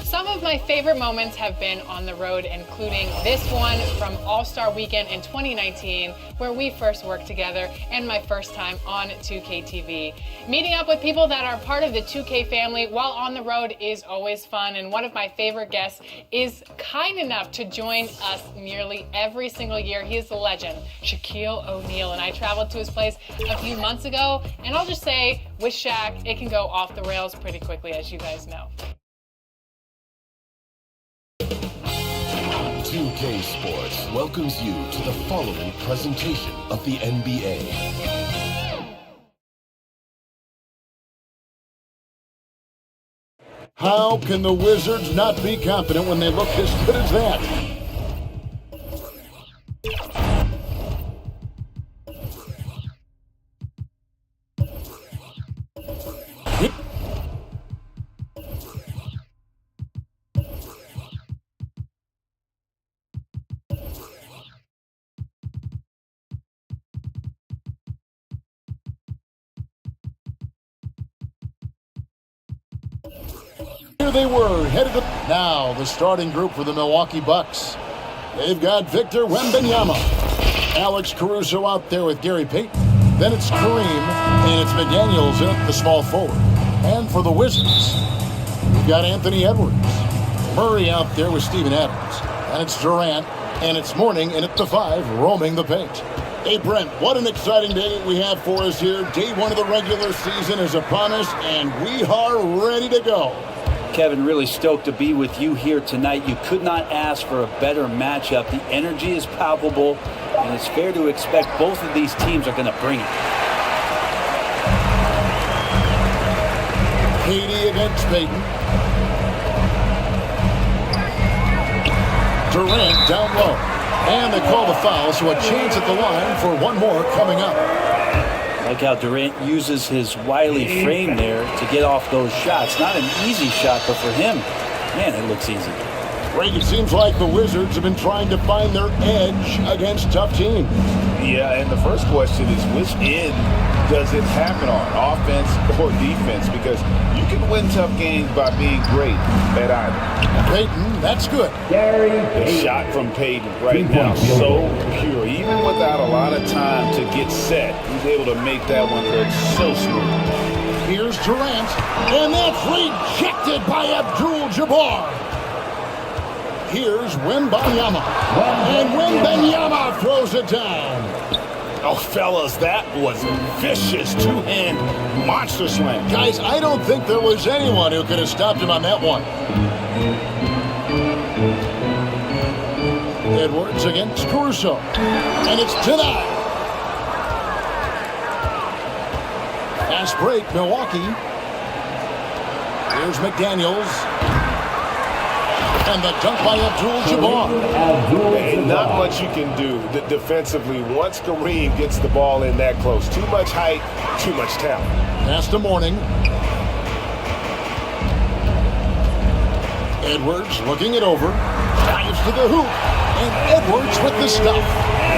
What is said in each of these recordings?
Some of my favorite moments have been on the road, including this one from All-Star Weekend in 2019, where we first worked together, and my first time on 2K TV. Meeting up with people that are part of the 2K family while on the road is always fun, and one of my favorite guests is kind enough to join us nearly every single year. He is the legend, Shaquille O'Neal, and I traveled to his place a few months ago, and I'll just say, with Shaq, it can go off the rails pretty quickly, as you guys know. 2K Sports welcomes you to the following presentation of the NBA. How can the Wizards not be confident when they look as good as that? Here they were, headed to now the starting group for the Milwaukee Bucks. They've got Victor Wembanyama, Alex Caruso out there with Gary Payton. Then it's Kareem, and it's McDaniels at the small forward. And for the Wizards, we've got Anthony Edwards. Murray out there with Steven Adams. And it's Durant, and it's Mourning, and at the 5, roaming the paint. Hey, Brent, what an exciting day we have for us here. Day 1 of the regular season is upon us, and we are ready to go. Kevin, really stoked to be with you here tonight. You could not ask for a better matchup. The energy is palpable, and it's fair to expect both of these teams are going to bring it. KD against Payton. Durant down low. And they call the foul, so a chance at the line for one more coming up. Like how Durant uses his wily frame there to get off those shots. Not an easy shot, but for him, man, it looks easy. Greg, it seems like the Wizards have been trying to find their edge against tough teams. Yeah, and the first question is, which end does it happen on, offense or defense? Because you can win tough games by being great at either. Payton, that's good. The shot from Payton right now, so pure. Even without a lot of time to get set, he's able to make that one look so smooth. Here's Durant, and that's rejected by Abdul-Jabbar. Here's Wembanyama, and Wembanyama throws it down. Oh, fellas, that was a vicious two-hand monster slam. Guys, I don't think there was anyone who could have stopped him on that one. Edwards against Caruso, and it's denied. Fast break, Milwaukee. Here's McDaniels. And the dunk by Abdul-Jabbar. And not much you can do defensively once Kareem gets the ball in that close. Too much height, too much talent. Pass to Mourning. Edwards looking it over. Dives to the hoop. And Edwards with the stuff.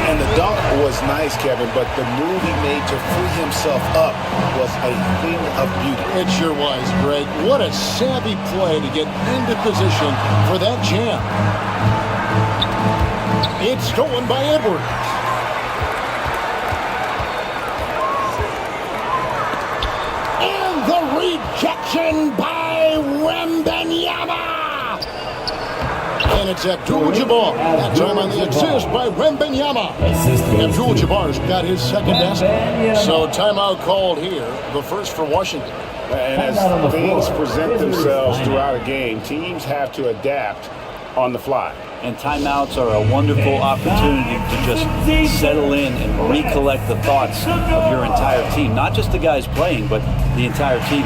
And the dunk was nice, Kevin, but the move he made to free himself up was a thing of beauty. It sure was, Greg. What a savvy play to get into position for that jam. It's stolen by Edwards. And the rejection by Wembanyama. And it's Abdul-Jabbar. That time on the assist by Wembanyama. Abdul-Jabbar's got his second basket. So timeout called here, the first for Washington. And as things present themselves throughout a game, teams have to adapt on the fly. And timeouts are a wonderful opportunity to just settle in and recollect the thoughts of your entire team. Not just the guys playing, but the entire team.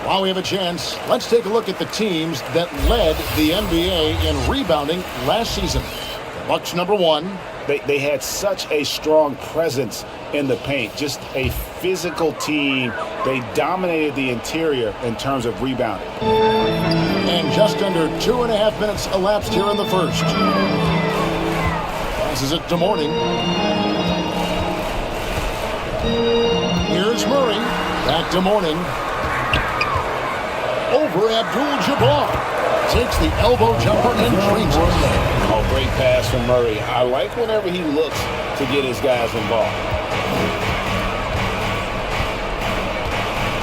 While we have a chance, let's take a look at the teams that led the NBA in rebounding last season. The Bucks #1. They had such a strong presence in the paint, just a physical team. They dominated the interior in terms of rebounding. And just under 2.5 minutes elapsed here in the first. Passes it to Morning. Here's Murray. Back to Morning. Over Abdul-Jabbar. Takes the elbow jumper and drains it. Oh, great pass from Murray. I like whenever he looks to get his guys involved.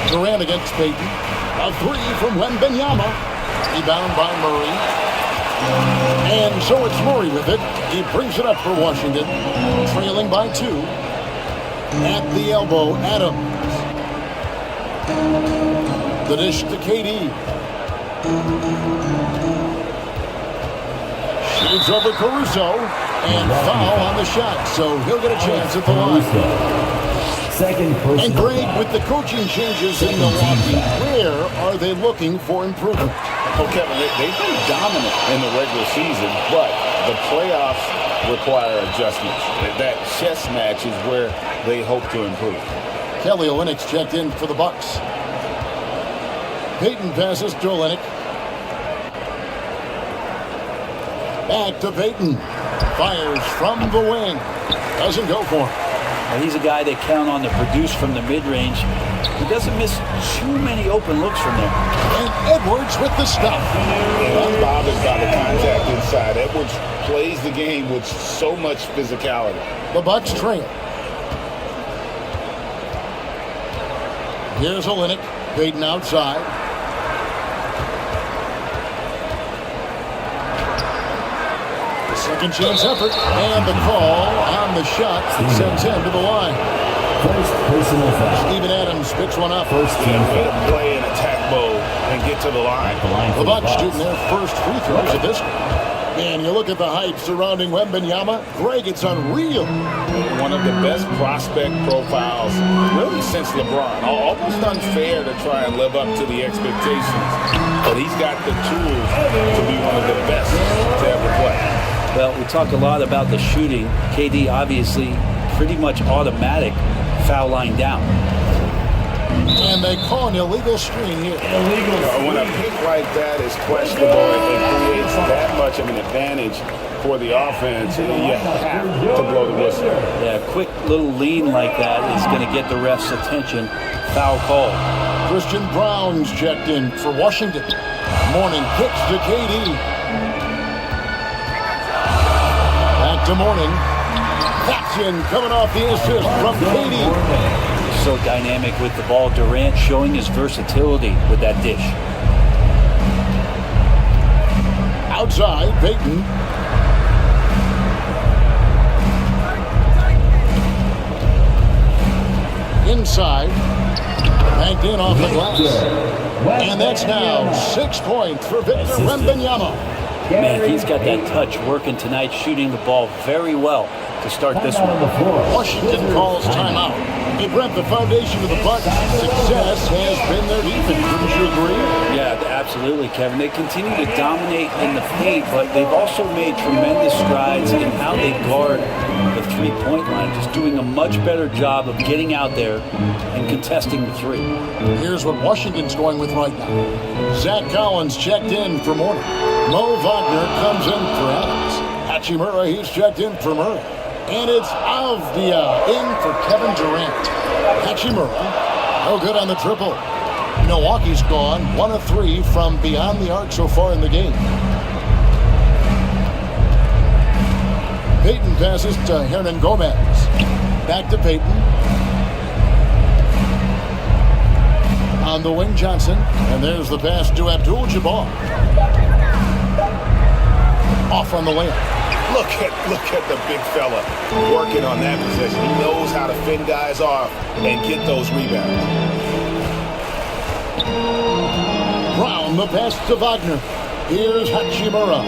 Durant against Payton. A three from Wembanyama. Rebound by Murray. And so it's Murray with it. He brings it up for Washington. Trailing by 2. At the elbow, Adams. The dish to KD. Shoots over Caruso. And foul on the shot. So he'll get a chance at the line. And Greg, with the coaching changes in Milwaukee, where are they looking for improvement? Oh, Kevin, they've been dominant in the regular season, but the playoffs require adjustments. That chess match is where they hope to improve. Kelly Olynyk checked in for the Bucks. Payton passes to Olynyk. Back to Payton. Fires from the wing. Doesn't go for him. Well, he's a guy they count on to produce from the mid-range. He doesn't miss too many open looks from there. And Edwards with the stop. Unbothered by the contact inside. Edwards plays the game with so much physicality. The Bucks trail. Here's Olynyk. Payton outside. Second chance effort, and the call on the shot sends him to the line. First personal foul. Steven Adams picks one up. First team Way to foul. play in attack mode and get to the line. The Bucks shooting their first free throws at this one. And you look at the hype surrounding Wembanyama. Greg, it's unreal. One of the best prospect profiles really since LeBron. Almost unfair to try and live up to the expectations. But he's got the tools to be one of the best to ever play. Well, we talked a lot about the shooting. KD obviously pretty much automatic foul line down. And they call an illegal screen here. When a pick like that is questionable, it creates that much of an advantage for the offense. You have to blow the whistle. Yeah, a quick little lean like that is going to get the ref's attention. Foul call. Christian Brown's checked in for Washington. Morning kicks to KD. Back to Morning. That's in, coming off the assist from KD. So dynamic with the ball. Durant showing his versatility with that dish. Outside, Payton. Inside. Banked in off the glass. And that's now 6 points for Victor Wembanyama. Man, he's got that touch working tonight, shooting the ball very well to start this one. Washington calls timeout. Hey, Brent, the foundation of the Bucks' success has been their defense. Wouldn't you agree? Yeah, absolutely, Kevin. They continue to dominate in the paint, but they've also made tremendous strides in how they guard the three-point line, just doing a much better job of getting out there and contesting the three. Here's what Washington's going with right now. Zach Collins checked in for Morning. Mo Wagner comes in for Adams. Hachimura, he's checked in for Murray. And it's Avdia in for Kevin Durant. Hachimura, no good on the triple. Milwaukee's gone 1 of 3 from beyond the arc so far in the game. Payton passes to Hernan Gomez. Back to Payton. On the wing, Johnson. And there's the pass to Abdul-Jabbar. Off on the layup. Look at the big fella working on that possession. He knows how to fend guys off and get those rebounds. Brown, the pass to Wagner. Here's Hachimura.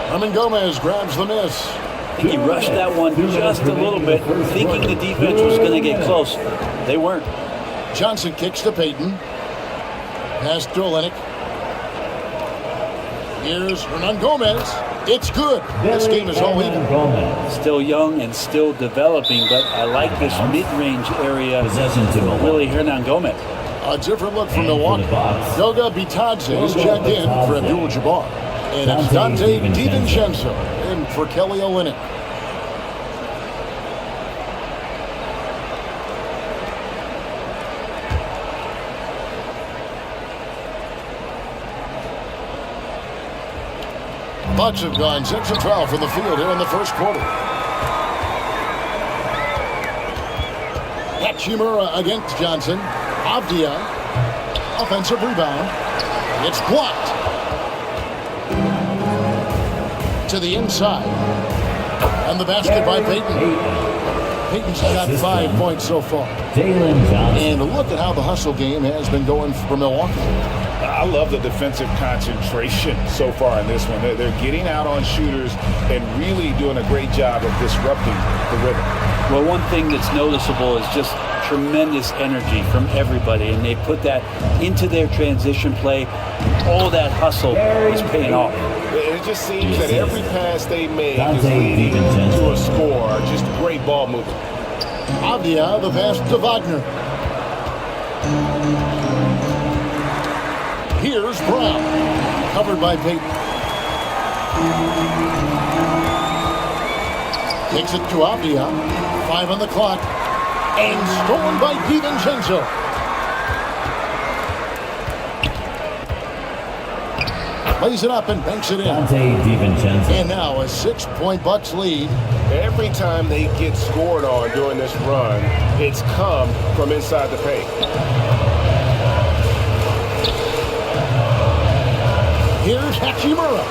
Herman Gomez grabs the miss. I think he rushed that one just a little bit, thinking the defense was going to get close. They weren't. Johnson kicks to Payton. Pass to Olenek. Here's Hernan Gomez. It's good. This game is all even. Still young and still developing, but I like this mid-range area. Really, Hernan Gomez. A different look from Milwaukee. Goga Bitadze is checked in for Abdul-Jabbar. And it's Dante DiVincenzo in for Kelly Olynyk. Bucks have gone 6 of 12 from the field here in the first quarter. Hachimura against Johnson. Avdia. Offensive rebound. It's blocked. To the inside. And the basket by Payton. Payton's got 5 points so far. And look at how the hustle game has been going for Milwaukee. I love the defensive concentration so far in this one. They're getting out on shooters and really doing a great job of disrupting the rhythm. Well, one thing that's noticeable is just tremendous energy from everybody, and they put that into their transition play. All that hustle is paying off. It just seems that every pass they make is leading to a score. Just great ball movement. Avdia, the pass to Wagner. Here's Brown, covered by Payton. Takes it to Avdia. 5 on the clock. And stolen by DiVincenzo. Lays it up and banks it in. And now a 6-point Bucks lead. Every time they get scored on during this run, it's come from inside the paint. Here's Hachimura.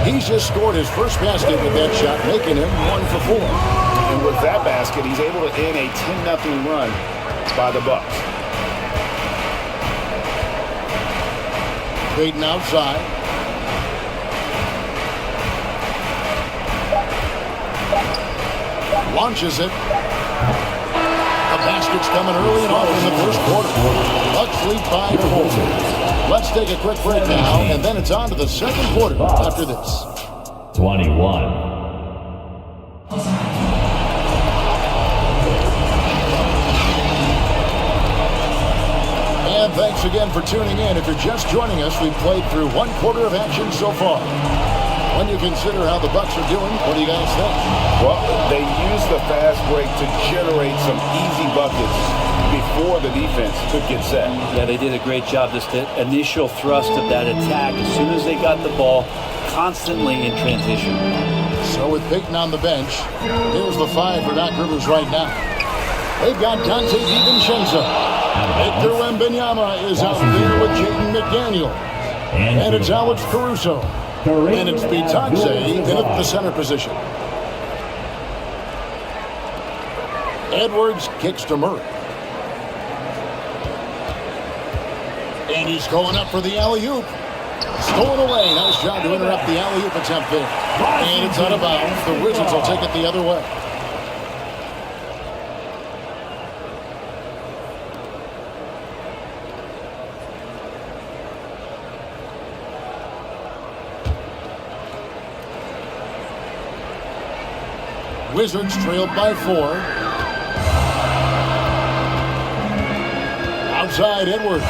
He's just scored his first basket with that shot, making him 1 for 4. And with that basket, he's able to end a 10-0 run by the Bucks. Payton outside. Launches it. The basket's coming early and often in the first quarter. Bucks lead by 4. Let's take a quick break now, and then it's on to the second quarter after this. 21. And thanks again for tuning in. If you're just joining us, we've played through 1 quarter of action so far. When you consider how the Bucks are doing, what do you guys think? Well, they used the fast break to generate some easy buckets before the defense could get set. Yeah, they did a great job. Just the initial thrust of that attack, as soon as they got the ball, constantly in transition. So with Payton on the bench, here's the 5 for Doc Rivers right now. They've got Dante DiVincenzo. Victor Wembanyama is out there with Jaden McDaniel. And it's Alex Caruso. And it's Bitadze in at the center position. Edwards kicks to Murray. And he's going up for the alley-oop. Stolen away. Nice job to interrupt the alley-oop attempt there. And it's out of bounds. The Wizards will take it the other way. Wizards trailed by 4. Outside, Edwards.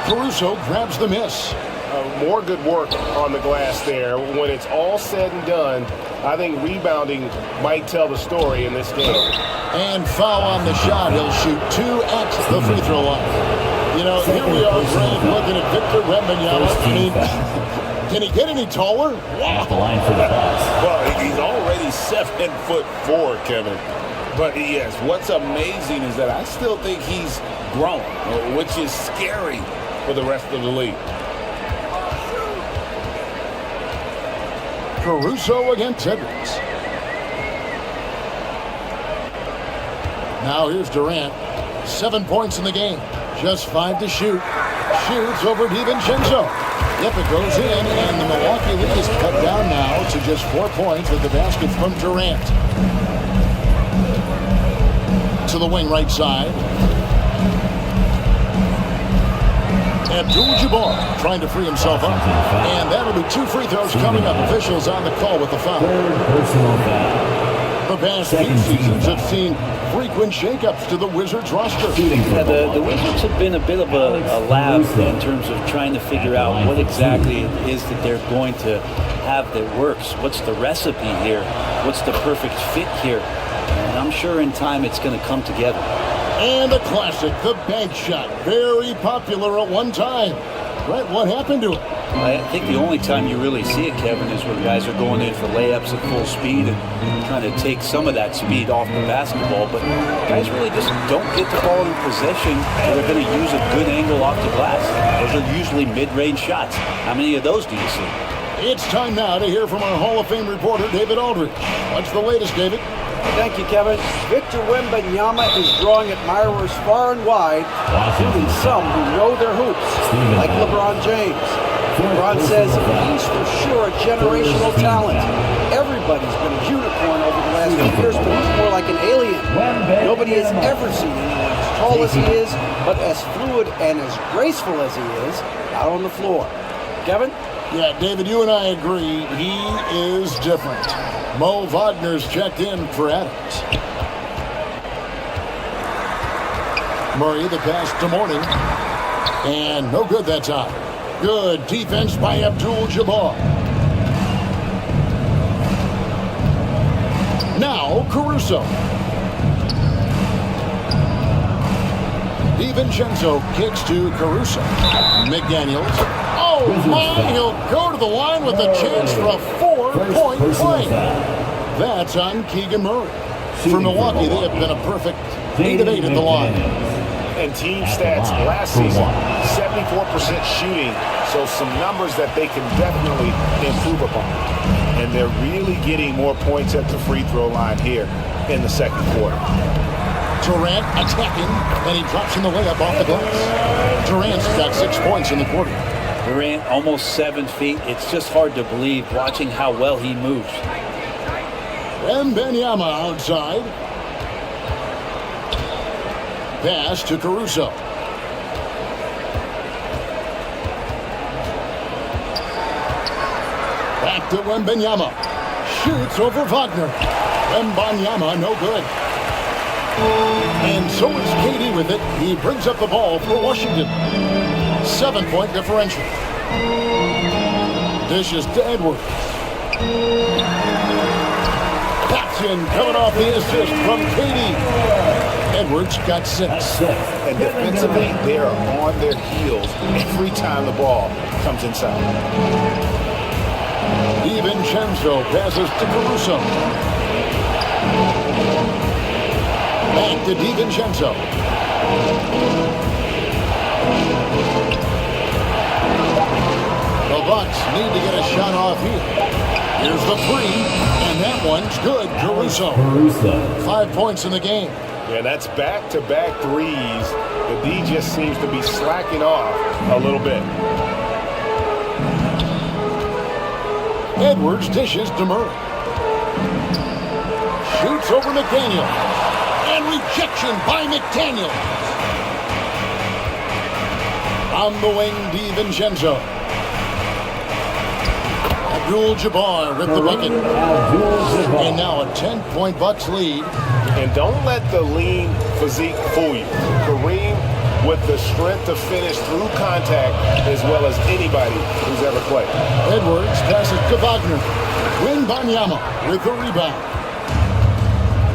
Caruso grabs the miss. More good work on the glass there. When it's all said and done, I think rebounding might tell the story in this game. And foul on the shot. He'll shoot 2 at the free throw line. You know, here we are, Greg, looking at Victor Wembanyama. I mean, can he get any taller? Wow. The line for the Bucks. Well, he's already 7'4", Kevin. But yes, what's amazing is that I still think he's grown, which is scary for the rest of the league. Caruso against Edwards. Now here's Durant. 7 points in the game. Just 5 to shoot. Shoots over DiVincenzo. Yep, it goes in, and the Milwaukee lead is cut down now to just 4 points with the basket from Durant. To the wing right side. Abdul-Jabbar trying to free himself up. And that'll be 2 free throws coming up. Officials on the call with the foul. Personal foul. The past few seasons have seen frequent shakeups to the Wizards roster. Yeah, the Wizards have been a bit of a lab in terms of trying to figure out what exactly it is that they're going to have that works. What's the recipe here? What's the perfect fit here? And I'm sure in time it's going to come together. And a classic, the bank shot. Very popular at one time. Right, what happened to it? I think the only time you really see it, Kevin, is when guys are going in for layups at full speed and trying to take some of that speed off the basketball. But guys really just don't get the ball in possession where they're going to use a good angle off the glass. Those are usually mid-range shots. How many of those do you see? It's time now to hear from our Hall of Fame reporter, David Aldridge. What's the latest, David? Thank you, Kevin. Victor Wembanyama is drawing admirers far and wide, including some who know their hoops, like LeBron James. LeBron says he's for sure a generational talent. Everybody's been a unicorn over the last few years, but he's more like an alien. Nobody has ever seen anyone as tall as he is, but as fluid and as graceful as he is out on the floor. Kevin? Yeah, David, you and I agree. He is different. Mo Wagner's checked in for Adams. Murray, the pass to Morning. And no good that time. Good defense by Abdul-Jabbar. Now Caruso. DiVincenzo kicks to Caruso. McDaniels. Oh my, he'll go to the line with a chance for a 4-point play. That's on Keegan Murray. For Milwaukee, they have been a perfect 8 of 8 at the line. And team stats last season, 74% shooting, so some numbers that they can definitely improve upon. And they're really getting more points at the free throw line here in the second quarter. Durant attacking, and he drops in the layup off the glass. Durant's got 6 points in the quarter. Durant, almost 7 feet. It's just hard to believe watching how well he moves. Wembanyama outside. Pass to Caruso. Back to Wembanyama. Shoots over Wagner. Wembanyama, no good. And so is KD with it. He brings up the ball for Washington. 7-point differential. Dishes to Edwards. Paxson coming off the assist from KD. Edwards got 6. And defensively, they are on their heels every time the ball comes inside. DiVincenzo passes to Caruso. Back to DiVincenzo. The Bucks need to get a shot off here. Here's the 3, and that one's good. Caruso. 5 points in the game. Yeah, that's back-to-back threes. The D just seems to be slacking off a little bit. Edwards dishes to Murray. Shoots over McDaniel. And rejection by McDaniel. On the wing, DiVincenzo. Abdul-Jabbar with the bucket. And now a 10-point Bucks lead. And don't let the lean physique fool you. Kareem, with the strength to finish through contact as well as anybody who's ever played. Edwards passes to Wagner. Wembanyama with the rebound.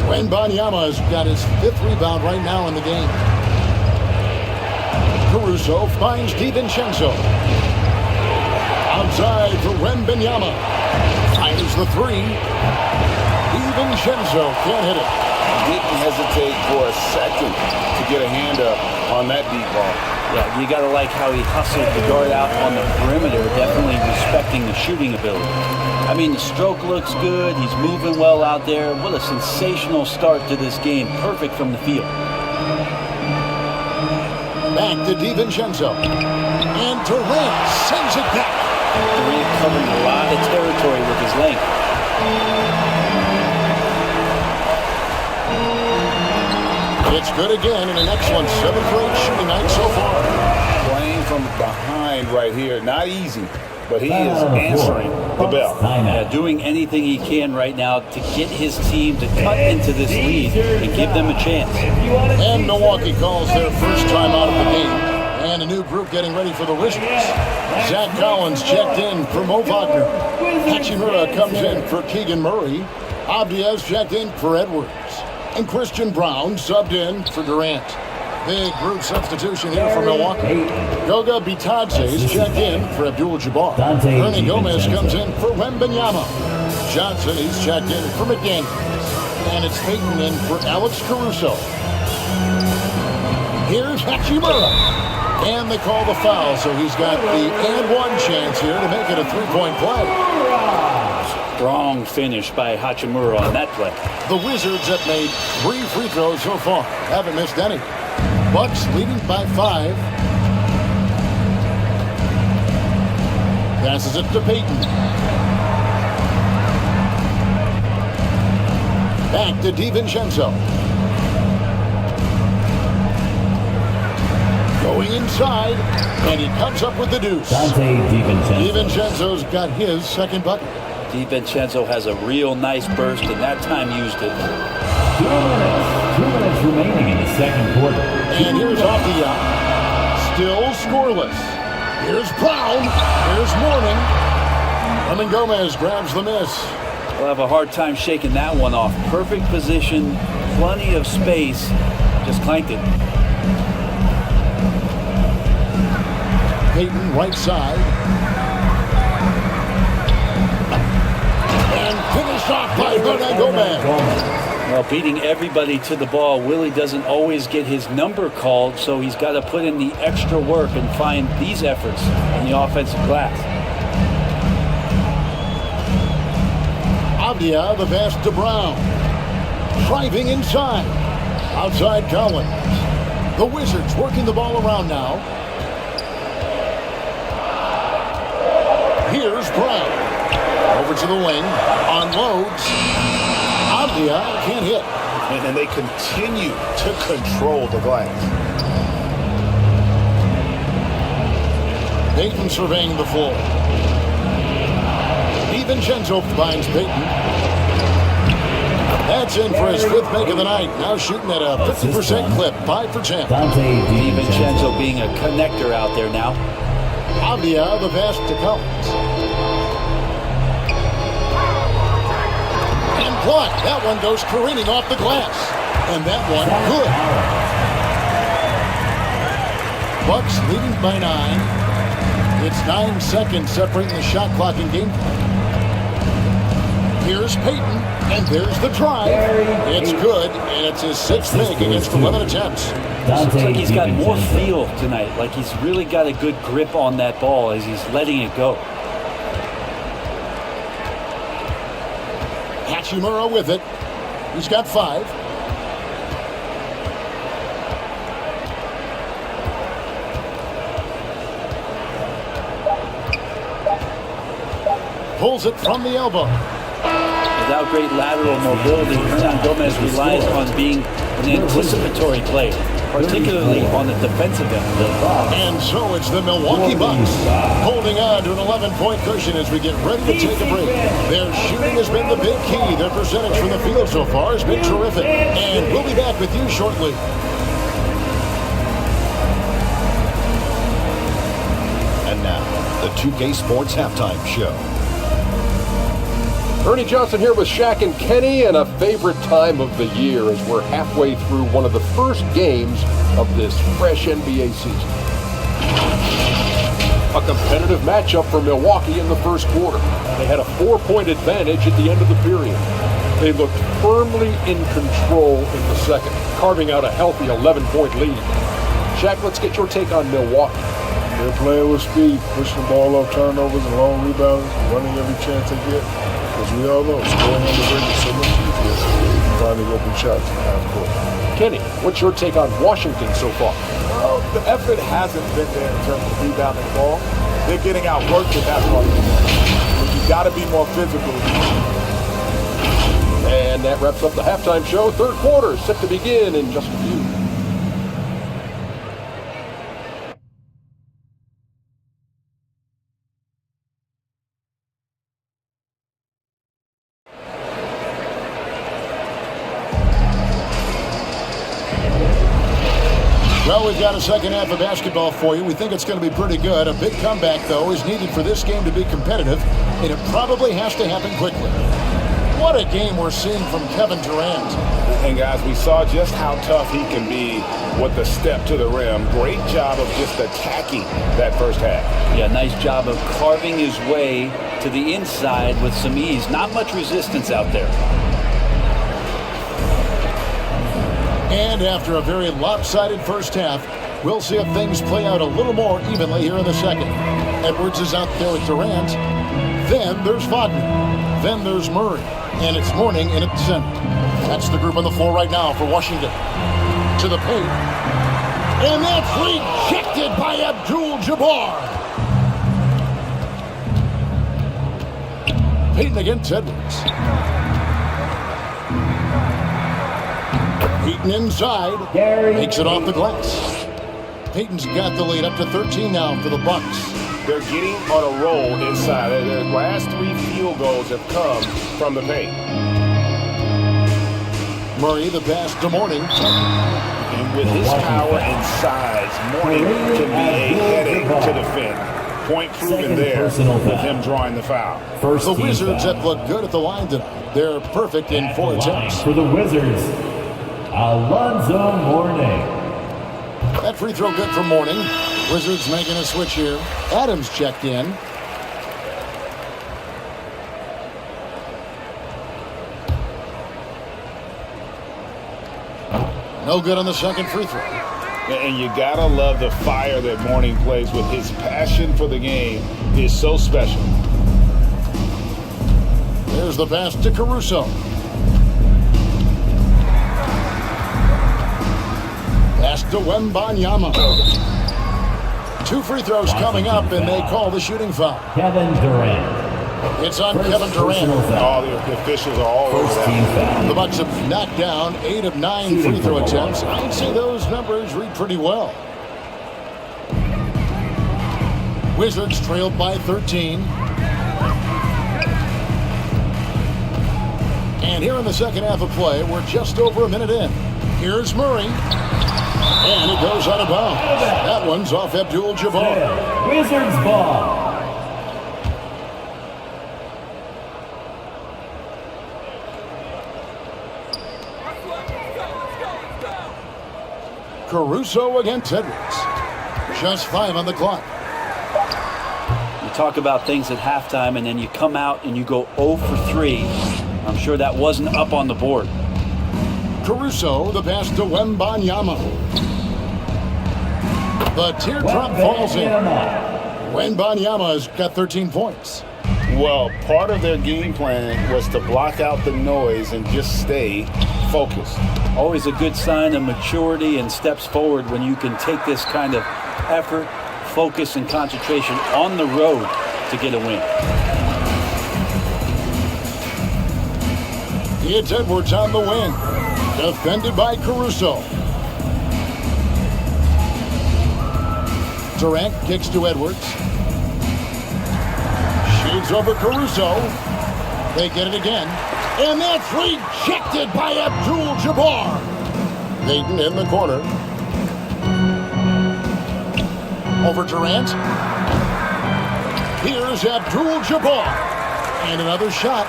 Wembanyama has got his 5th rebound right now in the game. Caruso finds DiVincenzo. Outside for Wembanyama. Fires the 3. DiVincenzo can't hit it. Didn't hesitate for a second to get a hand up on that deep ball. Yeah, you got to like how he hustled the guard out on the perimeter, definitely respecting the shooting ability. I mean, the stroke looks good. He's moving well out there. What a sensational start to this game. Perfect from the field. Back to DiVincenzo. And Durant sends it back. Durant covering a lot of territory with his length. It's good again, and an excellent 7 for 8 shooting night so far. Playing from behind right here. Not easy, but he is answering the bell. Yeah, doing anything he can right now to get his team to cut into this lead and give them a chance. And Milwaukee calls their first time out of the game. And a new group getting ready for the Wizards. Zach Collins checked in for Mo Wagner. Hachimura comes in for Keegan Murray. Abdias checked in for Edwards. And Christian Brown subbed in for Durant. Big group substitution here for Milwaukee. Goga Bitadze's checked in for Abdul-Jabbar. Ernie Gomez comes in for Wembanyama. Johnson, he's checked in for McDaniels. And it's Payton in for Alex Caruso. Here's Hachimura. And they call the foul, so he's got the and one chance here to make it a three-point play. Strong finish by Hachimura on that play. The Wizards have made 3 free throws so far. Haven't missed any. Bucks leading by 5. Passes it to Payton. Back to DiVincenzo. Going inside, and he comes up with the deuce. DiVincenzo's got his second bucket. DiVincenzo has a real nice burst, and that time used it. 2 minutes remaining in the second quarter. And here's Abdia. Still scoreless. Here's Brown. Here's Mourning. Hernan Gomez grabs the miss. We'll have a hard time shaking that one off. Perfect position, plenty of space. Just clanked it. Payton right side. And finished off by Hernan Gomez. Well, beating everybody to the ball, Willie doesn't always get his number called, so he's got to put in the extra work and find these efforts in the offensive glass. Abdia, the pass to Brown. Driving inside. Outside Collins. The Wizards working the ball around now. Here's Brown. Over to the wing. Unloads. Abdia can't hit. And they continue to control the glass. Payton surveying the floor. DiVincenzo finds Payton. That's in for his 5th make of the night. Now shooting at a 50% clip. 5 for 10. DiVincenzo being a connector out there now. Abdia, the pass to Collins. And blocked. That one goes careening off the glass. And that one good. Bucks leading by 9. It's 9 seconds separating the shot clock and game clock. Here's Payton, and there's the drive. It's good, and it's his 6th make against 11 attempts. Looks like he's got more feel tonight, like he's really got a good grip on that ball as he's letting it go. Hachimura with it. He's got 5. Pulls it from the elbow. Without great lateral mobility, Hernan Gomez relies on being an anticipatory player, particularly on the defensive end. And so it's the Milwaukee Bucks holding on to an 11-point cushion as we get ready to take a break. Their shooting has been the big key. Their percentage from the field so far has been terrific. And we'll be back with you shortly. And now, the 2K Sports Halftime Show. Ernie Johnson here with Shaq and Kenny, and a favorite time of the year as we're halfway through one of the first games of this fresh NBA season. A competitive matchup for Milwaukee in the first quarter. They had a 4-point advantage at the end of the period. They looked firmly in control in the second, carving out a healthy 11-point lead. Shaq, let's get your take on Milwaukee. They're playing with speed, pushing the ball off turnovers and long rebounds, running every chance they get. As we all know, scoring on the rim is so much easier than finding open shots in the half court. Kenny, what's your take on Washington so far? Well, the effort hasn't been there in terms of rebounding the ball. They're getting outworked in that part of the game. You've got to be more physical. And that wraps up the halftime show. Third quarter is set to begin in just a few. Well, we've got a second half of basketball for you. We think it's going to be pretty good. A big comeback, though, is needed for this game to be competitive, and it probably has to happen quickly. What a game we're seeing from Kevin Durant. And guys, we saw just how tough he can be with the step to the rim. Great job of just attacking that first half. Yeah, nice job of carving his way to the inside with some ease. Not much resistance out there. And after a very lopsided first half, we'll see if things play out a little more evenly here in the second. Edwards is out there with Durant. Then there's Wagner. Then there's Murray. And it's Mourning in at the center. That's the group on the floor right now for Washington. To the paint. And that's rejected by Abdul-Jabbar. Payton against Edwards. Payton inside. Takes it off the glass. Payton's got the lead up to 13 now for the Bucks. They're getting on a roll inside. Their last 3 field goals have come from the paint. Murray, the pass to Mourning. And with his power and size, Mourning can be a headache to defend. Point proven there with him drawing the foul. The Wizards have looked good at the line tonight. They're perfect in 4 attempts. For the Wizards, Alonzo Mourning. That free throw good for Mourning. Wizards making a switch here. Adams checked in. No good on the second free throw. And you gotta love the fire that Mourning plays with. His passion for the game is so special. There's the pass to Caruso. Pass to Wembanyama. 2 free throws coming up, and they call the shooting foul. Kevin Durant. It's on Kevin Durant. All the officials are all over that. The Bucks have knocked down 8 of 9 free throw attempts. I'd say those numbers read pretty well. Wizards trailed by 13. And here in the second half of play, we're just over a minute in. Here's Murray. And it goes out of bounds. That one's off Abdul-Jabbar. Wizards ball. Caruso against Edwards. Just 5 on the clock. You talk about things at halftime, and then you come out and you go 0 for 3. I'm sure that wasn't up on the board. Caruso, the pass to Wembanyama. The teardrop falls in. Wembanyama's got 13 points. Well, part of their game plan was to block out the noise and just stay focused. Always a good sign of maturity and steps forward when you can take this kind of effort, focus, and concentration on the road to get a win. It's Edwards on the wing. Defended by Caruso. Durant kicks to Edwards. Shades over Caruso. They get it again. And that's rejected by Abdul-Jabbar. Payton in the corner. Over Durant. Here's Abdul-Jabbar. And another shot.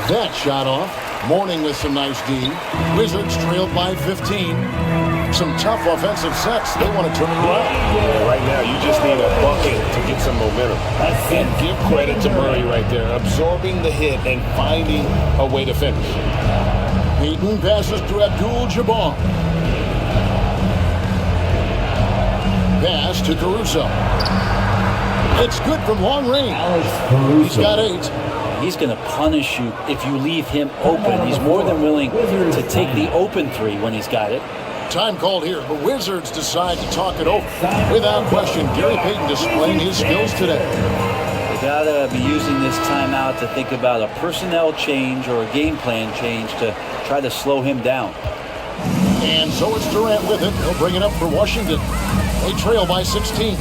That shot off. Mourning with some nice D. Wizards trailed by 15. some tough offensive sets. They want to turn it around. Yeah, right now, you just need a bucket to get some momentum. And give credit to Murray right there, absorbing the hit and finding a way to finish. Payton passes to Abdul-Jabbar. Pass to Caruso. It's good from long range. He's got 8. He's going to punish you if you leave him open. He's more than willing to take the open 3 when he's got it. Time called here. The Wizards decide to talk it over. Without question, Gary Payton displaying his skills today. They got to be using this timeout to think about a personnel change or a game plan change to try to slow him down. And so it's Durant with it. He'll bring it up for Washington. They trail by 16.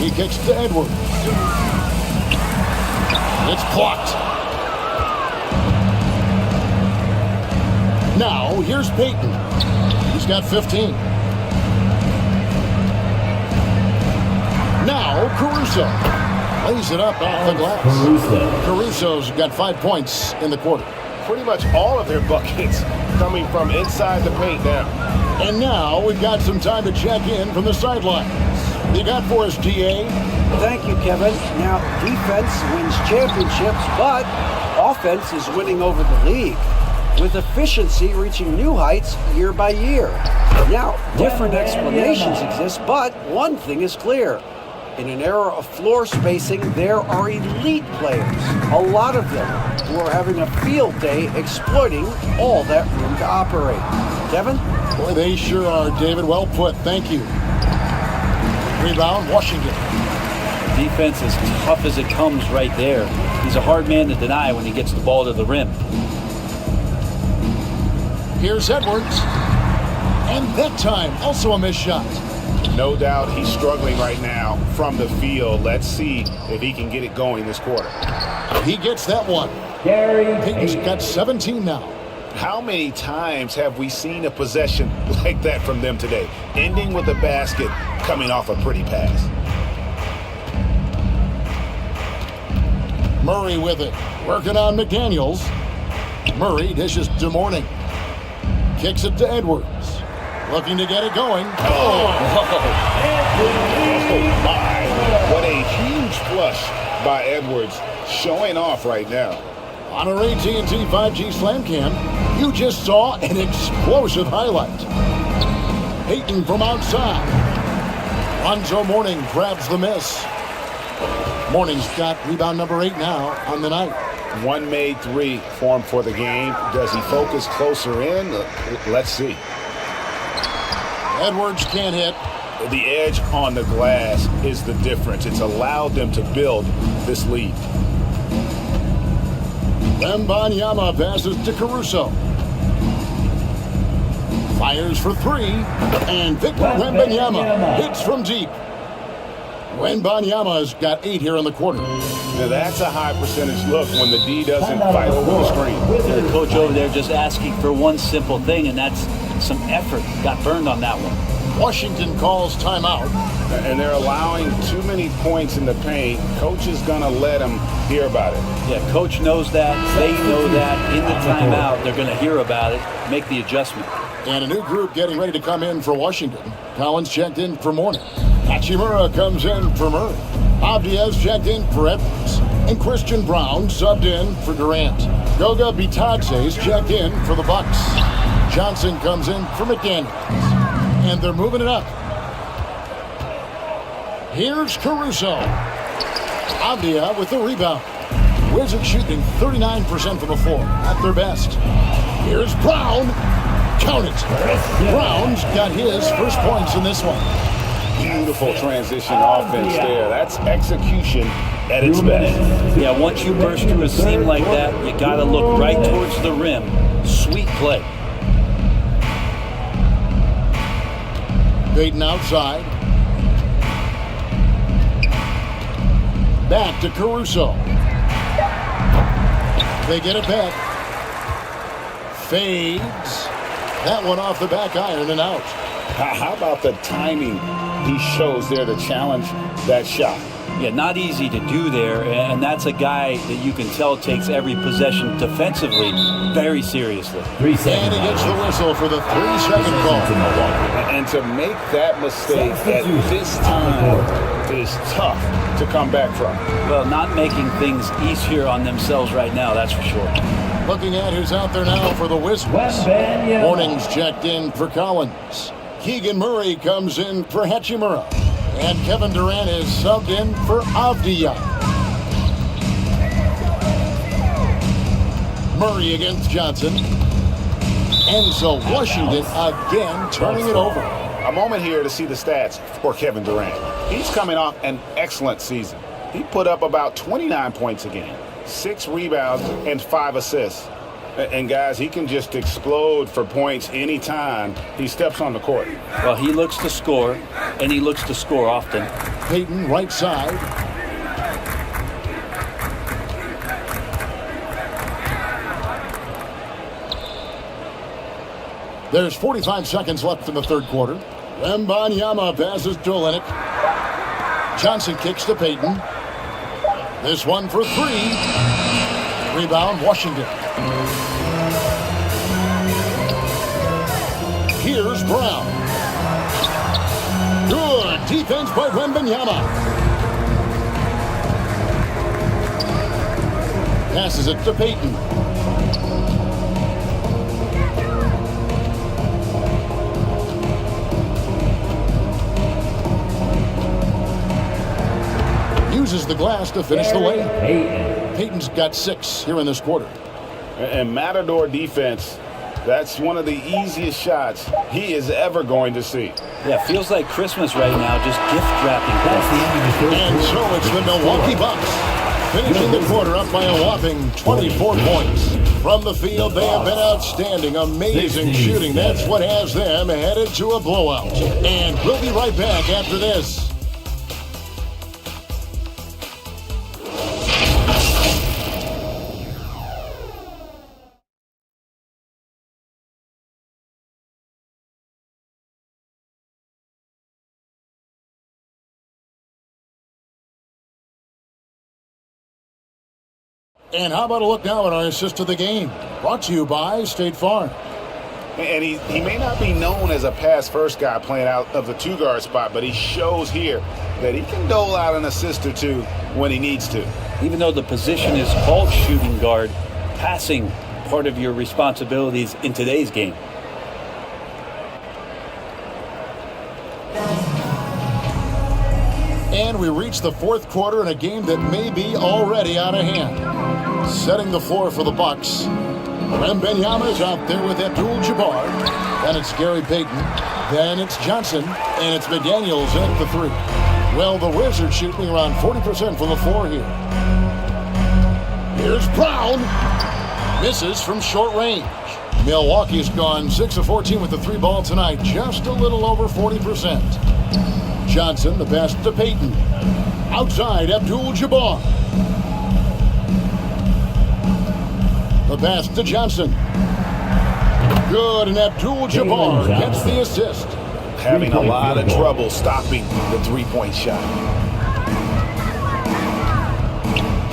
He kicks to Edwards. It's blocked. Now, here's Payton. He's got 15. Now, Caruso. Lays it up off the glass. Caruso's got 5 points in the quarter. Pretty much all of their buckets coming from inside the paint now. And now we've got some time to check in from the sidelines. You got for us, DA? Thank you, Kevin. Now, defense wins championships, but offense is winning over the league, with efficiency reaching new heights year by year. Now, different explanations exist, but one thing is clear. In an era of floor spacing, there are elite players, a lot of them, who are having a field day exploiting all that room to operate. Kevin? Boy, they sure are, David. Well put. Thank you. Rebound, Washington. Defense is tough as it comes right there. He's a hard man to deny when he gets the ball to the rim. Here's Edwards. And that time, also a missed shot. No doubt he's struggling right now from the field. Let's see if he can get it going this quarter. He gets that one. Payton's got 17 now. How many times have we seen a possession like that from them today? Ending with a basket, coming off a pretty pass. Murray with it. Working on McDaniels. Murray dishes to Mourning. Kicks it to Edwards. Looking to get it going. Oh my. What a huge flush by Edwards, showing off right now. On our AT&T 5G Slam Cam, you just saw an explosive highlight. Payton from outside. Lonzo Mourning grabs the miss. Mourning's got rebound number 8 now on the night. One made 3 for him for the game. Does he focus closer in? Let's see. Edwards can't hit. The edge on the glass is the difference. It's allowed them to build this lead. Wembanyama passes to Caruso. Fires for 3. And Victor Wembanyama hits from deep. Wembanyama's got 8 here in the quarter. Now that's a high percentage look when the D doesn't fight over the screen. The coach over there just asking for one simple thing, and that's some effort. Got burned on that one. Washington calls timeout. And they're allowing too many points in the paint. Coach is going to let them hear about it. Yeah, coach knows that. They know that. In the timeout, they're going to hear about it, make the adjustment. And a new group getting ready to come in for Washington. Collins checked in for Mourning. Hachimura comes in for Murray. Abdias checked in for Edwards. And Christian Brown subbed in for Durant. Goga Bitadze's checked in for the Bucks. Johnson comes in for McDaniels. And they're moving it up. Here's Caruso. Abdia with the rebound. Wizards shooting 39% from the floor at their best. Here's Brown. Count it. Brown's got his first points in this one. Beautiful transition offense there. That's execution at its best. Yeah, once you burst through a seam like that, you got to look right towards the rim. Sweet play. Payton outside. Back to Caruso. They get it back. Fades. That one off the back iron and out. How about the timing he shows there to challenge that shot? Yeah, not easy to do there, and that's a guy that you can tell takes every possession defensively very seriously. 3 seconds. And he gets the whistle for the 3-second call. And to make that mistake at this time is tough to come back from. Well, not making things easier on themselves right now, that's for sure. Looking at who's out there now for the Wizards. Wembanyama. Warnings checked in for Collins. Keegan Murray comes in for Hachimura. And Kevin Durant is subbed in for Avdia. Murray against Johnson. And so Washington again turning it over. A moment here to see the stats for Kevin Durant. He's coming off an excellent season. He put up about 29 points a game, 6 rebounds, and 5 assists. And guys, he can just explode for points anytime he steps on the court. Well, he looks to score, and he looks to score often. Payton right side. There's 45 seconds left in the third quarter. Wembanyama passes to Olynyk. Johnson kicks to Payton. This one for 3. Rebound, Washington. Here's Brown. Good defense by Wembanyama. Passes it to Payton. Uses the glass to finish the way. Payton's got 6 here in this quarter. And Matador defense, that's one of the easiest shots he is ever going to see. Yeah, feels like Christmas right now, just gift wrapping. And so it's the Milwaukee Bucks, finishing the quarter up by a whopping 24 points. From the field, they have been outstanding, amazing shooting. That's what has them headed to a blowout. And we'll be right back after this. And how about a look now at our assist to the game? Brought to you by State Farm. And he may not be known as a pass-first guy playing out of the 2-guard spot, but he shows here that he can dole out an assist or 2 when he needs to. Even though the position is called shooting guard, passing part of your responsibilities in today's game. And we reach the fourth quarter in a game that may be already out of hand. Setting the floor for the Bucks. Wembanyama's out there with Abdul-Jabbar. Then it's Gary Payton. Then it's Johnson. And it's McDaniels at the 3. Well, the Wizards shooting around 40% from the floor here. Here's Brown. Misses from short range. Milwaukee's gone 6 of 14 with the 3 ball tonight. Just a little over 40%. Johnson, the pass to Payton. Outside, Abdul-Jabbar. The pass to Johnson. Good, and Abdul-Jabbar gets the assist. Having a lot of trouble stopping the 3-point shot.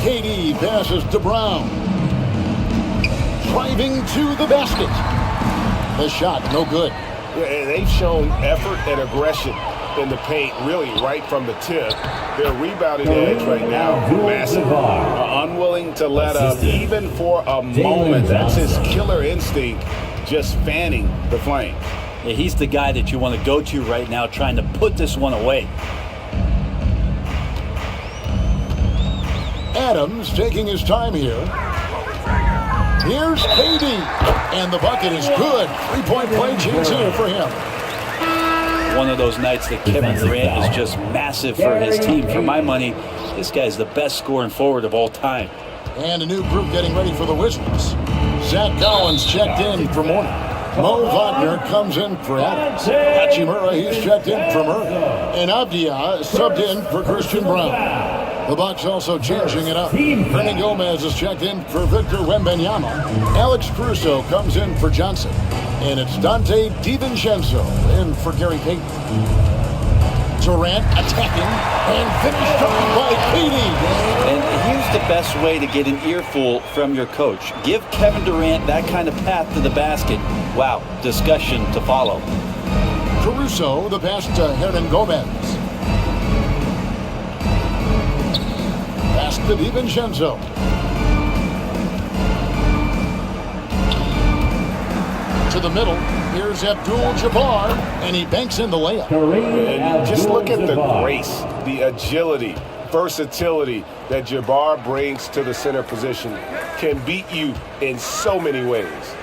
KD passes to Brown. Driving to the basket. The shot, no good. Yeah, they've shown effort and aggression in the paint, really right from the tip. Their rebounding edge right now, massive. Unwilling to let up, even for a moment. That's his killer instinct, just fanning the flame. Yeah, he's the guy that you want to go to right now, trying to put this one away. Adams taking his time here. Here's KD. And the bucket is good. 3-point play chance here for him. One of those nights that Kevin Durant is just massive for his team. For my money, this guy's the best scoring forward of all time. And a new group getting ready for the Wizards. Zach Collins checked in for Mourning. Mo Wagner comes in for Adams. Hachimura, he's checked in for Murray. And Avdia subbed in for Christian Brown. The Bucks also changing it up. Freddie Gomez is checked in for Victor Wembanyama. Alex Caruso comes in for Johnson. And it's Dante DiVincenzo in for Gary Payton. Durant attacking and finished off by KD. And here's the best way to get an earful from your coach. Give Kevin Durant that kind of path to the basket. Wow, discussion to follow. Caruso, the pass to Hernan Gomez. Pass to DiVincenzo. To the middle. Here's Abdul-Jabbar, and he banks in the layup. And just look at the grace, the agility, versatility that Jabbar brings to the center position. Can beat you in so many ways.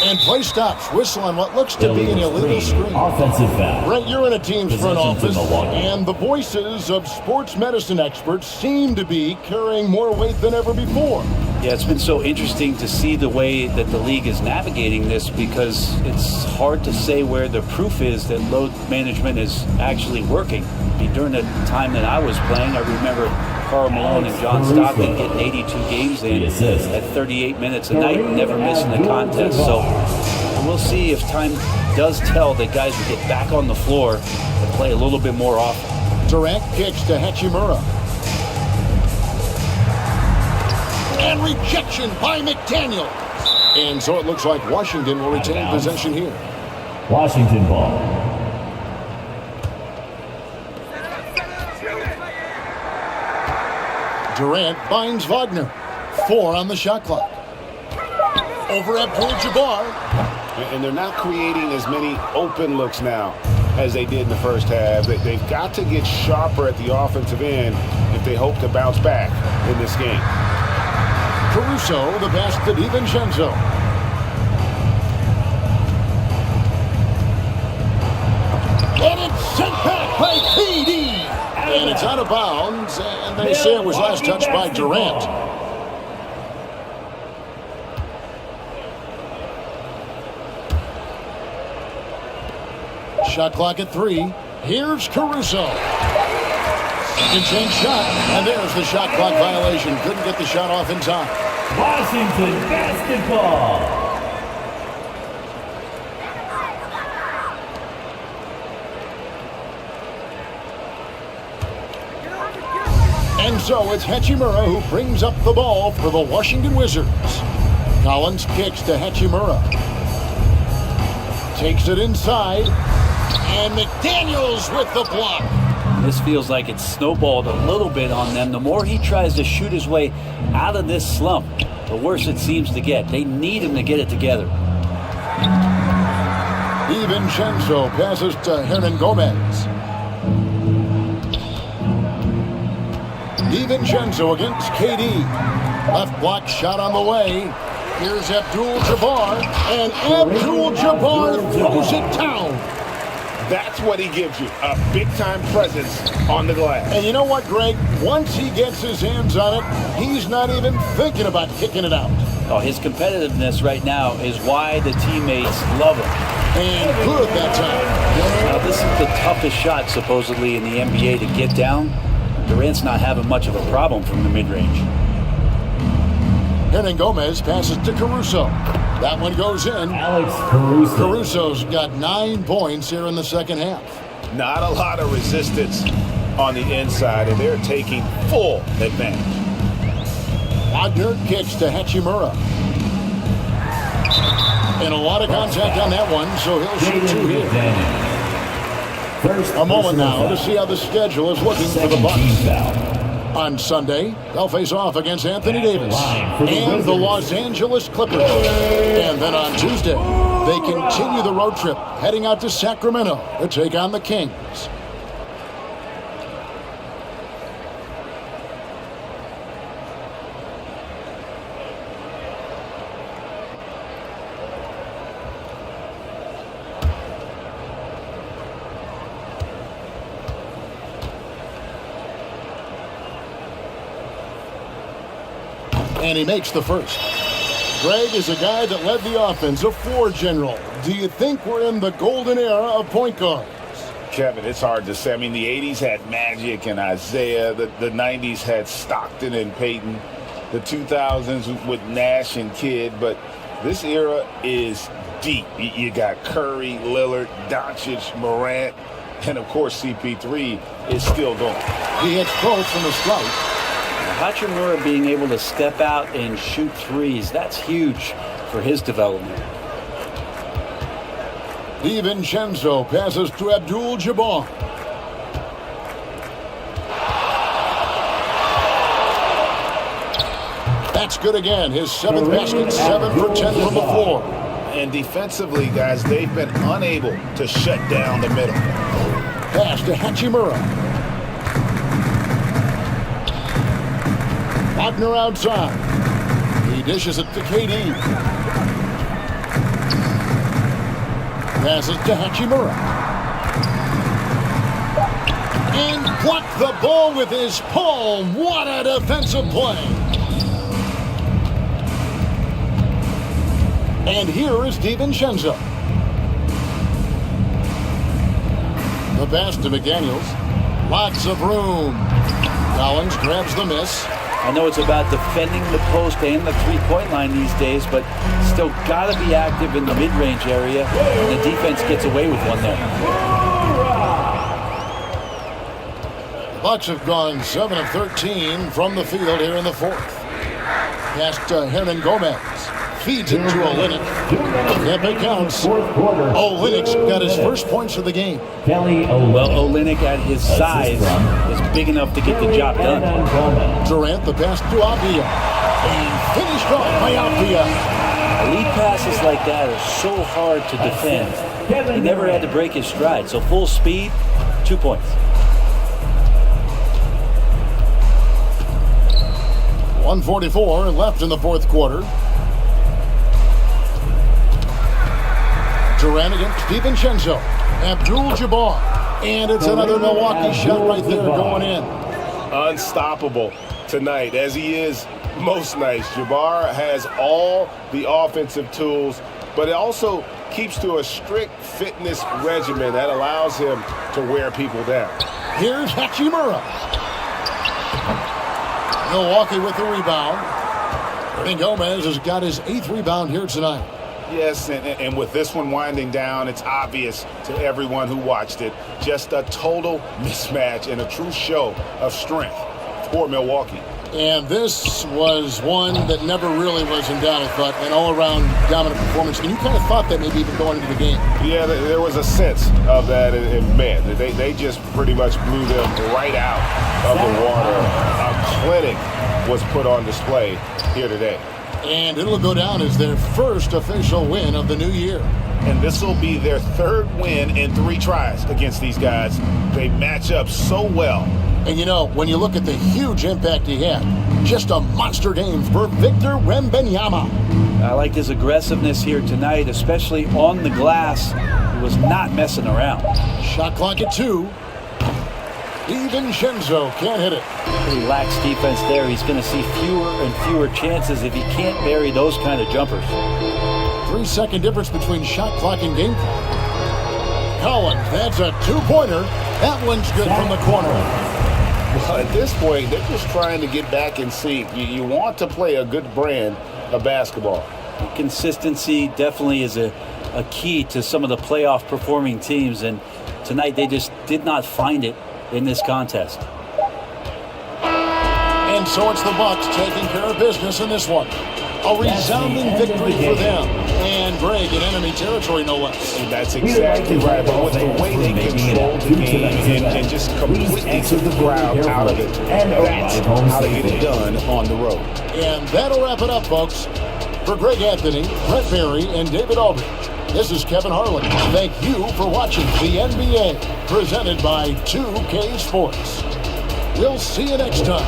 And play stops. Whistle on what looks to be an illegal screen. Offensive foul. Brent, you're in a team's front Possession to office, Milwaukee. and the voices of sports medicine experts seem to be carrying more weight than ever before. Yeah, it's been so interesting to see the way that the league is navigating this, because it's hard to say where the proof is that load management is actually working. I mean, during the time that I was playing, I remember Karl Malone and John Stockton getting 82 games in at 38 minutes a night, never missing a contest. So we'll see if time does tell that guys will get back on the floor and play a little bit more often. Durant kicks to Hachimura. And rejection by McDaniel. And so it looks like Washington will retain possession here. Washington ball. Durant finds Wagner. 4 on the shot clock. Over Abdul-Jabbar. And they're not creating as many open looks now as they did in the first half. They've got to get sharper at the offensive end if they hope to bounce back in this game. Caruso, the pass to DiVincenzo. And it's sent back by KD. And it's out of bounds, and they say it was last touched by Durant. Shot clock at 3. Here's Caruso. Second chance shot, and there's the shot clock violation. Couldn't get the shot off in time. Washington basketball. And so it's Hachimura who brings up the ball for the Washington Wizards. Collins kicks to Hachimura. Takes it inside. And McDaniels with the block. This feels like it's snowballed a little bit on them. The more he tries to shoot his way out of this slump, the worse it seems to get. They need him to get it together. DiVincenzo passes to Hernan Gomez. DiVincenzo against KD. Left block shot on the way. Here's Abdul-Jabbar. And Abdul-Jabbar throws it down. That's what he gives you, a big-time presence on the glass. And you know what, Greg? Once he gets his hands on it, he's not even thinking about kicking it out. Oh, his competitiveness right now is why the teammates love him. And good that time. Now, this is the toughest shot, supposedly, in the NBA to get down. Durant's not having much of a problem from the mid-range. Hernan Gomez passes to Caruso. That one goes in. Alex Caruso. Caruso's got 9 points here in the second half. Not a lot of resistance on the inside, and they're taking full advantage. Wagner kicks to Hachimura. And a lot of contact on that one, so he'll shoot 2 here. A moment now to see how the schedule is looking for the Bucks. On Sunday, they'll face off against Anthony Davis and the Los Angeles Clippers. And then on Tuesday, they continue the road trip, heading out to Sacramento to take on the Kings. And he makes the first. Greg is a guy that led the offense, a floor general. Do you think we're in the golden era of point guards? Kevin, it's hard to say. I mean, the 80s had Magic and Isaiah. The 90s had Stockton and Peyton. The 2000s with Nash and Kidd. But this era is deep. You got Curry, Lillard, Doncic, Morant. And, of course, CP3 is still going. He hits both from the strike. Hachimura being able to step out and shoot threes, that's huge for his development. DiVincenzo passes to Abdul-Jabbar. That's good again. His 7th basket, 7 for 10 from the floor. And defensively, guys, they've been unable to shut down the middle. Pass to Hachimura. Wagner outside. He dishes it to KD. Passes to Hachimura. And blocked the ball with his palm. What a defensive play. And here is DiVincenzo. The pass to McDaniels. Lots of room. Collins grabs the miss. I know it's about defending the post and the three-point line these days, but still got to be active in the mid-range area, and the defense gets away with one there. The Bucks have gone 7 of 13 from the field here in the 4th. Pass to Hernan Gomez. Feeds it to Olynyk. If it counts, Olynyk's got his first points of the game. Well, Olynyk at his size is big enough to get the job done. Durant, the pass to Avdia. And finished off by Avdia. Lead passes like that are so hard to defend. He never had to break his stride, so full speed, 2 points. 1:44 left in the 4th quarter. Durant against DiVincenzo. Abdul-Jabbar. And it's another Milwaukee shot right there going in. Unstoppable tonight, as he is most nights. Jabbar has all the offensive tools, but it also keeps to a strict fitness regimen that allows him to wear people down. Here's Hachimura. Milwaukee with the rebound. Hernan Gomez has got his 8th rebound here tonight. Yes, and with this one winding down, it's obvious to everyone who watched it. Just a total mismatch and a true show of strength for Milwaukee. And this was one that never really was in doubt, I thought, an all-around dominant performance. And you kind of thought that maybe even going into the game. Yeah, there was a sense of that, and man, they just pretty much blew them right out of the water. A clinic was put on display here today. And it'll go down as their first official win of the new year. And this will be their 3rd win in 3 tries against these guys. They match up so well. And you know, when you look at the huge impact he had, just a monster game for Victor Wembanyama. I like his aggressiveness here tonight, especially on the glass. He was not messing around. Shot clock at 2. DiVincenzo can't hit it. Pretty lax defense there. He's going to see fewer and fewer chances if he can't bury those kind of jumpers. 3-second difference between shot clock and game clock. Collins, that's a 2-pointer. That one's good from the corner. Well, at this point, they're just trying to get back in sync. You want to play a good brand of basketball. Consistency definitely is a key to some of the playoff performing teams, and tonight they just did not find it in this contest. And so it's the Bucks taking care of business in this one. A resounding victory for them. And Greg in enemy territory, no less. And that's exactly right. But with the way they controlled the game and just completely took the crowd out of it, that's how they get it done on the road. And that'll wrap it up, folks. For Greg Anthony, Brett Berry, and David Aldridge, this is Kevin Harlan. Thank you for watching the NBA, presented by 2K Sports. We'll see you next time.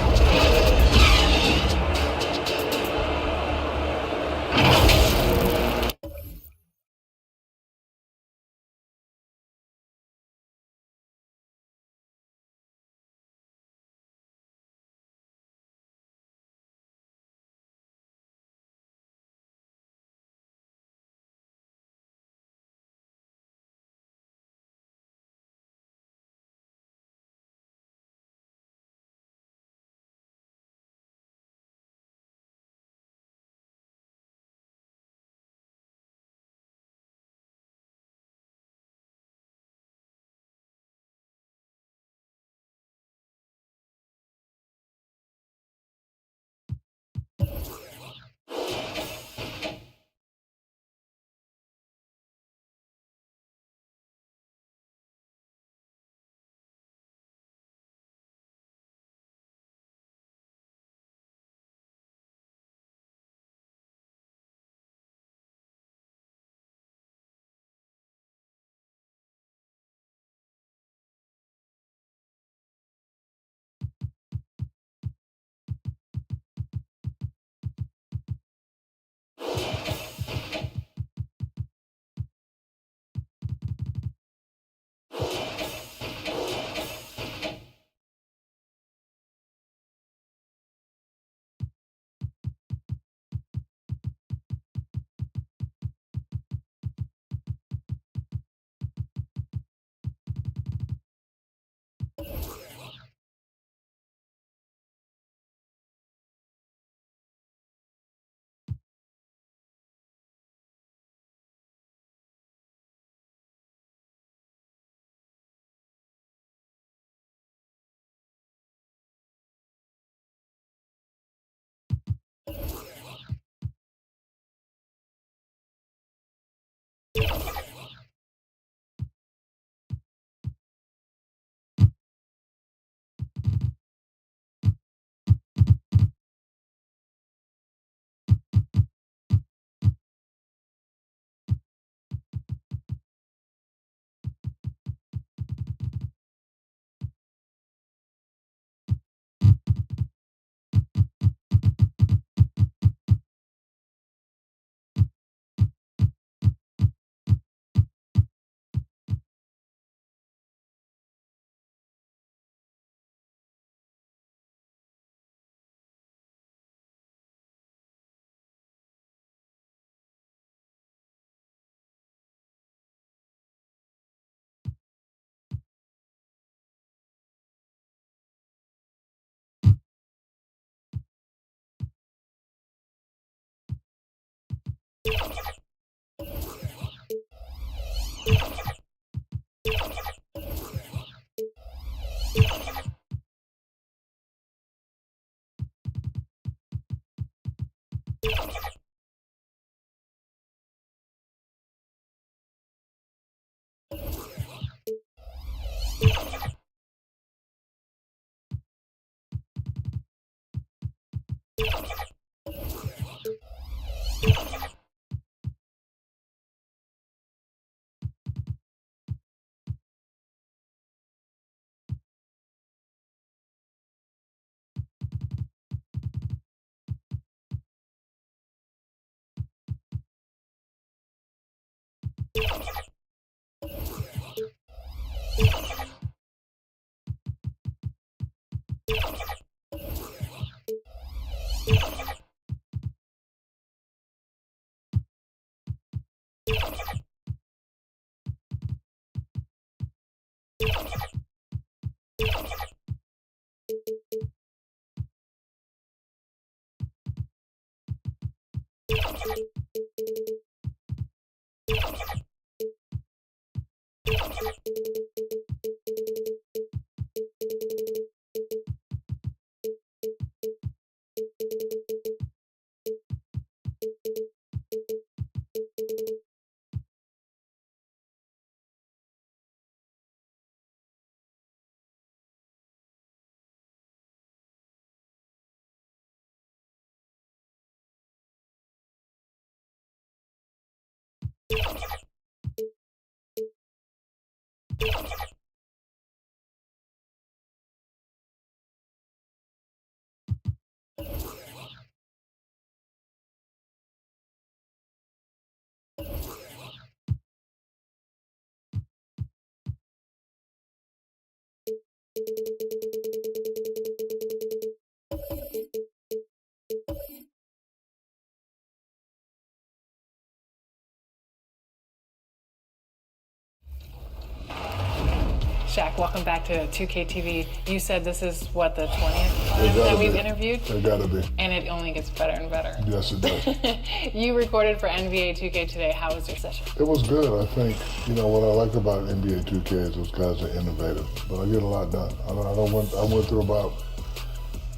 Shaq, welcome back to 2K TV. You said this is, what, the 20th time that we've interviewed? It gotta be. And it only gets better and better. Yes, it does. You recorded for NBA 2K today. How was your session? It was good, I think. You know, what I like about NBA 2K is those guys are innovative. But I get a lot done. I went through about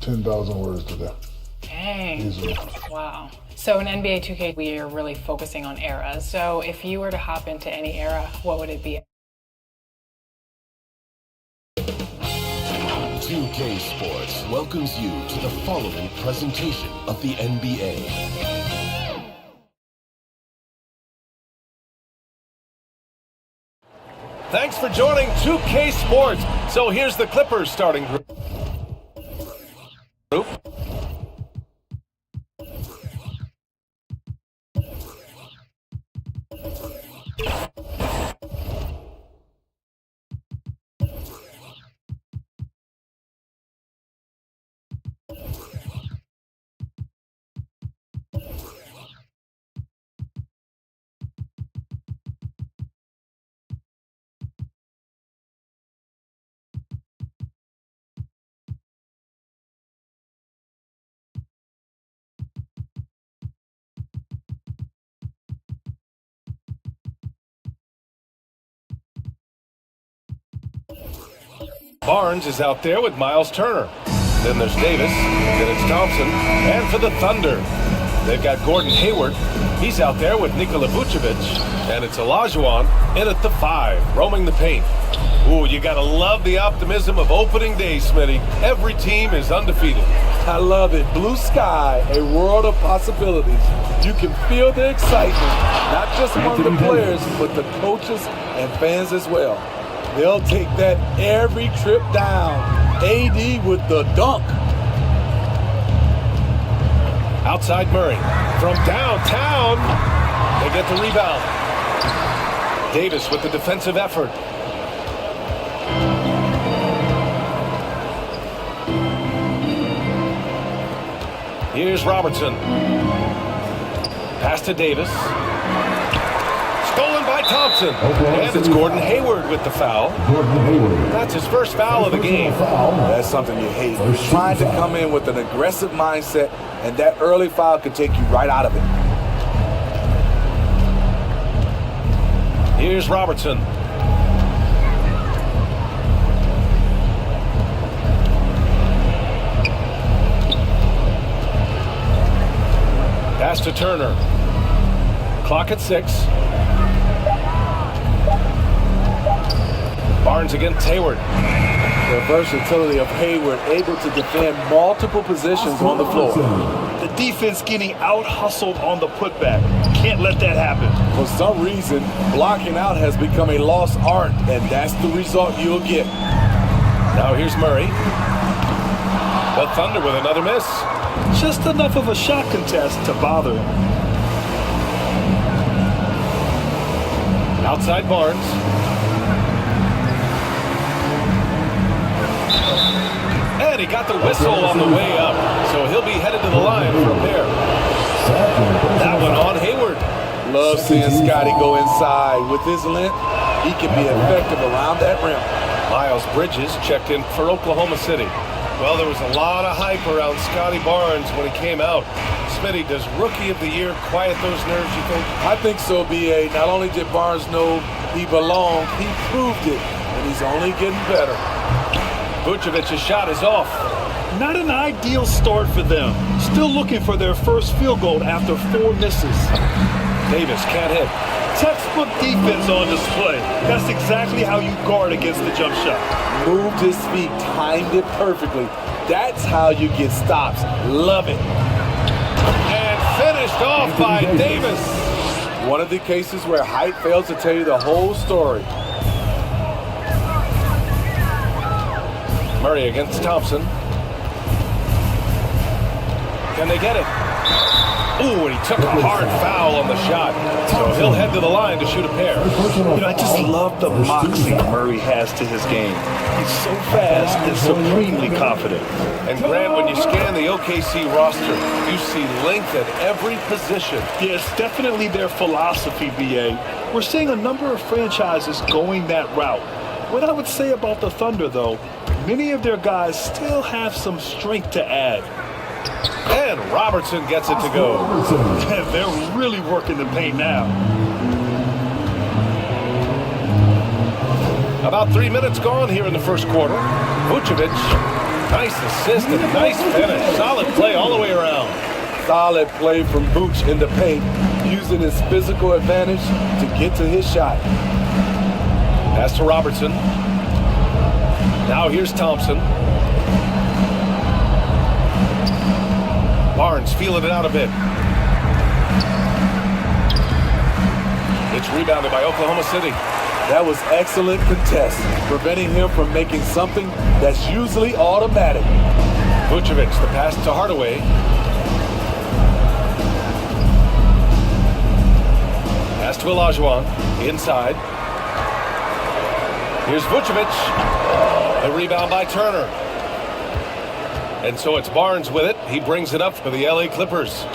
10,000 words today. Dang. Easily. Wow. So in NBA 2K, we are really focusing on eras. So if you were to hop into any era, what would it be? 2K Sports welcomes you to the following presentation of the NBA. Thanks for joining 2K Sports. So here's the Clippers starting group. Barnes is out there with Miles Turner. Then there's Davis, then it's Thompson, and for the Thunder, they've got Gordon Hayward. He's out there with Nikola Vucevic, and it's Olajuwon in at the 5, roaming the paint. Ooh, you gotta love the optimism of opening day, Smitty. Every team is undefeated. I love it. Blue sky, a world of possibilities. You can feel the excitement, not just among the players, but the coaches and fans as well. They'll take that every trip down. AD with the dunk. Outside Murray. From downtown, they get the rebound. Davis with the defensive effort. Here's Robertson. Pass to Davis. Stolen by Thompson. And it's Gordon Hayward with the foul. That's his first foul of the game. That's something you hate. You're trying to come in with an aggressive mindset, and that early foul could take you right out of it. Here's Robertson. Pass to Turner. Clock at 6. Barnes against Hayward. The versatility of Hayward, able to defend multiple positions on the floor. The defense getting out-hustled on the putback. Can't let that happen. For some reason, blocking out has become a lost art, and that's the result you'll get. Now here's Murray. The Thunder with another miss. Just enough of a shot contest to bother him. Outside Barnes. And he got the whistle on the way up, so he'll be headed to the line for a pair. That one on Hayward. Love seeing Scotty go inside. With his length, he can be effective around that rim. Miles Bridges checked in for Oklahoma City. Well, there was a lot of hype around Scotty Barnes when he came out. Smitty, does Rookie of the Year quiet those nerves, you think? I think so, B.A. Not only did Barnes know he belonged, he proved it, and he's only getting better. Vucevic's shot is off. Not an ideal start for them. Still looking for their first field goal after 4 misses. Davis can't hit. Textbook defense on display. That's exactly how you guard against the jump shot. Moved his feet, timed it perfectly. That's how you get stops. Love it. And finished off by Davis. One of the cases where height fails to tell you the whole story. Murray against Thompson. Can they get it? Ooh, and he took a hard foul on the shot. So he'll head to the line to shoot a pair. You know, I just love the moxie Murray has to his game. He's so fast and supremely confident. And Grant, when you scan the OKC roster, you see length at every position. Yeah, it's definitely their philosophy, BA. We're seeing a number of franchises going that route. What I would say about the Thunder, though, many of their guys still have some strength to add. And Robertson gets it to go. They're really working the paint now. About 3 minutes gone here in the first quarter. Vucevic, nice assist and nice finish. Solid play all the way around. Solid play from Vooch in the paint, using his physical advantage to get to his shot. Pass to Robertson. Now here's Thompson. Barnes feeling it out a bit. It's rebounded by Oklahoma City. That was excellent contest, preventing him from making something that's usually automatic. Vucevic, the pass to Hardaway. Pass to Olajuwon, inside. Here's Vucevic. The rebound by Turner. And so it's Barnes with it. He brings it up for the LA Clippers.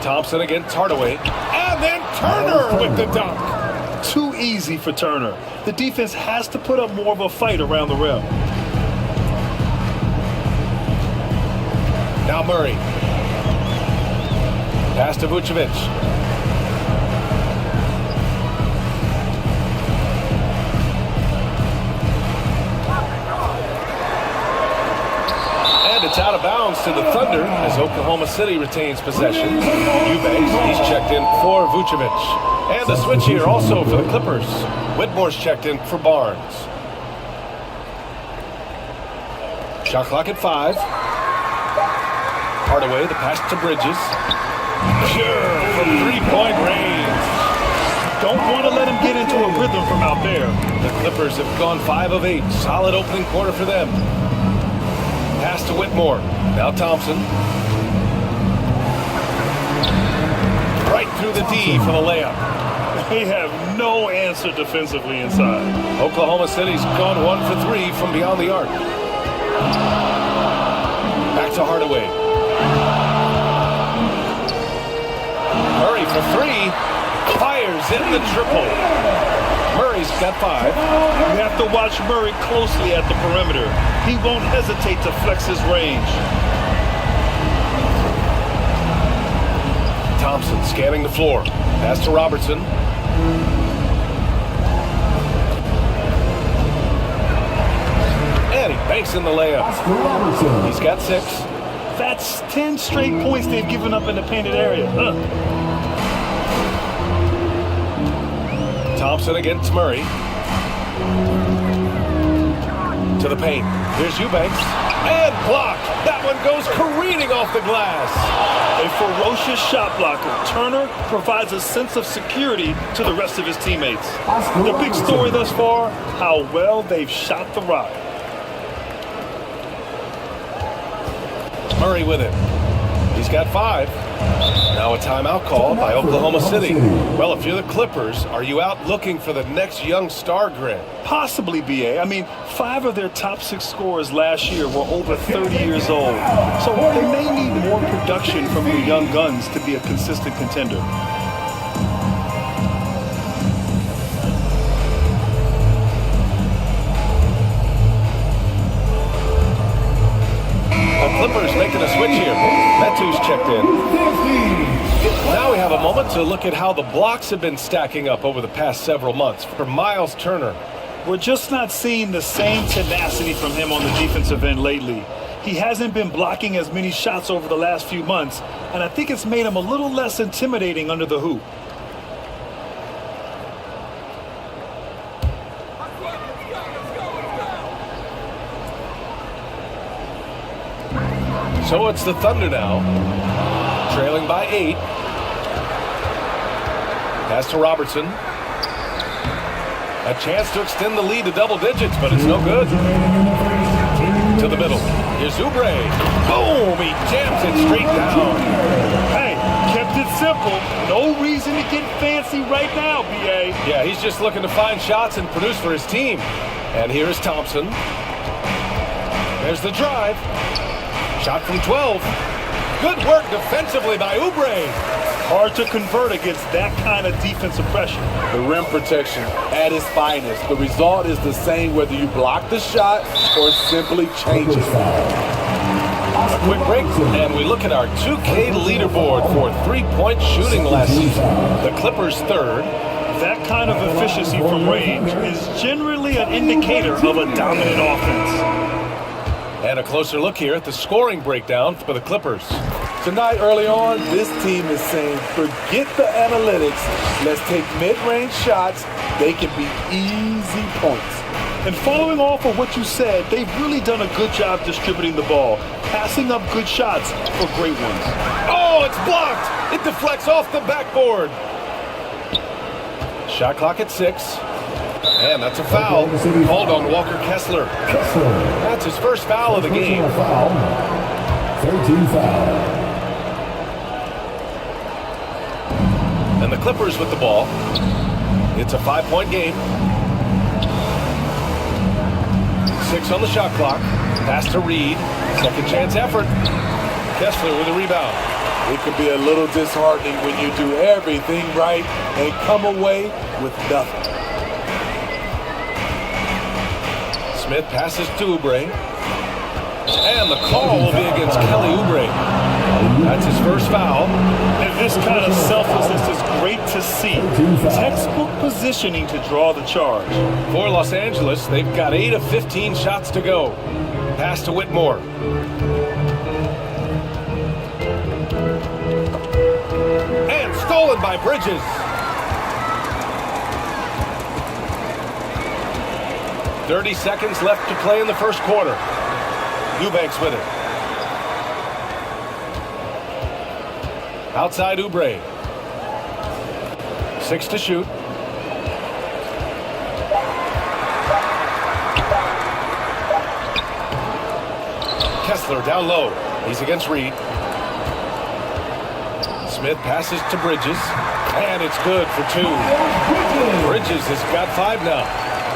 Thompson against Hardaway. And then Turner with the dunk. Too easy for Turner. The defense has to put up more of a fight around the rim. Now Murray. Pass to Vucevic. It's out of bounds to the Thunder as Oklahoma City retains possession. Eubanks, he's checked in for Vucevic. And the switch here also for the Clippers. Whitmore's checked in for Barnes. Shot clock at 5. Hardaway, the pass to Bridges. Pure from 3-point range. Don't want to let him get into a rhythm from out there. The Clippers have gone 5 of 8. Solid opening quarter for them. Pass to Whitmore. Now Thompson. Right through the D for the layup. They have no answer defensively inside. Oklahoma City's gone 1 for 3 from beyond the arc. Back to Hardaway. Murray for 3. Fires in the triple. Murray's got 5. You have to watch Murray closely at the perimeter. He won't hesitate to flex his range. Thompson scanning the floor. Pass to Robertson. And he banks in the layup. He's got 6. That's 10 straight points they've given up in the painted area. Thompson against Murray. To the paint. Here's Eubanks. And blocked. That one goes careening off the glass. A ferocious shot blocker. Turner provides a sense of security to the rest of his teammates. The big story thus far, how well they've shot the rock. Murray with it. He's got 5. Now a timeout call by Oklahoma City. Well, if you're the Clippers, are you out looking for the next young star grid? Possibly, BA. I mean, 5 of their top 6 scorers last year were over 30 years old. So they may need more production from your young guns to be a consistent contender. The Clippers making a switch here. Metu's checked in. Now we have a moment to look at how the blocks have been stacking up over the past several months for Miles Turner. We're just not seeing the same tenacity from him on the defensive end lately. He hasn't been blocking as many shots over the last few months, and I think it's made him a little less intimidating under the hoop. So it's the Thunder now, trailing by 8. Pass to Robertson. A chance to extend the lead to double digits, but it's no good. To the middle. Here's Oubre. Boom! He jams it straight down. Hey, kept it simple. No reason to get fancy right now, BA. Yeah, he's just looking to find shots and produce for his team. And here's Thompson. There's the drive. Shot from 12. Good work defensively by Oubre. Hard to convert against that kind of defensive pressure. The rim protection at its finest. The result is the same whether you block the shot or simply change it. A quick break, and we look at our 2K leaderboard for three-point shooting last season. The Clippers 3rd. That kind of efficiency from range is generally an indicator of a dominant offense. And a closer look here at the scoring breakdown for the Clippers. Tonight, early on, this team is saying, forget the analytics. Let's take mid-range shots. They can be easy points. And following off of what you said, they've really done a good job distributing the ball, passing up good shots for great ones. Oh, it's blocked. It deflects off the backboard. Shot clock at 6. And that's a foul called on Walker Kessler. That's his first foul of the game. 13 foul. And the Clippers with the ball. It's a 5-point game. 6 on the shot clock. Pass to Reed. Second chance effort. Kessler with a rebound. It can be a little disheartening when you do everything right and come away with nothing. Smith passes to Oubre. And the call will be against Kelly Oubre. That's his first foul. And this kind of selflessness is great to see. Textbook positioning to draw the charge. For Los Angeles, they've got 8 of 15 shots to go. Pass to Whitmore. And stolen by Bridges. .30 seconds left to play in the first quarter. Eubanks with it. Outside Oubre. 6 to shoot. Kessler down low. He's against Reed. Smith passes to Bridges. And it's good for 2. Bridges has got 5 now.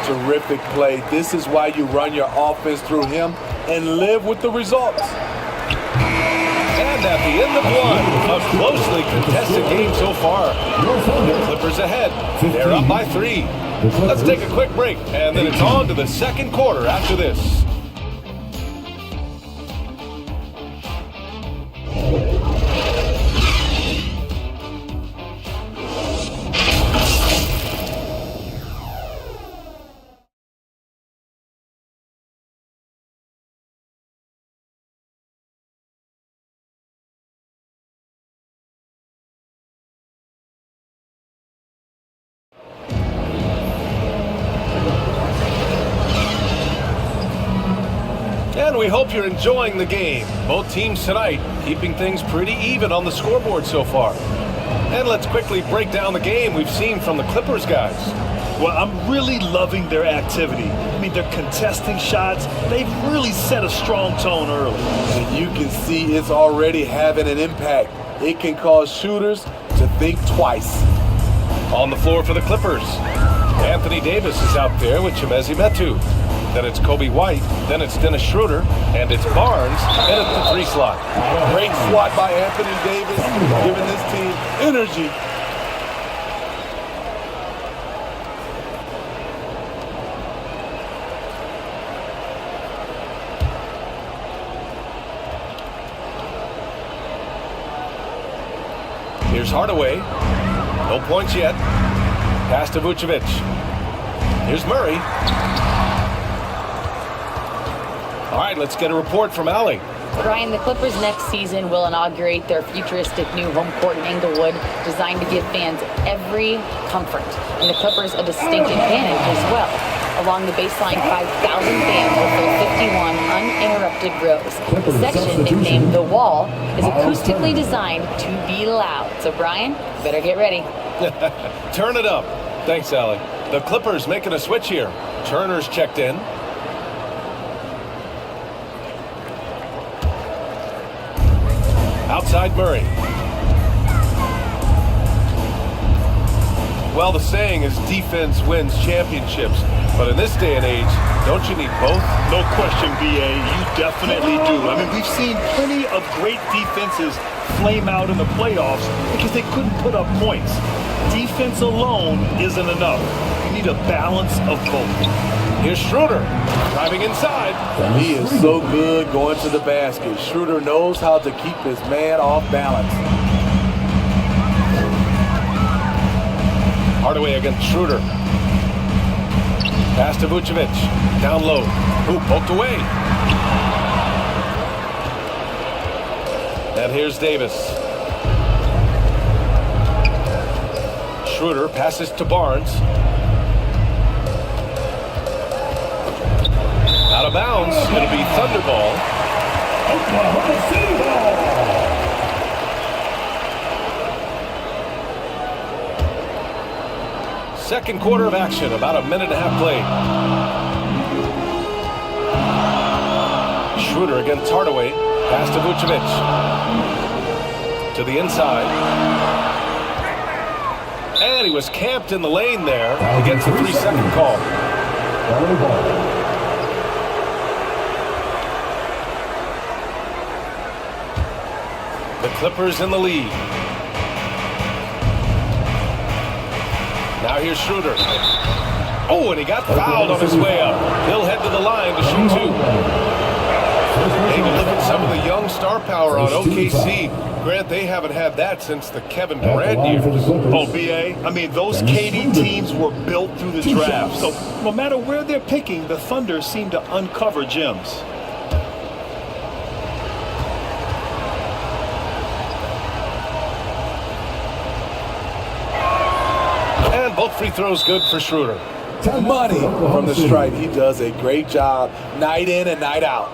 Terrific play. This is why you run your offense through him and live with the results. And at the end of 1, a closely contested game so far. The Clippers ahead. They're up by 3. Let's take a quick break, and then it's on to the second quarter after this. And we hope you're enjoying the game. Both teams tonight keeping things pretty even on the scoreboard so far. And let's quickly break down the game we've seen from the Clippers guys. Well, I'm really loving their activity. I mean, they're contesting shots. They've really set a strong tone early. And you can see it's already having an impact. It can cause shooters to think twice. On the floor for the Clippers, Anthony Davis is out there with Chimezie Metu. Then it's Kobe White, then it's Dennis Schroeder, and it's Barnes, and it's the 3 slot. Great swat by Anthony Davis, giving this team energy. Here's Hardaway. No points yet. Pass to Vucevic. Here's Murray. All right, let's get a report from Allie. Ryan, the Clippers next season will inaugurate their futuristic new home court in Inglewood, designed to give fans every comfort. And the Clippers a distinct advantage as well. Along the baseline, 5,000 fans will fill 51 uninterrupted rows. The section, nicknamed The Wall, is acoustically designed to be loud. So, Brian, you better get ready. Turn it up. Thanks, Allie. The Clippers making a switch here. Turner's checked in. Outside Murray. Well, the saying is defense wins championships. But in this day and age, don't you need both? No question, BA. You definitely do. I mean, we've seen plenty of great defenses flame out in the playoffs because they couldn't put up points. Defense alone isn't enough. You need a balance of both. Here's Schroeder driving inside. He is so good going to the basket. Schroeder knows how to keep his man off balance. Hardaway against Schroeder. Pass to Vucevic. Down low. Ooh, poked away. And here's Davis. Schroeder passes to Barnes. Out of bounds. It'll be Thunderball. Oklahoma City ball. Second quarter of action, about a minute and a half played. Schroeder against Hardaway. Pass to Vucevic. To the inside. And he was camped in the lane there. He gets a 3-second call. The Clippers in the lead. Now here's Schroeder. Oh, and he got fouled on his way up. He'll head to the line to shoot 2. Take a look at some of the young star power on OKC. Grant, they haven't had that since the Kevin Durant years. Oh, BA, I mean, those KD teams were built through the draft. So no matter where they're picking, the Thunder seem to uncover gems. Both free throws good for Schroeder. Money from the stripe. He does a great job night in and night out.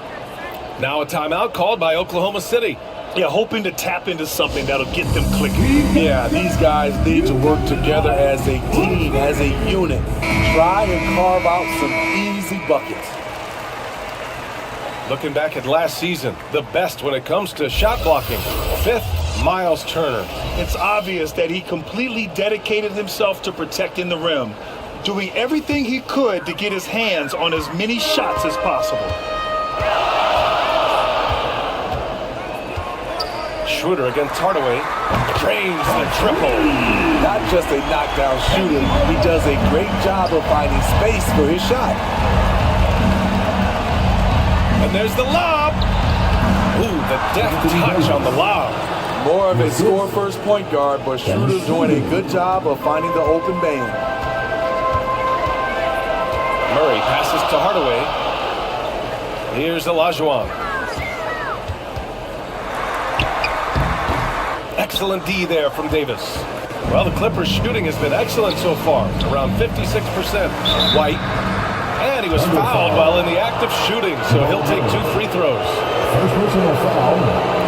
Now a timeout called by Oklahoma City. Yeah, hoping to tap into something that'll get them clicking. Yeah, these guys need to work together as a team, as a unit. Try and carve out some easy buckets. Looking back at last season, the best when it comes to shot blocking. 5th, Miles Turner. It's obvious that he completely dedicated himself to protecting the rim, doing everything he could to get his hands on as many shots as possible. Schroeder against Hardaway. Drains the triple. Not just a knockdown shooter, he does a great job of finding space for his shot. And there's the lob. Ooh, the deft touch on the lob. More of a score-first point guard, but Schroeder's doing a good job of finding the open man. Murray passes to Hardaway. Here's Olajuwon. Excellent D there from Davis. Well, the Clippers' shooting has been excellent so far, around 56%. White And he was fouled while in the act of shooting, so he'll take 2 free throws. First personal foul.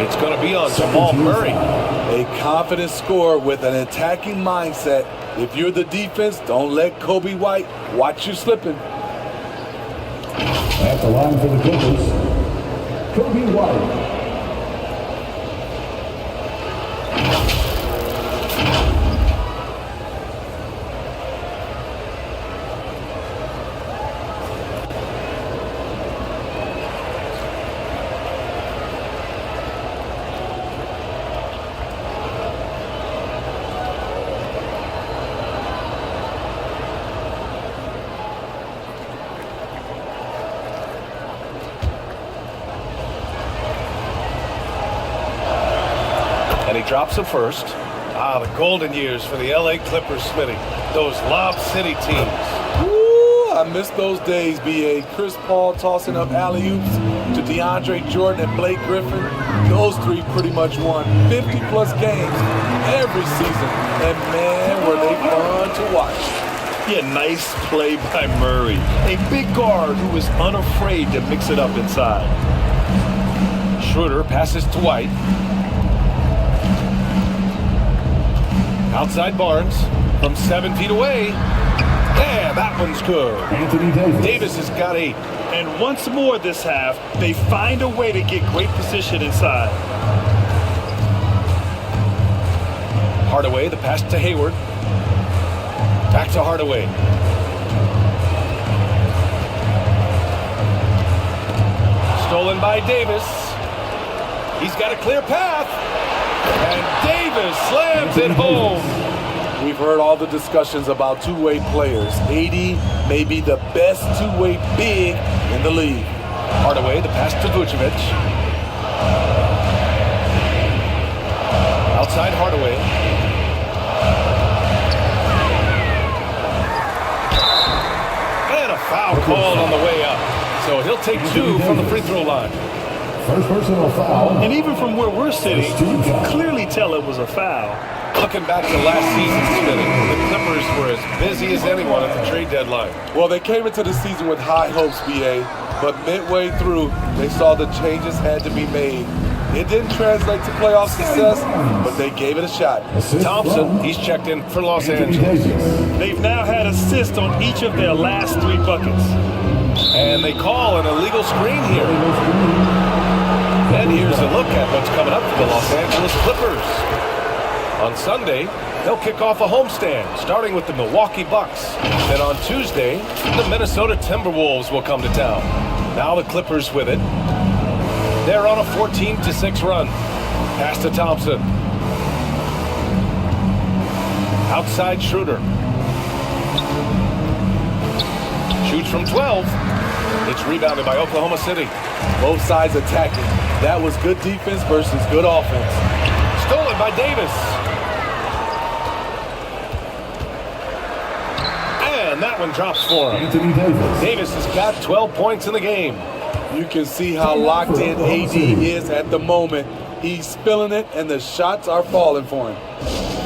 It's going to be on Jamal Murray. A confident scorer with an attacking mindset. If you're the defense, don't let Kobe White watch you slipping. At the line for the Clippers, Kobe White. And he drops it first. The golden years for the LA Clippers, Smitty. Those Lob City teams. Ooh, I miss those days, B.A. Chris Paul tossing up alley-oops to DeAndre Jordan and Blake Griffin. Those three pretty much won 50-plus games every season. And, man, were they fun to watch. Yeah, nice play by Murray. A big guard who is unafraid to mix it up inside. Schroeder passes to White. Outside Barnes from 7 feet away. Yeah, that one's good. Anthony Davis. Davis has got 8. And once more this half, they find a way to get great position inside. Hardaway, the pass to Hayward. Back to Hardaway. Stolen by Davis. He's got a clear path. And Davis slams it home. We've heard all the discussions about two-way players. AD may be the best two-way big in the league. Hardaway, the pass to Vucevic. Outside Hardaway. And a foul called on the way up. So he'll take 2 from the free throw line. First personal foul. And even from where we're sitting, you can clearly tell it was a foul. Looking back to last season's spinning, the Clippers were as busy as anyone at the trade deadline. Well, they came into the season with high hopes, B.A., but midway through, they saw the changes had to be made. It didn't translate to playoff success, but they gave it a shot. Thompson, he's checked in for Los Angeles. They've now had assists on each of their last 3 buckets. And they call an illegal screen here. And here's a look at what's coming up for the Los Angeles Clippers. On Sunday, they'll kick off a homestand, starting with the Milwaukee Bucks. Then on Tuesday, the Minnesota Timberwolves will come to town. Now the Clippers with it. They're on a 14-6 run. Pass to Thompson. Outside Schroeder. Shoots from 12. It's rebounded by Oklahoma City. Both sides attacking. That was good defense versus good offense. Stolen by Davis. And that one drops for him. Anthony Davis. Davis has got 12 points in the game. You can see how locked in AD is at the moment. He's feeling it, and the shots are falling for him.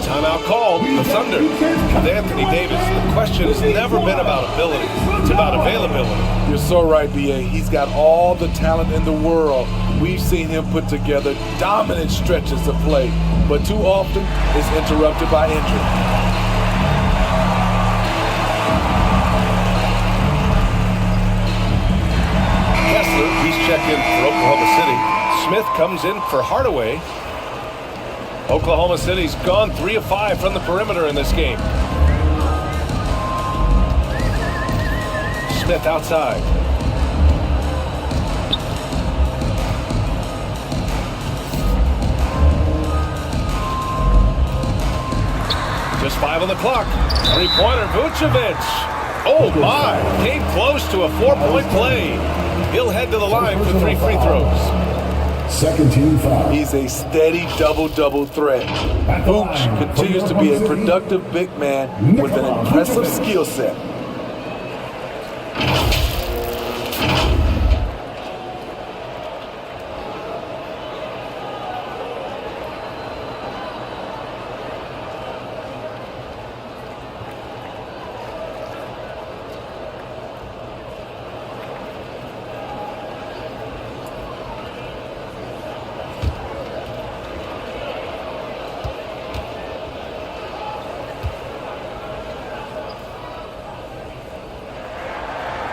Timeout called. The Thunder with Anthony Davis. The question has never been about ability. It's about availability. You're so right, B.A. He's got all the talent in the world. We've seen him put together dominant stretches of play, but too often it's interrupted by injury. Kessler, he's checked in for Oklahoma City. Smith comes in for Hardaway. Oklahoma City's gone 3 of 5 from the perimeter in this game. Smith outside. Just 5 on the clock. 3-pointer, Vucevic. Oh my, came close to a 4-point play. He'll head to the line for 3 free throws. Second team foul. He's a steady double-double threat. Vooch continues to be a productive big man with an impressive skill set.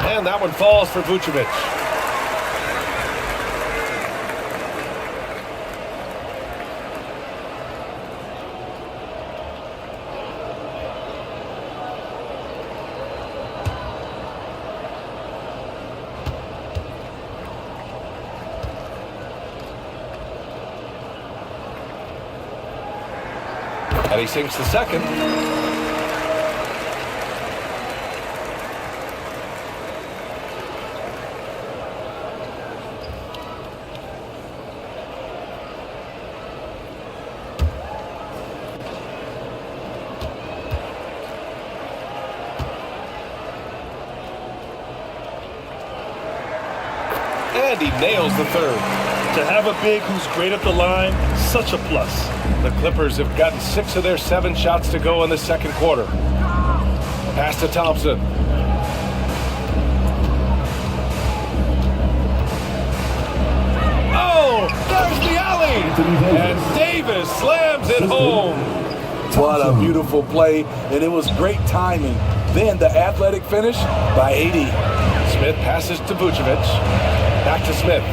And that one falls for Vucevic. And he sinks the second. And he nails the third. To have a big who's great at the line, such a plus. The Clippers have gotten 6 of their 7 shots to go in the second quarter. Pass to Thompson. Oh, there's the alley! And Davis slams it home. What a beautiful play, and it was great timing. Then the athletic finish by 80. Smith passes to Vucevic. Back to Smith.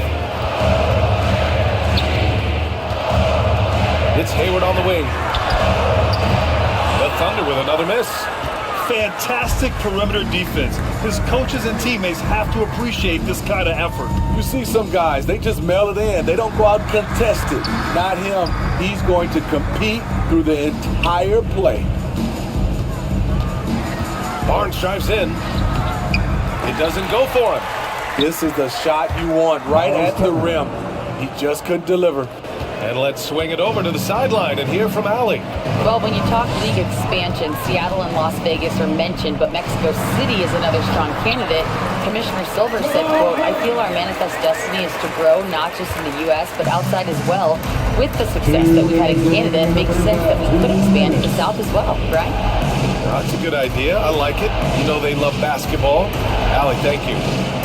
It's Hayward on the wing. The Thunder with another miss. Fantastic perimeter defense. His coaches and teammates have to appreciate this kind of effort. You see some guys, they just mail it in. They don't go out and contest it. Not him. He's going to compete through the entire play. Barnes drives in. It doesn't go for him. This is the shot you want right at the rim. He just couldn't deliver. And let's swing it over to the sideline and hear from Allie. Well, when you talk league expansion, Seattle and Las Vegas are mentioned, but Mexico City is another strong candidate. Commissioner Silver said, quote, "I feel our manifest destiny is to grow not just in the U.S., but outside as well. With the success that we had in Canada, it makes sense that we could expand to the South as well," right? That's a good idea. I like it. You know they love basketball. Allie, thank you.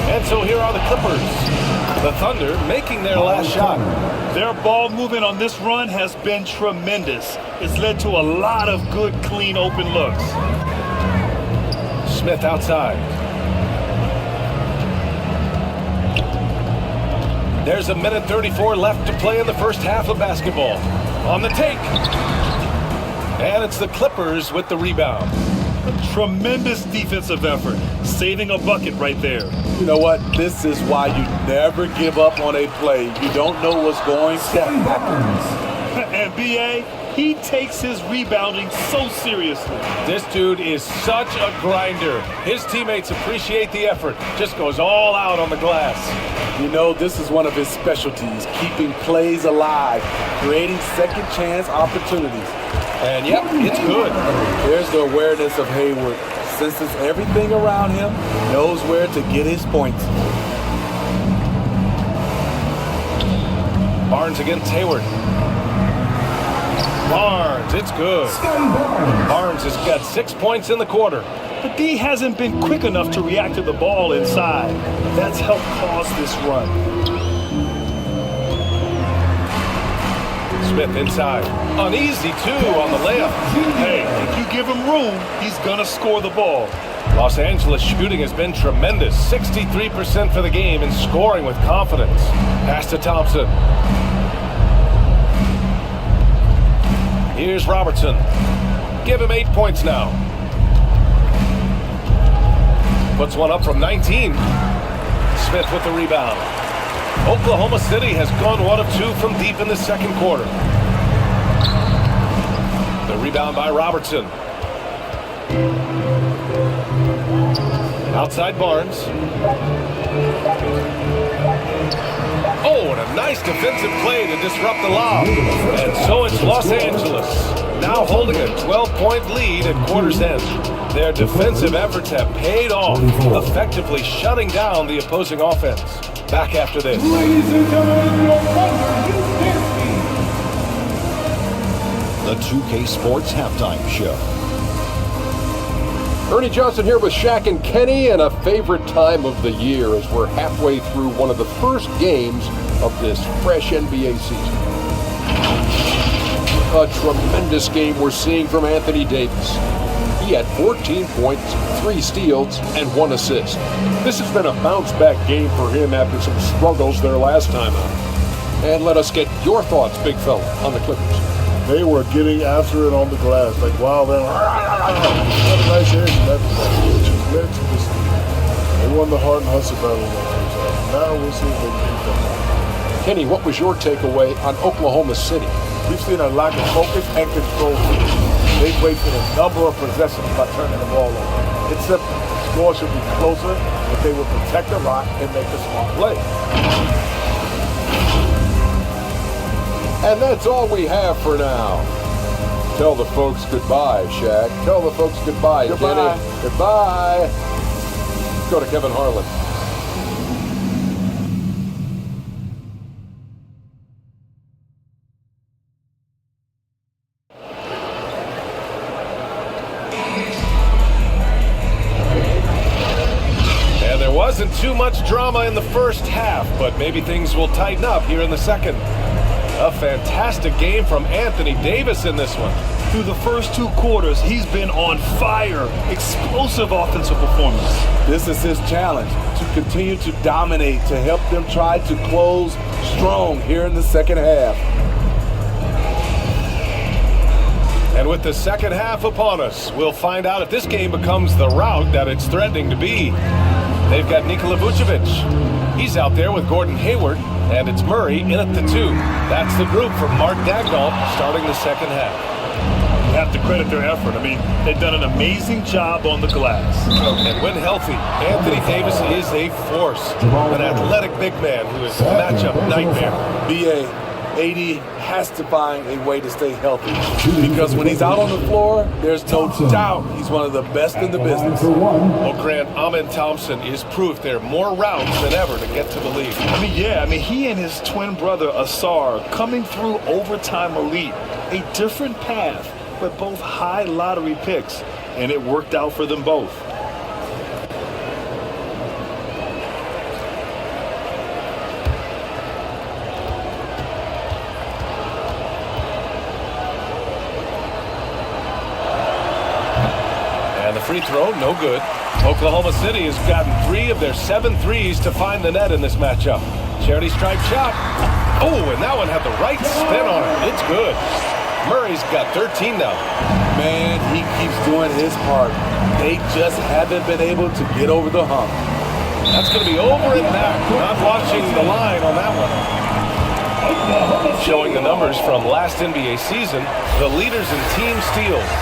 And so here are the Clippers. The Thunder making their last shot. Their ball movement on this run has been tremendous. It's led to a lot of good, clean, open looks. Smith outside. There's a minute 34 left to play in the first half of basketball. On the take. And it's the Clippers with the rebound. A tremendous defensive effort, saving a bucket right there. You know what? This is why you never give up on a play. You don't know what's going to happen. And B.A., he takes his rebounding so seriously. This dude is such a grinder. His teammates appreciate the effort. Just goes all out on the glass. You know, this is one of his specialties, keeping plays alive, creating second chance opportunities. And yep, it's good. There's the awareness of Hayward. Senses everything around him, knows where to get his points. Barnes against Hayward. Barnes, it's good. Barnes has got 6 points in the quarter. The D hasn't been quick enough to react to the ball inside. That's helped cause this run. Smith inside. Uneasy, too, on the layup. Hey, if you give him room, he's going to score the ball. Los Angeles shooting has been tremendous. 63% for the game and scoring with confidence. Pass to Thompson. Here's Robertson. Give him 8 points now. Puts one up from 19. Smith with the rebound. Oklahoma City has gone 1 of 2 from deep in the second quarter. The rebound by Robertson. Outside Barnes. Oh, and a nice defensive play to disrupt the lob. And so it's Los Angeles, now holding a 12-point lead at quarter's end. Their defensive efforts have paid off, effectively shutting down the opposing offense. Back after this. Ladies and gentlemen, your the 2K Sports Halftime Show. Ernie Johnson here with Shaq and Kenny, and a favorite time of the year as we're halfway through one of the first games of this fresh NBA season. A tremendous game we're seeing from Anthony Davis. He He had 14 points, 3 steals, and 1 assist. This has been a bounce-back game for him after some struggles their last time out. And let us get your thoughts, big fella, on the Clippers. They were getting after it on the glass. Like, wow, they're what a nice edge and everything, which has led to this lead. They won the heart and hustle battle in the first half. Now we'll see if they can keep them up. Kenny, what was your takeaway on Oklahoma City? We've seen a lack of focus and control. They've wasted a number of possessions by turning the ball over. It's simple. The score should be closer if they would protect the rock and make a smart play. And that's all we have for now. Tell the folks goodbye, Shaq. Tell the folks goodbye, Goodbye. Kenny. Goodbye. Go to Kevin Harlan. And there wasn't too much drama in the first half, but maybe things will tighten up here in the second. A fantastic game from Anthony Davis in this one. Through the first 2 quarters, he's been on fire. Explosive offensive performance. This is his challenge, to continue to dominate, to help them try to close strong here in the second half. And with the second half upon us, we'll find out if this game becomes the rout that it's threatening to be. They've got Nikola Vucevic. He's out there with Gordon Hayward, and it's Murray in at the 2. That's the group from Mark Daigneault starting the second half. You have to credit their effort. I mean, they've done an amazing job on the glass. And when healthy, Anthony Davis is a force. An athletic big man who is a matchup nightmare. BA, AD has to find a way to stay healthy, because when he's out on the floor, there's no doubt he's one of the best in the business. Well, Grant, Amen Thompson is proof there are more routes than ever to get to the lead. I mean, he and his twin brother, Asar, coming through overtime elite. A different path, but both high lottery picks, and it worked out for them both. Free throw, no good. Oklahoma City has gotten 3 of their 7 threes to find the net in this matchup. Charity stripe shot. Oh, and that one had the right spin on it. It's good. Murray's got 13 now. Man, he keeps doing his part. They just haven't been able to get over the hump. That's going to be over and back. Not watching the line on that one. Showing the numbers from last NBA season, the leaders in team steals.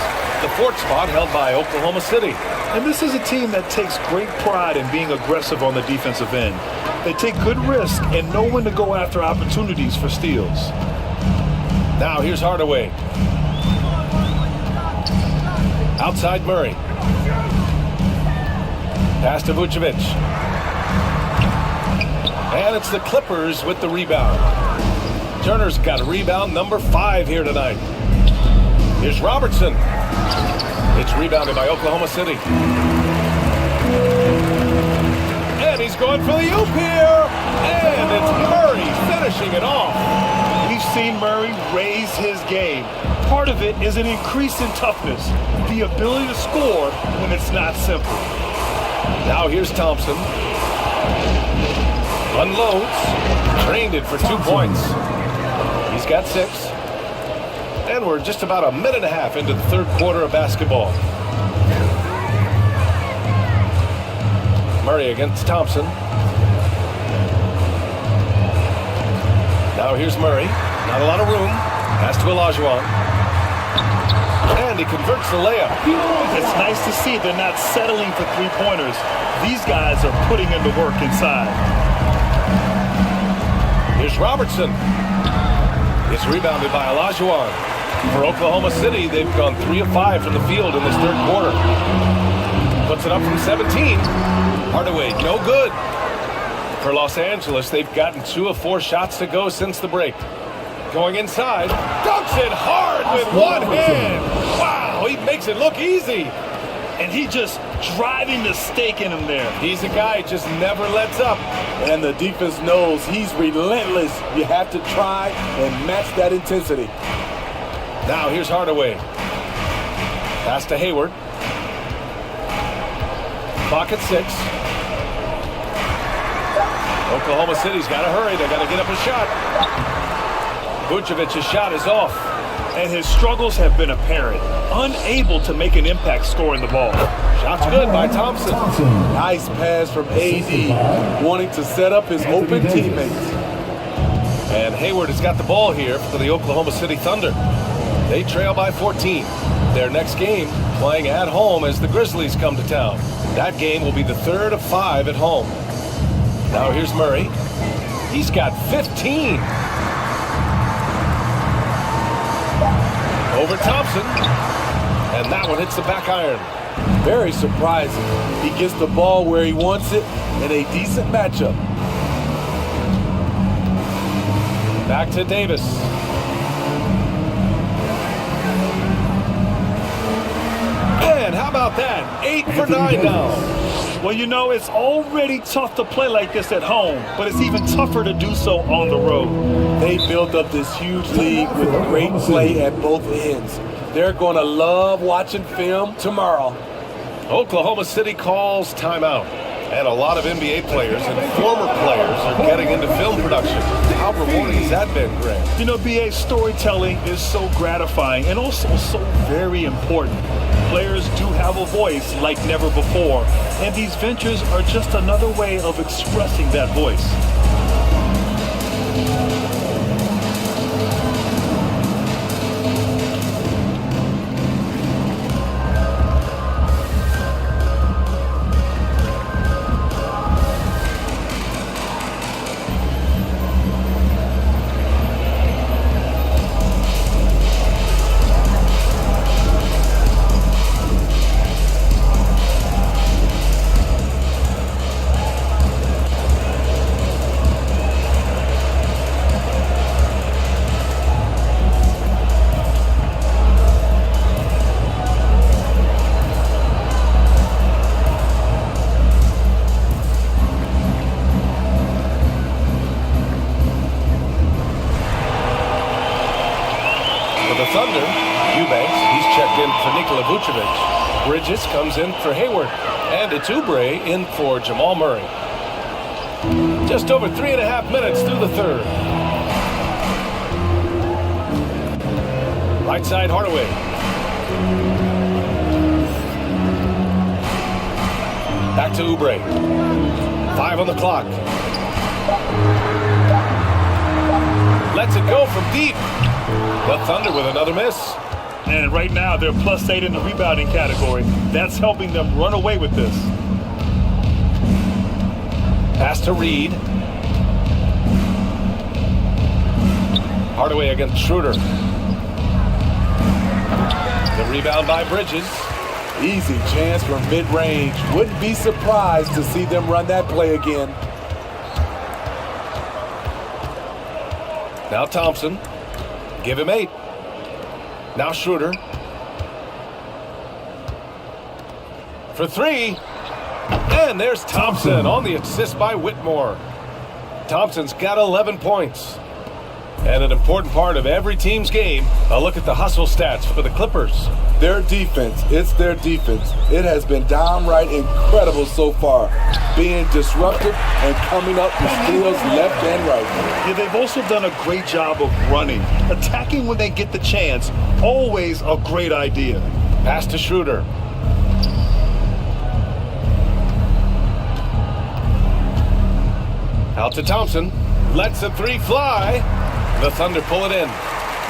The 4th spot held by Oklahoma City. And this is a team that takes great pride in being aggressive on the defensive end. They take good risk and know when to go after opportunities for steals. Now here's Hardaway. Outside Murray. Pass to Vucevic. And it's the Clippers with the rebound. Turner's got a rebound number 5 here tonight. Here's Robertson. It's rebounded by Oklahoma City. And he's going for the oop here. And it's Murray finishing it off. We've seen Murray raise his game. Part of it is an increase in toughness, the ability to score when it's not simple. Now here's Thompson. Unloads. Drained it for 2 points. He's got 6. And we're just about a minute and a half into the 3rd quarter of basketball. Murray against Thompson. Now here's Murray. Not a lot of room. Pass to Olajuwon. And he converts the layup. It's nice to see they're not settling for 3-pointers. These guys are putting in the work inside. Here's Robertson. It's rebounded by Olajuwon. For Oklahoma City, they've gone 3 of 5 from the field in this 3rd quarter. Puts it up from 17. Hardaway, no good. For Los Angeles, they've gotten 2 of 4 shots to go since the break. Going inside, dunks it hard with one hand. Wow, he makes it look easy. And he just driving the stake in him there. He's a guy who just never lets up. And the defense knows he's relentless. You have to try and match that intensity. Now here's Hardaway. Pass to Hayward. Clock at 6. Oklahoma City's got to hurry. They got to get up a shot. Vucevic's shot is off. And his struggles have been apparent. Unable to make an impact scoring the ball. Shot's good by Thompson. Nice pass from AD, wanting to set up his open teammates. And Hayward has got the ball here for the Oklahoma City Thunder. They trail by 14. Their next game playing at home as the Grizzlies come to town. That game will be the third of 5 at home. Now here's Murray. He's got 15. Over Thompson. And that one hits the back iron. Very surprising. He gets the ball where he wants it in a decent matchup. Back to Davis. And how about that? 8 for 9 now. Well, you know, it's already tough to play like this at home, but it's even tougher to do so on the road. They built up this huge lead with great play at both ends. They're going to love watching film tomorrow. Oklahoma City calls timeout. And a lot of NBA players and former players are getting into film production. How rewarding has that been, Grant? You know, BA, storytelling is so gratifying and also so very important. Players do have a voice like never before, and these ventures are just another way of expressing that voice. Thunder, Eubanks, he's checked in for Nikola Vucevic. Bridges comes in for Hayward. And it's Oubre in for Jamal Murray. Just over 3.5 minutes through the third. Right side, Hardaway. Back to Oubre. 5 on the clock. Lets it go from deep. The Thunder with another miss. And right now, they're +8 in the rebounding category. That's helping them run away with this. Pass to Reed. Hardaway against Schroeder. The rebound by Bridges. Easy chance from mid-range. Wouldn't be surprised to see them run that play again. Now Thompson. Give him 8. Now Schroeder. For 3. And there's Thompson on the assist by Whitmore. Thompson's got 11 points. And an important part of every team's game, a look at the hustle stats for the Clippers. Their defense, it's their defense. It has been downright incredible so far. Being disruptive and coming up with steals left and right. Yeah, they've also done a great job of running. Attacking when they get the chance, always a great idea. Pass to Schroeder. Out to Thompson. Lets the 3 fly. The Thunder pull it in.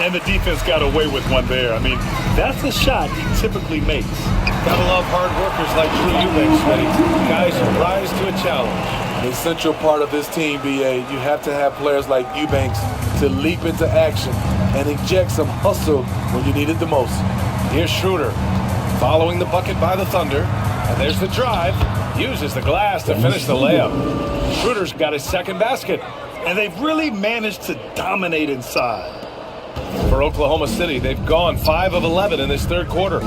And the defense got away with one there. I mean, that's a shot he typically makes. Gotta love hard workers like Drew Eubanks, guys who rise to a challenge. The essential part of this team, BA, you have to have players like Eubanks to leap into action and inject some hustle when you need it the most. Here's Schroeder, following the bucket by the Thunder. And there's the drive. Uses the glass to finish the layup. Schroeder's got his second basket. And they've really managed to dominate inside. For Oklahoma City, they've gone 5 of 11 in this third quarter.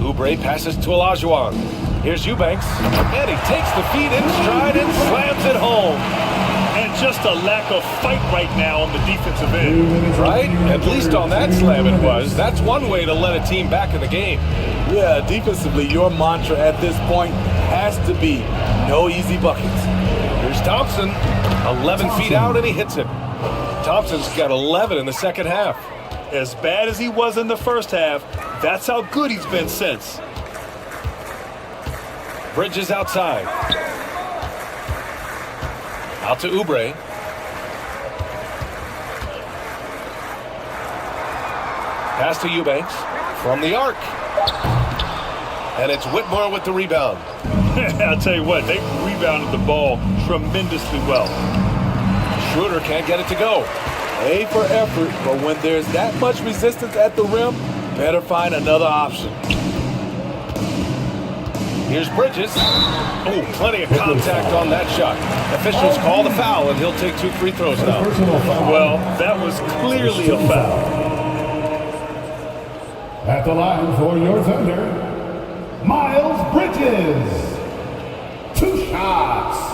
Oubre passes to Olajuwon. Here's Eubanks. And he takes the feed in stride and slams it home. And just a lack of fight right now on the defensive end. Right? At least on that slam it was. That's one way to let a team back in the game. Yeah, defensively, your mantra at this point has to be no easy buckets. Here's Thompson, 11 feet out, and he hits it. Thompson's got 11 in the second half. As bad as he was in the first half, that's how good he's been since. Bridges outside. Out to Oubre. Pass to Eubanks from the arc. And it's Whitmore with the rebound. I'll tell you what, they rebounded the ball tremendously well. Schroeder can't get it to go. A for effort, but when there's that much resistance at the rim, better find another option. Here's Bridges. Oh, plenty of contact on that shot. Officials call the foul, and he'll take 2 free throws now. Well, that was clearly a foul. At the line for your Thunder, Miles Bridges. 2 shots.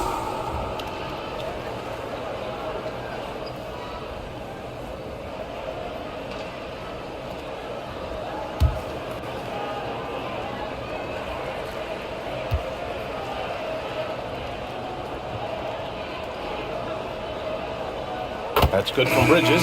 That's good from Bridges.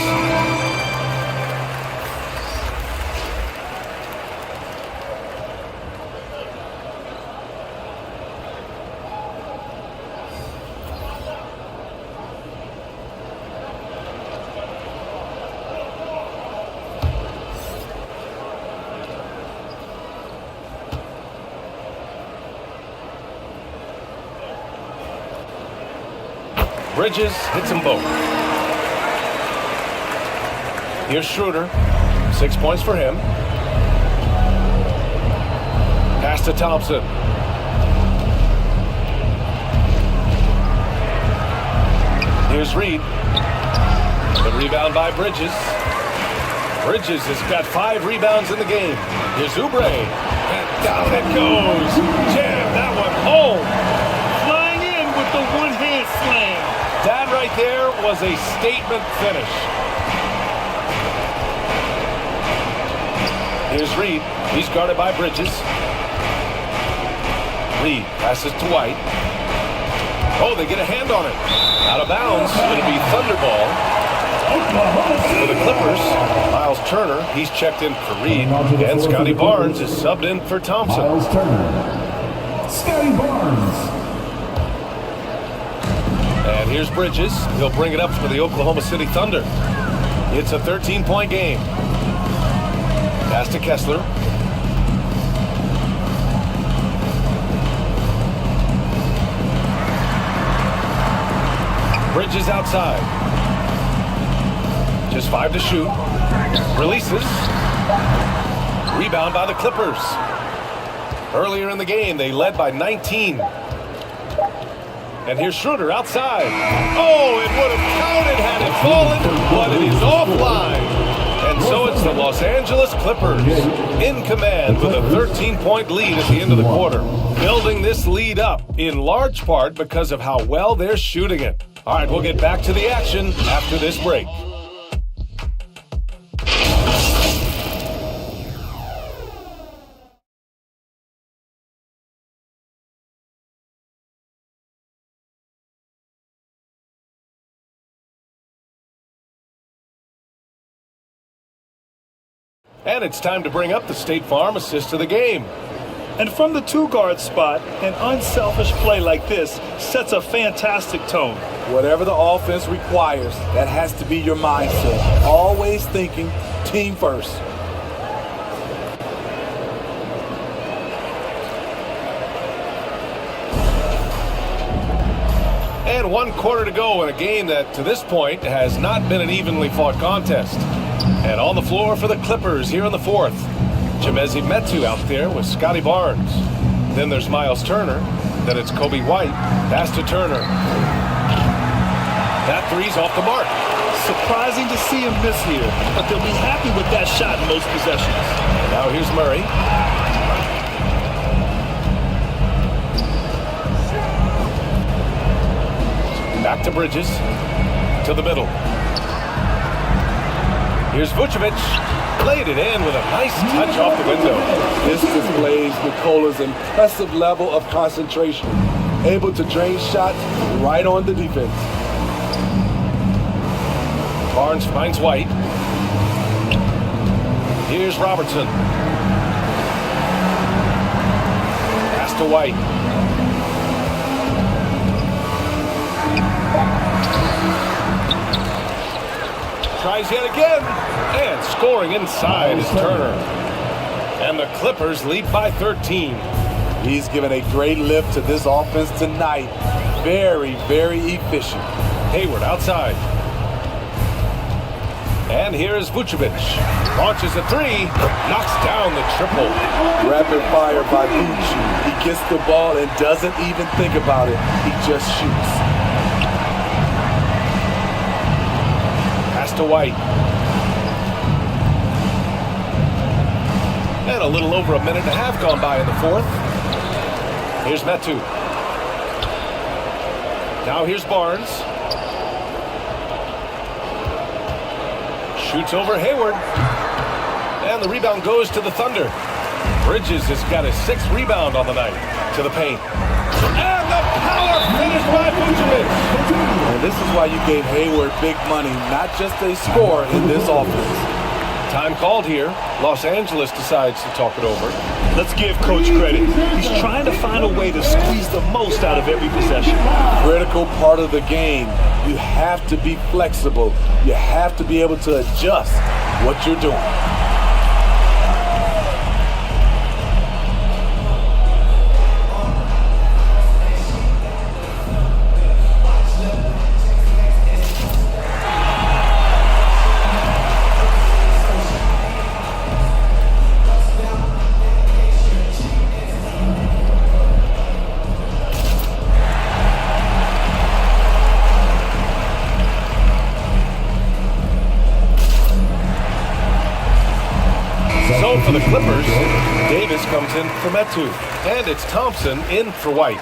Bridges hits them both. Here's Schroeder. 6 points for him. Pass to Thompson. Here's Reed. The rebound by Bridges. Bridges has got 5 rebounds in the game. Here's Oubre. And down it goes. Jam that one home. Flying in with the one-hand slam. That right there was a statement finish. Here's Reed. He's guarded by Bridges. Reed passes to White. Oh, they get a hand on it. Out of bounds. It'll be Thunder ball. For the Clippers, Miles Turner, he's checked in for Reed. And Scotty Barnes is subbed in for Thompson. Miles Turner. Scotty Barnes. And here's Bridges. He'll bring it up for the Oklahoma City Thunder. It's a 13-point game. Pass to Kessler. Bridges outside. Just 5 to shoot. Releases. Rebound by the Clippers. Earlier in the game, they led by 19. And here's Schroeder outside. Oh, it would have counted had it fallen, but it is offline. And so it's the Los Angeles Clippers in command with a 13-point lead at the end of the quarter. Building this lead up in large part because of how well they're shooting it. All right, we'll get back to the action after this break. And it's time to bring up the State Farm assist of the game. And from the 2-guard spot, an unselfish play like this sets a fantastic tone. Whatever the offense requires, that has to be your mindset. Always thinking team first. And 1 quarter to go in a game that, to this point, has not been an evenly fought contest. And on the floor for the Clippers here in the 4th. Chimezie Metu out there with Scotty Barnes. Then there's Miles Turner. Then it's Kobe White. Pass to Turner. That three's off the mark. Surprising to see him miss here, but they'll be happy with that shot in most possessions. Now here's Murray. Back to Bridges. To the middle. Here's Vucevic. Laid it in with a nice touch off the window. This displays Nikola's impressive level of concentration. Able to drain shots right on the defense. Barnes finds White. Here's Robertson. Pass to White. Tries yet again. And scoring inside is Turner. And the Clippers lead by 13. He's given a great lift to this offense tonight. Very, very efficient. Hayward outside. And here is Vucevic. Launches a three. Knocks down the triple. Rapid fire by Vuce. He gets the ball and doesn't even think about it. He just shoots. Pass to White. And a little over a minute and a half gone by in the fourth. Here's Metu. Now here's Barnes. Shoots over Hayward. And the rebound goes to the Thunder. Bridges has got his 6th rebound on the night. To the paint. And the power finish by Vucevic. And this is why you gave Hayward big money, not just a score in this offense. Time called here. Los Angeles decides to talk it over. Let's give Coach credit. He's trying to find a way to squeeze the most out of every possession. Critical part of the game. You have to be flexible. You have to be able to adjust what you're doing. So for the Clippers, Davis comes in for Metu. And it's Thompson in for White.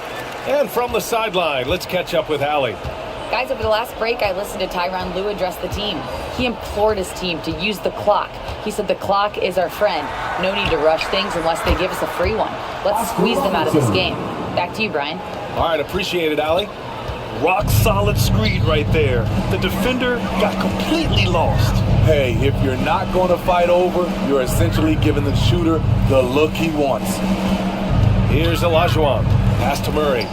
And from the sideline, let's catch up with Allie. Guys, over the last break, I listened to Tyronn Lue address the team. He implored his team to use the clock. He said the clock is our friend. No need to rush things unless they give us a free one. Let's squeeze them out of this game. Back to you, Brian. All right, appreciate it, Allie. Rock solid screen right there. The defender got completely lost. Hey, if you're not going to fight over, you're essentially giving the shooter the look he wants. Here's Olajuwon. Pass to Murray.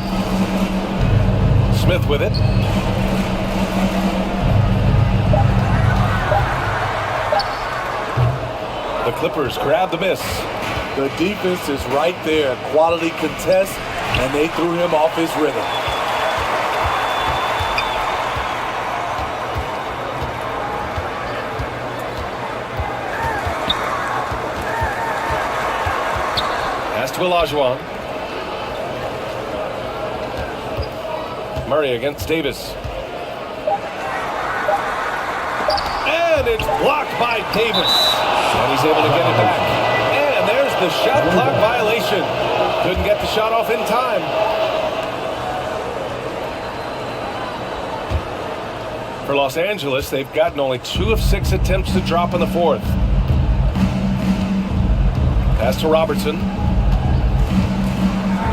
Smith with it. The Clippers grab the miss. The defense is right there. Quality contest, and they threw him off his rhythm. Pass to Olajuwon. Murray against Davis. And it's blocked by Davis. And he's able to get it back. And there's the shot clock violation. Couldn't get the shot off in time. For Los Angeles, they've gotten only 2 of 6 attempts to drop in the fourth. Pass to Robertson.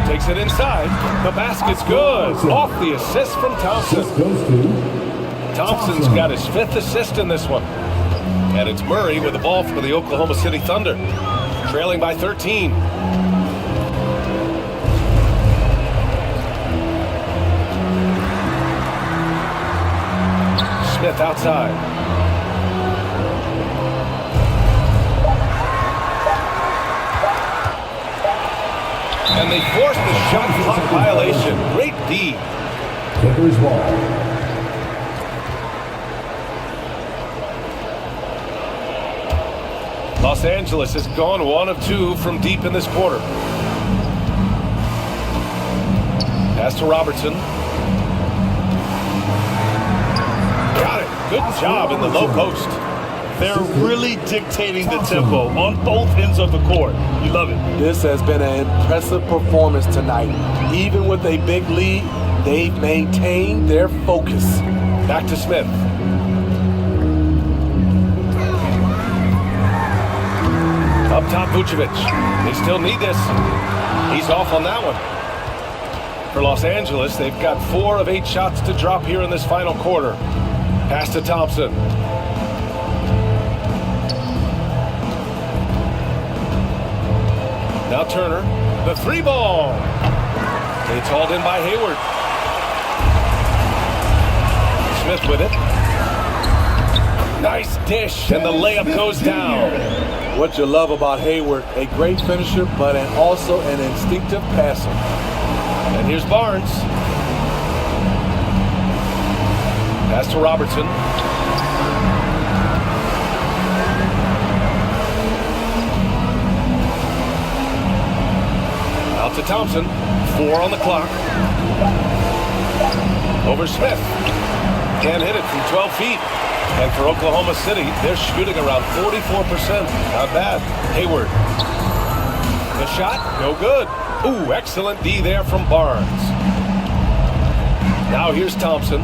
Takes it inside. The basket's good. Off the assist from Thompson. Thompson's got his 5th assist in this one. And it's Murray with the ball for the Oklahoma City Thunder. Trailing by 13. Smith outside. And they forced the shot clock violation. Great D. Clippers ball. Los Angeles has gone 1 of 2 from deep in this quarter. Pass to Robertson. Got it. Good job in the low post. They're really dictating the tempo on both ends of the court. You love it. This has been an impressive performance tonight. Even with a big lead, they've maintained their focus. Back to Smith. Up top, Vucevic. They still need this. He's off on that one. For Los Angeles, they've got 4 of 8 shots to drop here in this final quarter. Pass to Thompson. Now Turner, the 3 ball. It's hauled in by Hayward. Smith with it. Nice dish, and the layup goes down. What you love about Hayward, a great finisher, but also an instinctive passer. And here's Barnes. Pass to Robertson. Out to Thompson. 4 on the clock. Over Smith. Can't hit it from 12 feet. And for Oklahoma City, they're shooting around 44%. Not bad. Hayward. The shot, no good. Ooh, excellent D there from Barnes. Now here's Thompson.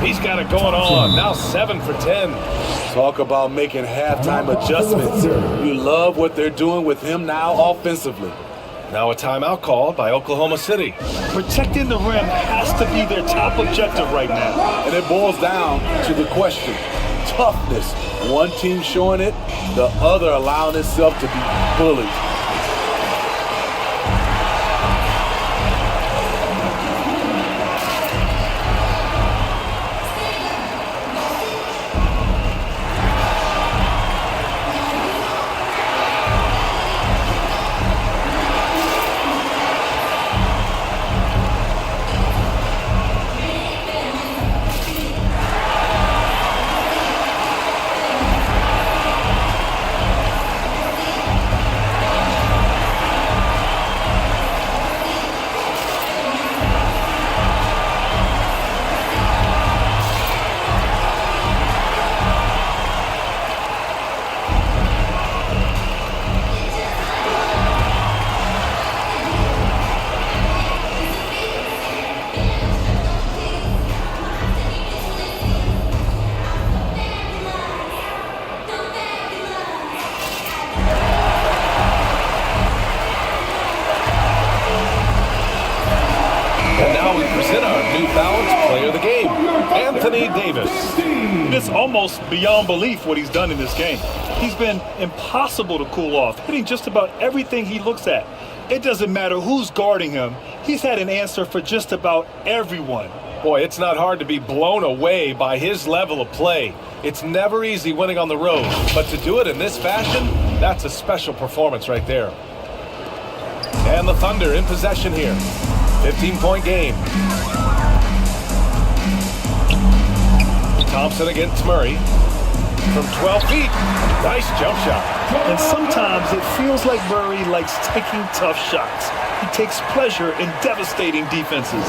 He's got it going on. Now 7 for 10. Talk about making halftime adjustments. You love what they're doing with him now offensively. Now a timeout called by Oklahoma City. Protecting the rim has to be their top objective right now. And it boils down to the question. Toughness. One team showing it, the other allowing itself to be bullied. It's almost beyond belief what he's done in this game. He's been impossible to cool off, hitting just about everything he looks at. It doesn't matter who's guarding him. He's had an answer for just about everyone. Boy, it's not hard to be blown away by his level of play. It's never easy winning on the road, but to do it in this fashion, that's a special performance right there. And the Thunder in possession here. 15-point game. Thompson against Murray from 12 feet. Nice jump shot. And sometimes it feels like Murray likes taking tough shots. He takes pleasure in devastating defenses.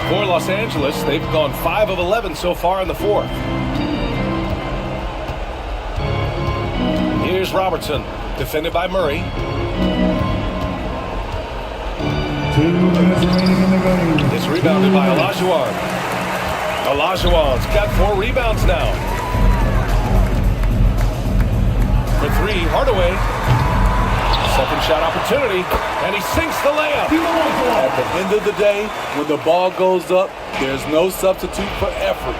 For Los Angeles, they've gone 5 of 11 so far in the fourth. Here's Robertson, defended by Murray. 2 minutes remaining in the game. It's rebounded by Olajuwon. Olajuwon's got 4 rebounds now. For 3, Hardaway. Second shot opportunity, and he sinks the layup. At the end of the day, when the ball goes up, there's no substitute for effort.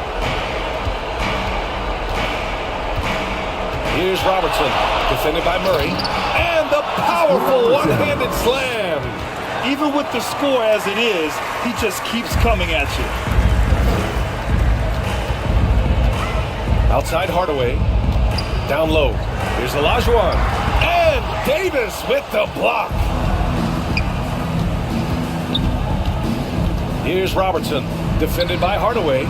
Here's Robertson, defended by Murray, and the powerful one-handed slam. Even with the score as it is, he just keeps coming at you. Outside Hardaway, down low. Here's Olajuwon, and Davis with the block. Here's Robertson, defended by Hardaway.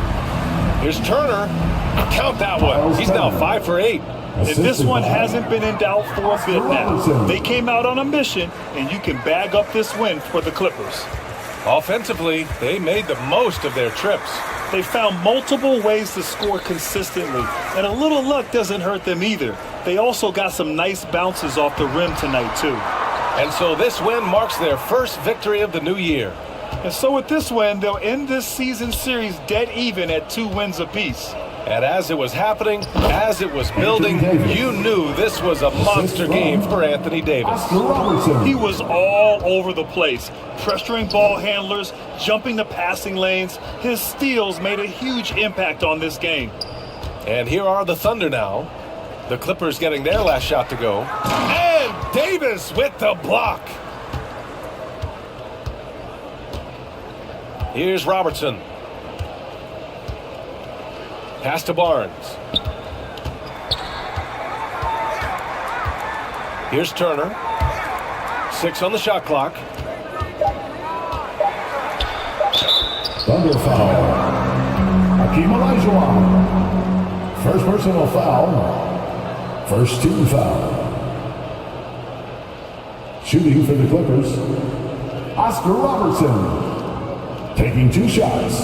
Here's Turner, count that one. He's now 5 for 8. And this one hasn't been in doubt for a bit now. They came out on a mission, and you can bag up this win for the Clippers. Offensively, they made the most of their trips. They found multiple ways to score consistently, and a little luck doesn't hurt them either. They also got some nice bounces off the rim tonight, too. And so this win marks their first victory of the new year. And so with this win, they'll end this season series dead even at 2 wins apiece. And as it was happening, as it was building, you knew this was a monster game for Anthony Davis. He was all over the place, pressuring ball handlers, jumping the passing lanes. His steals made a huge impact on this game. And here are the Thunder now. The Clippers getting their last shot to go. And Davis with the block. Here's Robertson. Pass to Barnes. Here's Turner. 6 on the shot clock. Thunder foul. Hakeem Olajuwon. First personal foul. First team foul. Shooting for the Clippers, Oscar Robertson. Taking 2 shots.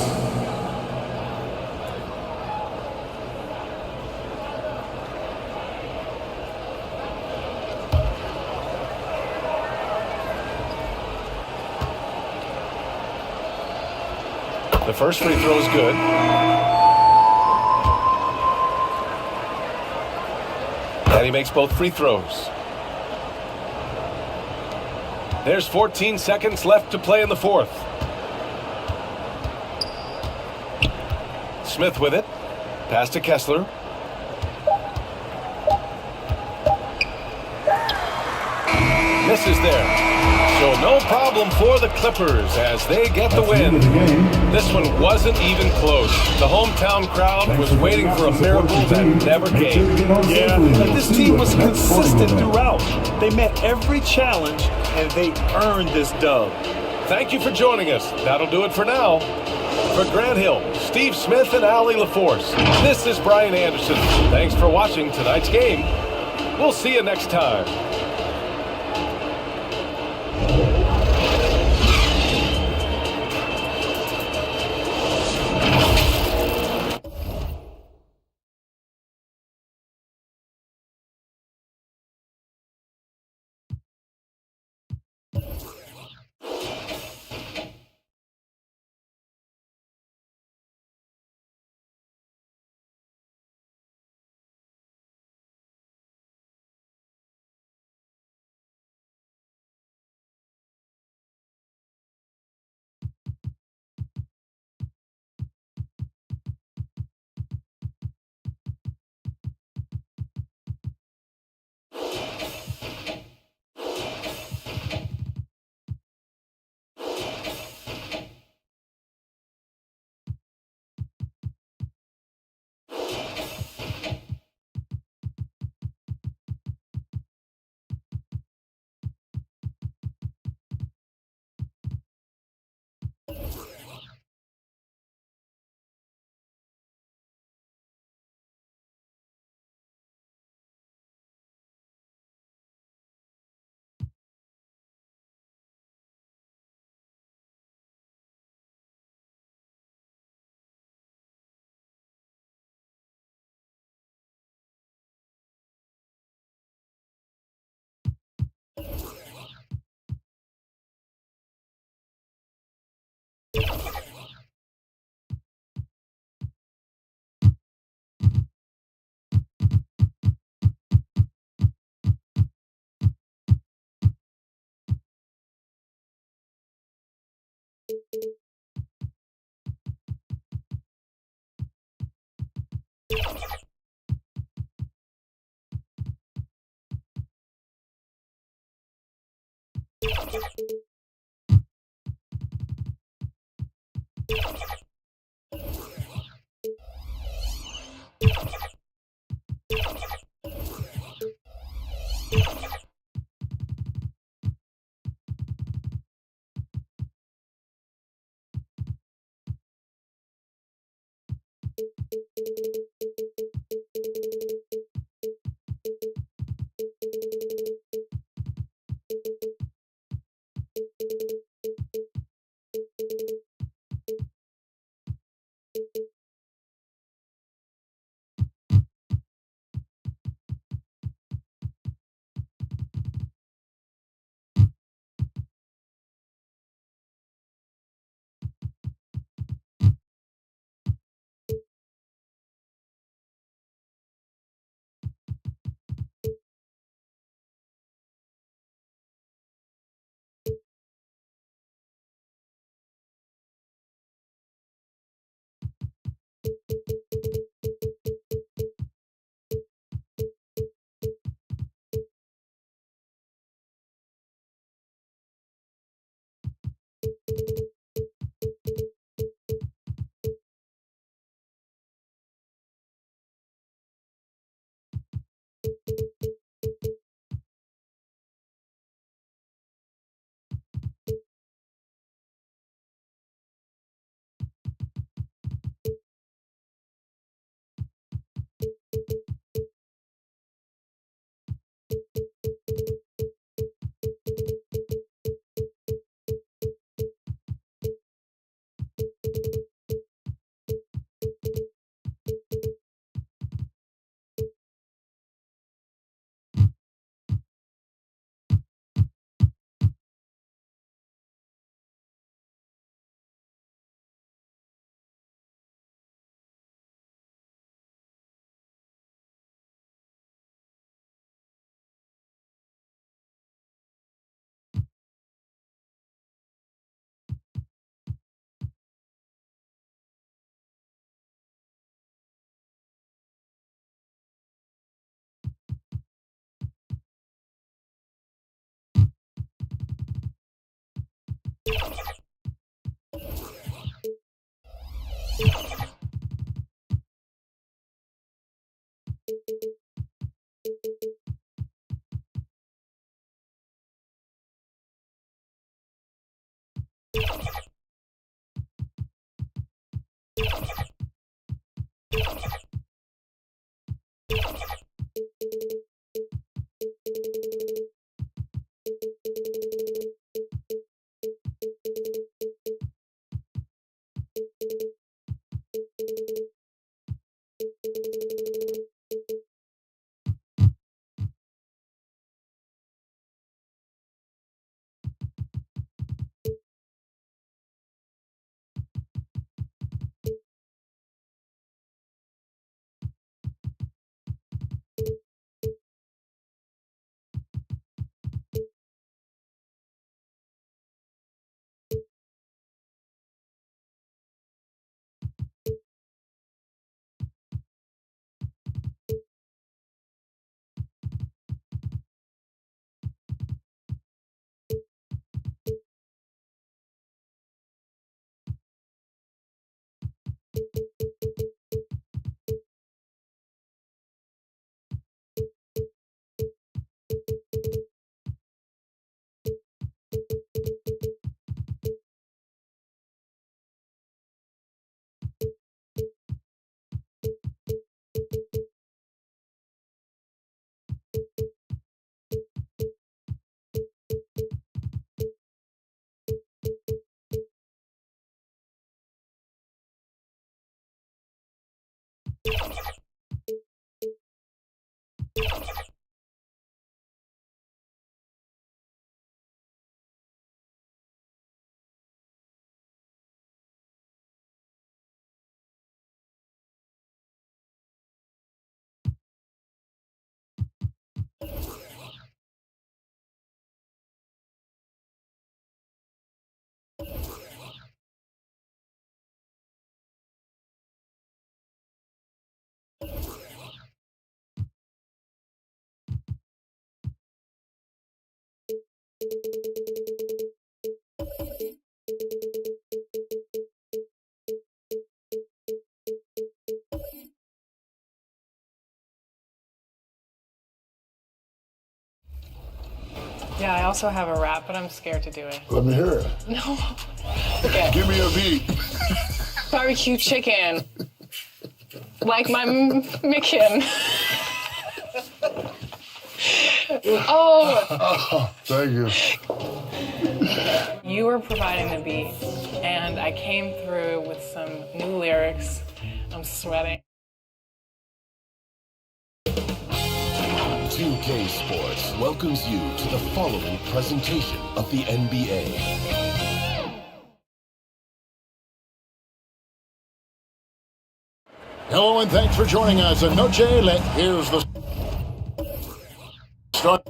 The first free throw is good. And he makes both free throws. There's 14 seconds left to play in the fourth. Smith with it. Pass to Kessler. Misses there. So no problem for the Clippers as they get the win. This one wasn't even close. The hometown crowd was waiting for a miracle that never came. Yeah, but this team was consistent throughout. They met every challenge and they earned this dub. Thank you for joining us. That'll do it for now. For Grant Hill, Steve Smith, and Allie LaForce, this is Brian Anderson. Thanks for watching tonight's game. We'll see you next time. Yeah, I also have a rap, but I'm scared to do it. Let me hear it. No. Okay. Give me a beat. Barbecue chicken. Like my Micken. Oh. Thank you. You were providing the beat, and I came through with some new lyrics. I'm sweating. 2K Sports welcomes you to the following presentation of the NBA. Hello and thanks for joining us. Noche, here's the start.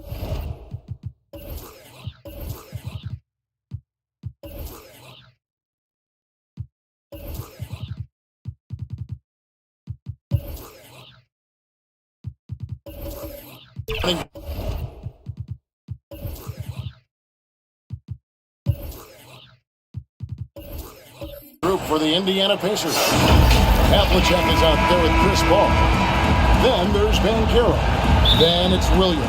Group for the Indiana Pacers. Havlicek is out there with Chris Paul. Then there's Van Carroll. Then it's Williams.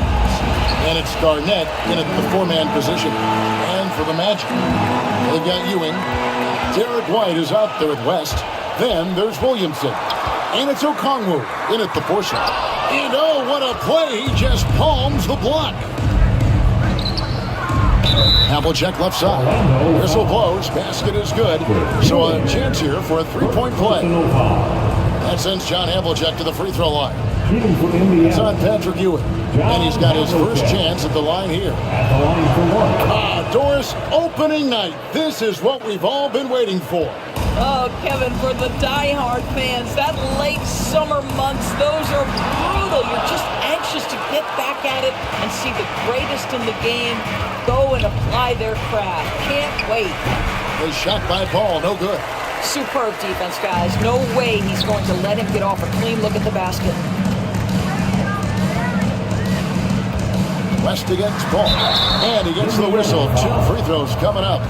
Then it's Garnett in at the four-man position. And for the Magic, they've got Ewing. Derek White is out there with West. Then there's Williamson. And it's Okongwu in at the four shot. And oh, what a play. He just palms the block. Havlicek left side. Whistle blows. Basket is good. So a chance here for a three-point play. That sends John Havlicek to the free throw line. It's on Patrick Ewing. And he's got his first chance at the line here. Doris, opening night. This is what we've all been waiting for. Oh, Kevin, for the diehard fans, that late summer months, those are brutal. You're just anxious to get back at it and see the greatest in the game go and apply their craft. Can't wait. A shot by Paul, no good. Superb defense, guys. No way he's going to let him get off a clean look at the basket. West against Paul. And he gets the whistle. Two free throws coming up.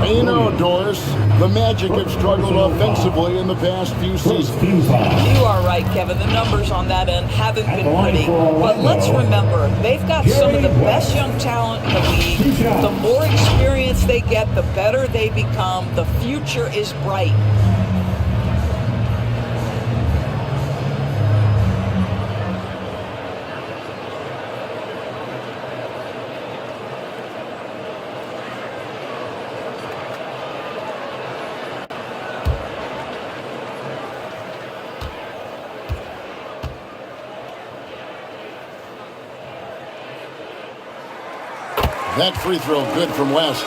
And you know, Doris, the Magic have struggled offensively in the past few seasons. You are right, Kevin. The numbers on that end haven't been pretty. But let's remember, they've got some of the best young talent in the league. The more experienced experience they get, the better they become. The future is bright. That free throw good from West.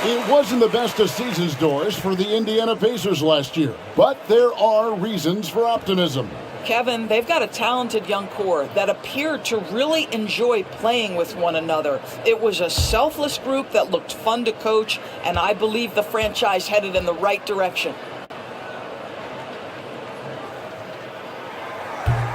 It wasn't the best of season's doors for the Indiana Pacers last year, but there are reasons for optimism. Kevin, they've got a talented young core that appeared to really enjoy playing with one another. It was a selfless group that looked fun to coach, and I believe the franchise headed in the right direction.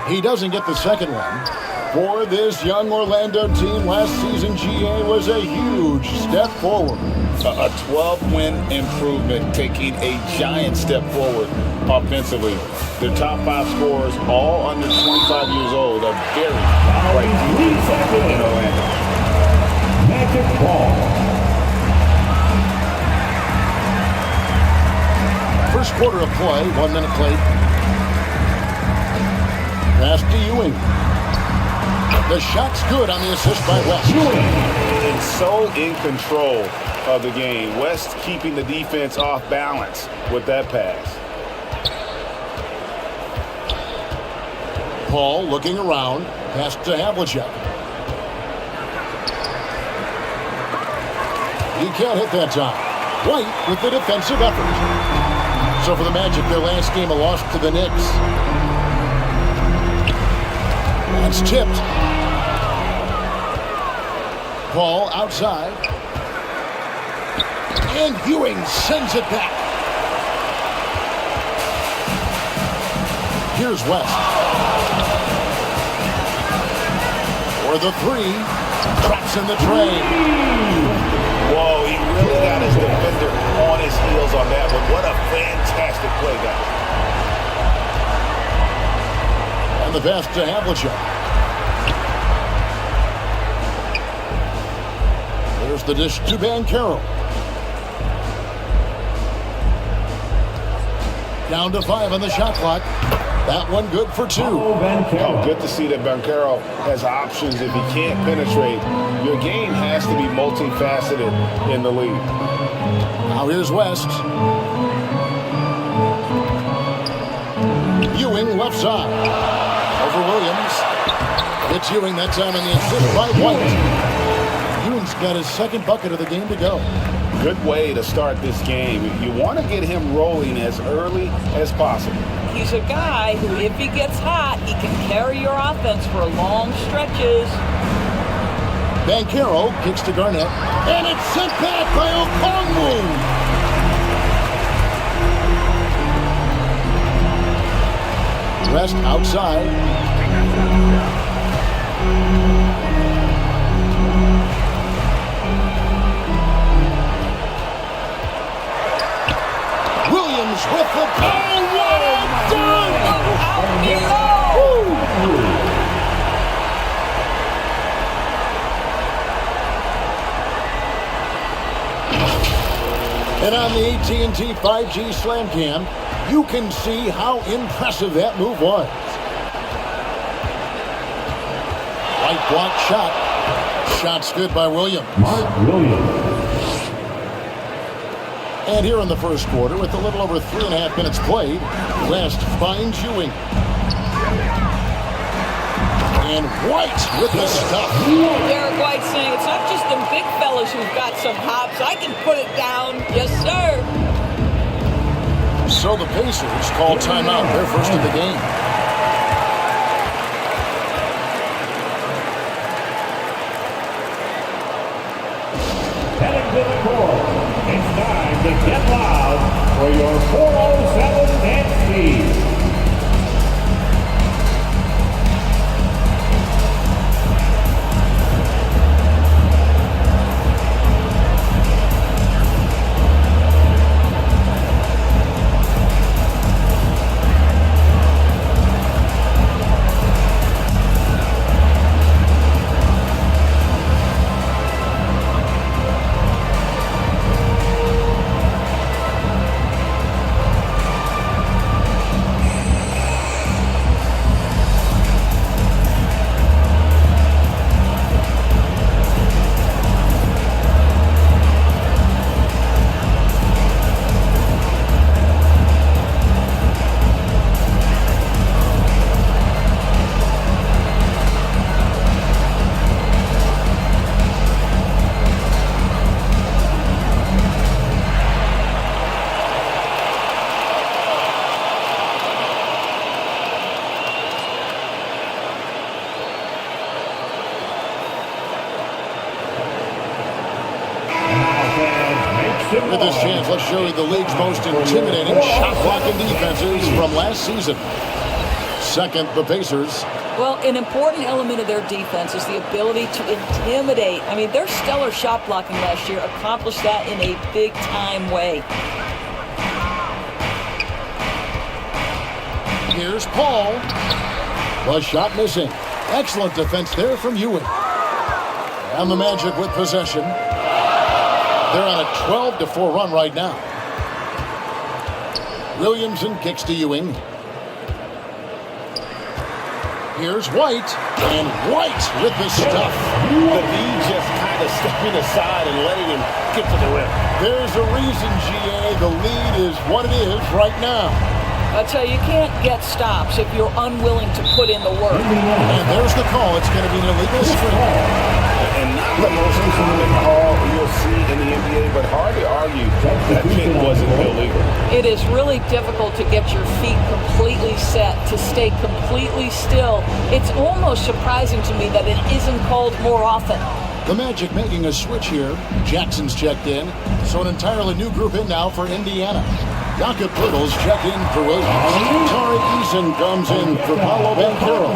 He doesn't get the second one. For this young Orlando team, last season GA was a huge step forward. A 12-win improvement, taking a giant step forward offensively. Their top 5 scorers, all under 25 years old, are very bright in Orlando. Magic ball. First quarter of play, 1 minute played. Pass to Ewing. The shot's good on the assist by West. And so in control of the game. West keeping the defense off balance with that pass. Paul looking around. Pass to Havlicek. He can't hit that time. White with the defensive effort. So for the Magic, their last game, a loss to the Knicks. That's tipped. Paul outside. And Ewing sends it back. Here's West. For the three. Traps in the tray. Whoa, he really got his defender on his heels on that one. What a fantastic play, guys. And the pass to Havlicek. There's the dish to Banchero. Down to 5 on the shot clock. That one good for 2. Oh, good to see that Banchero has options if he can't penetrate. Your game has to be multifaceted in the league. Now here's West. Ewing left side. Over Williams. It's Ewing that time on the assist by White. Ewing's got his second bucket of the game to go. Good way to start this game. You want to get him rolling as early as possible. He's a guy who, if he gets hot, he can carry your offense for long stretches. Banchero kicks to Garnett, and it's sent back by Okongwu. Rest outside. Williams with the ball. What a dunk! And on the AT&T 5G Slam Cam, you can see how impressive that move was. White block shot. Shot's good by Williams. Mark Williams. And here in the first quarter, with a little over 3.5 minutes played, West finds Ewing. And White with the stop. Derek White saying it's not just them big fellas who've got some hops. I can put it down. Yes, sir. So the Pacers call timeout. They're first of the game. Heading to the court. It's time to get loud for your 407 dance speed. With this chance, let's show you the league's most intimidating shot-blocking defenses from last season. Second, the Pacers. Well, an important element of their defense is the ability to intimidate. I mean, their stellar shot blocking last year accomplished that in a big-time way. Here's Paul. The shot missing. Excellent defense there from Ewing. And the Magic with possession. They're on a 12-4 run right now. Williamson kicks to Ewing. Here's White, and White with the stuff. The lead just kind of stepping aside and letting him get to the rim. There's a reason, GA. The lead is what it is right now. I tell you, you can't get stops if you're unwilling to put in the work. And there's the call. It's going to be an illegal screen. And not the most common call you'll see in the NBA, but hard to argue that pick wasn't illegal. It is really difficult to get your feet completely set, to stay completely still. It's almost surprising to me that it isn't called more often. The Magic making a switch here. Jackson's checked in, so an entirely new group in now for Indiana. Jakob Poeltl's checked in for Williams. Tari Eason comes in for Paolo Banchero.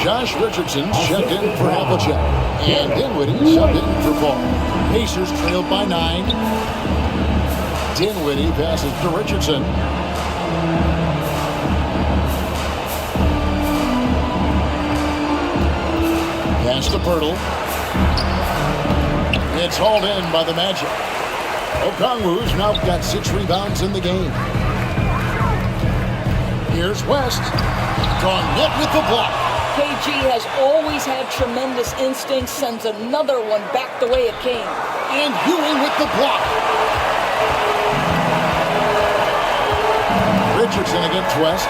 Josh Richardson's checked in for Havlicek. And Dinwiddie subbed in for Paul. Pacers trailed by 9. Dinwiddie passes to Richardson. Pass to Poeltl. It's hauled in by the Magic. Okongwu's now got 6 rebounds in the game. Here's West. Drawing net with the block. KG has always had tremendous instincts, sends another one back the way it came. And Ewing with the block. Richardson against West.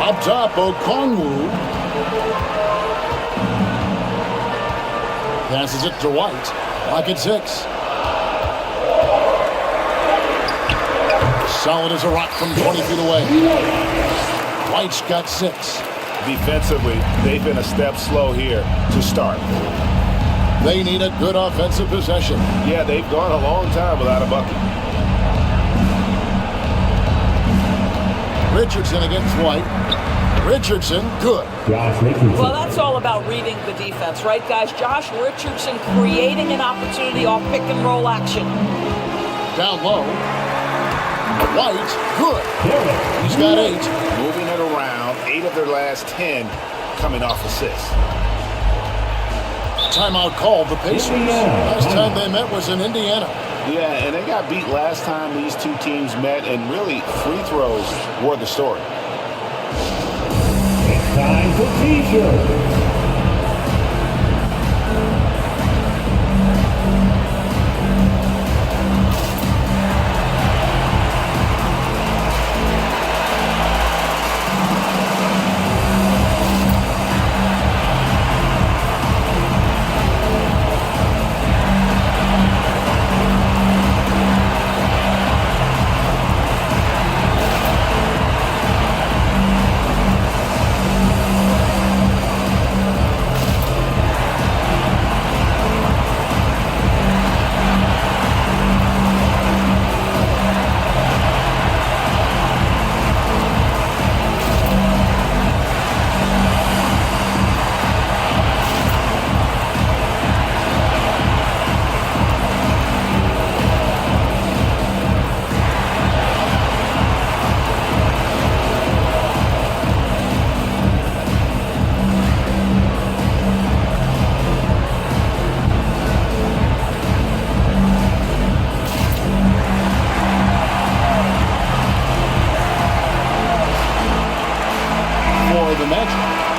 Up top, Okongwu. Passes it to White. Lock at 6. Solid as a rock from 20 feet away. White's got 6. Defensively, they've been a step slow here to start. They need a good offensive possession. Yeah, they've gone a long time without a bucket. Richardson against White. Richardson, good. Well, that's all about reading the defense, right, guys? Josh Richardson creating an opportunity off pick and roll action. Down low. White, good. He's got 8. Moving it around. 8 of their last 10 coming off assists. Timeout called the Pacers. Last time they met was in Indiana. Yeah, and they got beat last time these two teams met, and really free throws were the story. Time for T-shirt.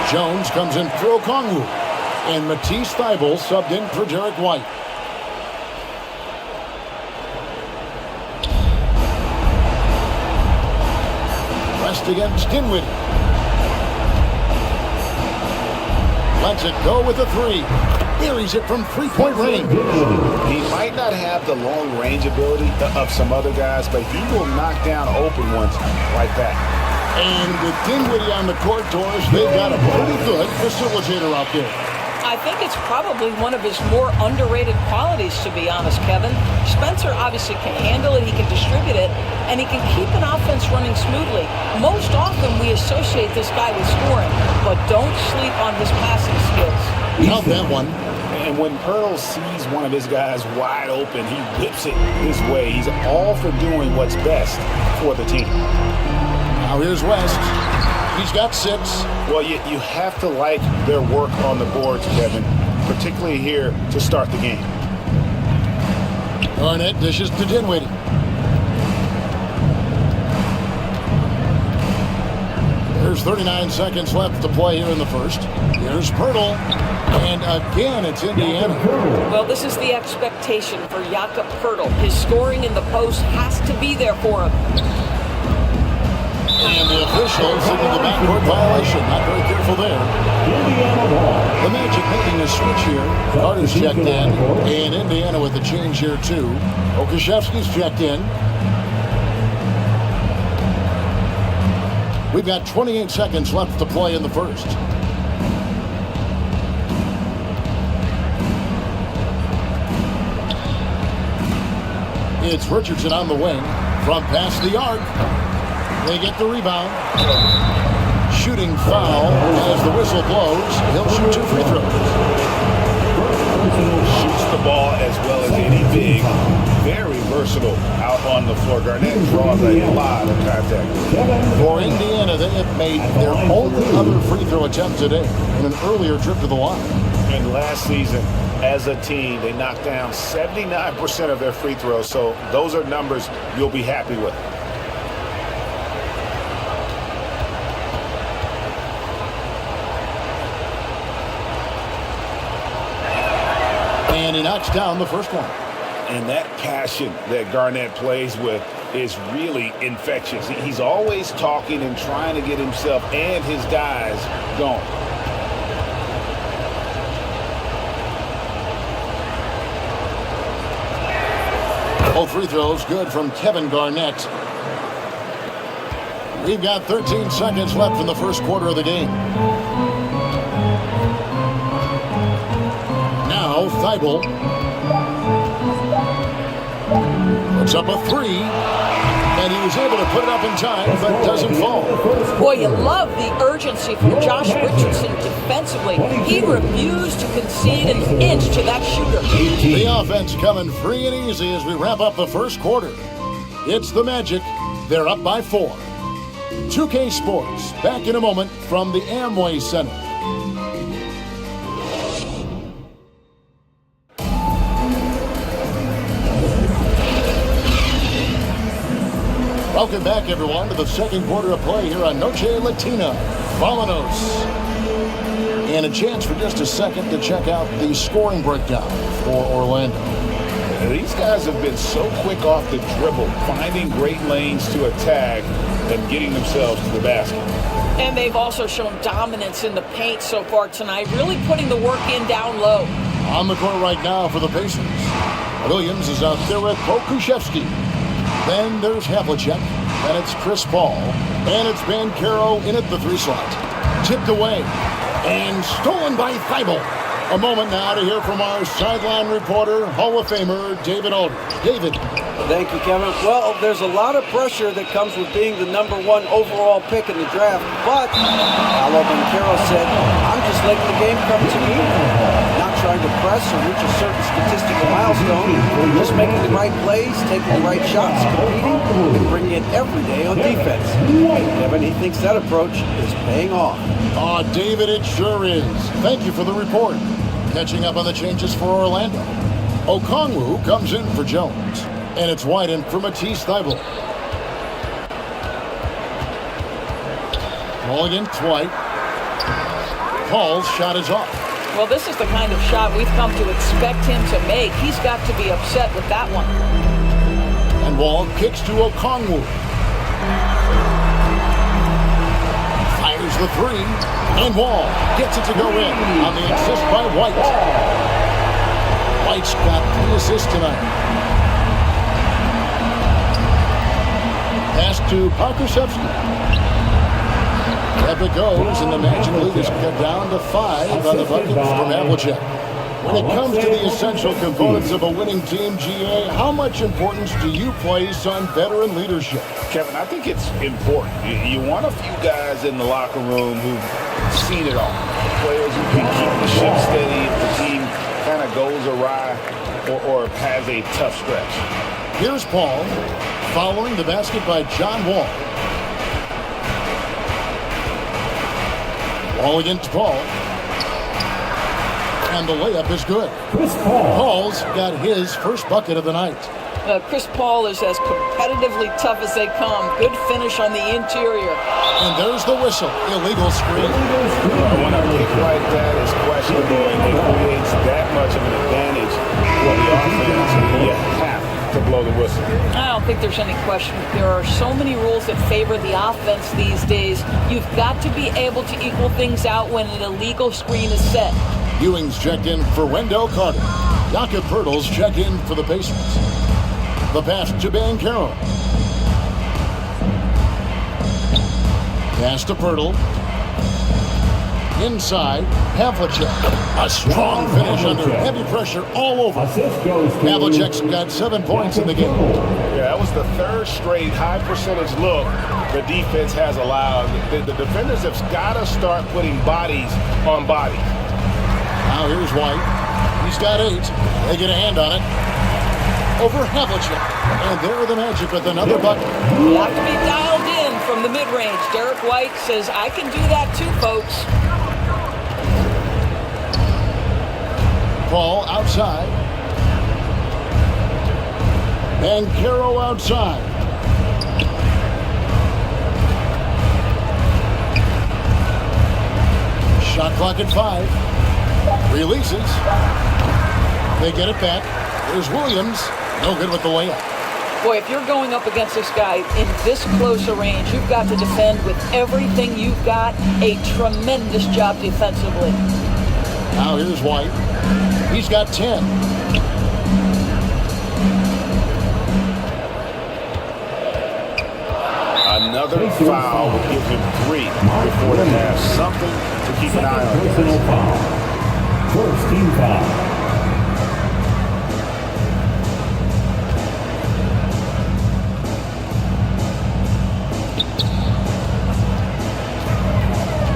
Jones comes in for Okongwu. And Matisse Thybulle subbed in for Derek White. West against Dinwiddie. Lets it go with a 3. Buries it from 3-point range. He might not have the long range ability of some other guys, but he will knock down open ones like that. And with Dinwiddie on the court, Doris, they've got a pretty good facilitator out there. I think it's probably one of his more underrated qualities, to be honest, Kevin. Spencer obviously can handle it, he can distribute it, and he can keep an offense running smoothly. Most often we associate this guy with scoring, but don't sleep on his passing skills. Count that one. And when Pirtle sees one of his guys wide open, he whips it his way. He's all for doing what's best for the team. Now here's West. He's got 6. Well, you have to like their work on the boards, Kevin, particularly here to start the game. Garnett dishes to Dinwiddie. There's 39 seconds left to play here in the first. Here's Pirtle. And again, it's Indiana. Well, this is the expectation for Jakob Pirtle. His scoring in the post has to be there for him. And the official signaled the backcourt violation. Not very careful there. The Magic making a switch here. Carter's checked in. And Indiana with the change here, too. Okashevsky's checked in. We've got 28 seconds left to play in the first. It's Richardson on the wing. From past the arc. They get the rebound. Shooting foul as the whistle blows. He'll shoot 2 free throws. Shoots the ball as well as any big. Very versatile out on the floor. Garnett draws a lot of contact. For Indiana, they have made their only other free throw attempt today in an earlier trip to the line. And last season, as a team, they knocked down 79% of their free throws. So those are numbers you'll be happy with. And he knocks down the first one. And that passion that Garnett plays with is really infectious. He's always talking and trying to get himself and his guys going. Both free throws good from Kevin Garnett. We've got 13 seconds left in the first quarter of the game. Now Thibault puts up a 3, and he was able to put it up in time, but doesn't fall. Boy, you love the urgency from Josh Richardson defensively. He refused to concede an inch to that shooter. The offense coming free and easy as we wrap up the first quarter. It's the Magic. They're up by 4. 2K Sports, back in a moment from the Amway Center. Welcome back, everyone, to the second quarter of play here on Noche Latina. Vamanos. And a chance for just a second to check out the scoring breakdown for Orlando. These guys have been so quick off the dribble, finding great lanes to attack and getting themselves to the basket. And they've also shown dominance in the paint so far tonight, really putting the work in down low. On the court right now for the Pacers. Williams is out there with Pokusevski. Then there's Havlicek, and it's Chris Paul, and it's Banchero in at the 3 slot. Tipped away, and stolen by Thibault. A moment now to hear from our sideline reporter, Hall of Famer, David Aldridge. David. Thank you, Kevin. Well, there's a lot of pressure that comes with being the #1 overall pick in the draft, but Paolo Banchero said, I'm just letting the game come to me. Not trying to press or reach a certain statistical milestone. Just making the right plays, taking the right shots, competing, and bringing it every day on defense. Kevin, he thinks that approach is paying off. David, it sure is. Thank you for the report. Catching up on the changes for Orlando. Okongwu comes in for Jones. And it's wide in for Matisse Thybulle. Ball against White. Paul's shot is off. Well, this is the kind of shot we've come to expect him to make. He's got to be upset with that one. And Wall kicks to Okongwu. Fires the 3. And Wall gets it to go in on the assist by White. White's got 3 assists tonight. Pass to Pokusevski. Up it goes, and the Magic lead is cut down to 5 on the bucket from Havlicek. When it comes to the essential components of a winning team, GA, how much importance do you place on veteran leadership? Kevin, I think it's important. You want a few guys in the locker room who've seen it all. Players who can keep the ship steady if the team kind of goes awry or has a tough stretch. Here's Paul, following the basket by John Wall. Wall against Paul. And the layup is good. Paul's got his first bucket of the night. Chris Paul is as competitively tough as they come. Good finish on the interior. And there's the whistle. Illegal screen. When a pick like that is questionable and it creates that much of an advantage for the offense, you have to blow the whistle. I don't think there's any question. There are so many rules that favor the offense these days. You've got to be able to equal things out when an illegal screen is set. Ewing's checked in for Wendell Carter. Jakob Poeltl's checked in for the Pacers. The pass to Banchero. Pass to Poeltl. Inside, Havlicek. A strong finish under heavy pressure all over. Havlicek's got 7 points in the game. Yeah, that was the third straight high percentage look the defense has allowed. The defenders have got to start putting bodies on bodies. Now here's White. He's got 8. They get a hand on it. Over Havlicek. And there are the Magic with another bucket. You have to be dialed in from the mid-range. Derek White says, I can do that too, folks. Paul outside. Banchero outside. Shot clock at 5. Releases. They get it back. There's Williams. No good with the layup. Boy, if you're going up against this guy in this close a range, you've got to defend with everything you've got. A tremendous job defensively. Now here's White. He's got 10. Another foul would give him 3 before the half. Something to keep an eye on. Personal foul. First team foul.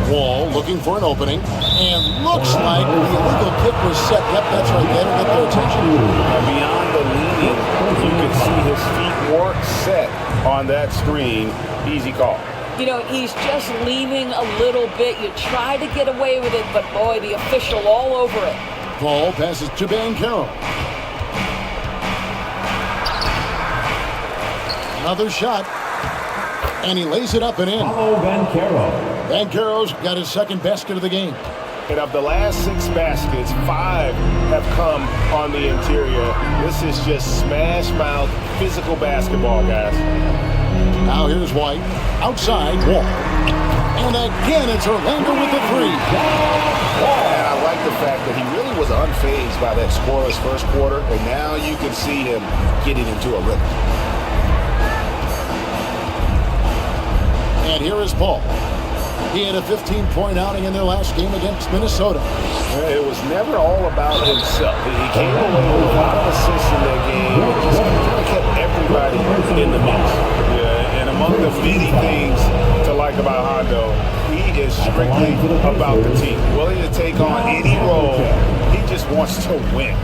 Wall looking for an opening, and looks like the illegal kick was set. Yep, that's right. That'll get their attention. Beyond the leaning, you can see his feet weren't set on that screen. Easy call. You know, he's just leaning a little bit. You try to get away with it, but boy, the official all over it. Paul passes to Banchero. Another shot, and he lays it up and in. Banchero's got his second basket of the game. And of the last 6 baskets, 5 have come on the interior. This is just smash mouth physical basketball, guys. Now here's White. Outside, Wall. And again, it's Orlando with the 3. And I like the fact that he really was unfazed by that scoreless first quarter. And now you can see him getting into a rhythm. And here is Paul. He had a 15-point outing in their last game against Minnesota. It was never all about himself. He came away with a lot of assists in that game and just kind of kept everybody in the mix. Yeah, and among the many things to like about Hondo, he is strictly about the team. Willing to take on any role. He just wants to win.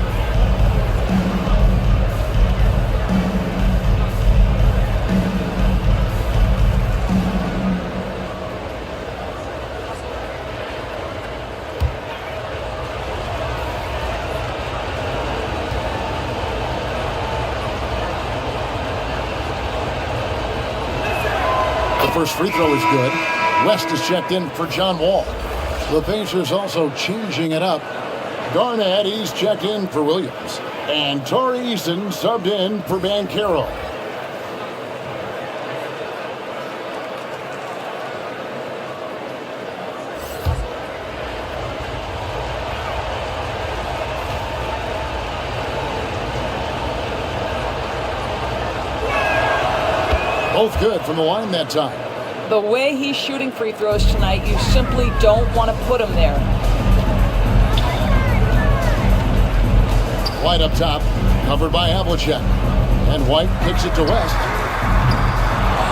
First free throw is good. West is checked in for John Wall. The Pacers also changing it up. Garnett, he's checked in for Williams. And Torrey Eason subbed in for Banchero. Both good from the line that time. The way he's shooting free throws tonight, you simply don't want to put him there. White up top, covered by Havlicek. And White kicks it to West.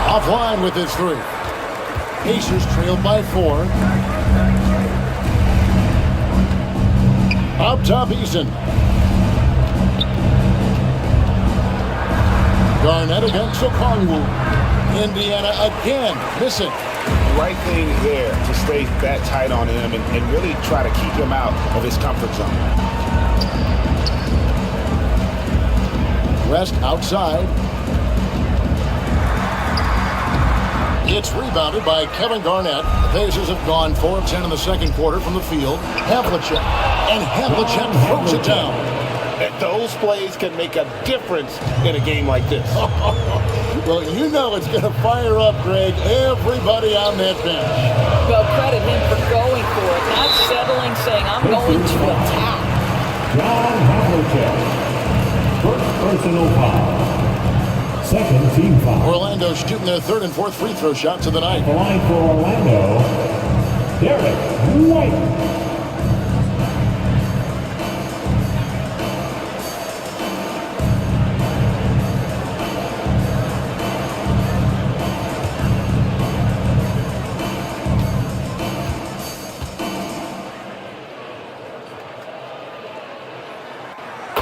Offline with his three. Pacers trailed by 4. Up top, Eason. Garnett against Okongwu. Indiana again missing. Right thing there to stay that tight on him and really try to keep him out of his comfort zone. West outside. It's rebounded by Kevin Garnett. The Pacers have gone 4 of 10 in the second quarter from the field. Havlicek. And Havlicek throws it down. And those plays can make a difference in a game like this. Well, you know it's going to fire up, Greg, everybody on that bench. Well, credit him for going for it, not settling, saying, I'm going to attack. John Havlicek. First personal foul. Second team foul. Orlando shooting their third and fourth free throw shots of the night. The line for Orlando, Derek White.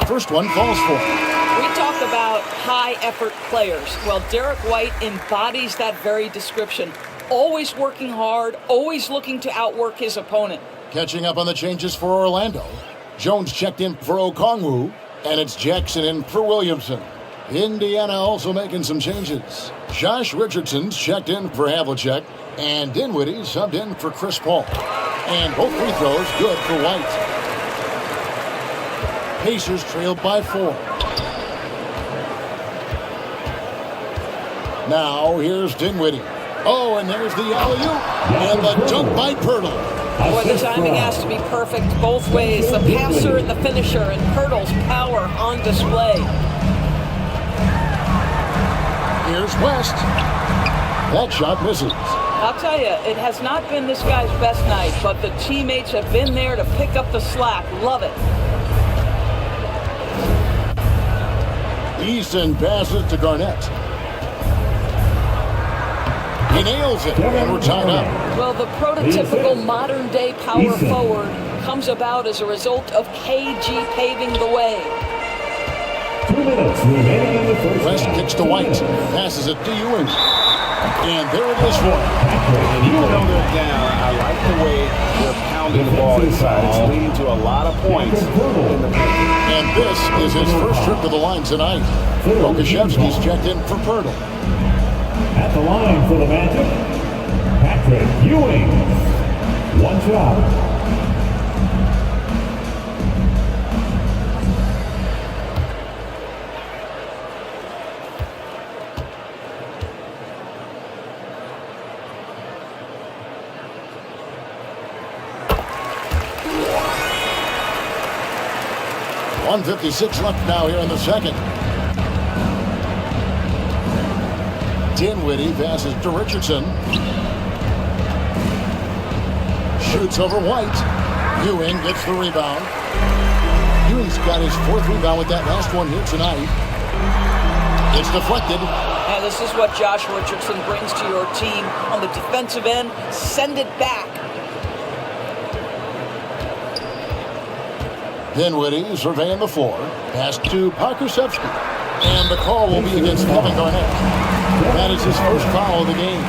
First one falls for. We talk about high-effort players. Well, Derek White embodies that very description. Always working hard, always looking to outwork his opponent. Catching up on the changes for Orlando. Jones checked in for Okongwu, and it's Jackson in for Williamson. Indiana also making some changes. Josh Richardson's checked in for Havlicek, and Dinwiddie subbed in for Chris Paul. And both free throws good for White. Pacers trailed by 4. Now here's Dinwiddie. Oh, and there's the alley-oop. And the dunk by Pirtle. Boy, the timing has to be perfect both ways. The passer and the finisher, and Pirtle's power on display. Here's West. That shot misses. I'll tell you, it has not been this guy's best night, but the teammates have been there to pick up the slack. Love it. Easton passes to Garnett. He nails it, and we're tied up. Well, the prototypical modern-day power forward comes about as a result of KG paving the way. 2 minutes remaining in the first West half. kicks to White, passes it to Ewing. And there it is for him. And even though they're down, I like the way they're pounding the ball inside. It's leading to a lot of points in the paint. And this is his first trip to the line tonight. Okashevsky's checked in for Pirtle. At the line for the Magic, Patrick Ewing. One shot. .156 left now here in the second. Dinwiddie passes to Richardson. Shoots over White. Ewing gets the rebound. Ewing's got his 4th rebound with that last one here tonight. It's deflected. And this is what Josh Richardson brings to your team on the defensive end. Send it back. Dinwiddie surveying the floor. Pass to Pokusevski. And the call will be against Kevin Garnett. That is his first foul of the game.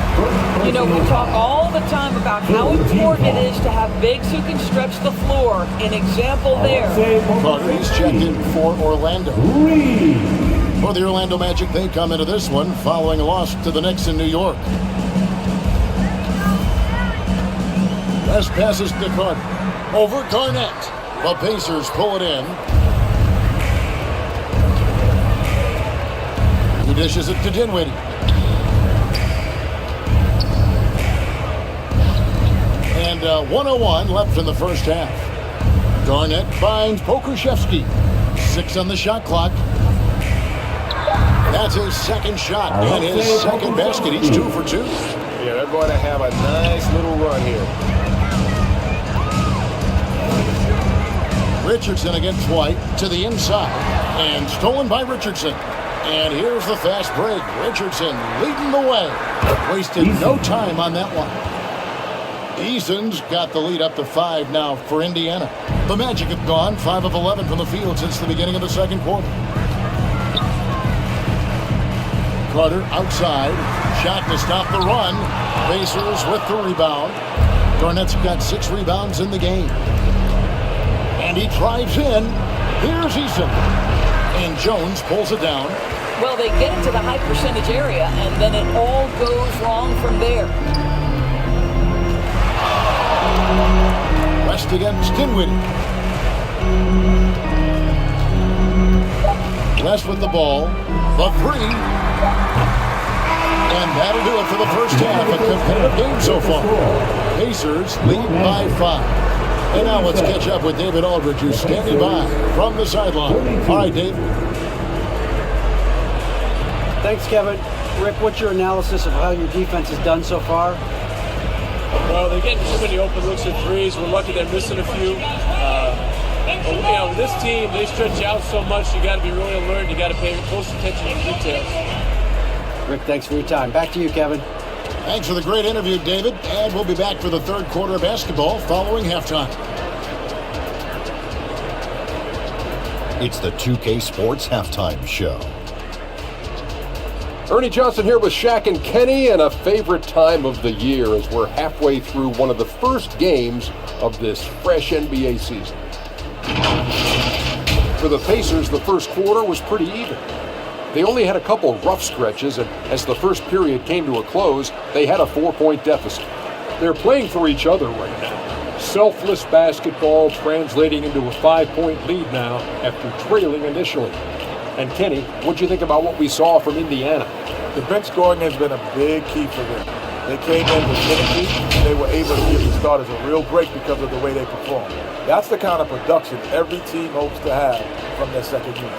You know, we talk all the time about how important it is to have bigs who can stretch the floor. An example there. Carter's checked in for Orlando. For the Orlando Magic, they come into this one following a loss to the Knicks in New York. West passes to Carter. Over Garnett. The Pacers pull it in. He dishes it to Dinwiddie. And 1:01 left in the first half. Garnett finds Pokusevski. 6 on the shot clock. That's his second shot and his second basket. He's 2 for 2. Yeah, they're going to have a nice little run here. Richardson against White to the inside. And stolen by Richardson. And here's the fast break. Richardson leading the way. Wasted no time on that one. Eason's got the lead up to 5 now for Indiana. The Magic have gone 5 of 11 from the field since the beginning of the second quarter. Carter outside. Shot to stop the run. Pacers with the rebound. Garnett's got 6 rebounds in the game. And he drives in. Here's Eason. And Jones pulls it down. Well, they get into the high percentage area, and then it all goes wrong from there. West against Dinwiddie. West with the ball. The 3. And that'll do it for the first half. A competitive game so far. Pacers lead by 5. And now let's catch up with David Aldridge, who's standing by from the sideline. All right, Dave. Thanks, Kevin. Rick, what's your analysis of how your defense has done so far? Well, they're getting too many open looks at threes. We're lucky they're missing a few. But, with this team, they stretch out so much. You got to be really alert. You got to pay close attention to the details. Rick, thanks for your time. Back to you, Kevin. Thanks for the great interview, David. And we'll be back for the third quarter of basketball following halftime. It's the 2K Sports Halftime Show. Ernie Johnson here with Shaq and Kenny, and a favorite time of the year as we're halfway through one of the first games of this fresh NBA season. For the Pacers, the first quarter was pretty even. They only had a couple rough stretches, and as the first period came to a close, they had a 4-point deficit. They're playing for each other right now. Selfless basketball translating into a 5-point lead now after trailing initially. And Kenny, what'd you think about what we saw from Indiana? The bench scoring has been a big key for them. They came in with energy, and they were able to give the starters a real break because of the way they performed. That's the kind of production every team hopes to have from their second unit.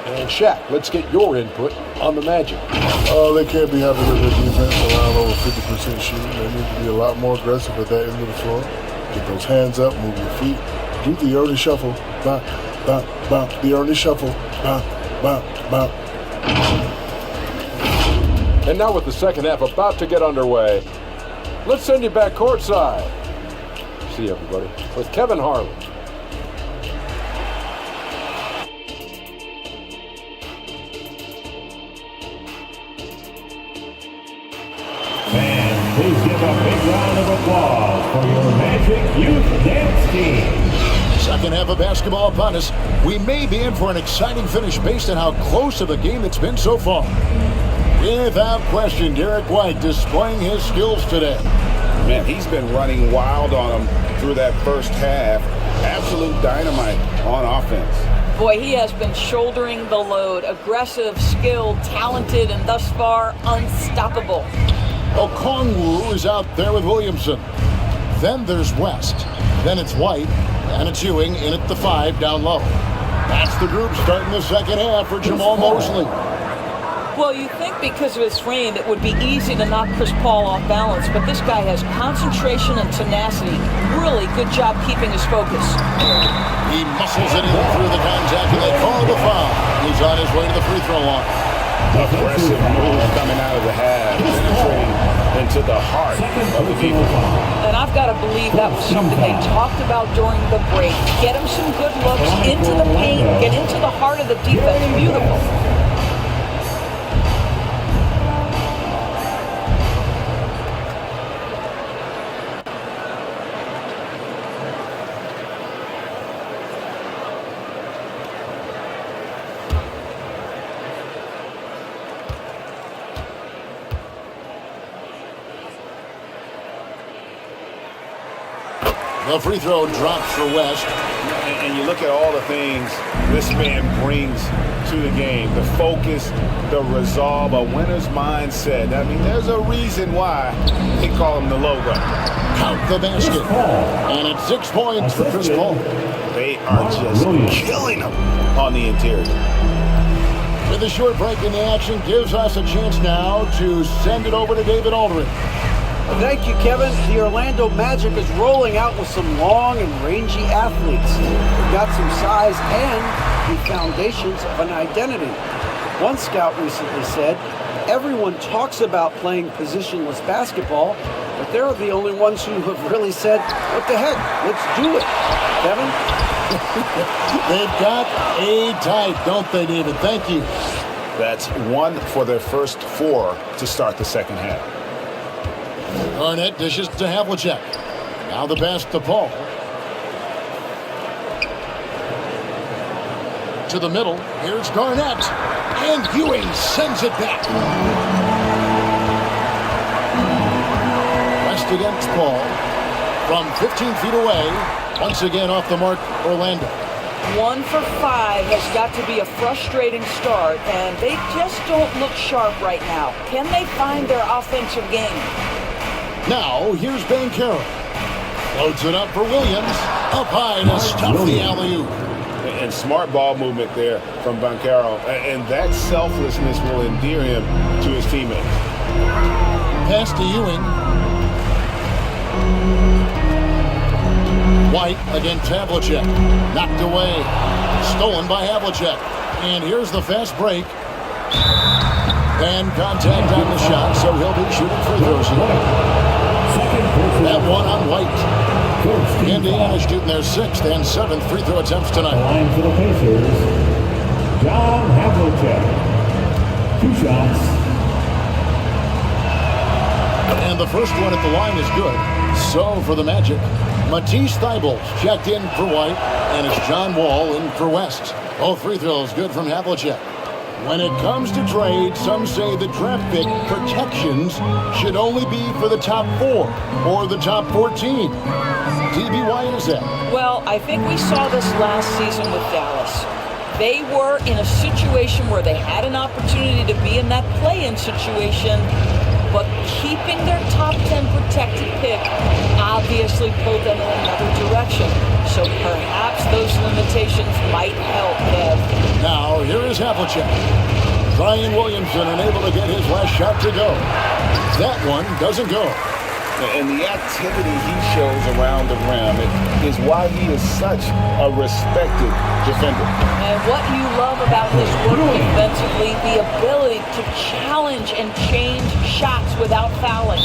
And Shaq, let's get your input on the Magic. They can't be happy with their defense around over 50% shooting. They need to be a lot more aggressive at that end of the floor. Get those hands up, move your feet. Do the Ernie shuffle. Bop, bop, bop. The Ernie shuffle. Bop, bop, bop. And now with the second half about to get underway, let's send you back courtside. See everybody with Kevin Harlan. And please give a big round of applause for your Magic Youth Dance Team. Second half of basketball upon us. We may be in for an exciting finish based on how close of a game it's been so far. Without question, Derek White displaying his skills today. Man, he's been running wild on them through that first half. Absolute dynamite on offense. Boy, he has been shouldering the load. Aggressive, skilled, talented, and thus far unstoppable. Okongwu is out there with Williamson. Then there's West. Then it's White. And it's Ewing in at the 5 down low. That's the group starting the second half for Jamal Mosley. Well, you think because of his frame it would be easy to knock Chris Paul off balance, but this guy has concentration and tenacity. Really good job keeping his focus. He muscles it in through the contact and they call the foul. He's on his way to the free throw line. Aggressive move coming out of the half, penetrating into the heart of the defense. And I've got to believe that was something they talked about during the break. Get him some good looks into the paint, get into the heart of the defense. Beautiful. The free throw drops for West. And you look at all the things this man brings to the game. The focus, the resolve, a winner's mindset. I mean, there's a reason why they call him the logo. Count the basket. And it's 6 points for Chris Paul. They are just killing him on the interior. With a short break in the action gives us a chance now to send it over to David Aldridge. Thank you, Kevin. The Orlando Magic is rolling out with some long and rangy athletes. They've got some size and the foundations of an identity. One scout recently said, everyone talks about playing positionless basketball, but they're the only ones who have really said, what the heck, let's do it. Kevin? They've got a type, don't they, David? Thank you. That's 1 for their first 4 to start the second half. Garnett dishes to Havlicek. Now the pass to Paul. To the middle. Here's Garnett. And Ewing sends it back. West against Paul. From 15 feet away. Once again off the mark, Orlando. 1 for 5 has got to be a frustrating start, and they just don't look sharp right now. Can they find their offensive game? Now, here's Banchero. Loads it up for Williams. Up high to stop the alley-oop. And smart ball movement there from Banchero. And that selflessness will endear him to his teammates. Pass to Ewing. White against Havlicek. Knocked away. Stolen by Havlicek. And here's the fast break. And contact on the shot, so he'll be shooting free throws here. That one on White. Indiana shooting their 6th and 7th free throw attempts tonight. Line for the Pacers, John Havlicek. 2 shots. And the first one at the line is good. So for the Magic, Matisse Thybulle checked in for White, and it's John Wall in for West. Both free throws good from Havlicek. When it comes to trade, some say the draft pick protections should only be for the top 4 or the top 14. DB, why is that? Well, I think we saw this last season with Dallas. They were in a situation where they had an opportunity to be in that play-in situation, but keeping their top 10 protected pick obviously pulled them in another direction. So perhaps those limitations might help Kev. Now, here is Havlicek. Brian Williamson unable to get his last shot to go. That one doesn't go. And the activity he shows around the rim is why he is such a respected defender. And what you love about his work defensively, the ability to challenge and change shots without fouling.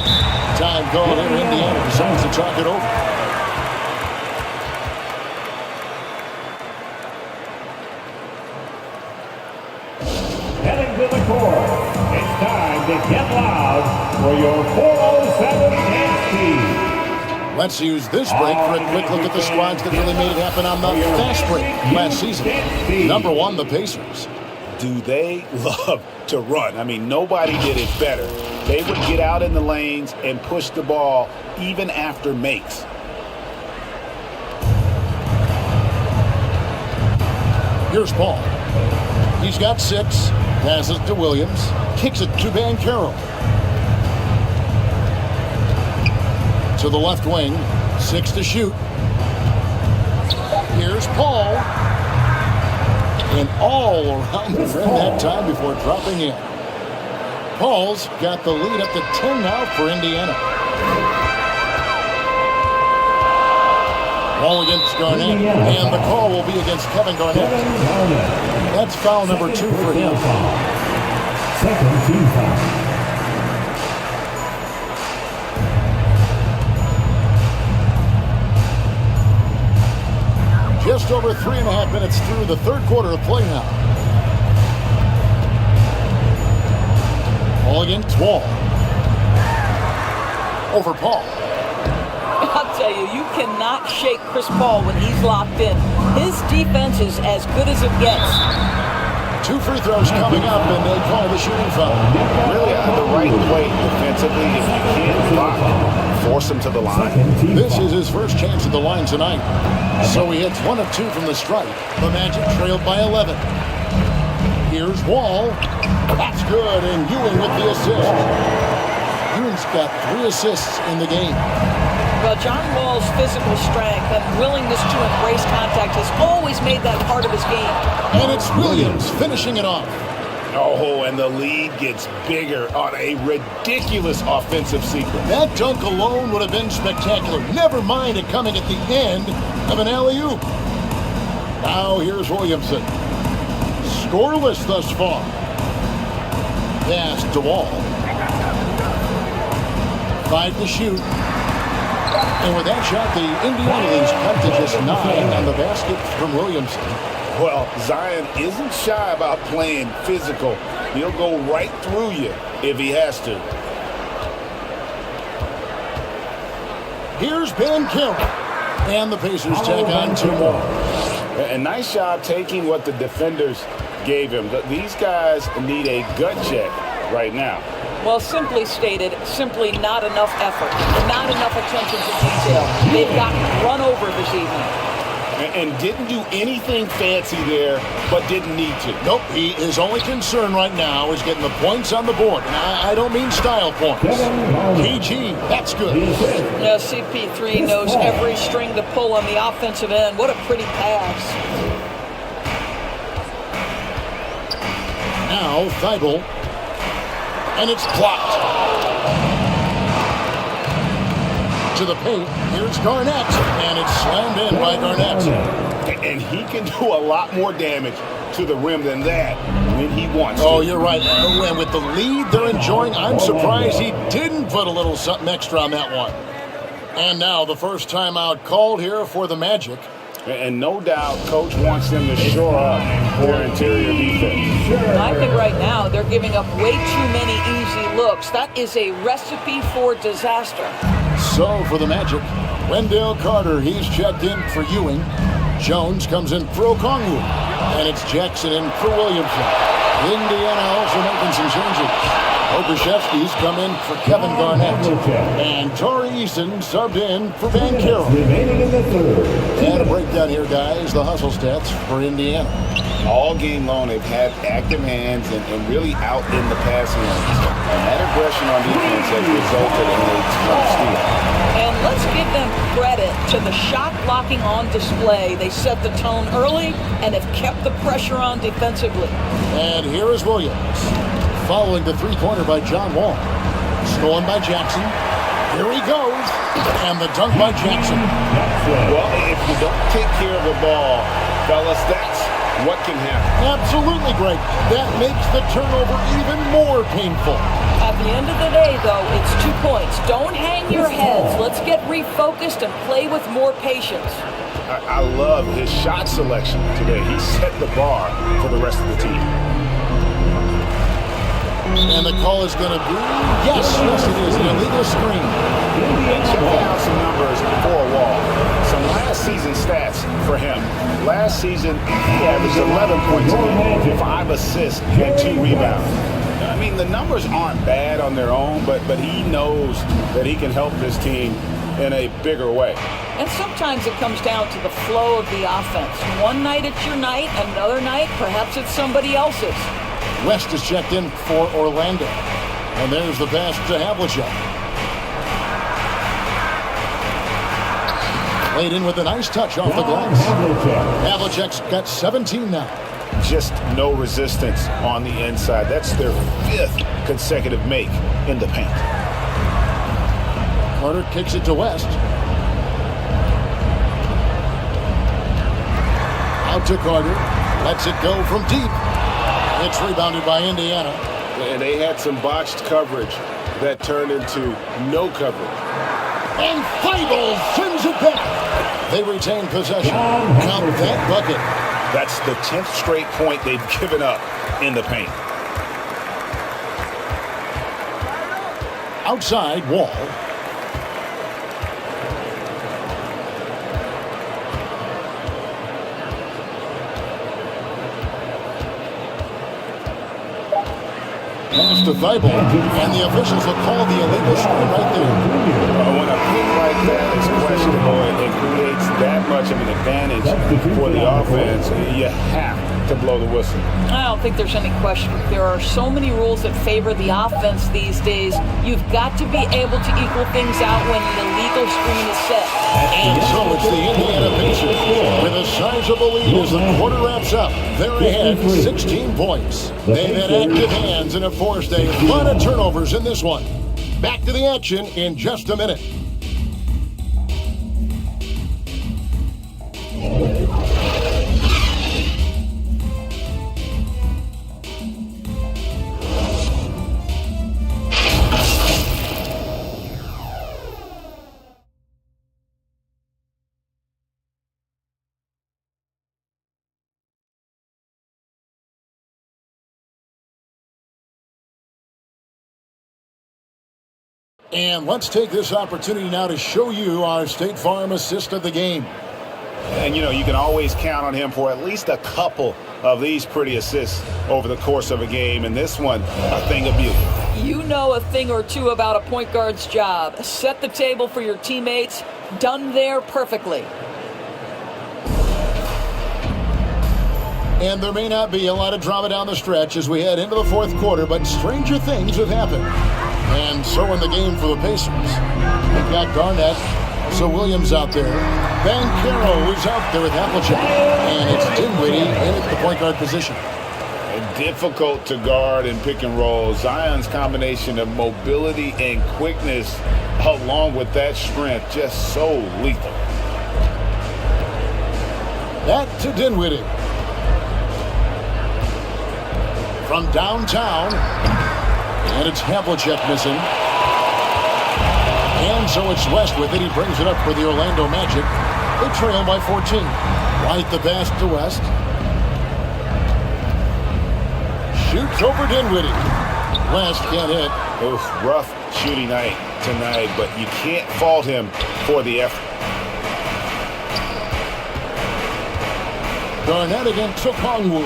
Time called here. Indiana decides to talk it over. Heading to the court, it's time to get loud for your 407 dance team. Let's use this break for a quick look at the squads that really made it happen on the fast break last season. Number 1, the Pacers. Do they love to run? I mean, nobody did it better. They would get out in the lanes and push the ball even after makes. Here's Paul. He's got 6. Passes to Williams. Kicks it to Banchero. To the left wing. 6 to shoot. Here's Paul. And all around the rim that time before dropping in. Paul's got the lead up to 10 now for Indiana. Ball against Garnett. And the call will be against Kevin Garnett. That's foul number 2 for him. Second team foul. Just over 3.5 minutes through the third quarter of play now. Ball against Wall. Over Paul. I'll tell you, you cannot shake Chris Paul when he's locked in. His defense is as good as it gets. 2 free throws coming up, and they call the shooting foul. Really on the right play defensively. If you can't block, force him to the line. This is his first chance at the line tonight. So he hits 1 of 2 from the stripe. The Magic trailed by 11. Here's Wall. That's good, and Ewing with the assist. Ewing's got 3 assists in the game. Well, John Wall's physical strength and willingness to embrace contact has always made that part of his game. And it's Williams finishing it off. Oh, and the lead gets bigger on a ridiculous offensive sequence. That dunk alone would have been spectacular. Never mind it coming at the end of an alley-oop. Now here's Williamson. Scoreless thus far. Pass to Wall. 5 to shoot. And with that shot, the Indiana leads cut to just 9 on the basket from Williamson. Well, Zion isn't shy about playing physical. He'll go right through you if he has to. Here's Banchero. And the Pacers take on 2 more. A nice job taking what the defenders gave him. These guys need a gut check right now. Well, simply stated, simply not enough effort, not enough attention to detail. They've gotten run over this evening. And didn't do anything fancy there, but didn't need to. Nope, his only concern right now is getting the points on the board. And I don't mean style points. KG, that's good. Now, CP3 knows every string to pull on the offensive end. What a pretty pass. Now, Thibault. And it's blocked. To the paint, here's Garnett. And it's slammed in by Garnett. And he can do a lot more damage to the rim than that when he wants to. Oh, you're right. And with the lead they're enjoying, I'm surprised he didn't put a little something extra on that one. And now the first timeout called here for the Magic. And no doubt, Coach wants them to shore up their interior defense. I think right now they're giving up way too many easy looks. That is a recipe for disaster. So for the Magic, Wendell Carter, he's checked in for Ewing. Jones comes in for Okongwu. And it's Jackson in for Williamson. Indiana also making some changes. Okreshevsky's come in for Kevin Garnett. And Torrey Eason subbed in for Banchero. And a breakdown here, guys. The hustle stats for Indiana. All game long, they've had active hands and really out in the passing lanes. And that aggression on defense has resulted in a tough steal. And let's give them credit to the shot blocking on display. They set the tone early and have kept the pressure on defensively. And here is Williams. Following the three-pointer by John Wall. Stolen by Jackson. Here he goes. And the dunk by Jackson. Well, if you don't take care of the ball, fellas, that's what can happen. Absolutely, Greg. That makes the turnover even more painful. At the end of the day, though, it's 2 points. Don't hang your heads. Let's get refocused and play with more patience. I love his shot selection today. He set the bar for the rest of the team. And the call is going to be, yes, it is, an illegal screen. And check out some numbers for Wall. Some last season stats for him. Last season, he averaged 11 points a game, 5 assists, and 2 rebounds. I mean, the numbers aren't bad on their own, but he knows that he can help this team in a bigger way. And sometimes it comes down to the flow of the offense. One night it's your night, another night perhaps it's somebody else's. West is checked in for Orlando. And there's the pass to Havlicek. Laid in with a nice touch off the glass. Havlicek's got 17 now. Just no resistance on the inside. That's their 5th consecutive make in the paint. Carter kicks it to West. Out to Carter. Lets it go from deep. It's rebounded by Indiana. And they had some botched coverage that turned into no coverage. And Thibault sends it back. They retain possession. Count that bucket. That's the 10th straight point they've given up in the paint. Outside, Wall. Pass to Thibault, and the officials will call the illegal screen right there. When a pick like that is questionable and it creates that much of an advantage for the offense, you have to blow the whistle. I don't think there's any question. There are so many rules that favor the offense these days. You've got to be able to equal things out when an illegal screen is set. And so it's the Indiana Pacers With a sizable lead as the quarter wraps up, they're ahead 16 points. They've had active hands and have forced a lot of turnovers in this one. Back to the action in just a minute. And let's take this opportunity now to show you our State Farm assist of the game. And, you know, you can always count on him for at least a couple of these pretty assists over the course of a game. And this one, a thing of beauty. You know a thing or two about a point guard's job. Set the table for your teammates. Done there perfectly. And there may not be a lot of drama down the stretch as we head into the fourth quarter, but stranger things have happened. And so in the game for the Pacers. We've got Garnett, so Williams out there. Banchero is out there with Havlicek. And it's Dinwiddie in at the point guard position. And difficult to guard in pick and roll. Zion's combination of mobility and quickness along with that strength, just so lethal. Back to Dinwiddie. From downtown. And it's Havlicek missing. And so it's West with it. He brings it up for the Orlando Magic. They trail by 14. Right the pass to West. Shoots over Dinwiddie. West can't hit. Oof, rough shooting night tonight, but you can't fault him for the effort. Garnett against Okongwu.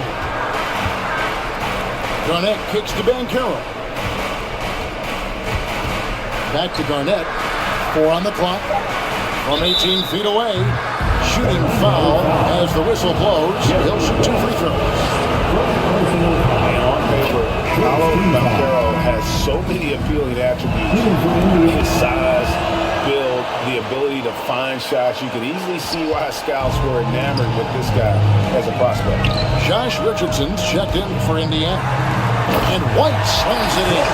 Garnett kicks to Banchero. Back to Garnett. 4 on the clock. From 18 feet away. Shooting foul as the whistle blows. He'll shoot 2 free throws. And on paper, Banchero has so many appealing attributes. His size, build, the ability to find shots. You can easily see why scouts were enamored with this guy as a prospect. Josh Richardson's checked in for Indiana. And White slams it in.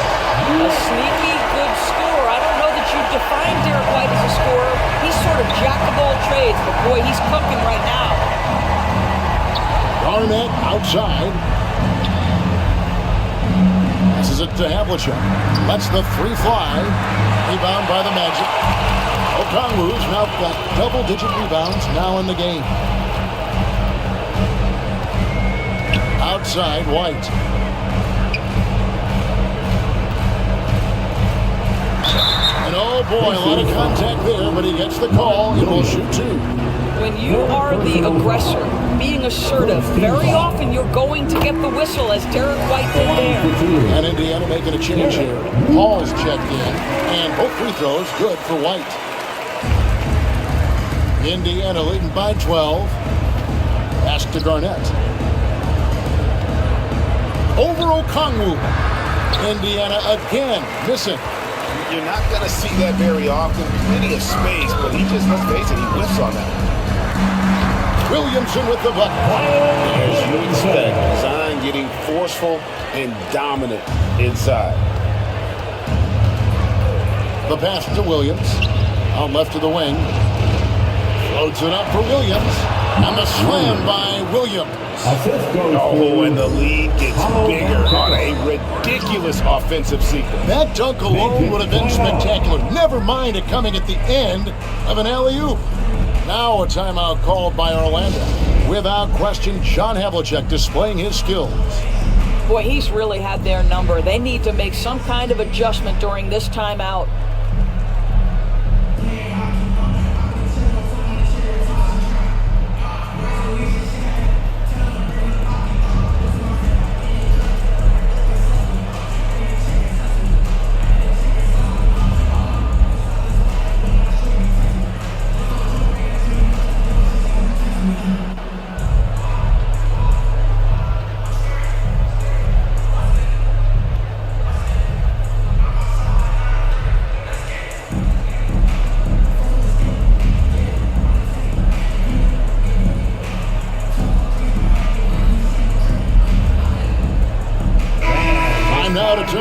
A sneaky good score. I don't know that you define Derek White as a scorer. He's sort of jack of all trades, but boy, he's cooking right now. Garnett outside. Passes it to Havlicek. Lets the 3 fly. Rebound by the Magic. Okongwu's now got double-digit rebounds now in the game. Outside, White. And oh boy, a lot of contact there, but he gets the call and will shoot 2. When you are the aggressor, being assertive, very often you're going to get the whistle, as Derek White did there. And Indiana making a change here. Hall's checked in, and both free throws good for White. Indiana leading by 12. Pass to Garnett. Over Okongwu. Indiana again missing. You're not going to see that very often. Plenty of space, but he just, let's face it, he whiffs on that. Williamson with the bucket. As you expect, Zion getting forceful and dominant inside. The pass to Williams. Out left to the wing. Floats it up for Williams. And the slam by Williams. Oh, and the lead gets bigger on a ridiculous offensive sequence. That dunk alone would have been spectacular. Never mind it coming at the end of an alley-oop. Now a timeout called by Orlando. Without question, John Havlicek displaying his skills. Boy, he's really had their number. They need to make some kind of adjustment during this timeout.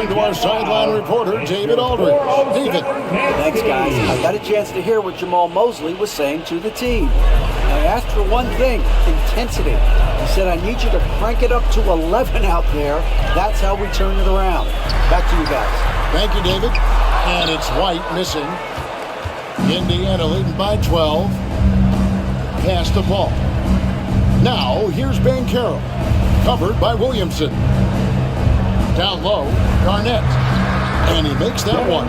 to our sideline reporter, David Aldridge. David. Thanks, guys. I got a chance to hear what Jamal Mosley was saying to the team. I asked for one thing, intensity. He said, I need you to crank it up to 11 out there. That's how we turn it around. Back to you guys. Thank you, David. And it's White missing. Indiana leading by 12. Pass the ball. Now, here's Banchero. Covered by Williamson. Down low, Garnett. And he makes that one.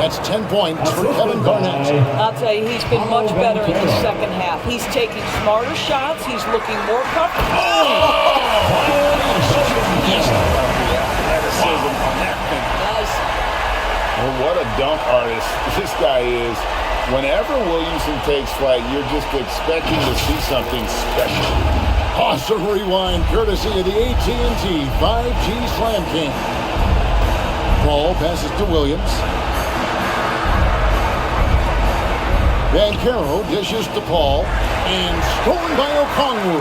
That's 10 points for Kevin Garnett. I'll tell you, he's been much better in the second half. He's taking smarter shots. He's looking more comfortable. Athleticism on that thing. Nice. Well, what a dunk artist this guy is. Whenever Williamson takes flight, you're just expecting to see something special. Awesome rewind, courtesy of the AT&T 5G Slam King. Ball passes to Williams. Banchero dishes to Paul. And stolen by Okongwu.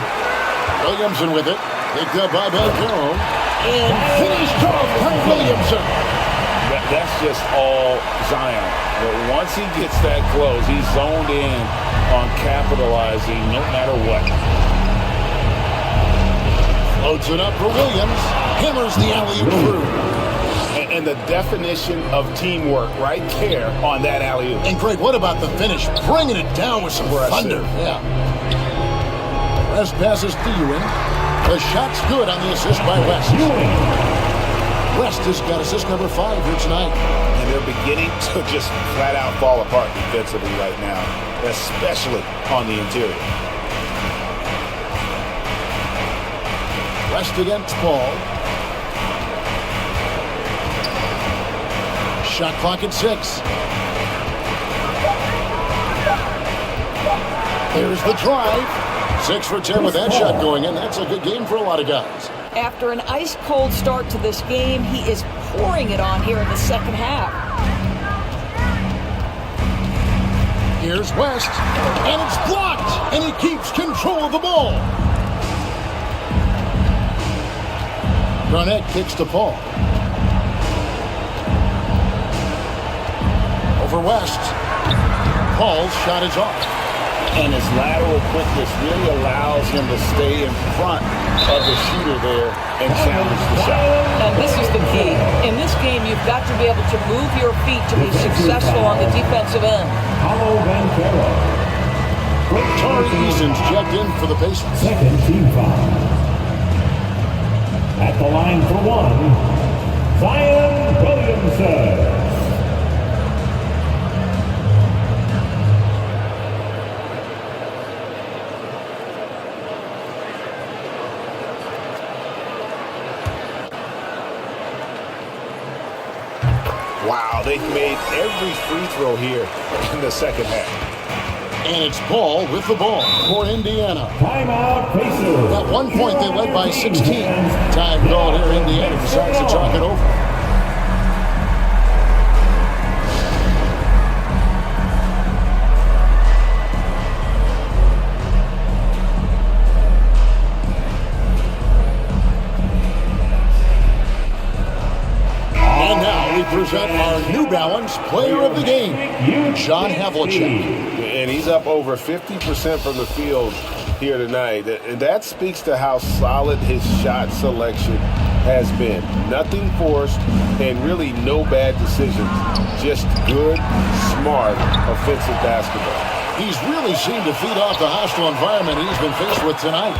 Williamson with it. Picked up by Banchero. And finished off by Williamson. That's just all Zion. But once he gets that close, he's zoned in on capitalizing no matter what. Floats it up for Williams. Hammers the alley-oop through. And the definition of teamwork right there on that alley-oop. And Greg, what about the finish? Bringing it down with some thunder. Yeah. West passes to Ewing. The shot's good on the assist by West. West has got assist number 5 here tonight. And they're beginning to just flat out fall apart defensively right now, especially on the interior. West against Paul. Shot clock at 6. There's the drive. 6 for 10 with that shot going in. That's a good game for a lot of guys. After an ice-cold start to this game, he is pouring it on here in the second half. Here's West, and it's blocked, and he keeps control of the ball. Garnett kicks to Paul. Over West. Paul's shot is off. And his lateral quickness really allows him to stay in front of the shooter there and challenge the shot. And this is the key. In this game, you've got to be able to move your feet to be successful on the defensive end. Tari Eason's checked in for the Pacers. Second team foul. At the line for 1, Zion Williamson. Wow, they've made every free throw here in the second half. And it's Paul with the ball for Indiana. Timeout, Pacers. At one point, they led by 16. Time called here. Indiana decides to talk it over. And now we present our New Balance Player of the Game, John Havlicek. And he's up over 50% from the field here tonight. And that speaks to how solid his shot selection has been. Nothing forced and really no bad decisions. Just good, smart, offensive basketball. He's really seemed to feed off the hostile environment he's been faced with tonight.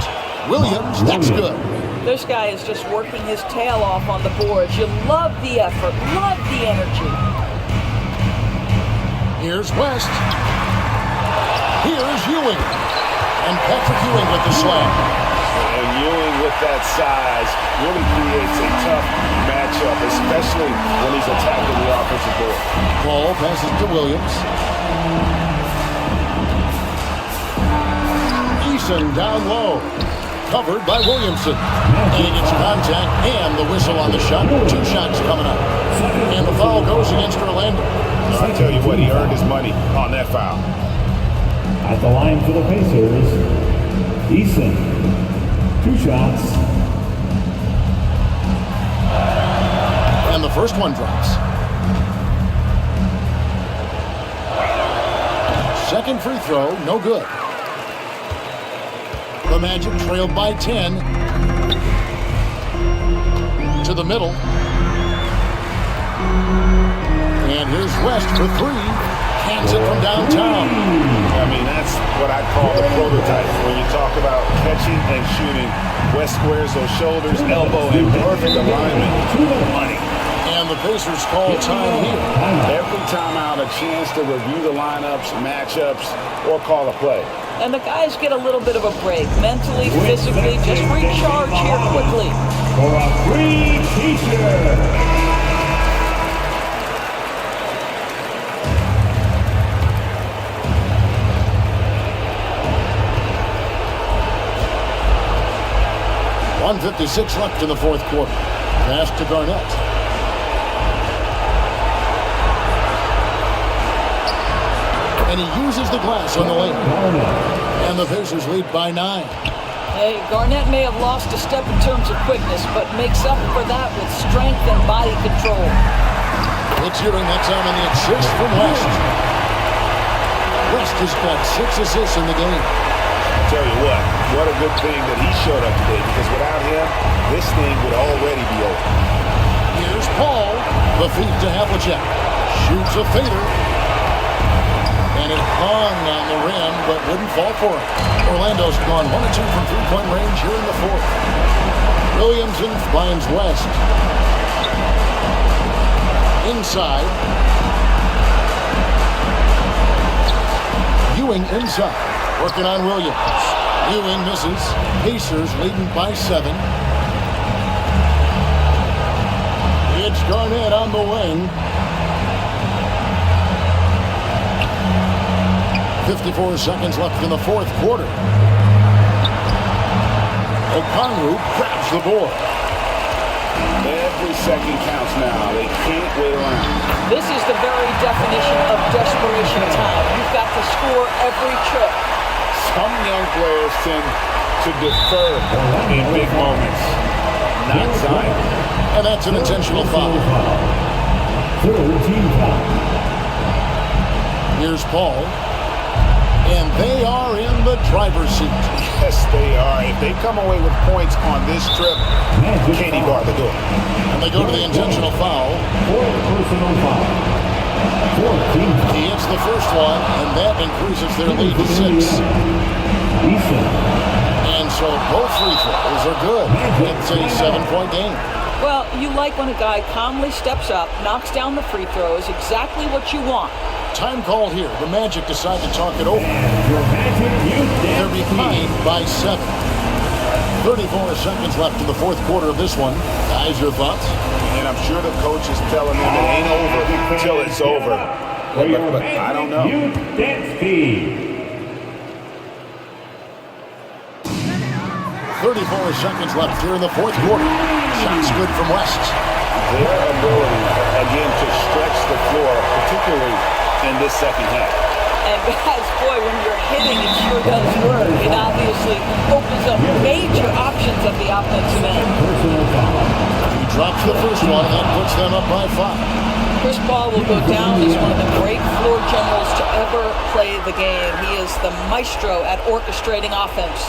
Williams, that's good. This guy is just working his tail off on the boards. You love the effort, love the energy. Here's West. Here's Ewing. And Patrick Ewing with the slam. And Ewing with that size really creates a tough matchup, especially when he's attacking the offensive board. Paul passes to Williams. Eason down low. Covered by Williamson. And he gets contact and the whistle on the shot. 2 shots coming up. And the foul goes against Orlando. I'll tell you what, he earned his money on that foul. At the line for the Pacers, Eason. 2 shots. And the first one drops. Second free throw, no good. The Magic trailed by 10. To the middle. And here's West for three. Hands it from downtown. I mean, that's what I call the prototype. When you talk about catching and shooting, West squares those shoulders, elbow, and perfect alignment. Money. And the Pacers call time here. Every time out, a chance to review the lineups, matchups, or call a play. And the guys get a little bit of a break, mentally, physically, just recharge here quickly. For a free t-shirt. .156 left in the fourth quarter. Pass to Garnett. And he uses the glass on the lane. And the Pacers lead by 9. Hey, Garnett may have lost a step in terms of quickness, but makes up for that with strength and body control. It's Ewing that time on the assist from West. West has got 6 assists in the game. Tell you what a good thing that he showed up today, because without him, this thing would already be over. Here's Paul, the feed to Havlicek. Shoots a fader. And it hung on the rim, but wouldn't fall for him. Orlando's gone 1 of 2 from three-point range here in the fourth. Williamson finds West. Inside. Ewing inside. Working on Williams. Ewing misses. Pacers leading by 7. It's Garnett on the wing. 54 seconds left in the fourth quarter. Okongwu grabs the board. Every second counts now. They can't wait around. This is the very definition of desperation time. You've got to score every trip. Some young players tend to defer in big moments. Not Zion. And that's an intentional foul. Here's Paul. And they are in the driver's seat. Yes, they are. If they come away with points on this trip, can't even bar the door. And they go to the intentional foul. He hits the first one, and that increases their lead to 6. And so both free throws are good. It's a 7-point game. Well, you like when a guy calmly steps up, knocks down the free throws, exactly what you want. Time called here. The Magic decide to talk it over. They're behind by 7. 34 seconds left in the fourth quarter of this one. Guys, your thoughts? And I'm sure the coach is telling them it ain't over till it's over. But I don't know. 34 seconds left here in the fourth quarter. Shots good from West. Their ability, again, to stretch the floor, particularly in this second half. And guys, boy, when you're hitting, it sure does work. It obviously opens up major options at the offensive end. He drops the first one, and that puts them up by 5. Chris Paul will go down as one of the great floor generals to ever play the game. He is the maestro at orchestrating offense.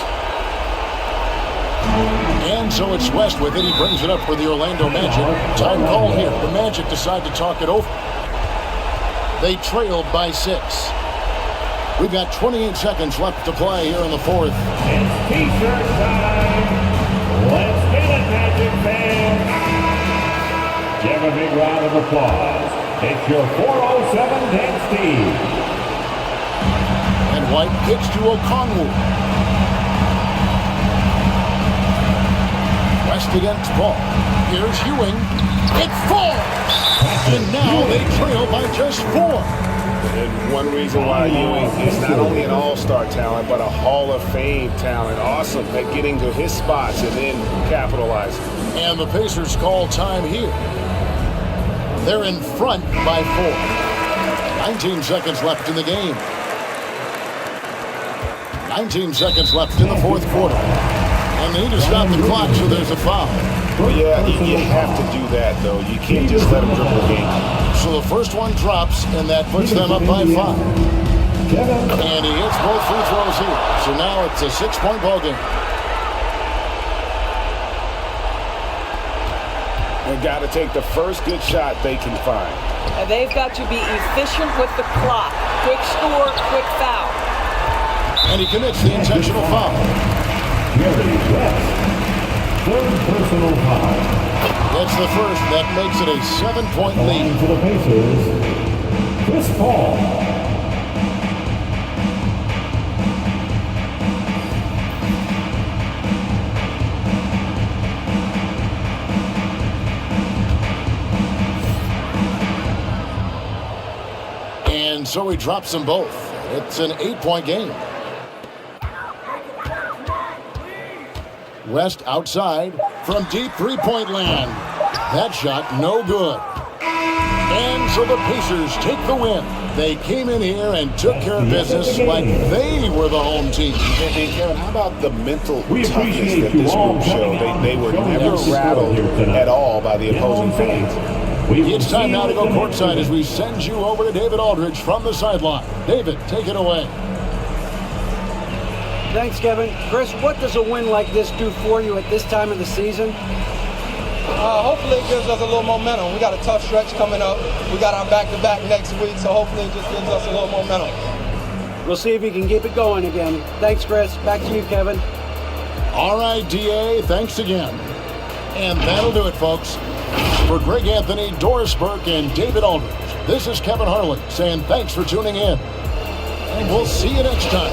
And so it's West with it. He brings it up for the Orlando Magic. Time called here. The Magic decide to talk it over. They trailed by 6. We've got 28 seconds left to play here in the fourth. It's t-shirt time. Let's get it, Magic fans. Give a big round of applause. It's your 407 Dan Steve. And White kicks to Okongwu. West against Paul. Here's Ewing. It falls! And now they trail by just 4. And one reason why Ewing is not only an all-star talent, but a Hall of Fame talent. Awesome at getting to his spots and then capitalizing. And the Pacers call time here. They're in front by 4. 19 seconds left in the game. 19 seconds left in the fourth quarter. And they need to stop the clock, so there's a foul. Yeah, you have to do that, though. You can't just let them dribble the game. So the first one drops, and that puts them up by 5. And he hits both free throws here. So now it's a 6-point ball game. They've got to take the first good shot they can find. And they've got to be efficient with the clock. Quick score, quick foul. And he commits the intentional foul. Gary West, third personal foul. That's the first. That makes it a 7-point lead. For the Pacers, Chris Paul. And so he drops them both. It's an 8-point game. West outside from deep three-point land. That shot no good. And so the Pacers take the win. They came in here and took care of business like they were the home team. And Kevin, how about the mental toughness that this group showed? They were never rattled at all by the opposing fans. It's time now to go courtside as we send you over to David Aldridge from the sideline. David, take it away. Thanks, Kevin. Chris, what does a win like this do for you at this time of the season? Hopefully it gives us a little momentum. We got a tough stretch coming up. We got our back-to-back next week, so hopefully it just gives us a little momentum. We'll see if you can keep it going again. Thanks, Chris. Back to you, Kevin. All right, DA, thanks again. And that'll do it, folks. For Greg Anthony, Doris Burke, and David Aldridge, this is Kevin Harlan saying thanks for tuning in. And we'll see you next time.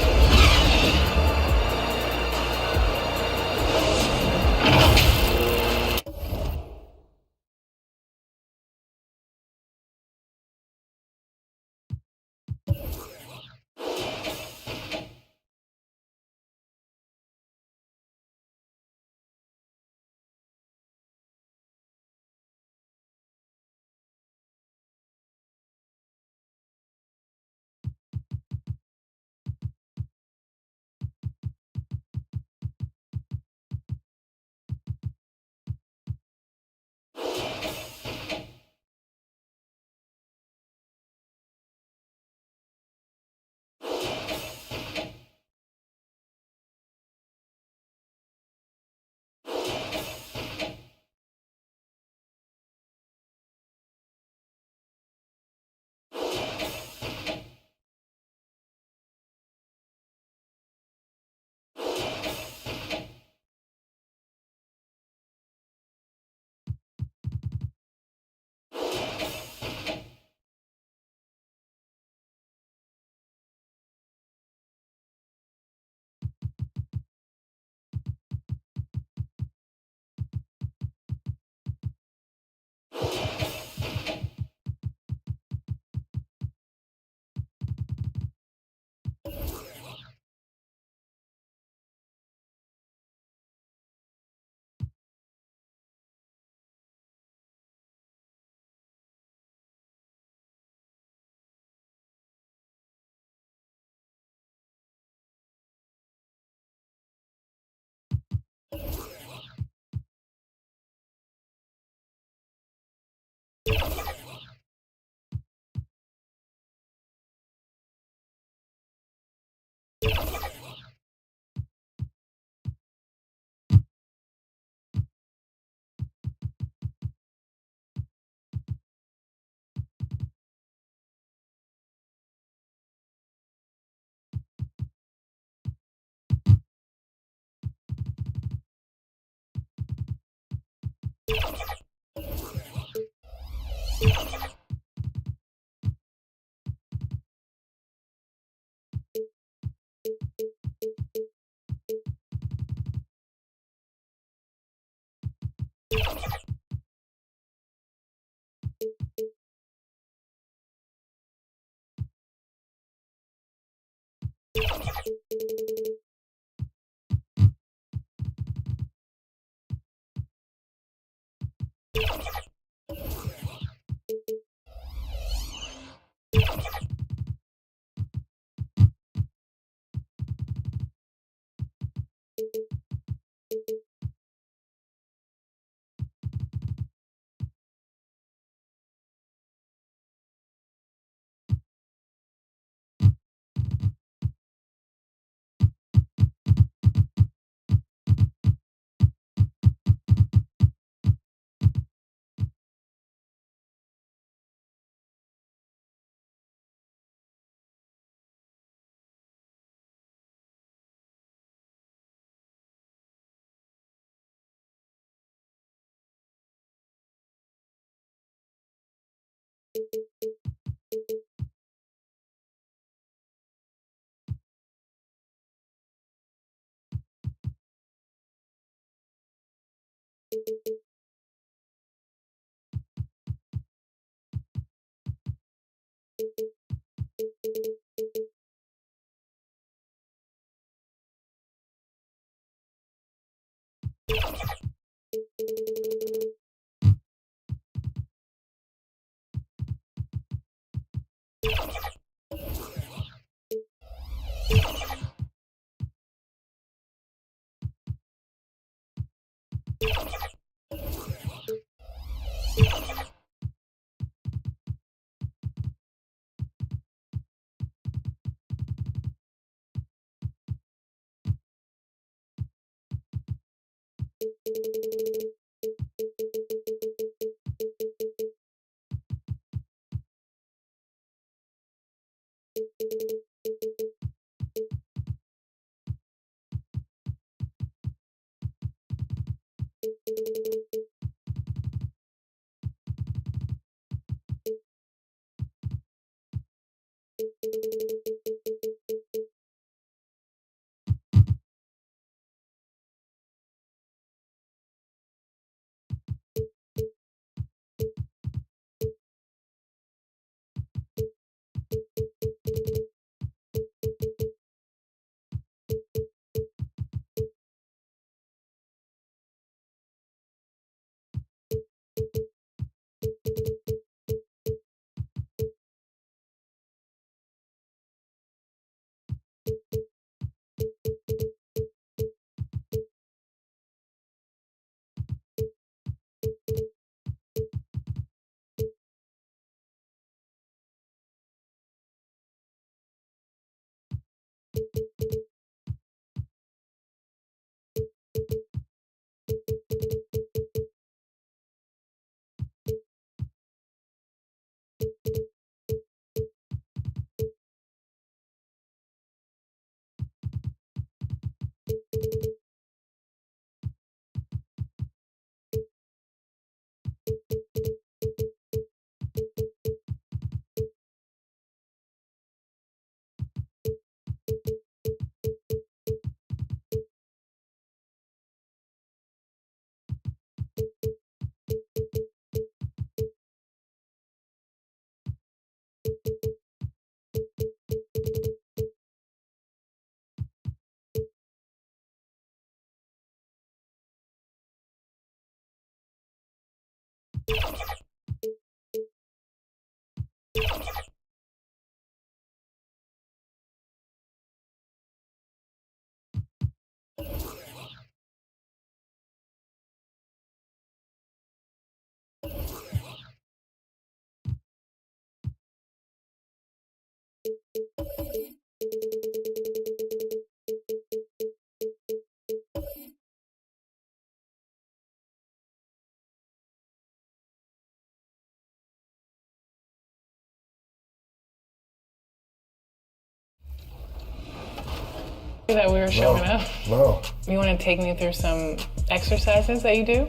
That we were showing up. No. You want to take me through some exercises that you do?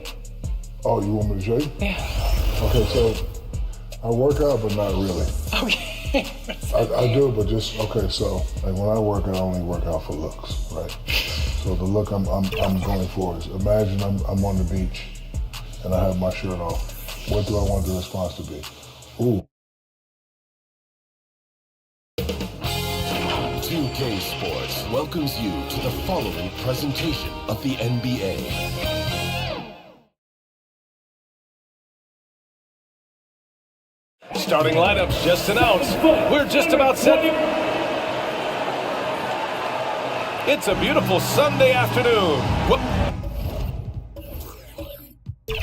Oh, you want me to show you? Yeah. Okay, so I work out, but not really. Okay. I do, but just, okay, so like when I work, I only work out for looks, right? So the look I'm going for is, imagine I'm on the beach and I have my shirt off. What do I want the response to be? Ooh. 2K Sports welcomes you to the following presentation of the NBA. Starting lineups just announced. We're just about set. It's a beautiful Sunday afternoon.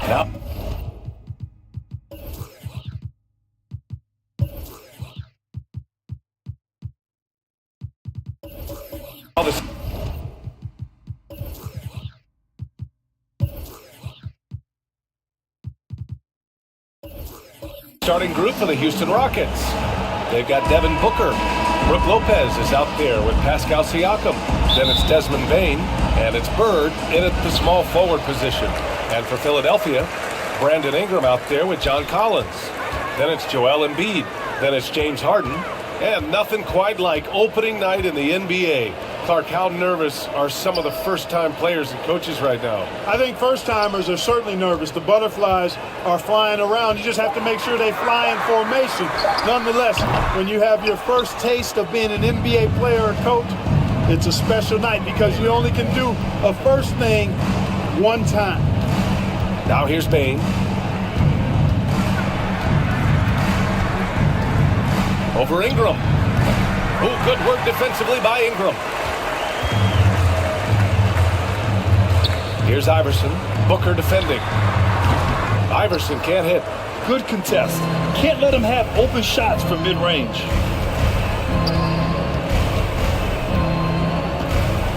Now. Starting group for the Houston Rockets. They've got Devin Booker. Brook Lopez is out there with Pascal Siakam. Then it's Desmond Bane, and it's Bird in at the small forward position. And for Philadelphia, Brandon Ingram out there with John Collins. Then it's Joel Embiid. Then it's James Harden. And nothing quite like opening night in the NBA. Clark, how nervous are some of the first-time players and coaches right now? I think first-timers are certainly nervous. The butterflies are flying around. You just have to make sure they fly in formation. Nonetheless, when you have your first taste of being an NBA player or coach, it's a special night because you only can do a first thing one time. Now here's Bain. Over Ingram. Oh, good work defensively by Ingram. Here's Iverson. Booker defending. Iverson can't hit. Good contest. Can't let him have open shots from mid-range.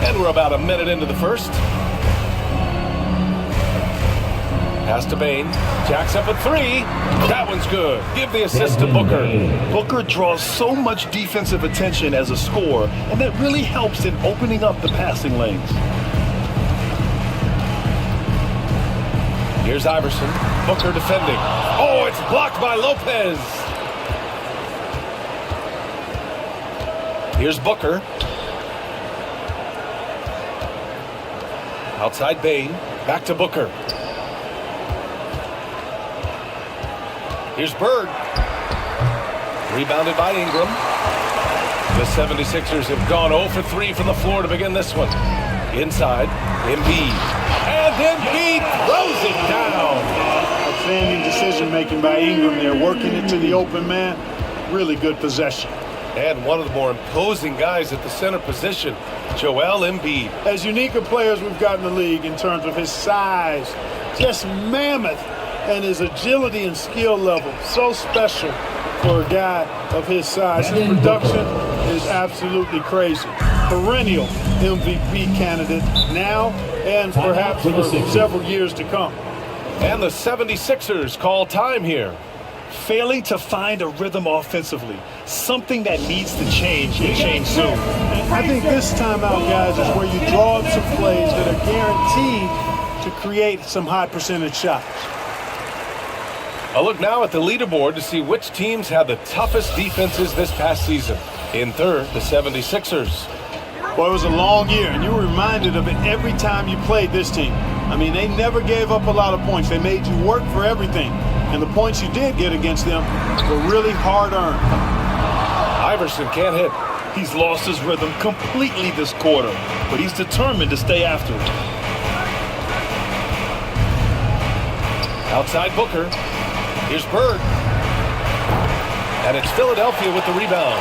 And we're about a minute into the first. Pass to Bain. Jacks up a three. That one's good. Give the assist to Booker. Booker draws so much defensive attention as a scorer, and that really helps in opening up the passing lanes. Here's Iverson. Booker defending. Oh, it's blocked by Lopez. Here's Booker. Outside Bain. Back to Booker. Here's Bird. Rebounded by Ingram. The 76ers have gone 0 for 3 from the floor to begin this one. Inside, Embiid. And Embiid throws it down. Outstanding decision-making by Ingram there, working it to the open man. Really good possession. And one of the more imposing guys at the center position, Joel Embiid. As unique a player as we've got in the league in terms of his size, just mammoth, and his agility and skill level. So special for a guy of his size. His production is absolutely crazy. Perennial MVP candidate now and perhaps for several years to come. And the 76ers call time here. Failing to find a rhythm offensively, something that needs to change and change soon. I think this timeout, guys, is where you draw up some plays that are guaranteed to create some high percentage shots. A look now at the leaderboard to see which teams had the toughest defenses this past season. In third, the 76ers. Well, it was a long year, and you were reminded of it every time you played this team. I mean, they never gave up a lot of points. They made you work for everything. And the points you did get against them were really hard-earned. Iverson can't hit. He's lost his rhythm completely this quarter, but he's determined to stay after it. Outside Booker. Here's Bird. And it's Philadelphia with the rebound.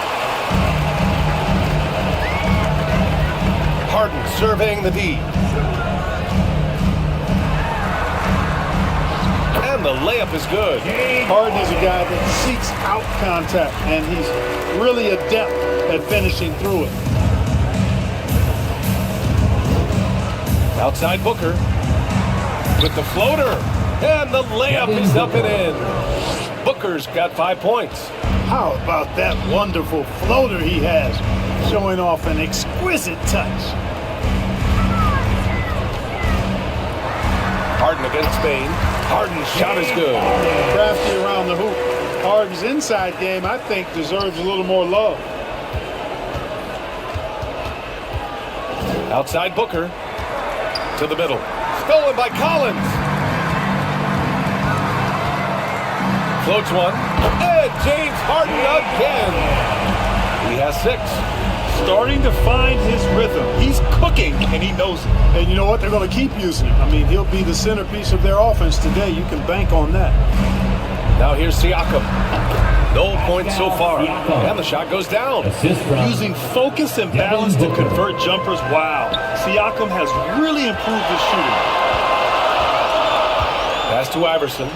Harden surveying the D. And the layup is good. Harden is a guy that seeks out contact, and he's really adept at finishing through it. Outside Booker with the floater. And the layup is up and in. Booker's got 5 points. How about that wonderful floater he has, showing off an exquisite touch. Harden against Bain. Harden's shot is good. Crafty around the hoop. Harden's inside game, I think, deserves a little more love. Outside Booker. To the middle. Stolen by Collins. Floats one. And James Harden again. He has 6. Starting to find his rhythm. He's cooking, and he knows it. And you know what? They're going to keep using him. I mean, he'll be the centerpiece of their offense today. You can bank on that. Now here's Siakam. No points so far. And the shot goes down. Using focus and balance to convert jumpers. Wow. Siakam has really improved his shooting. Pass to Iverson.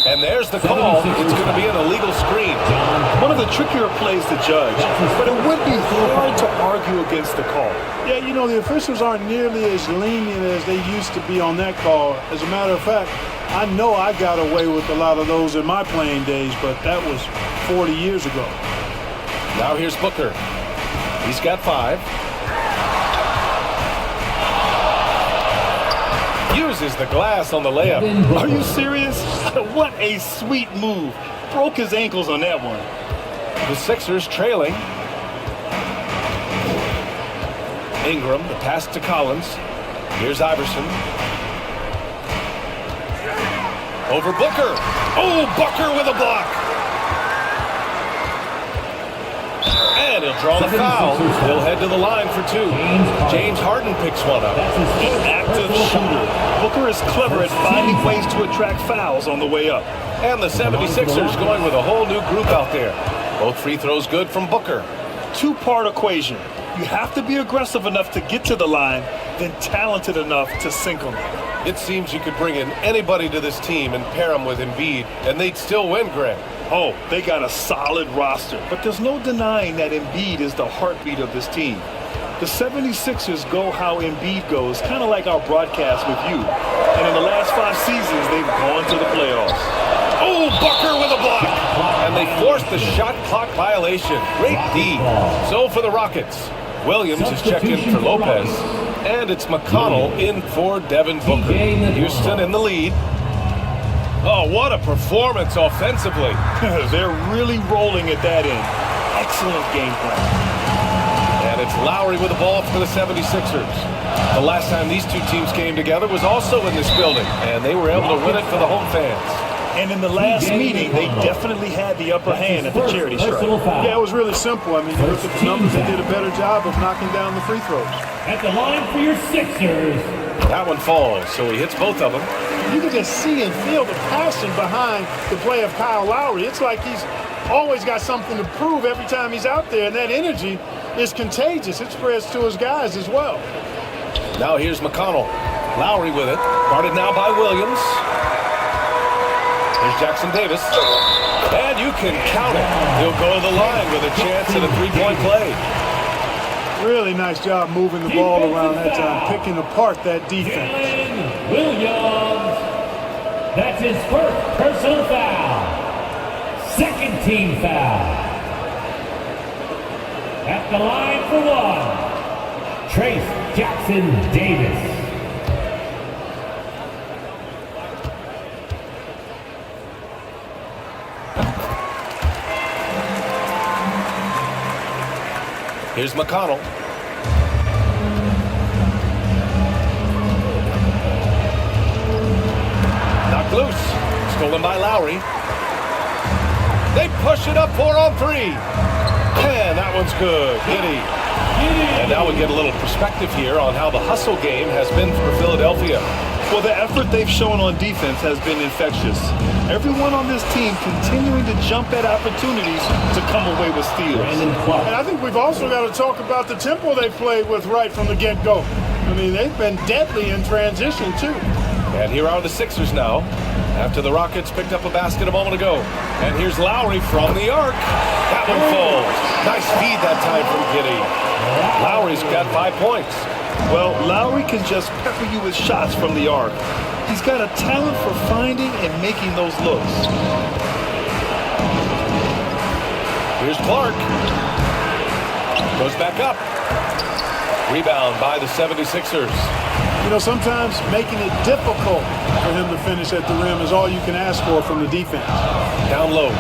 And there's the call. It's going to be an illegal screen. One of the trickier plays to judge, but it would be hard to argue against the call. Yeah, you know, the officials aren't nearly as lenient as they used to be on that call. As a matter of fact, I know I got away with a lot of those in my playing days, but that was 40 years ago. Now here's Booker. He's got 5. Uses the glass on the layup. Are you serious? What a sweet move. Broke his ankles on that one. The Sixers trailing. Ingram, the pass to Collins. Here's Iverson. Over Booker. Oh, Booker with a block. And he'll draw the foul. He'll head to the line for two. James Harden picks one up. An active shooter. Booker is clever at finding ways to attract fouls on the way up. And the 76ers going with a whole new group out there. Both free throws good from Booker. Two-part equation. You have to be aggressive enough to get to the line, then talented enough to sink them. It seems you could bring in anybody to this team and pair them with Embiid, and they'd still win, Greg. Oh, they got a solid roster, but there's no denying that Embiid is the heartbeat of this team. The 76ers go how Embiid goes, kind of like our broadcast with you. And in the last 5 seasons, they've gone to the playoffs. Oh, Booker with a block! And they forced the shot clock violation. Great D. So for the Rockets, Williams is checked in for Lopez, and it's McConnell in for Devin Booker. Houston in the lead. Oh, what a performance offensively. They're really rolling at that end. Excellent game plan. And it's Lowry with the ball for the 76ers. The last time these two teams came together was also in this building, and they were able to win it for the home fans. And in the last meeting, they definitely had the upper hand at the charity stripe. Yeah, it was really simple. I mean, you look at the numbers, they did a better job of knocking down the free throws. At the line for your Sixers. That one falls, so he hits both of them. You can just see and feel the passion behind the play of Kyle Lowry. It's like he's always got something to prove every time he's out there, and that energy is contagious. It spreads to his guys as well. Now here's McConnell. Lowry with it. Guarded now by Williams. Here's Jackson Davis. And you can count it. He'll go to the line with a chance at a three-point play. Really nice job moving the ball around that time, picking apart that defense. Williams. That's his first personal foul. Second team foul. At the line for one, Trace Jackson Davis. Here's McConnell. Knocked loose. Stolen by Lowry. They push it up 4-on-3. And that one's good. Giddy. And now we get a little perspective here on how the hustle game has been for Philadelphia. Well, the effort they've shown on defense has been infectious. Everyone on this team continuing to jump at opportunities to come away with steals. And I think we've also got to talk about the tempo they played with right from the get-go. I mean, they've been deadly in transition, too. And here are the Sixers now, after the Rockets picked up a basket a moment ago. And here's Lowry from the arc. That one falls. Nice feed that time from Giddy. Lowry's got 5 points. Well, Lowry can just pepper you with shots from the arc. He's got a talent for finding and making those looks. Here's Clark. Goes back up. Rebound by the 76ers. You know, sometimes making it difficult for him to finish at the rim is all you can ask for from the defense. Down low.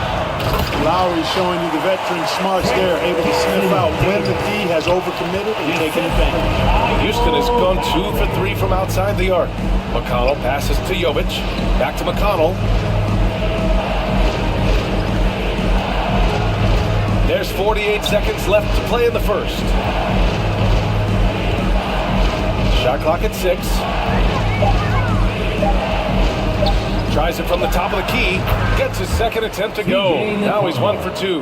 Lowry showing you the veteran smarts there, able to sniff out when the D has overcommitted and taking advantage. Houston has gone 2 for 3 from outside the arc. McConnell passes to Jovic. Back to McConnell. There's 48 seconds left to play in the first. Shot clock at 6. Tries it from the top of the key. Gets his second attempt to go. Now he's 1 for 2.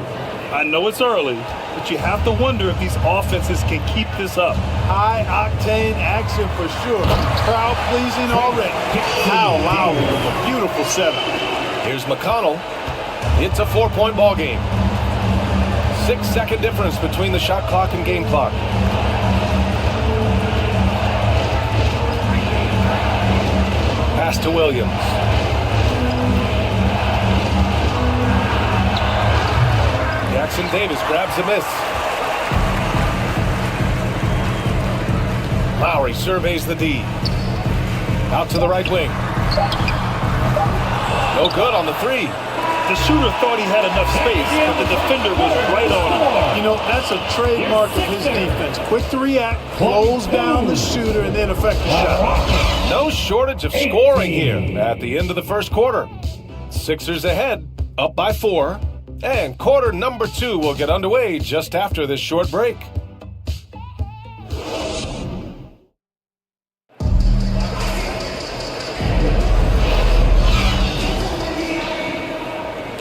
I know it's early, but you have to wonder if these offenses can keep this up. High-octane action for sure. Crowd-pleasing already. Kyle Lowry with a beautiful setup. Here's McConnell. It's a 4-point ball game. 6-second difference between the shot clock and game clock. Pass to Williams. Jackson Davis grabs the miss. Lowry surveys the D. Out to the right wing. No good on the 3. The shooter thought he had enough space, but the defender was right on him. You know, that's a trademark of his defense. Quick to react, close down the shooter, and then affect the shot. No shortage of scoring here at the end of the first quarter. Sixers ahead, up by 4. And quarter number 2 will get underway just after this short break.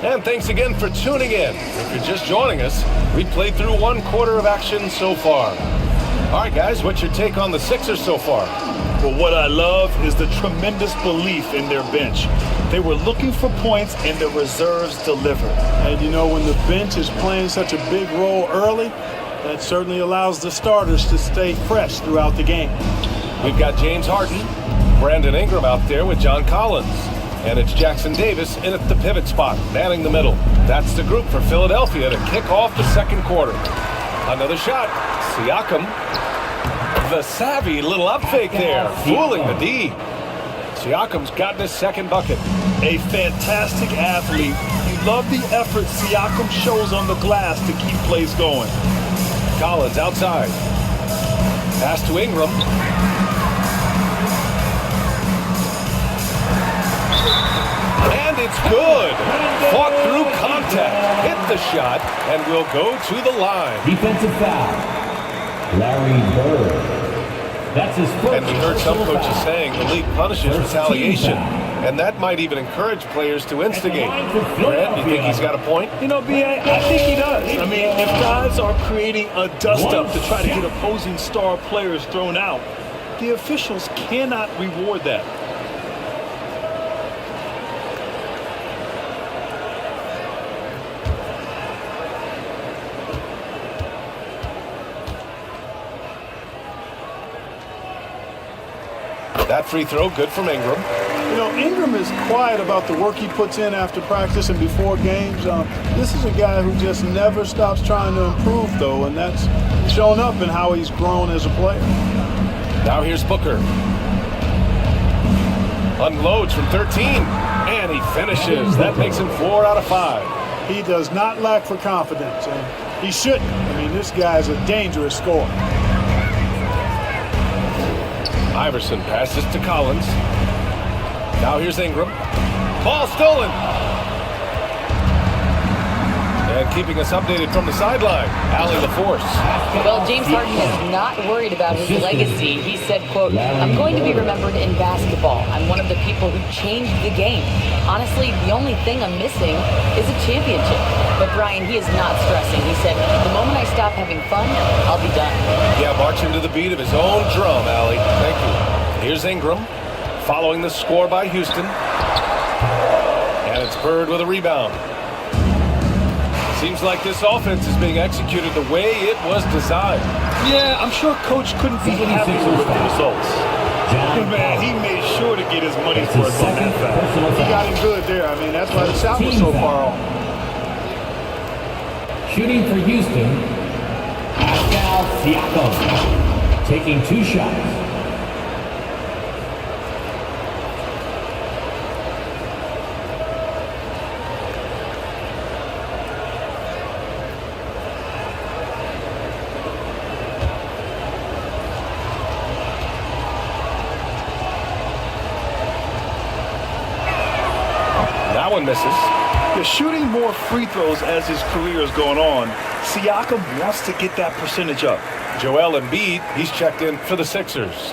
And thanks again for tuning in. If you're just joining us, we played through 1 quarter of action so far. All right, guys, what's your take on the Sixers so far? Well, what I love is the tremendous belief in their bench. They were looking for points, and the reserves delivered. And you know, when the bench is playing such a big role early, that certainly allows the starters to stay fresh throughout the game. We've got James Harden, Brandon Ingram out there with John Collins. And it's Jackson Davis in at the pivot spot, manning the middle. That's the group for Philadelphia to kick off the second quarter. Another shot. Siakam. The savvy little up fake there, fooling the D. Siakam's gotten his second bucket. A fantastic athlete. You love the effort Siakam shows on the glass to keep plays going. Collins outside. Pass to Ingram. And it's good. Fought through contact, hit the shot, and will go to the line. Defensive foul. Larry Bird. That's his first. And we heard some coaches saying the league punishes retaliation. And that might even encourage players to instigate. Grant, you think he's got a point? You know, B.A., I think he does. I mean, if guys are creating a dust-up to try to get opposing star players thrown out, the officials cannot reward that. That free throw, good from Ingram. You know, Ingram is quiet about the work he puts in after practice and before games. This is a guy who just never stops trying to improve, though, and that's shown up in how he's grown as a player. Now here's Booker. Unloads from 13, and he finishes. That makes him 4 out of 5. He does not lack for confidence, and he shouldn't. I mean, this guy's a dangerous scorer. Iverson passes to Collins. Now here's Ingram. Ball stolen. And keeping us updated from the sideline, Allie LaForce. Well, James Harden is not worried about his legacy. He said, quote, "I'm going to be remembered in basketball. I'm one of the people who changed the game. Honestly, the only thing I'm missing is a championship." But Brian, he is not stressing. He said, "The moment I stop having fun, I'll be done." Yeah, marching to the beat of his own drum, Allie. Thank you. Here's Ingram, following the score by Houston. And it's Bird with a rebound. Seems like this offense is being executed the way it was designed. Yeah, I'm sure Coach couldn't be happier with the results. Man, he made sure to get his money's worth on that foul. He got him good there. I mean, that's why the shot was so far off. Shooting for Houston, Pascal Siakam, taking 2 shots. That one misses. You're shooting more free throws as his career is going on. Siakam wants to get that percentage up. Joel Embiid, he's checked in for the Sixers.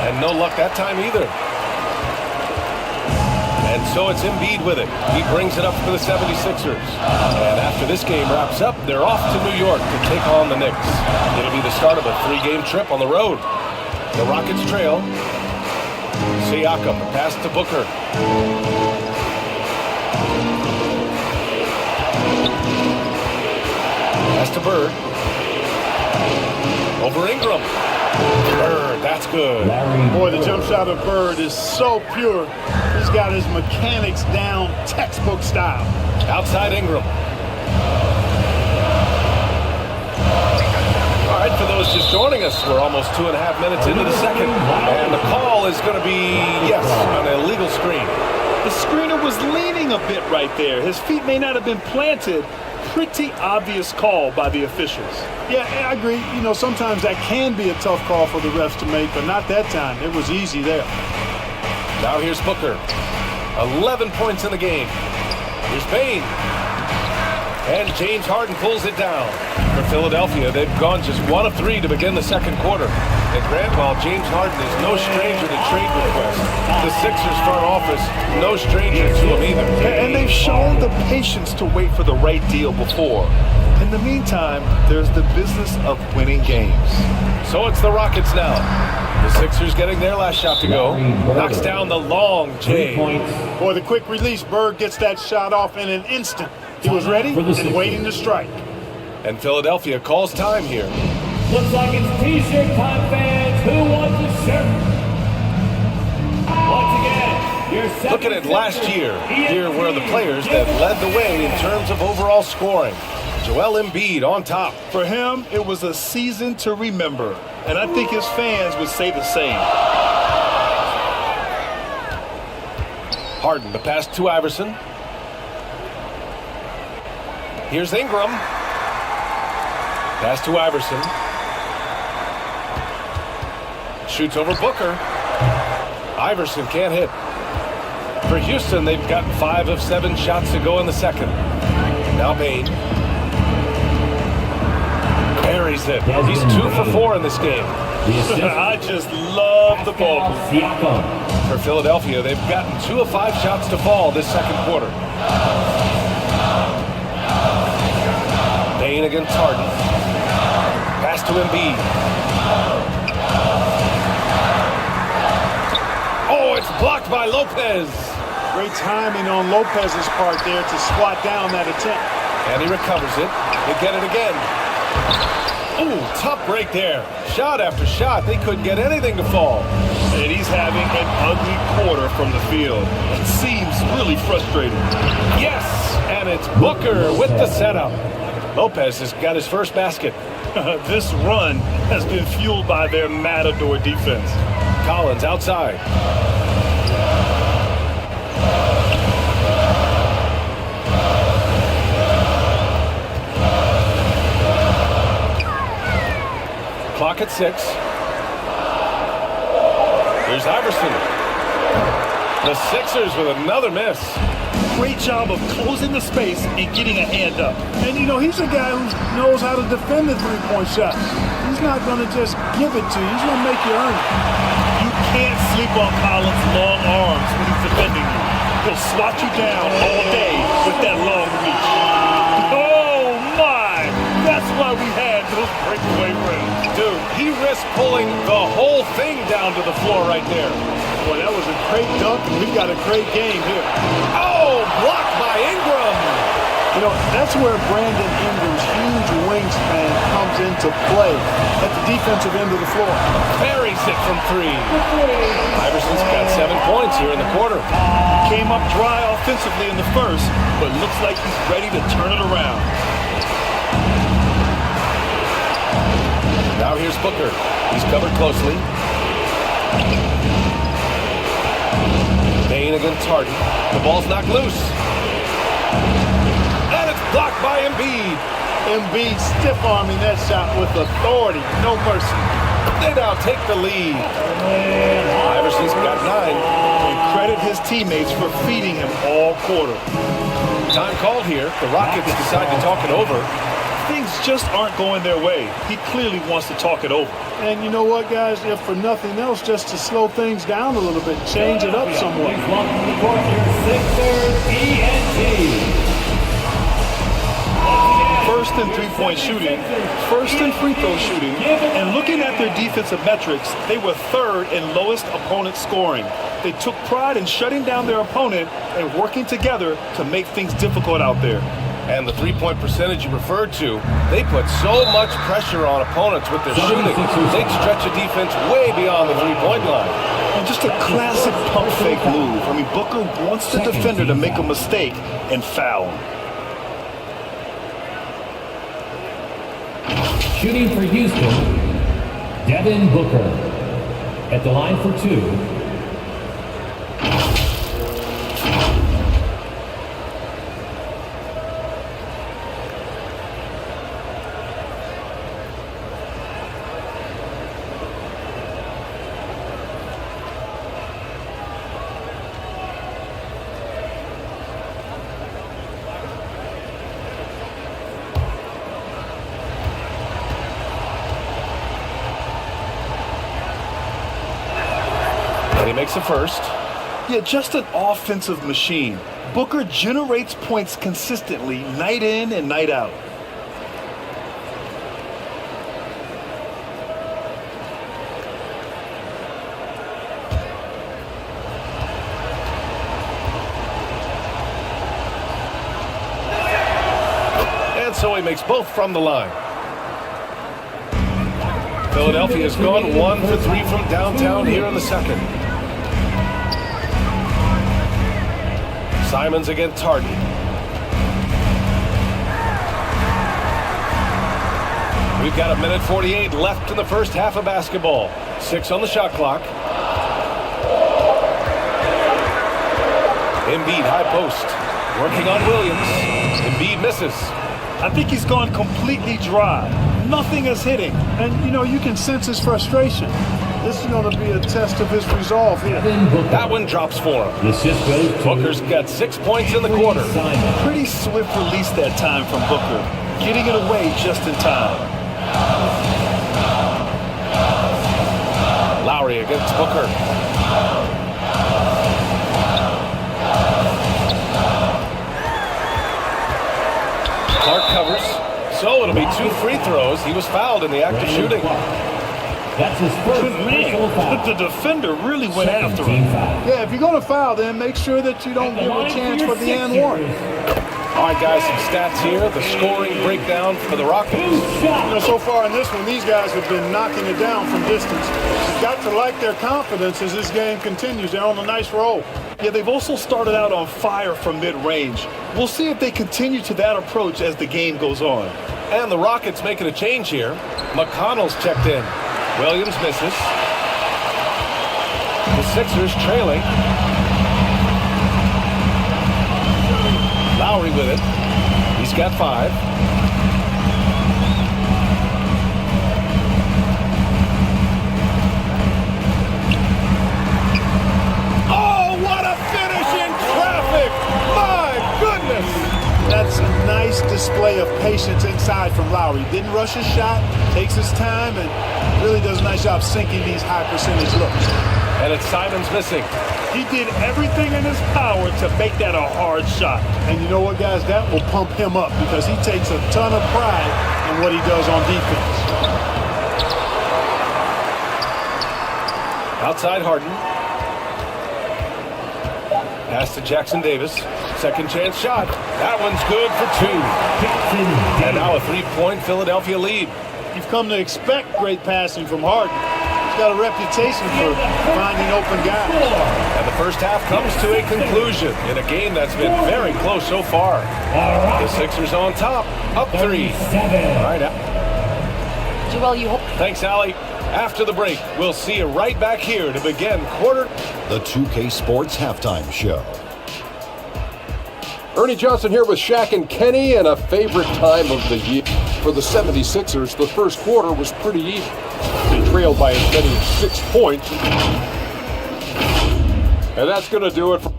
And no luck that time either. And so it's Embiid with it. He brings it up for the 76ers. And after this game wraps up, they're off to New York to take on the Knicks. It'll be the start of a 3-game trip on the road. The Rockets trail. Siakam, pass to Booker. Pass to Bird. Over Ingram. Bird, that's good. Boy, the jump shot of Bird is so pure. He's got his mechanics down textbook style. Outside Ingram. All right, for those just joining us, we're almost 2.5 minutes into the second. And the call is going to be, yes, an illegal screen. The screener was leaning a bit right there. His feet may not have been planted, pretty obvious call by the officials. Yeah, I agree. You know, sometimes that can be a tough call for the refs to make, but not that time. It was easy there. Now here's Booker. 11 points in the game. Here's Payne. And James Harden pulls it down. For Philadelphia, they've gone just 1 of 3 to begin the second quarter. And Grant, while James Harden is no stranger to trade requests, the Sixers front office, no stranger to him either. And they've shown the patience to wait for the right deal before. In the meantime, there's the business of winning games. So it's the Rockets now. The Sixers getting their last shot to go. Knocks down the long J. Boy, the quick release, Bird gets that shot off in an instant. He was ready and waiting to strike. And Philadelphia calls time here. Looks like it's T-shirt time, fans. Who wants a shirt? Once again, your second. Looking at last year, here were the players that led the way in terms of overall scoring. Joel Embiid on top. For him, it was a season to remember. And I think his fans would say the same. Harden, the pass to Iverson. Here's Ingram. Pass to Iverson. Shoots over Booker. Iverson can't hit. For Houston, they've got 5 of 7 shots to go in the second. Now Payne. Buries it. He's 2 for 4 in this game. I just love the ball. For Philadelphia, they've gotten 2 of 5 shots to fall this second quarter. Payne against Harden. Pass to Embiid. Oh, it's blocked by Lopez. Great timing on Lopez's part there to squat down that attempt. And he recovers it. They get it again. Ooh, tough break there. Shot after shot. They couldn't get anything to fall. And he's having an ugly quarter from the field. It seems really frustrating. Yes, and it's Booker with the setup. Lopez has got his first basket. This run has been fueled by their matador defense. Collins outside. Clock at 6. Here's Iverson. The Sixers with another miss. Great job of closing the space and getting a hand up. And, you know, he's a guy who knows how to defend the three-point shot. He's not going to just give it to you. He's going to make you earn it. You can't sleep on Collins' long arms when he's defending you. He'll swat you down all day with that long reach. Oh, my! That's why we had those breakaway runs. Dude, he risked pulling the whole thing down to the floor right there. Boy, that was a great dunk, and we've got a great game here. Oh, blocked by Ingram. You know, that's where Brandon Ingram's huge wingspan comes into play at the defensive end of the floor. Buries it from 3. Iverson's got 7 points here in the quarter. Came up dry offensively in the first, but looks like he's ready to turn it around. Now here's Booker. He's covered closely. Payne against Harden. The ball's knocked loose. And it's blocked by Embiid. Embiid stiff-arming that shot with authority. No mercy. They now take the lead. Iverson's got 9. And credit his teammates for feeding him all quarter. Time called here. The Rockets decide to talk it over. Things just aren't going their way. He clearly wants to talk it over. And you know what, guys? If for nothing else, just to slow things down a little bit, change it up somewhat. Welcome to court, your Sixers ENT. First in three-point shooting, first in free throw shooting, and looking at their defensive metrics, they were 3rd in lowest opponent scoring. They took pride in shutting down their opponent and working together to make things difficult out there. And the three-point percentage you referred to, they put so much pressure on opponents with their shooting. They stretch a defense way beyond the three-point line. And just a classic pump fake move. I mean, Booker wants the defender to make a mistake and foul him. Shooting for Houston, Devin Booker. At the line for 2. And he makes the first. Yeah, just an offensive machine. Booker generates points consistently, night in and night out. And so he makes both from the line. Philadelphia has gone 1 for 3 from downtown here in the second. Simons against Harden. We've got 1:48 left in the first half of basketball. 6 on the shot clock. Embiid high post. Working on Williams. Embiid misses. I think he's gone completely dry. Nothing is hitting. And, you know, you can sense his frustration. This is going to be a test of his resolve here. That one drops for him. Booker's got 6 points in the quarter. Pretty swift release that time from Booker. Getting it away just in time. Lowry against Booker. Clark covers. So it'll be 2 free throws. He was fouled in the act of shooting. That's his first. Man, the defender really went after him. Yeah, if you're going to foul, then make sure that you don't give a chance for the and one. All right, guys, some stats here. The scoring breakdown for the Rockets. You know, so far in this one, these guys have been knocking it down from distance. You've got to like their confidence as this game continues. They're on a nice roll. Yeah, they've also started out on fire from mid-range. We'll see if they continue to that approach as the game goes on. And the Rockets making a change here. McConnell's checked in. Williams misses. The Sixers trailing. Lowry with it. He's got 5. Oh, what a finish in traffic! My goodness! That's a nice display of patience inside from Lowry. Didn't rush his shot, takes his time, and really does a nice job sinking these high percentage looks. And it's Simons missing. He did everything in his power to make that a hard shot. And you know what, guys? That will pump him up because he takes a ton of pride in what he does on defense. Outside Harden. Pass to Jackson Davis. Second chance shot. That one's good for 2. And now a 3-point Philadelphia lead. You've come to expect great passing from Harden. He's got a reputation for finding open guys. And the first half comes to a conclusion in a game that's been very close so far. The Sixers on top, up 3. Right out. Joel, you hope. Thanks, Allie. After the break, we'll see you right back here to begin quarter. The 2K Sports Halftime Show. Ernie Johnson here with Shaq and Kenny, and a favorite time of the year. For the 76ers, the first quarter was pretty even. They trailed by as many as 6 points. And that's going to do it for...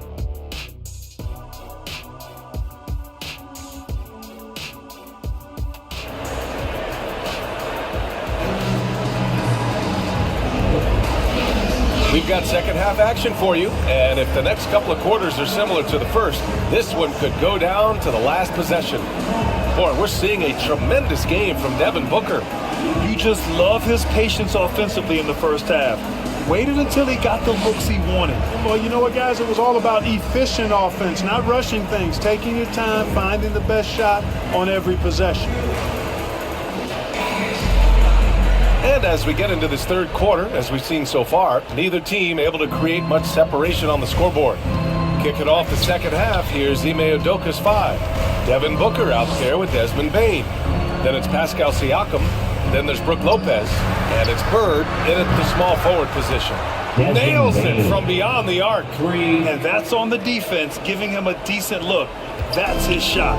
We've got second half action for you, and if the next couple of quarters are similar to the first, this one could go down to the last possession. Boy, we're seeing a tremendous game from Devin Booker. You just love his patience offensively in the first half. Waited until he got the looks he wanted. Well, you know what, guys? It was all about efficient offense, not rushing things, taking your time, finding the best shot on every possession. And as we get into this third quarter, as we've seen so far, neither team able to create much separation on the scoreboard. Kicking off the second half, here's Ime Udoka's 5. Devin Booker out there with Desmond Bane. Then it's Pascal Siakam. Then there's Brook Lopez. And it's Bird in at the small forward position. Nails it from beyond the arc. And that's on the defense, giving him a decent look. That's his shot.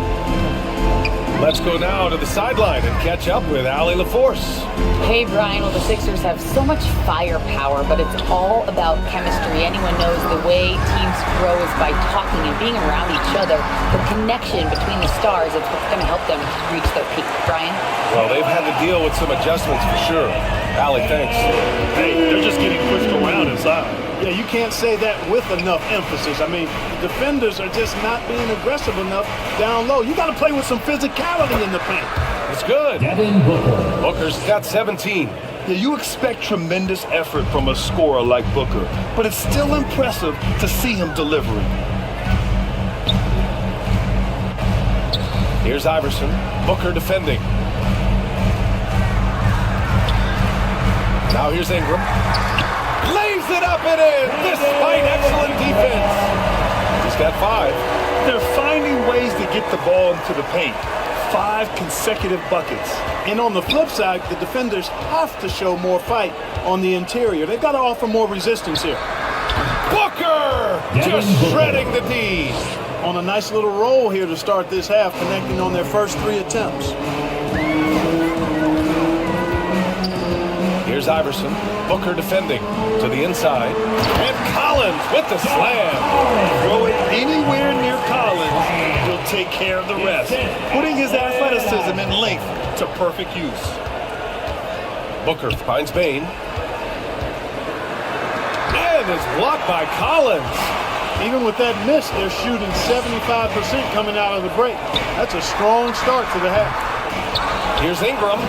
Let's go now to the sideline and catch up with Allie LaForce. Hey, Brian. Well, the Sixers have so much firepower, but it's all about chemistry. Anyone knows the way teams grow is by talking and being around each other. The connection between the stars is what's going to help them reach their peak. Brian? Well, they've had to deal with some adjustments for sure. Allie, thanks. Hey, they're just getting pushed around inside. Yeah, you can't say that with enough emphasis. I mean, the defenders are just not being aggressive enough down low. You got to play with some physicality in the paint. It's good. Booker's got 17. Yeah, you expect tremendous effort from a scorer like Booker, but it's still impressive to see him delivering. Here's Iverson. Booker defending. Now here's Ingram. Lays it up and in, despite excellent defense. He's got 5. They're finding ways to get the ball into the paint. 5 consecutive buckets. And on the flip side, the defenders have to show more fight on the interior. They've got to offer more resistance here. Booker just shredding the D. On a nice little roll here to start this half, connecting on their first 3 attempts. Here's Iverson. Booker defending to the inside. And Collins with the slam. Throw it anywhere near Collins, he'll take care of the rest, putting his athleticism and length to perfect use. Booker finds Bain. And is blocked by Collins. Even with that miss, they're shooting 75% coming out of the break. That's a strong start to the half. Here's Ingram.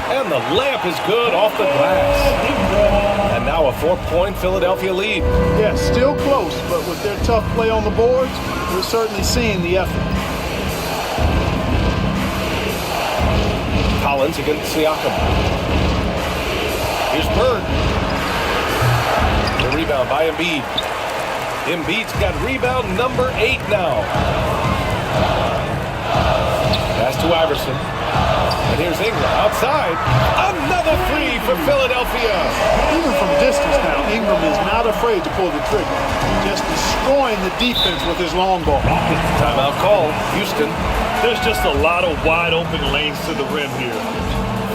And the layup is good off the glass. And now a 4-point Philadelphia lead. Yeah, still close, but with their tough play on the boards, we're certainly seeing the effort. Collins against Siakam. Here's Bird. The rebound by Embiid. Embiid's got rebound number 8 now. Pass to Iverson. And here's Ingram outside. Another 3 for Philadelphia. Even from distance now, Ingram is not afraid to pull the trigger. Just destroying the defense with his long ball. Timeout call, Houston. There's just a lot of wide open lanes to the rim here.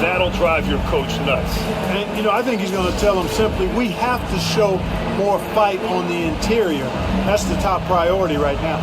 That'll drive your coach nuts. And, you know, I think he's going to tell them simply, we have to show more fight on the interior. That's the top priority right now.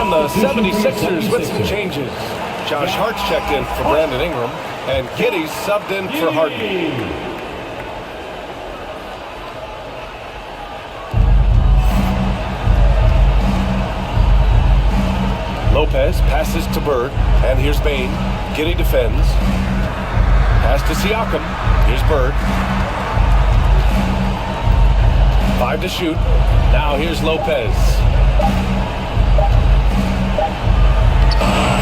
The 76ers with some changes. Josh Hart's checked in for Brandon Ingram, and Giddey's subbed in for Harden. Lopez passes to Bird, and here's Bain. Giddey defends. Pass to Siakam. Here's Bird. 5 to shoot. Now here's Lopez.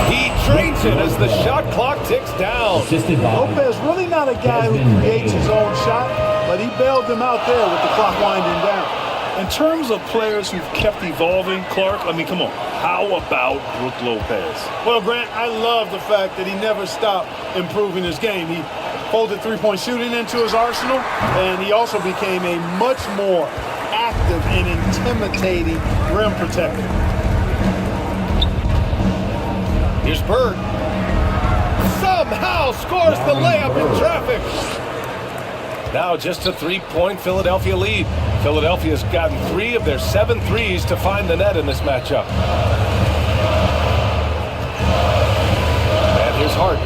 He drains it as the shot clock ticks down. Lopez really not a guy who creates his own shot, but he bailed them out there with the clock winding down. In terms of players who've kept evolving, Clark, I mean, come on. How about Brook Lopez? Well, Grant, I love the fact that he never stopped improving his game. He folded three-point shooting into his arsenal, and he also became a much more active and intimidating rim protector. Here's Bird. Somehow scores the layup in traffic. Now just a 3-point Philadelphia lead. Philadelphia's gotten 3 of their 7 threes to find the net in this matchup. And here's Hart.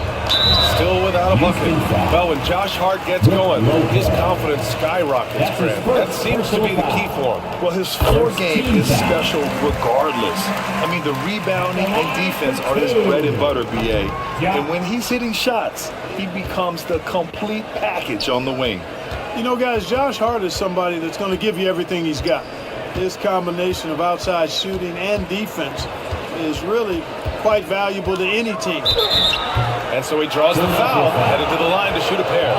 Still without a bucket. Well, when Josh Hart gets going, his confidence skyrockets, Grant. That seems to be the key for him. Well, his floor game is special regardless. I mean, the rebounding and defense are his bread and butter, B.A. And when he's hitting shots, he becomes the complete package on the wing. You know, guys, Josh Hart is somebody that's going to give you everything he's got. His combination of outside shooting and defense is really quite valuable to any team. And so he draws the foul, headed to the line to shoot a pair.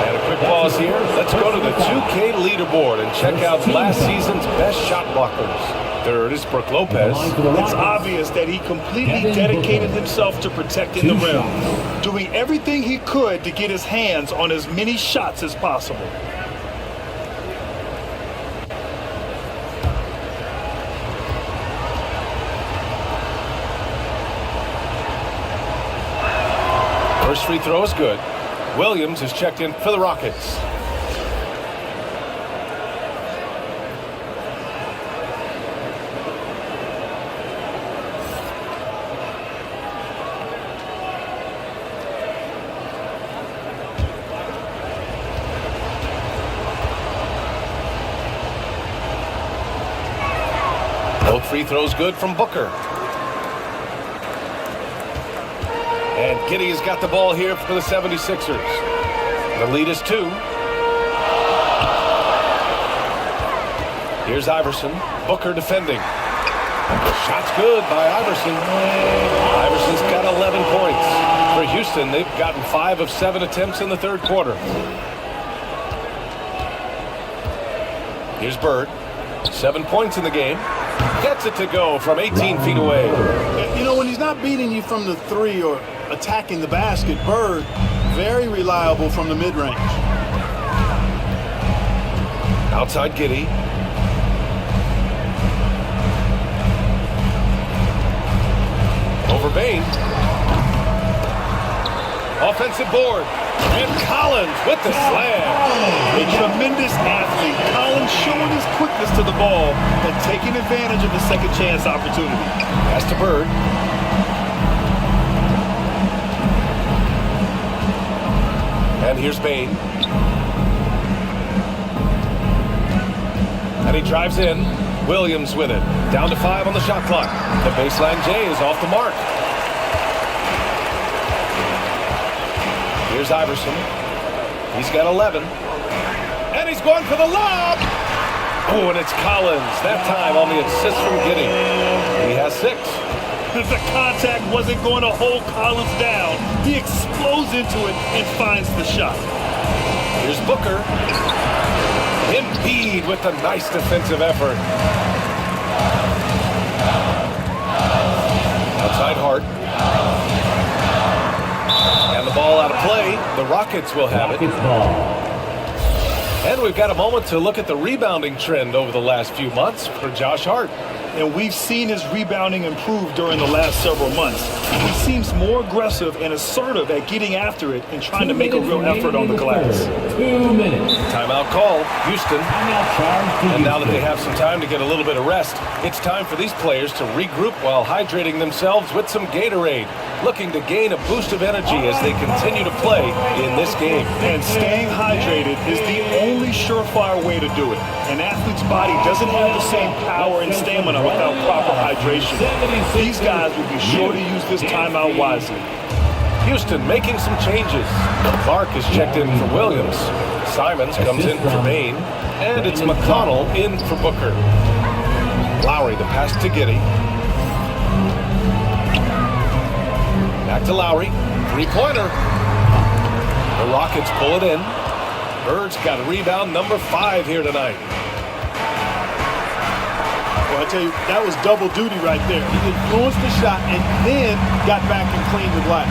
And a quick pause here. Let's go to the 2K leaderboard and check out last season's best shot blockers. Third is Brook Lopez. It's obvious that he completely dedicated himself to protecting the rim, doing everything he could to get his hands on as many shots as possible. First free throw is good. Williams is checked in for the Rockets. Both free throws good from Booker. And Giddey has got the ball here for the 76ers. The lead is 2. Here's Iverson. Booker defending. Shot's good by Iverson. Iverson's got 11 points. For Houston, they've gotten 5 of 7 attempts in the third quarter. Here's Bird. 7 points in the game. Gets it to go from 18 feet away. You know, when he's not beating you from the 3 or attacking the basket, Bird, very reliable from the mid-range. Outside Giddey. Over Bain. Offensive board. And Collins with the slam. A tremendous athlete. Collins showing his quickness to the ball and taking advantage of the second chance opportunity. Pass to Bird. And here's Bain. And he drives in. Williams with it. Down to 5 on the shot clock. The baseline J is off the mark. Here's Iverson. He's got 11. And he's going for the lob. Oh, and it's Collins. That time on the assist from Giddey. He has 6. The contact wasn't going to hold Collins down. He explodes into it and finds the shot. Here's Booker. Embiid with a nice defensive effort. Outside Hart. And the ball out of play. The Rockets will have it. And we've got a moment to look at the rebounding trend over the last few months for Josh Hart. And we've seen his rebounding improve during the last several months. He seems more aggressive and assertive at getting after it and trying to make a real effort on the glass. 2 minutes. Timeout call, Houston. And now that they have some time to get a little bit of rest, it's time for these players to regroup while hydrating themselves with some Gatorade, looking to gain a boost of energy as they continue to play in this game. And staying hydrated is the only surefire way to do it. An athlete's body doesn't have the same power and stamina without proper hydration. These guys will be sure to use this timeout wisely. Houston making some changes. Clark is checked in for Williams. Simons comes in for Bain. And it's McConnell in for Booker. Lowry, the pass to Giddey. Back to Lowry. Three-pointer. The Rockets pull it in. Bird's got a rebound number 5 here tonight. Well, I tell you, that was double duty right there. He influenced the shot and then got back and cleaned the glass.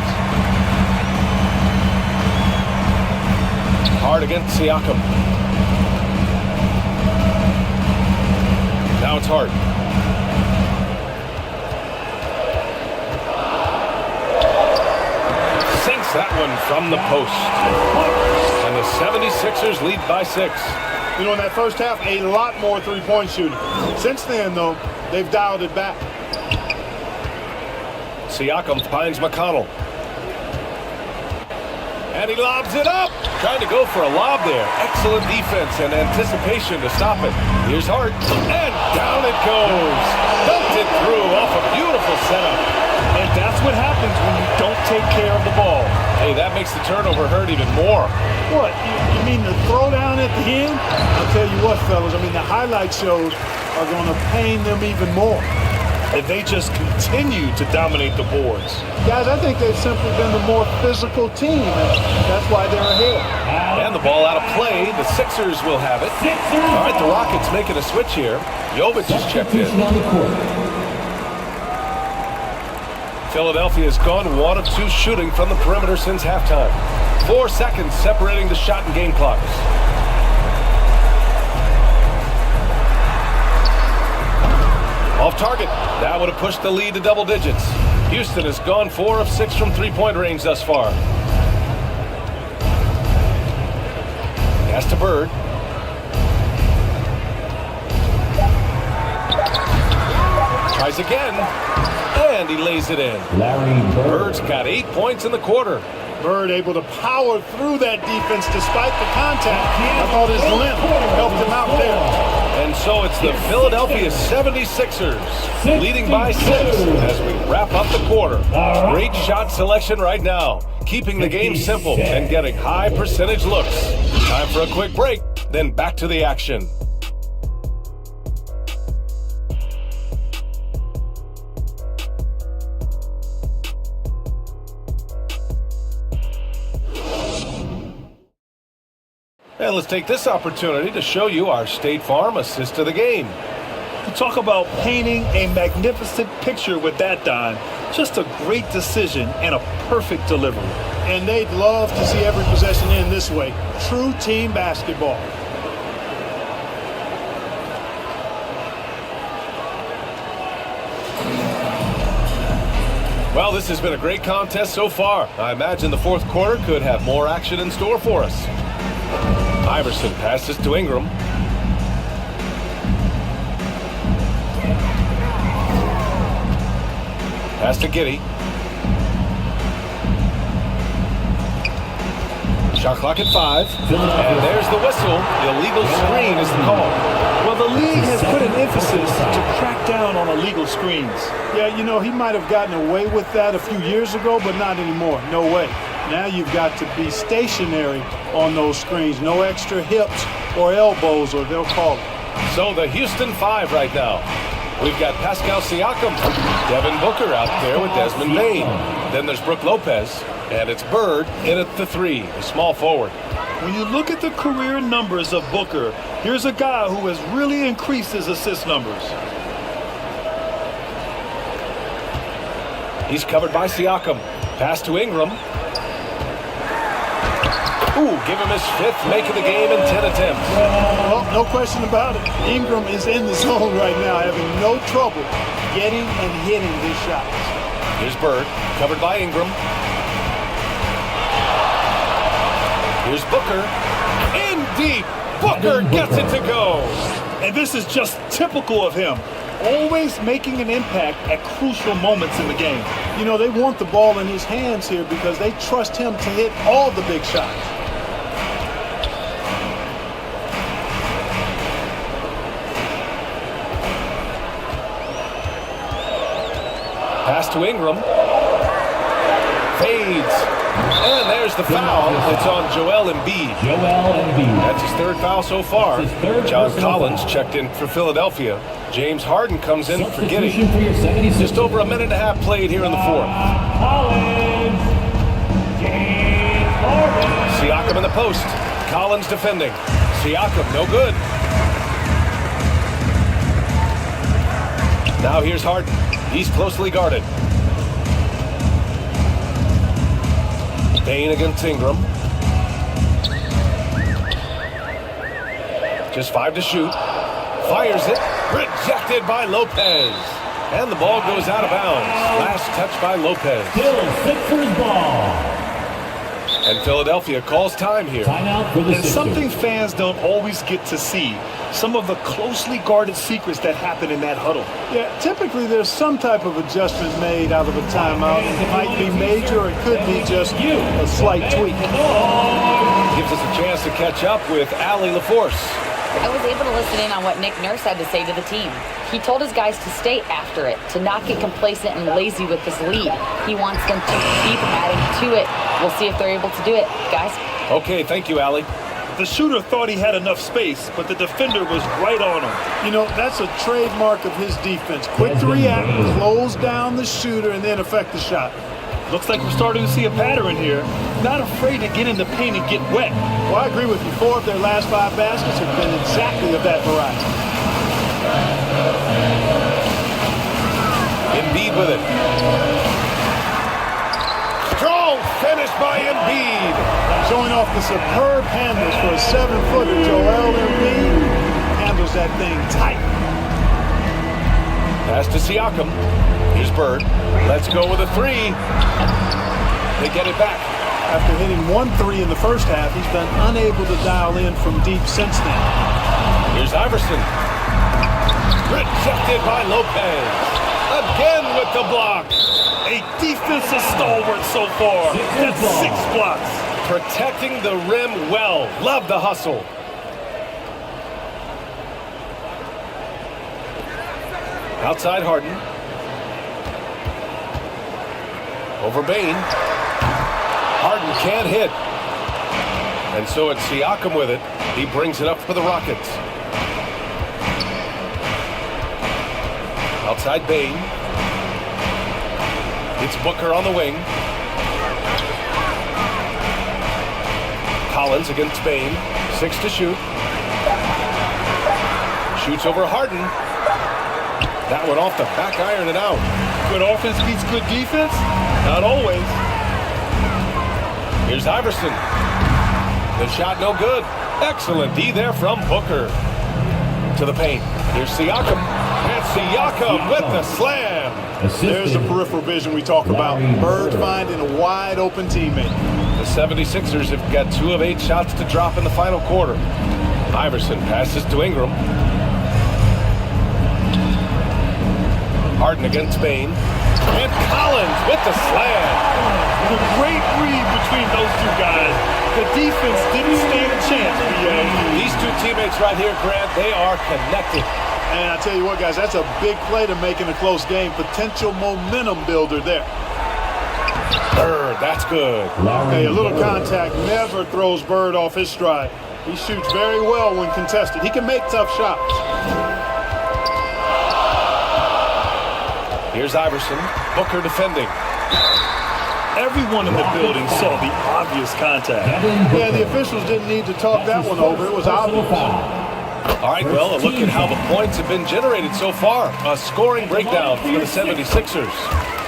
Hard against Siakam. Now it's Hart. Sinks that one from the post. And the 76ers lead by 6. You know, in that first half, a lot more three-point shooting. Since then, though, they've dialed it back. Siakam finds McConnell. And he lobs it up. Trying to go for a lob there. Excellent defense and anticipation to stop it. Here's Hart. And down it goes. Dumped it through off a beautiful setup. And that's what happens when you don't take care of the ball. Hey, that makes the turnover hurt even more. What? You mean the throwdown at the end? I'll tell you what, fellas. I mean, the highlight shows are going to pain them even more. And they just continue to dominate the boards. Guys, I think they've simply been the more physical team, and that's why they're ahead. And the ball out of play. The Sixers will have it. All right, the Rockets making a switch here. Jovic is checked in. Philadelphia has gone 1 of 2 shooting from the perimeter since halftime. 4 seconds separating the shot and game clocks. Off target. That would have pushed the lead to double digits. Houston has gone 4 of 6 from three-point range thus far. Pass to Bird. Tries again. And he lays it in. Bird's got 8 points in the quarter. Bird able to power through that defense despite the contact. I thought his limp helped him out there. And so it's the Philadelphia 76ers leading by 6 as we wrap up the quarter. Great shot selection right now, keeping the game simple and getting high percentage looks. Time for a quick break, then back to the action. And let's take this opportunity to show you our State Farm assist of the game. You talk about painting a magnificent picture with that, Don. Just a great decision and a perfect delivery. And they'd love to see every possession end this way. True team basketball. Well, this has been a great contest so far. I imagine the fourth quarter could have more action in store for us. Iverson passes to Ingram. Pass to Giddey. Shot clock at 5. And there's the whistle. Illegal screen is the call. Well, the league has put an emphasis to crack down on illegal screens. Yeah, you know, he might have gotten away with that a few years ago, but not anymore. No way. Now you've got to be stationary on those screens. No extra hips or elbows, or they'll call it. So the Houston 5 right now. We've got Pascal Siakam, Devin Booker out there with Desmond Bane. Then there's Brook Lopez, and it's Bird in at the 3, the small forward. When you look at the career numbers of Booker, here's a guy who has really increased his assist numbers. He's covered by Siakam. Pass to Ingram. Ooh, give him his 5th make of the game in 10 attempts. Well, no question about it. Ingram is in the zone right now, having no trouble getting and hitting his shots. Here's Bird, covered by Ingram. Here's Booker. In deep. Booker gets it to go. And this is just typical of him. Always making an impact at crucial moments in the game. You know, they want the ball in his hands here because they trust him to hit all the big shots. Pass to Ingram. Fades. And there's the foul. It's on Joel Embiid. That's his 3rd foul so far. John Collins checked in for Philadelphia. James Harden comes in for Giddey. Just over a minute and a half played here in the 4th. Siakam in the post. Collins defending. Siakam, no good. Now here's Harden. He's closely guarded. Bane against Ingram. Just 5 to shoot. Fires it. Rejected by Lopez. And the ball goes out of bounds. Last touch by Lopez. Still Sixers ball. And Philadelphia calls time here. And something fans don't always get to see, some of the closely guarded secrets that happen in that huddle. Yeah, typically there's some type of adjustment made out of a timeout. It might be major, or it could be just a slight tweak. Gives us a chance to catch up with Allie LaForce. I was able to listen in on what Nick Nurse had to say to the team. He told his guys to stay after it, to not get complacent and lazy with this lead. He wants them to keep adding to it. We'll see if they're able to do it, guys. Okay, thank you, Allie. The shooter thought he had enough space, but the defender was right on him. You know, that's a trademark of his defense. Quick to react, close down the shooter, and then affect the shot. Looks like we're starting to see a pattern here. Not afraid to get in the paint and get wet. Well, I agree with you. 4 of their last 5 baskets have been exactly of that variety. Embiid with it. Strong finish by Embiid. Showing off the superb handles for a 7-footer. Joel Embiid handles that thing tight. Pass to Siakam. Here's Bird. Let's go with a 3. They get it back. After hitting 1 3 in the first half, he's been unable to dial in from deep since then. Here's Iverson. Rejected by Lopez. Again with the block. A defensive stalwart so far. That's 6 blocks. Protecting the rim well. Love the hustle. Outside Harden. Over Bane. Harden can't hit. And so it's Siakam with it. He brings it up for the Rockets. Outside Bane. It's Booker on the wing. Collins against Bane. 6 to shoot. Shoots over Harden. That one off the back iron and out. Good offense beats good defense? Not always. Here's Iverson. The shot no good. Excellent D there from Booker. To the paint. Here's Siakam. And Siakam with the slam. There's the peripheral vision we talk about. Bird finding a wide open teammate. The 76ers have got 2 of 8 shots to drop in the final quarter. Iverson passes to Ingram. Harden against Bane. And Collins with the slam. The great read between those 2 guys. The defense didn't stand a chance, BA. These 2 teammates right here, Grant, they are connected. And I tell you what, guys, that's a big play to make in a close game. Potential momentum builder there. Bird, that's good. Hey, a little contact never throws Bird off his stride. He shoots very well when contested. He can make tough shots. Here's Iverson. Booker defending. Everyone in the building saw the obvious contact. Yeah, the officials didn't need to talk that one over. It was obvious. All right, well, a look at how the points have been generated so far. A scoring breakdown for the 76ers.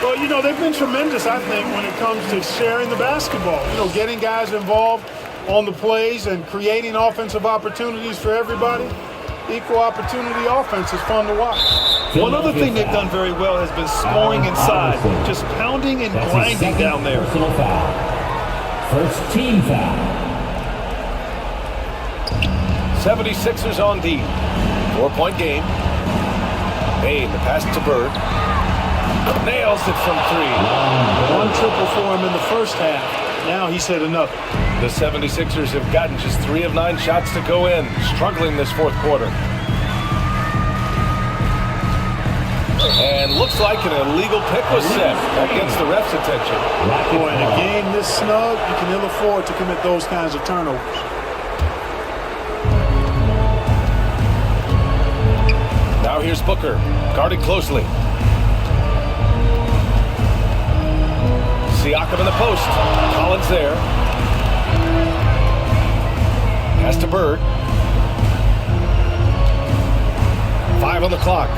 Well, you know, they've been tremendous, I think, when it comes to sharing the basketball. You know, getting guys involved on the plays and creating offensive opportunities for everybody. Equal opportunity offense is fun to watch. One other thing they've done very well has been scoring inside, just pounding and grinding down there. First team foul. 76ers on D. 4-point game. Bane, the pass to Bird. Nails it from 3. 1 triple for him in the first half. Now he's hit another. The 76ers have gotten just 3 of 9 shots to go in, struggling this 4th quarter. And looks like an illegal pick was set. That gets the ref's attention. Boy, in a game this snug, you can ill afford to commit those kinds of turnovers. Now here's Booker, guarded closely. Siakam in the post. Collins there. Pass to Bird. 5 on the clock.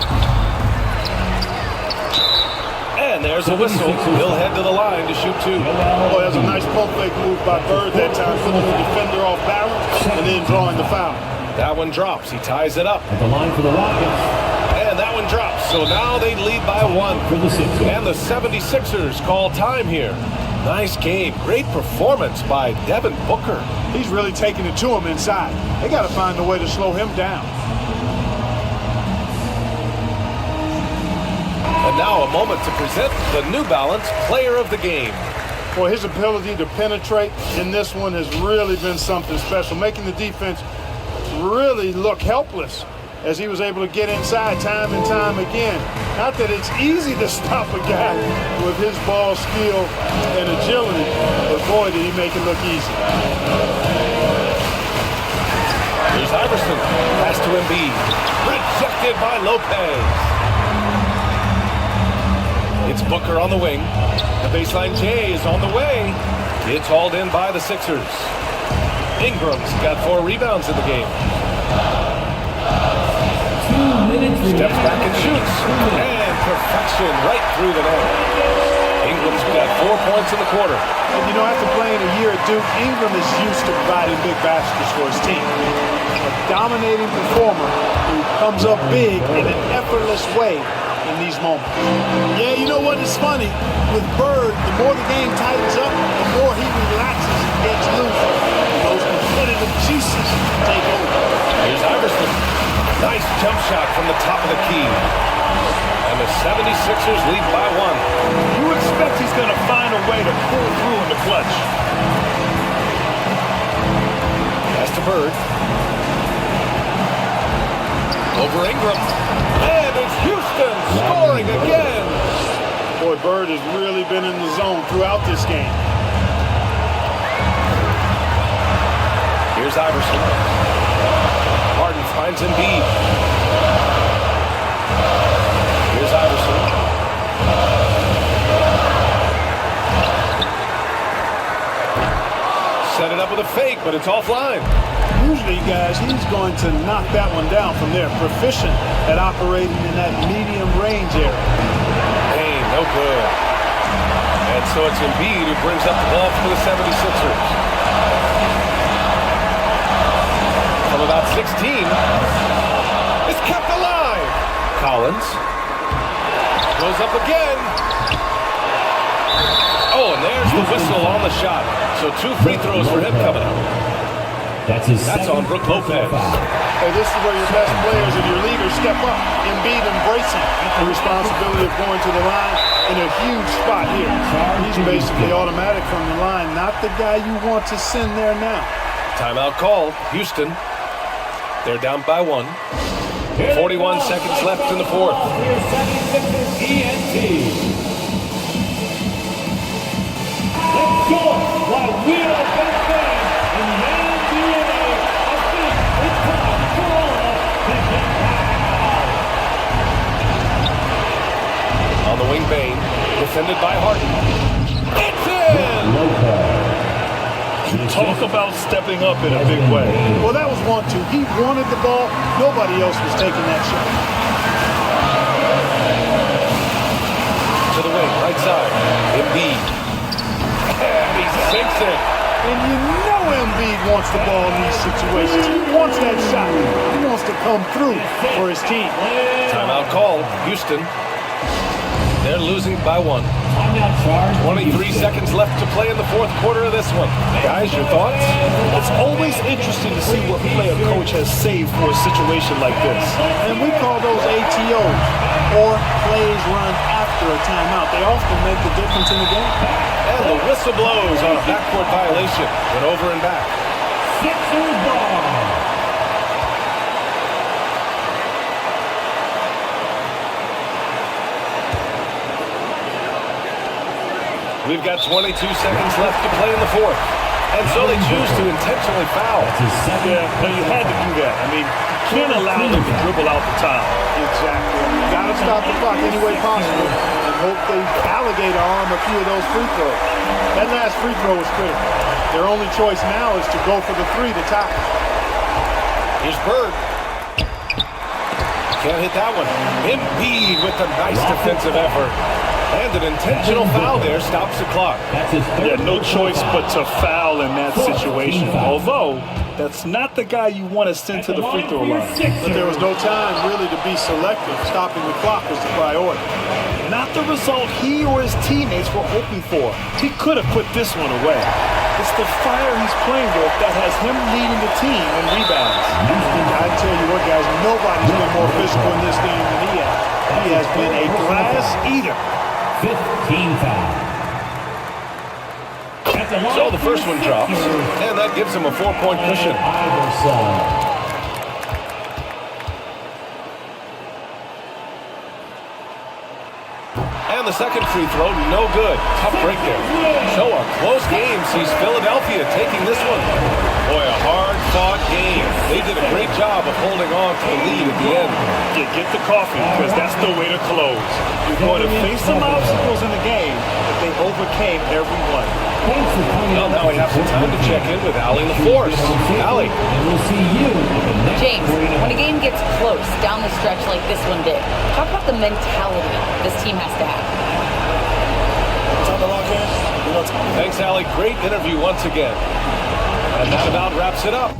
And there's a whistle. He'll head to the line to shoot 2. Boy, that's a nice pump fake move by Bird that time, putting the defender off balance and then drawing the foul. That one drops. He ties it up. At the line for the Rockets. And that one drops. So now they lead by 1. For the Sixers. And the 76ers call time here. Nice game. Great performance by Devin Booker. He's really taking it to him inside. They got to find a way to slow him down. And now a moment to present the New Balance Player of the Game. Well, his ability to penetrate in this one has really been something special, making the defense really look helpless as he was able to get inside time and time again. Not that it's easy to stop a guy with his ball skill and agility, but boy, did he make it look easy. Here's Iverson. Pass to Embiid. Rejected by Lopez. It's Booker on the wing. The baseline J is on the way. It's hauled in by the Sixers. Ingram's got 4 rebounds in the game. Steps back and shoots. And perfection right through the net. Ingram's got 4 points in the quarter. And you know, after playing a year at Duke, Ingram is used to providing big baskets for his team. A dominating performer who comes up big in an effortless way in these moments. Yeah, you know what? It's funny. With Bird, the more the game tightens up, the more he relaxes and gets loose. Those competitive juices take over. Here's Iverson. Nice jump shot from the top of the key. And the 76ers lead by 1. You expect he's going to find a way to pull through in the clutch. Pass to Bird. Over Ingram. And it's Houston scoring again. Boy, Bird has really been in the zone throughout this game. Here's Iverson. Harden finds Embiid. Here's Iverson. Set it up with a fake, but it's offline. Usually, guys, he's going to knock that one down from there. Proficient at operating in that medium range area. Hey, no good. And so it's Embiid who brings up the ball for the 76ers. From about 16, it's kept alive. Collins goes up again. Oh, and there's the whistle on the shot. So 2 free throws for him coming up. That's on Brook Lopez. Hey, this is where your best players and your leaders step up. Embiid embracing the responsibility of going to the line in a huge spot here. He's basically automatic from the line, not the guy you want to send there now. Timeout called. Houston. They're down by 1. 41 seconds left in the fourth. ENT. Let's go while we are back there in the NBA. I think it's time for all to get back. On the wing, Bain. Defended by Harden. It's in! Talk about stepping up in a big way. Well, that was 1-2. He wanted the ball. Nobody else was taking that shot. To the wing, right side. Embiid. And he sinks it. And you know Embiid wants the ball in these situations. He wants that shot. He wants to come through for his team. Timeout called. Houston. They're losing by 1. 23 seconds left to play in the fourth quarter of this one. Guys, your thoughts? It's always interesting to see what play a coach has saved for a situation like this. And we call those ATOs, or plays run after a timeout. They often make the difference in the game. And the whistle blows on a backcourt violation. Went over and back. Sixers ball. We've got 22 seconds left to play in the fourth. And so they choose to intentionally foul. Yeah, well, you had to do that. I mean, you can't allow them to dribble out the time. Exactly. You got to stop the clock any way possible and hope they alligator arm a few of those free throws. That last free throw was critical. Their only choice now is to go for the 3 to tie. Here's Bird. Can't hit that one. Embiid with a nice defensive effort. And an intentional foul there stops the clock. Yeah, no choice but to foul in that situation. Although, that's not the guy you want to send to the free throw line. But there was no time really to be selective. Stopping the clock was the priority. not the result he or his teammates were hoping for. He could have put this one away. It's the fire he's playing with that has him leading the team in rebounds. I tell you what, guys, nobody's been more physical in this game than he has. He has been a glass eater. 15 foul. So the first one drops, and that gives him a 4-point cushion. And the second free throw, no good. Tough break there. So a close game sees Philadelphia taking this one. Boy, a hard-fought game. They did a great job of holding on to the lead at the end. Get the coffee, because that's the way to close. You're going to face some obstacles in the game, but they overcame every one. Well, now we have some time to check in with Allie LaForce. Allie. James, when a game gets close down the stretch like this one did, talk about the mentality this team has to have. Thanks, Allie. Great interview once again. And that about wraps it up.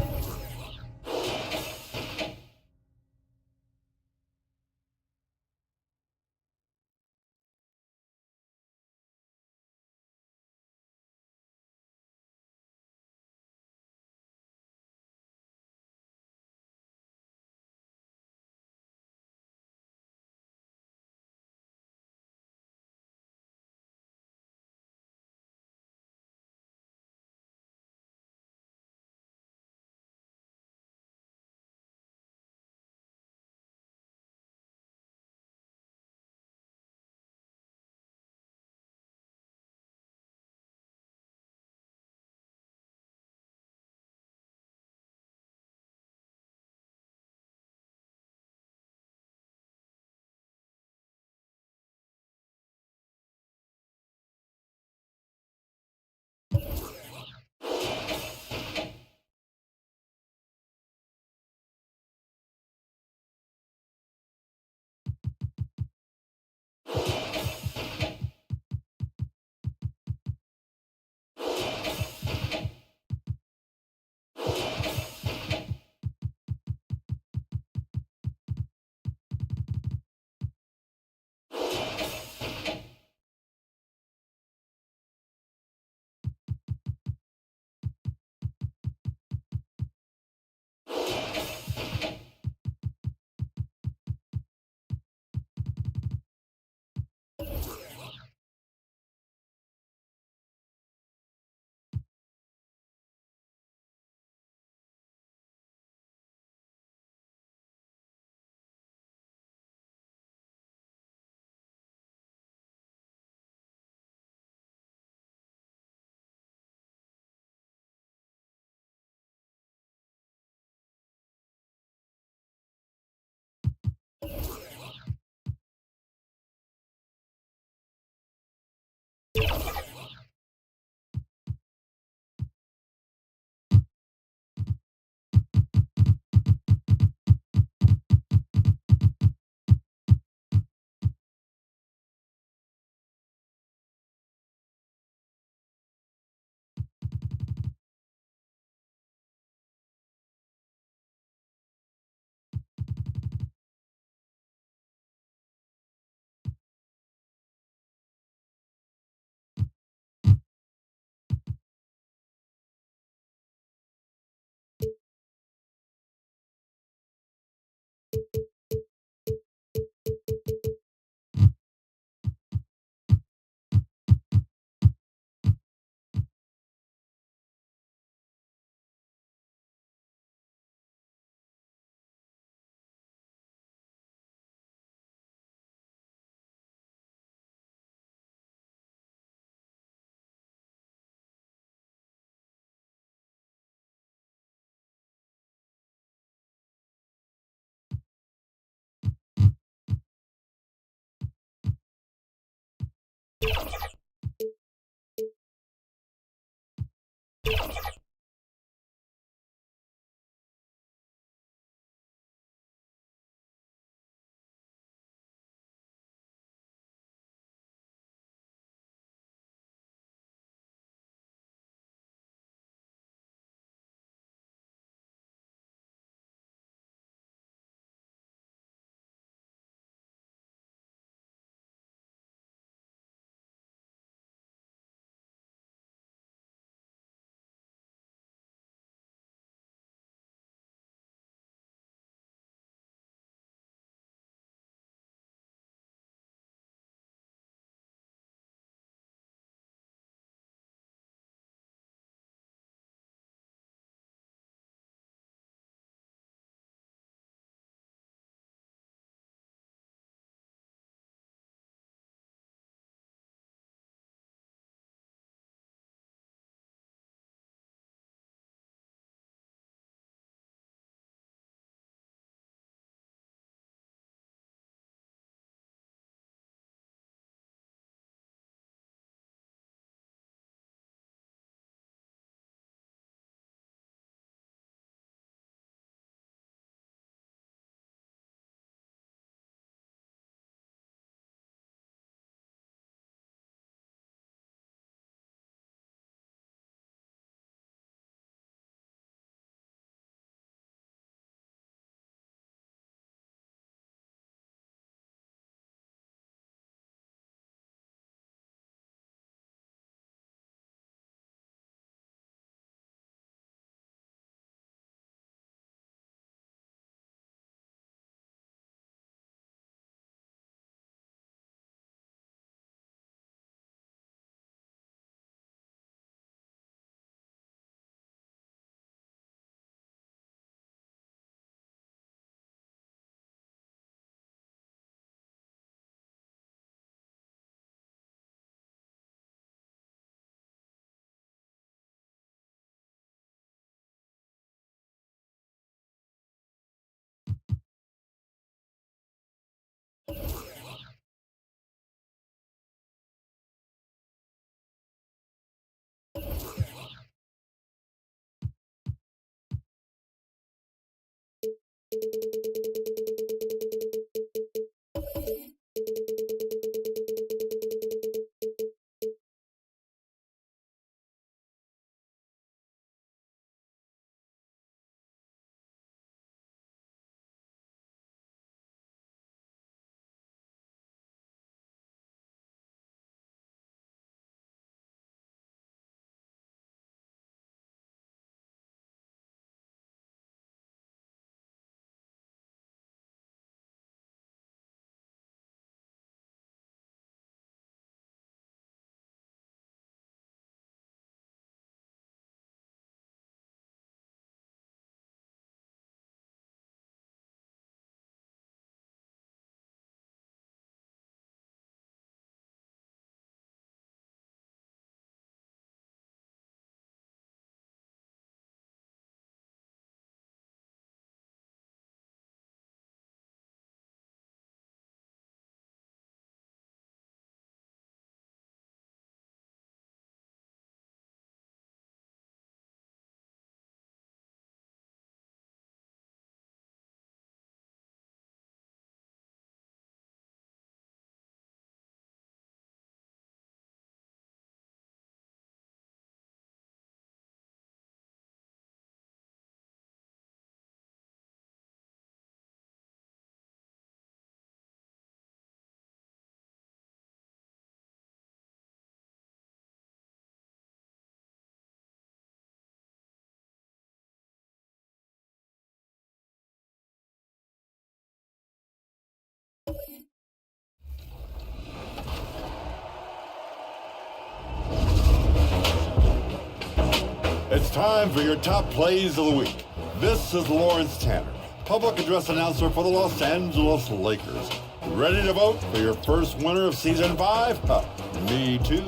It's time for your top plays of the week. This is Lawrence Tanner, public address announcer for the Los Angeles Lakers. Ready to vote for your first winner of Season 5? Huh, me too.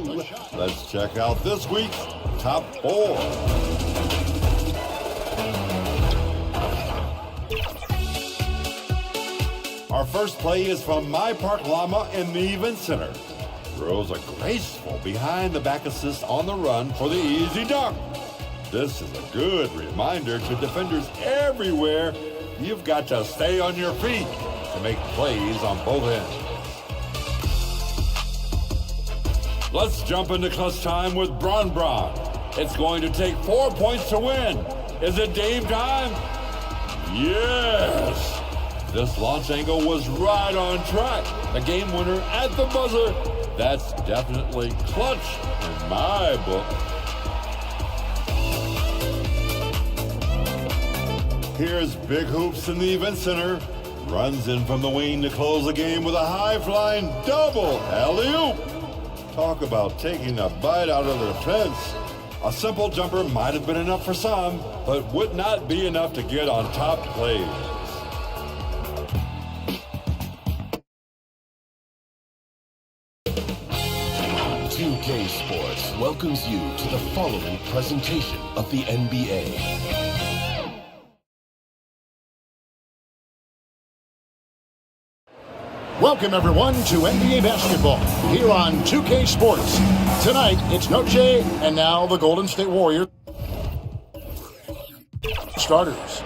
Let's check out this week's Top 4. Our first play is from My Park Llama in the Event Center. Throws a graceful behind-the-back assist on the run for the easy dunk. This is a good reminder to defenders everywhere. You've got to stay on your feet to make plays on both ends. Let's jump into clutch time with Bron. It's going to take 4 points to win. Is it Dame time? Yes! This launch angle was right on track. The game winner at the buzzer. That's definitely clutch in my book. Here's Big Hoops in the Event Center. Runs in from the wing to close the game with a high-flying double alley-oop. Talk about taking a bite out of the defense. A simple jumper might have been enough for some, but would not be enough to get on top plays. K Sports welcomes you to the following presentation of the NBA. Welcome, everyone, to NBA basketball here on 2K Sports. Tonight, it's Noche and now the Golden State Warriors starters.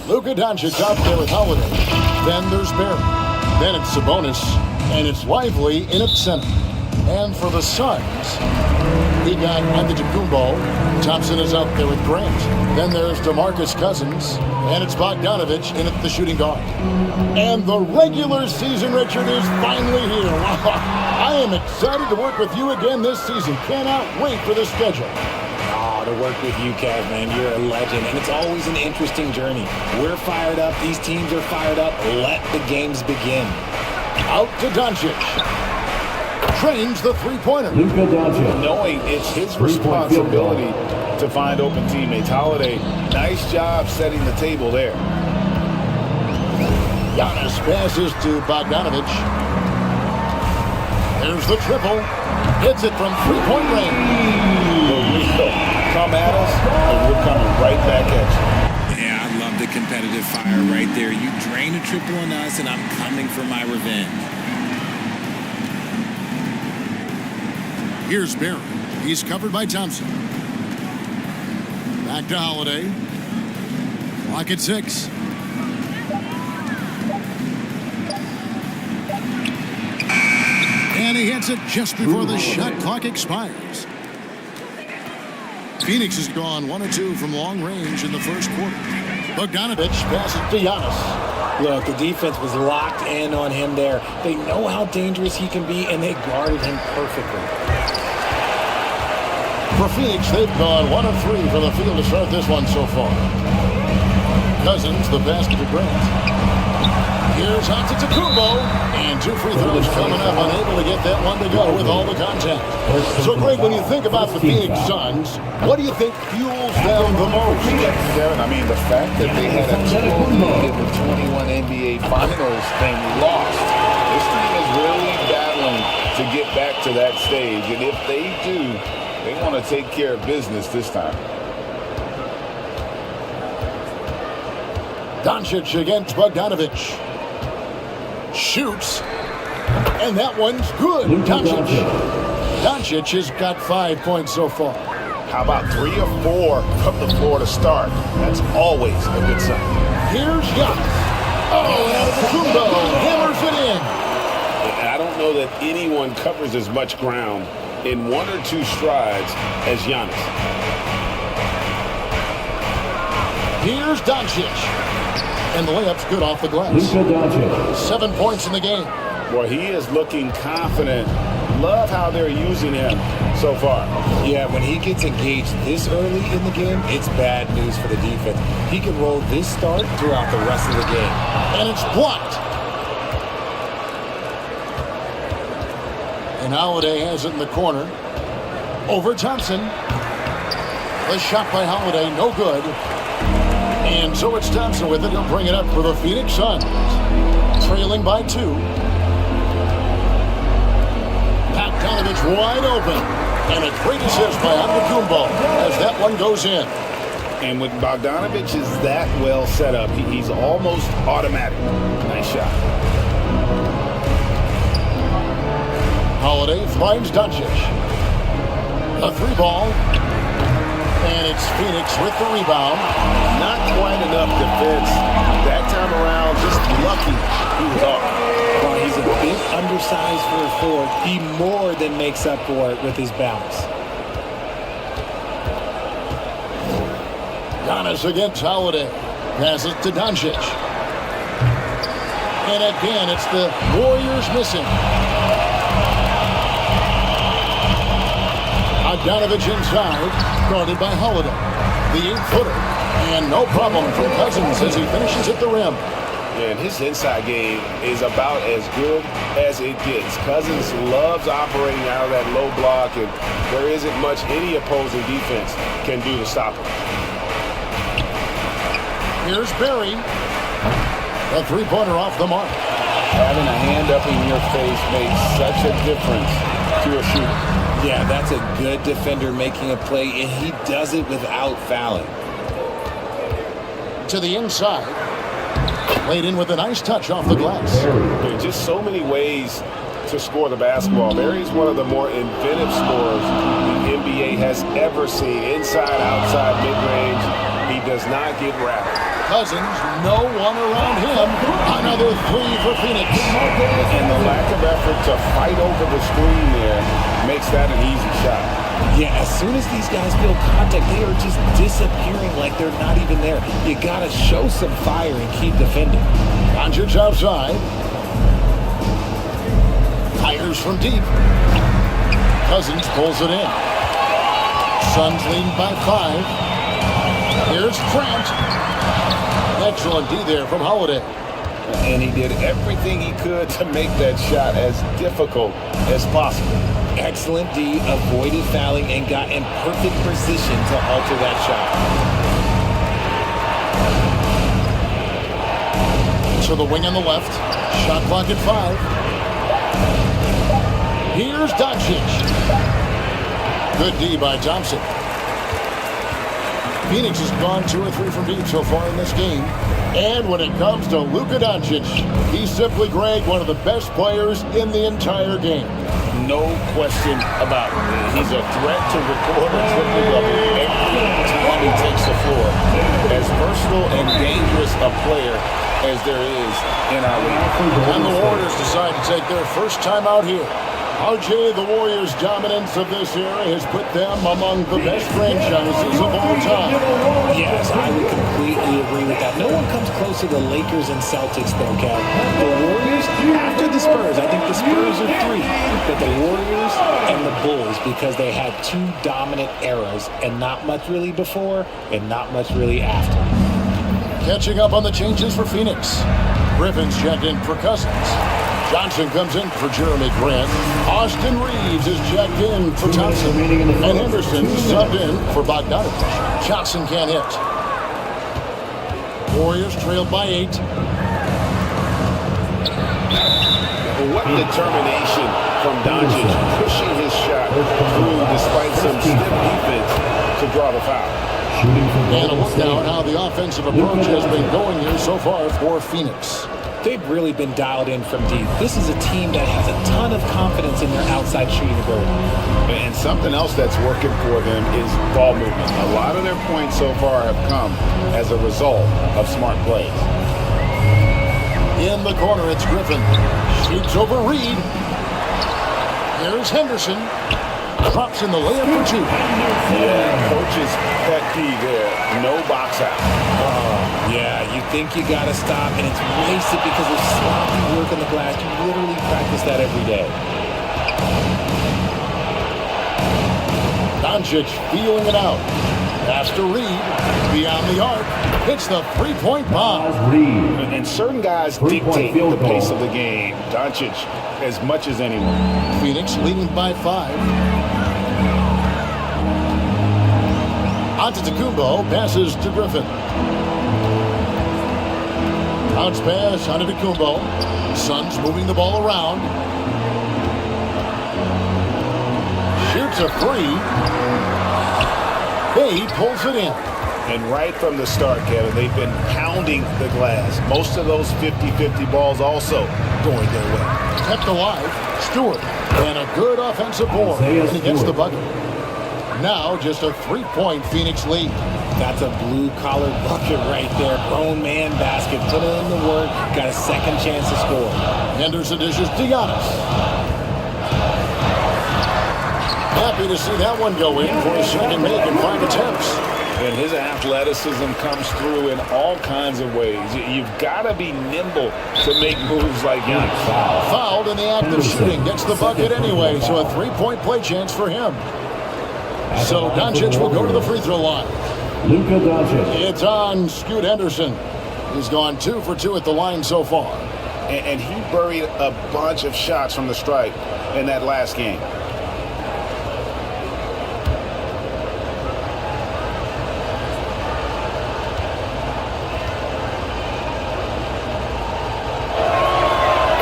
Luka Doncic out there with Holiday. Then there's Barry. Then it's Sabonis. And it's Lively in at center. And for the Suns, we got Antetokounmpo. Thompson is out there with Grant. Then there's DeMarcus Cousins. And it's Bogdanovich in at the shooting guard. And the regular season, Richard, is finally here. I am excited to work with you again this season. Cannot wait for the schedule. To work with you, Kev, man. You're a legend, and it's always an interesting journey. We're fired up. These teams are fired up. Let the games begin. Out to Doncic. Trains the three-pointer. Luka Doncic. Knowing it's his responsibility to find open teammates. Holiday, nice job setting the table there. Giannis passes to Bogdanovich. There's the triple. Hits it from three-point range. Come at us, and we're coming right back at you. Yeah, I love the competitive fire right there. You drain a triple on us, and I'm coming for my revenge. Here's Barry. He's covered by Thompson. Back to Holiday. Clock at 6. And he hits it just before the shot clock expires. Phoenix has gone 1 of 2 from long range in the first quarter. Bogdanovich passes to Giannis. Look, the defense was locked in on him there. They know how dangerous he can be, and they guarded him perfectly. For Phoenix, they've gone 1 of 3 from the field to start this one so far. Cousins, the basket to Grant. Here's Antetokounmpo, and 2 free throws coming up, unable to get that one to go with all the contact. So, Greg, when you think about the Phoenix Suns, what do you think fuels them the most? Kevin, I mean, the fact that they had a 2 lead in the 21 NBA Finals and lost. This team is really battling to get back to to that stage. And if they do, they want to take care of business this time. Doncic against Bogdanovich. Shoots. And that one's good. Doncic has got 5 points so far. How about 3 or 4 from the floor to start? That's always a good sign. Here's Giannis. Oh, and out of the Kumbo, hammers it in. I don't know that anyone covers as much ground in 1 or 2 strides as Giannis. Here's Doncic. And the layup's good off the glass. 7 points in the game. Well, he is looking confident. Love how they're using him so far. Yeah, when he gets engaged this early in the game, it's bad news for the defense. He can roll this start throughout the rest of the game. And it's blocked. And Holiday has it in the corner. Over Thompson. The shot by Holiday, no good. And so it's Thompson with it. He'll bring it up for the Phoenix Suns. Trailing by 2. Bogdanovich wide open. And a great assist by Antetokounmpo as that one goes in. And when Bogdanovich is that well set up, he's almost automatic. Nice shot. Holiday finds Doncic. A 3-ball. And it's Phoenix with the rebound. Not quite enough defense. That time around, just lucky he was off. While he's a bit undersized for a forward, he more than makes up for it with his bounce. Giannis against Holiday. Passes to Doncic. And again, it's the Warriors missing. Bogdanovich inside, guarded by Holiday. The 8-footer. And no problem from Cousins as he finishes at the rim. And his inside game is about as good as it gets. Cousins loves operating out of that low block, and there isn't much any opposing defense can do to stop him. Here's Barry. A 3-pointer off the mark. Having a hand up in your face makes such a difference to a shooter. Yeah, that's a good defender making a play, and he does it without fouling. To the inside. Laid in with a nice touch off the glass. There are just so many ways to score the basketball. Barry's one of the more inventive scorers the NBA has ever seen. Inside, outside, mid-range. He does not get rattled. Cousins, no one around him. Another 3 for Phoenix. And the lack of effort to fight over the screen there makes that an easy shot. Yeah, as soon as these guys feel contact, they are just disappearing like they're not even there. You gotta show some fire and keep defending. Doncic outside. Fires from deep. Cousins pulls it in. Suns leading by 5. Here's Grant. Excellent D there from Holiday. And he did everything he could to make that shot as difficult as possible. Excellent D, avoided fouling, and got in perfect position to alter that shot. To the wing on the left. Shot clock at 5. Here's Doncic. Good D by Thompson. Phoenix has gone 2 or 3 from deep so far in this game. And when it comes to Luka Doncic, he's simply, Greg, one of the best players in the entire game. No question about it. He's a threat to record a triple-double every time he takes the floor. As versatile and dangerous a player as there is in our league. And the Warriors decide to take their first time out here. RJ, the Warriors' dominance of this era has put them among the best franchises of all time. Yes, I would completely agree with that. No one comes close to the Lakers and Celtics, though, Cal. The Warriors, after the Spurs, I think the Spurs are 3, but the Warriors and the Bulls, because they had 2 dominant eras, and not much really before, and not much really after. Catching up on the changes for Phoenix. Griffin's checked in for Cousins. Johnson comes in for Jeremy Grant. Austin Reeves is checked in for Thompson. And Henderson subbed in for Bogdanovich. Johnson can't hit. Warriors trailed by 8. What determination from Doncic, pushing his shot through despite some stiff defense to draw the foul. And a look now at how the offensive approach has been going here so far for Phoenix. They've really been dialed in from deep. This is a team that has a ton of confidence in their outside shooting ability. And something else that's working for them is ball movement. A lot of their points so far have come as a result of smart plays. In the corner, it's Griffin. Shoots over Reed. Here's Henderson. Drops in the layup for two. Yeah, coach's pet peeve there. No box out. Yeah, you think you got to stop, and it's wasted because of sloppy work on the glass. You literally practice that every day. Doncic feeling it out. Pass to Reed. Beyond the arc. Hits the three-point bomb. And certain guys dictate the pace of the game. Doncic as much as anyone. Phoenix leading by 5. Antetokounmpo passes to Griffin. Bounce pass Antetokounmpo. Suns moving the ball around. Shoots a three. He pulls it in. And right from the start, Kevin, they've been pounding the glass. Most of those 50-50 balls also going their way. Kept alive. Stewart. And a good offensive board. And he gets the bucket. Now just a three-point Phoenix lead. That's a blue-collar bucket right there. Grown man basket. Put in the work. Got a second chance to score. Henderson dishes to Giannis. Happy to see that one go in for his second make in 5 attempts. And his athleticism comes through in all kinds of ways. You've got to be nimble to make moves like Giannis. Fouled in the act of shooting. Gets the bucket anyway, so a three-point play chance for him. So Doncic will go to the free throw line. Luka Doncic. It's on Scoot Henderson. He's gone 2 for 2 at the line so far. And he buried a bunch of shots from the stripe in that last game.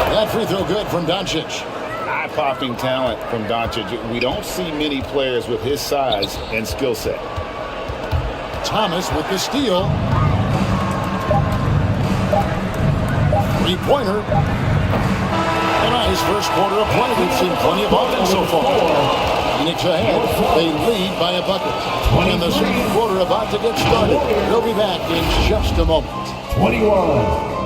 That free throw good from Doncic. Eye-popping talent from Doncic. We don't see many players with his size and skill set. Thomas with the steal. Three-pointer. A nice first quarter of play. We've seen plenty of offense so far. Phoenix ahead. They lead by a bucket. And the second quarter about to get started. They'll be back in just a moment. 21.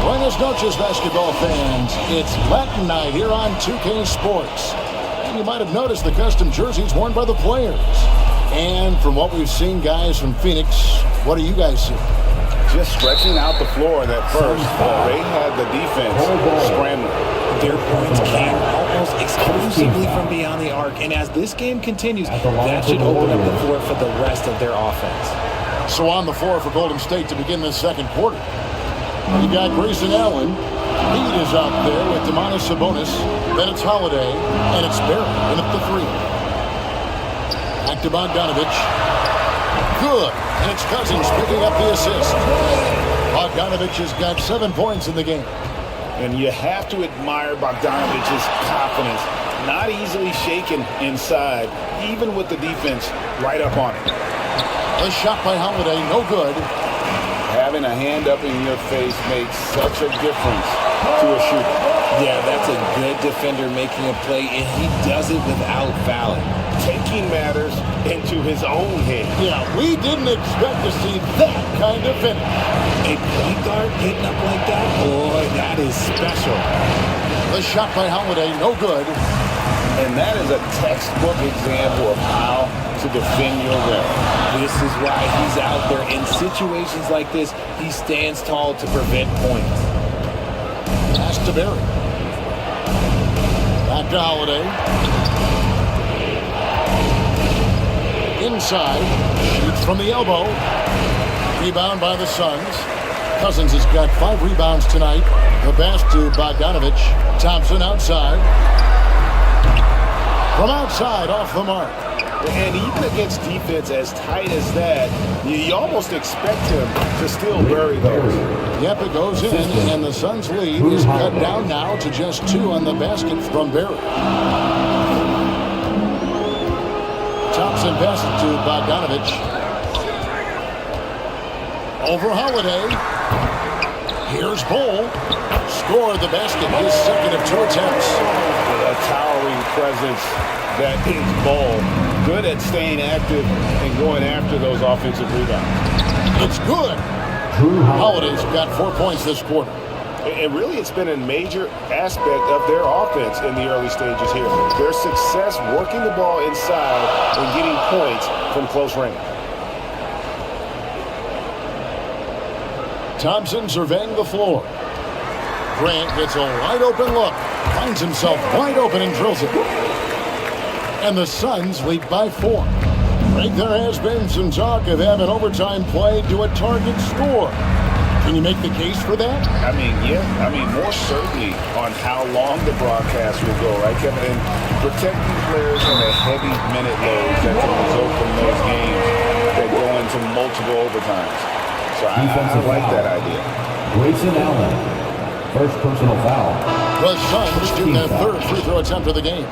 Buenas noches, basketball fans. It's Latin night here on 2K Sports. And you might have noticed the custom jerseys worn by the players. And from what we've seen, guys, from Phoenix, what do you guys see? Just stretching out the floor in that first. They had the defense scrambling. Their points came almost exclusively from beyond the arc. And as this game continues, that should open up the floor for the rest of their offense. So on the floor for Golden State to begin this second quarter. You got Grayson Allen. Heat is out there with Domantas Sabonis. Then it's Holiday. And it's Barry in at the three. Back to Bogdanovich. Good. And it's Cousins picking up the assist. Bogdanovich has got 7 points in the game. And you have to admire Bogdanovich's confidence. Not easily shaken inside, even with the defense right up on him. A shot by Holiday, no good. Having a hand up in your face makes such a difference to a shooter. Yeah, that's a good defender making a play, and he does it without fouling. Taking matters into his own head. Yeah, we didn't expect to see that kind of finish. A point guard getting up like that? Boy, that is special. The shot by Holiday, no good. And that is a textbook example of how to defend your rim. This is why he's out there. In situations like this, he stands tall to prevent points. Pass to Barry. Back to Holiday. Inside. Shoots from the elbow. Rebound by the Suns. Cousins has got 5 rebounds tonight. The pass to Bogdanovich. Thompson outside. From outside, off the mark. And even against defense as tight as that, you almost expect him to still bury those. Yep, it goes in, and the Suns' lead is cut down now to just 2 on the basket from Barry. Thompson passes to Bogdanovich. Over Holiday. Here's Bull. Scored the basket, his second of 2 attempts. A towering presence that is Bull. Good at staying active and going after those offensive rebounds. It's good. Holiday's got 4 points this quarter. And really, it's been a major aspect of their offense in the early stages here. Their success working the ball inside and getting points from close range. Thompson surveying the floor. Grant gets a wide-open look. Finds himself wide open and drills it. And the Suns lead by 4. Right, there has been some talk of having overtime play to a target score. Can you make the case for that? I mean, yeah. I mean, more certainly on how long the broadcast will go, right, Kevin? And protecting players from a heavy minute load that can result from those games that go into multiple overtimes. So I like that idea. Grayson Allen, first personal foul. The Suns do their 3rd free throw attempt of the game.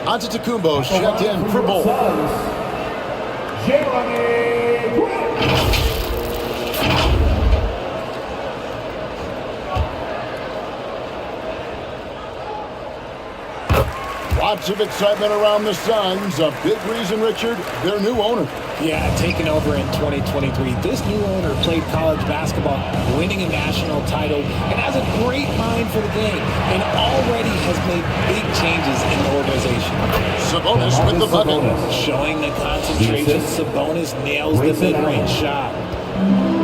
Antetokounmpo's checked in for Bull. Lots of excitement around the Suns. A big reason, Richard, their new owner. Yeah, taking over in 2023. This new owner played college basketball, winning a national title, and has a great mind for the game, and already has made big changes in the organization. Sabonis with the bucket. Showing the concentration, Sabonis nails the mid-range shot.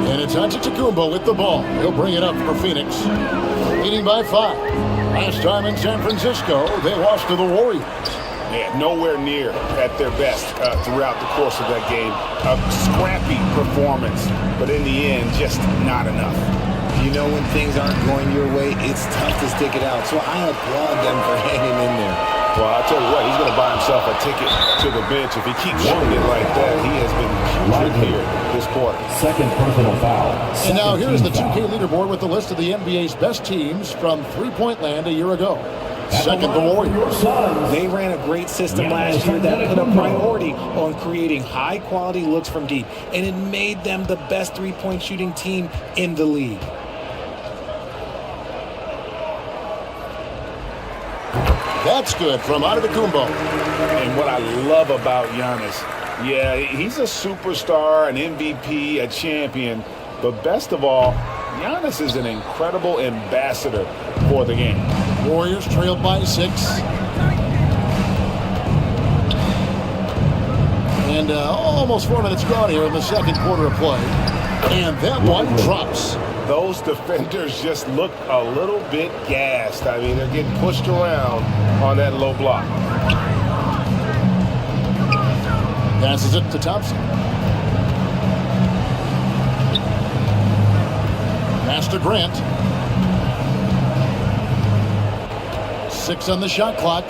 And it's Antetokounmpo with the ball. He'll bring it up for Phoenix. Leading by 5. Last time in San Francisco, they lost to the Warriors. Yeah, nowhere near at their best throughout the course of that game. A scrappy performance, but in the end, just not enough. You know, when things aren't going your way, it's tough to stick it out. So I applaud them for hanging in there. Well, I'll tell you what, he's going to buy himself a ticket to the bench. If he keeps shooting it like that, he has been putrid here this quarter. Second personal foul. And now here's the 2K leaderboard with the list of the NBA's best teams from three-point land a year ago. Second, the Warriors. They ran a great system last year that put a priority on creating high-quality looks from deep, and it made them the best three-point shooting team in the league. That's good from Antetokounmpo. And what I love about Giannis, yeah, he's a superstar, an MVP, a champion, but best of all, Giannis is an incredible ambassador for the game. Warriors trailed by 6. And almost 4 minutes gone here in the second quarter of play. And that one drops. Those defenders just look a little bit gassed. I mean, they're getting pushed around on that low block. Passes it to Thompson. Pass to Grant. 6 on the shot clock.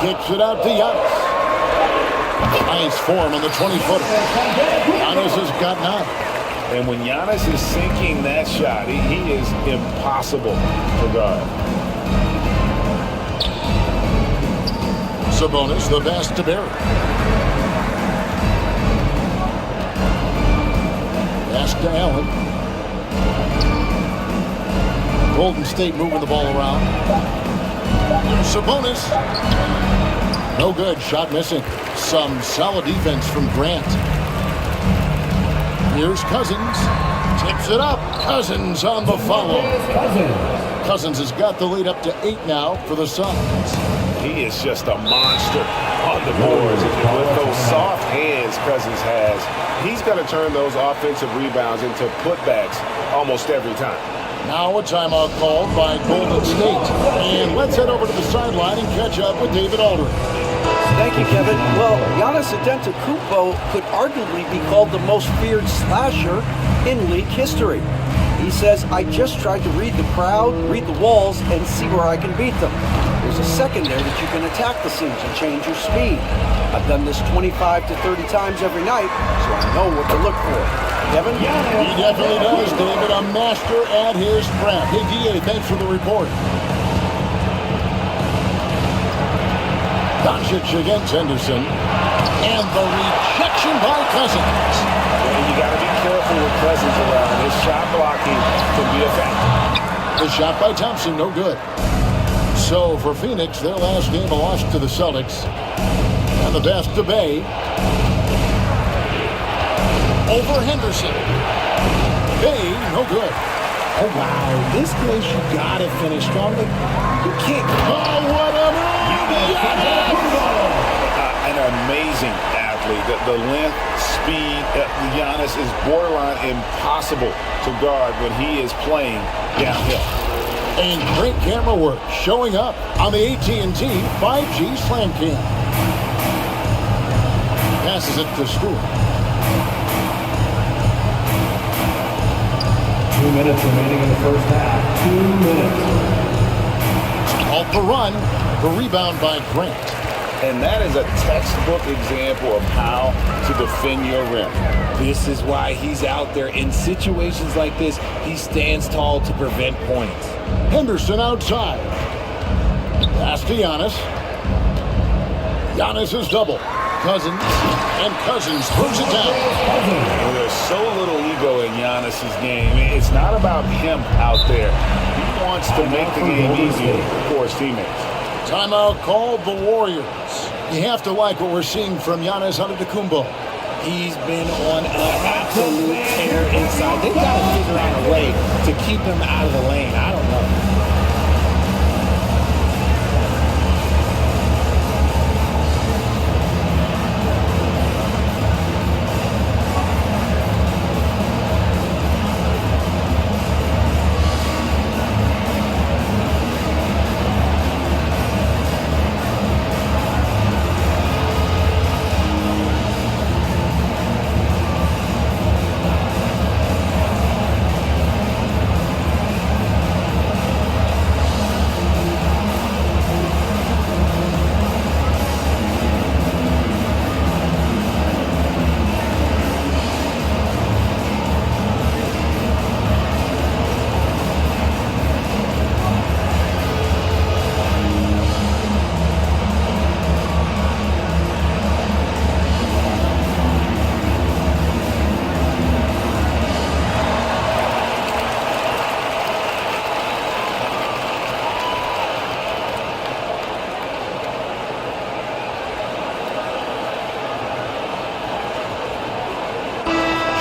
Kicks it out to Giannis. Nice form on the 20-footer. Giannis has got 9. And when Giannis is sinking that shot, he is impossible to guard. Sabonis, the pass to Barry. Pass to Allen. Golden State moving the ball around. Sabonis. No good. Shot missing. Some solid defense from Grant. Here's Cousins. Tips it up. Cousins on the follow. Cousins has got the lead up to 8 now for the Suns. He is just a monster on the boards. With those soft hands Cousins has, he's going to turn those offensive rebounds into putbacks almost every time. Now a timeout called by Golden State. And let's head over to the sideline and catch up with David Aldridge. Thank you, Kevin. Well, Giannis Antetokounmpo could arguably be called the most feared slasher in league history. He He says, I just tried to read the crowd, read the walls, and see where I can beat them. There's a second there that you can attack the seams and change your speed. I've done this 25 to 30 times every night, so I know what to look for. Kevin? He definitely does, David. A master at his craft. Hey, D.A., thanks for the report. Doncic against Henderson. And the rejection by Cousins. You got to be careful with Cousins around. His shot blocking can be a factor. The shot by Thompson, no good. So for Phoenix, their last game a loss to the Celtics. And the best to Bay. Over Henderson. Bay, no good. Oh, wow. This place, you got to finish strong. You can't. Oh, what a an amazing athlete. The length, speed, Giannis is borderline impossible to guard when he is playing downhill. And great camera work showing up on the AT&T 5G Slam Cam. Passes it to Stewart. 2 minutes remaining in the first half. 2 minutes. Off the run, the rebound by Grant. And that is a textbook example of how to defend your rim. This is why he's out there in situations like this. He stands tall to prevent points. Henderson outside. Pass to Giannis. Giannis is double. Cousins. And Cousins throws it down. Well, there's so little ego in Giannis's game. It's not about him out there. He wants to make the game easier for his teammates. Timeout called the Warriors. You have to like what we're seeing from Giannis Antetokounmpo. He's been on an absolute tear inside. They've got to figure out a way to keep him out of the lane. I don't know.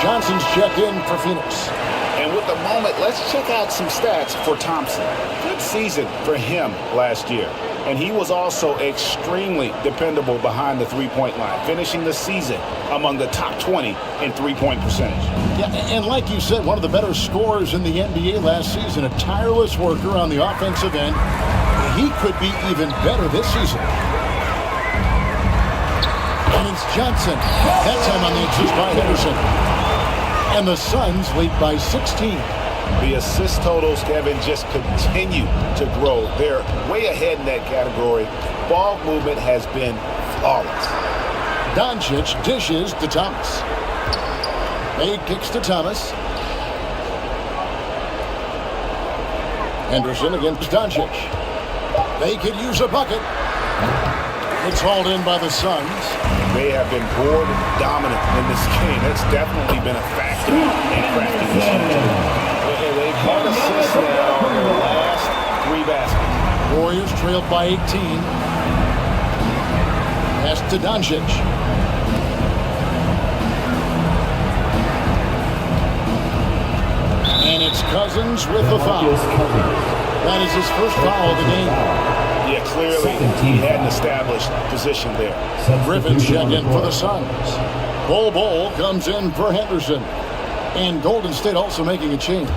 Johnson's checked in for Phoenix. And with the moment, let's check out some stats for Thompson. Good season for him last year. And he was also extremely dependable behind the three-point line, finishing the season among the top 20 in three-point percentage. Yeah, and like you said, one of the better scorers in the NBA last season, a tireless worker on the offensive end. He could be even better this season. And it's Johnson. That time on the assist by Henderson. And the Suns lead by 16. The assist totals, Kevin, just continue to grow. They're way ahead in that category. Ball movement has been flawless. Doncic dishes to Thomas. Fade kicks to Thomas. Henderson against Doncic. They could use a bucket. It's hauled in by the Suns. They have been board dominant in this game. That's definitely been a factor in crafting this game. They've had assists now on their last 3 baskets. Warriors trailed by 18. Pass to Doncic. And it's Cousins with the foul. That is his first foul of the game. Yeah, clearly he had an established position there. Griffin checked in for the Suns. Bol comes in for Henderson. And Golden State also making a change.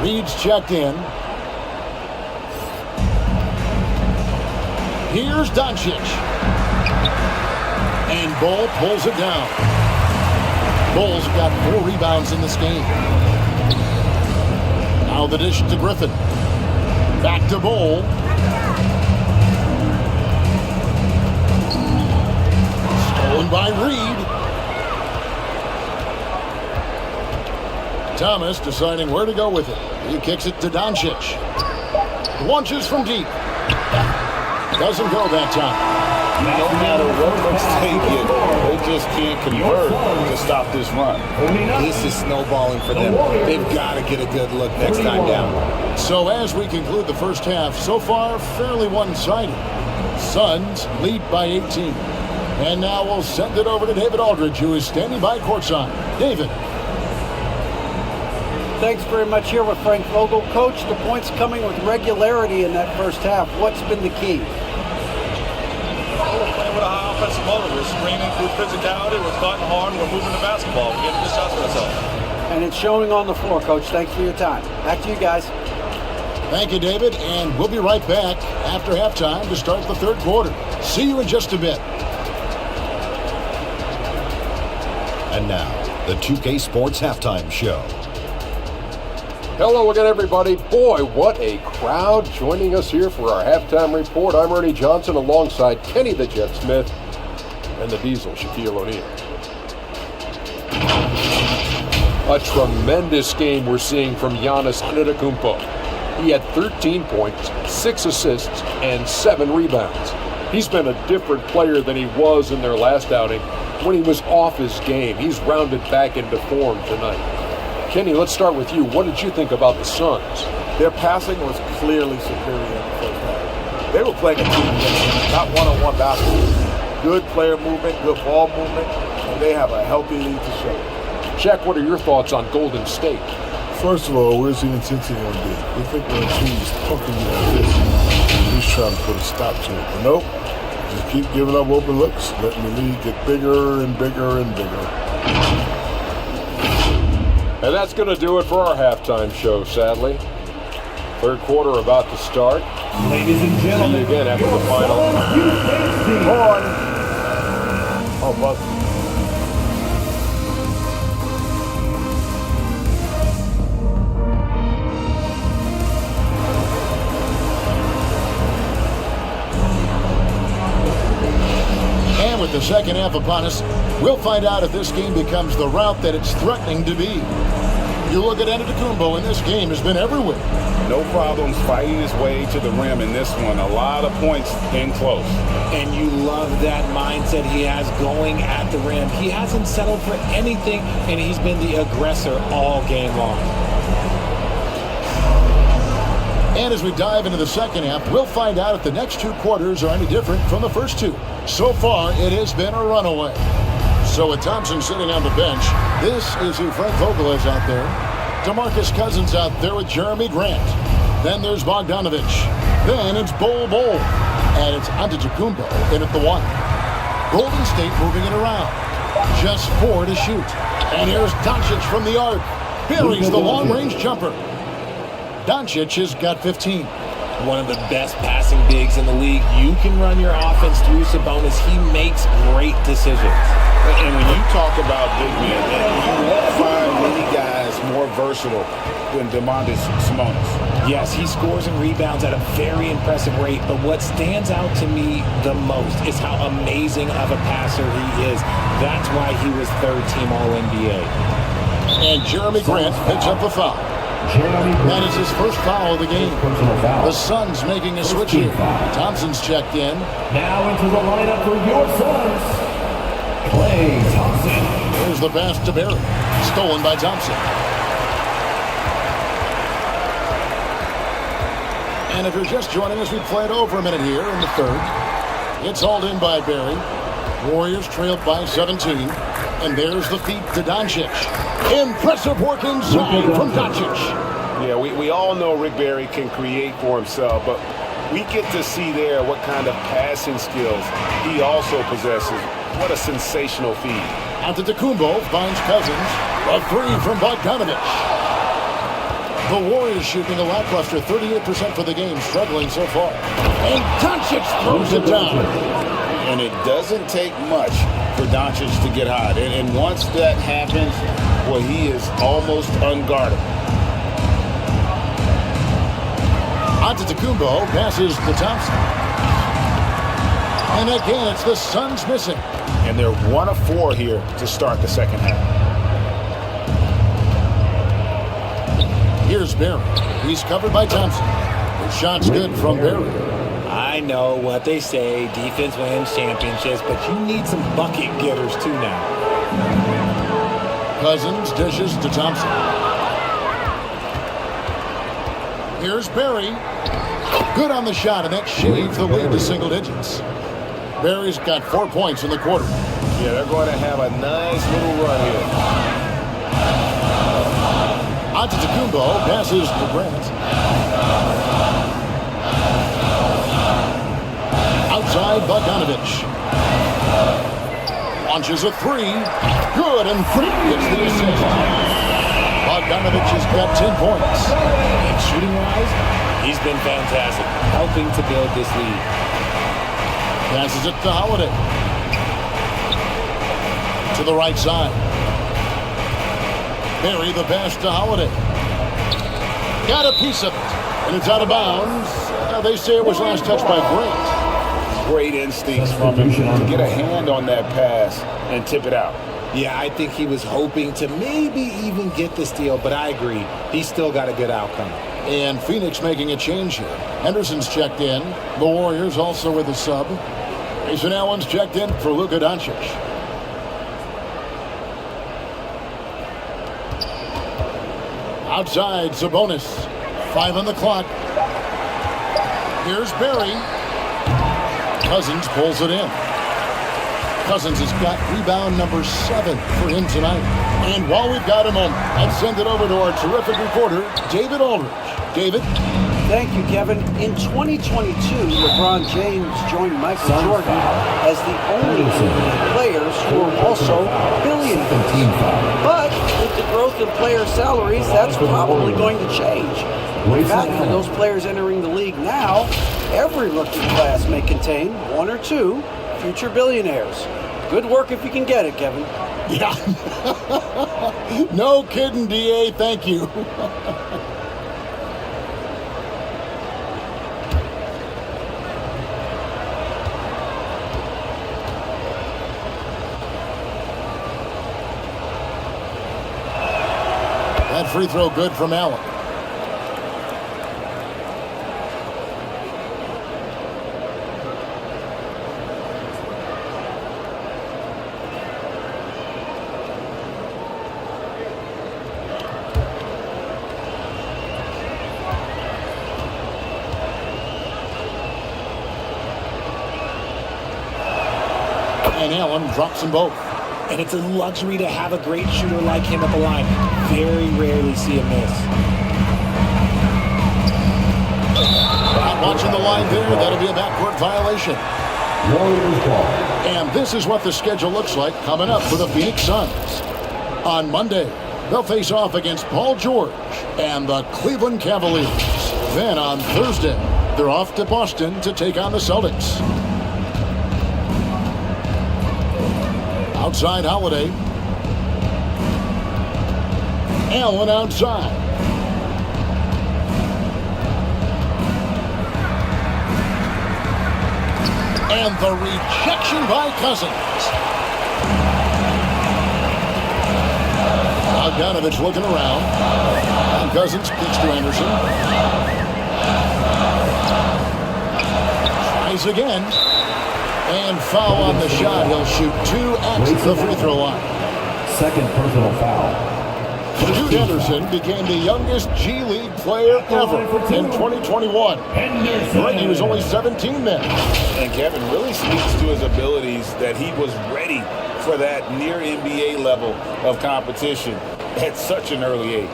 Reed's checked in. Here's Doncic. And Bol pulls it down. Bol's got 4 rebounds in this game. Now the dish to Griffin. Back to Bowl. Stolen by Reed. Thomas deciding where to go with it. He kicks it to Doncic. Launches from deep. Doesn't go that time. No matter what looks they get, they just can't convert to stop this run. This is snowballing for them. They've got to get a good look next time down. So as we conclude the first half, so far fairly one-sided. Suns lead by 18. And now we'll send it over to David Aldridge, who is standing by courtside. David. Thanks very much here with Frank Vogel. Coach, the points coming with regularity in that first half. What's been the key? We're playing with a high offensive motor. We're screaming through physicality. We're cutting hard. We're moving the basketball. We're getting good shots for ourselves. And it's showing on the floor, Coach. Thanks for your time. Back to you guys. Thank you, David. And we'll be right back after halftime to start the third quarter. See you in just a bit. And now, the 2K Sports Halftime Show. Hello again, everybody. Boy, what a crowd joining us here for our halftime report. I'm Ernie Johnson alongside Kenny the Jet Smith and the Diesel, Shaquille O'Neal. A tremendous game we're seeing from Giannis Antetokounmpo. He had 13 points, 6 assists, and 7 rebounds. He's been a different player than he was in their last outing when he was off his game. He's rounded back into form tonight. Kenny, let's start with you. What did you think about the Suns? Their passing was clearly superior in the first half. They were playing a team game, not one-on-one basketball. Good player movement, good ball movement, and they have a healthy lead to show. Jack, what are your thoughts on Golden State? First of all, where's the intensity on this? We think when a team is pumping you like this, he's trying to put a stop to it. But nope, just keep giving up open looks, letting the lead get bigger and bigger and bigger. And that's going to do it for our halftime show, sadly. Third quarter about to start. Ladies and gentlemen, see you again after the final. Oh, buzz. And with the second half upon us, we'll find out if this game becomes the route that it's threatening to be. You look at Antetokounmpo, and this game has been everywhere. No problems fighting his way to the rim in this one. A lot of points in close. And you love that mindset he has going at the rim. He hasn't settled for anything, and he's been the aggressor all game long. And as we dive into the second half, we'll find out if the next two quarters are any different from the first two. So far, it has been a runaway. So with Thompson sitting on the bench, this is who Frank Vogel is out there. DeMarcus Cousins out there with Jeremy Grant. Then there's Bogdanovich. Then it's Bol. And it's Antetokounmpo in at the 1. Golden State moving it around. Just 4 to shoot. And here's Doncic from the arc. Buries the long-range jumper. Doncic has got 15. One of the best passing bigs in the league. You can run your offense through Sabonis. He makes great decisions. And when you talk about big men, you won't find many guys more versatile than Domantas Sabonis. Yes, he scores and rebounds at a very impressive rate, but what stands out to me the most is how amazing of a passer he is. That's why he was third team All-NBA. And Jeremy Grant picks up the foul. That is his first foul of the game. The Suns making a switch here. Thompson's checked in. Now into the lineup for your Suns, Klay Thompson. Here's the pass to Barry. Stolen by Thompson. And if you're just joining us, we played over a minute here in the third. It's hauled in by Barry. Warriors trailed by 17. And there's the feed to Doncic. Impressive work inside from Doncic. Yeah, we all know Rick Barry can create for himself, but we get to see there what kind of passing skills he also possesses. What a sensational feed. Antetokounmpo finds Cousins. A 3 from Bogdanovich. The Warriors shooting a lackluster 38% for the game, struggling so far. And Doncic throws it down. And it doesn't take much for Doncic to get hot. And once that happens, well, he is almost unguardable. Antetokounmpo passes to Thompson. And again, it's the Suns missing. And they're 1 of 4 here to start the second half. Here's Barry. He's covered by Thompson. The shot's good from Barry. I know what they say, defense wins championships, but you need some bucket getters too now. Cousins dishes to Thompson. Here's Barry. Good on the shot, and that shaves the lead to single digits. Barry's got 4 points in the quarter. Yeah, they're going to have a nice little run here. Antetokounmpo passes to Grant. Outside, Bogdanovich. Launches a 3. Good, and 3 gets the assist. Bogdanovich has got 10 points. And shooting-wise, he's been fantastic, helping to build this lead. Passes it to Holiday. To the right side. Barry the pass to Holiday. Got a piece of it. And it's out of bounds. They say it was last touched by Grant. Great instincts from him to get a hand on that pass and tip it out. Yeah, I think he was hoping to maybe even get the steal, but I agree. He's still got a good outcome. And Phoenix making a change here. Henderson's checked in. The Warriors also with a sub. Grayson Allen's checked in for Luka Doncic. Outside, Sabonis. 5 on the clock. Here's Barry. Cousins pulls it in. Cousins has got rebound number 7 for him tonight. And while we've got a moment, let's send it over to our terrific reporter, David Aldridge. David? Thank you, Kevin. In 2022, LeBron James joined Michael Jordan as the only NBA players who are also billionaires. But with the growth in player salaries, that's probably going to change. In fact, for those players entering the league now, every rookie class may contain 1 or 2 future billionaires. Good work if you can get it, Kevin. Yeah. No kidding, DA. Thank you. That free throw good from Allen. And Allen drops them both. And it's a luxury to have a great shooter like him at the line. Very rarely see a miss. Not watching the line there. That'll be a backcourt violation. And this is what the schedule looks like coming up for the Phoenix Suns. On Monday, they'll face off against Paul George and the Cleveland Cavaliers. Then on Thursday, they're off to Boston to take on the Celtics. Outside Holiday. Allen outside. And the rejection by Cousins. Bogdanovich looking around. And Cousins kicks to Anderson. Tries again. And foul on the shot. He'll shoot 2 at the free throw line. Second personal foul. Scoot Henderson became the youngest G League player ever in 2021. He was only 17 then. And Kevin really speaks to his abilities that he was ready for that near NBA level of competition at such an early age.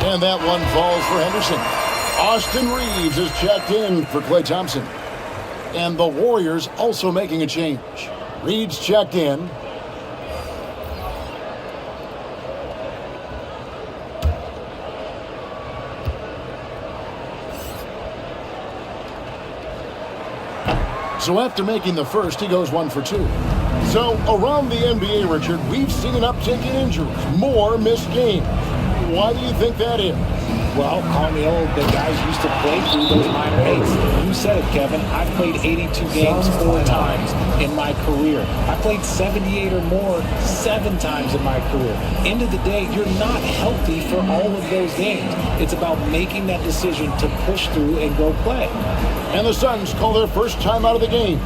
And that one falls for Henderson. Austin Reeves is checked in for Klay Thompson. And the Warriors also making a change. Reeves checked in. So after making the first, he goes 1 for 2. So, around the NBA, Richard, we've seen an uptick in injuries, more missed games. Why do you think that is? Well, call me old, but guys used to play through those minor aches. You said it, Kevin. I've played 82 games 4 times in my career. I played 78 or more 7 times in my career. End of the day, you're not healthy for all of those games. It's about making that decision to push through and go play. And the Suns call their first time out of the game.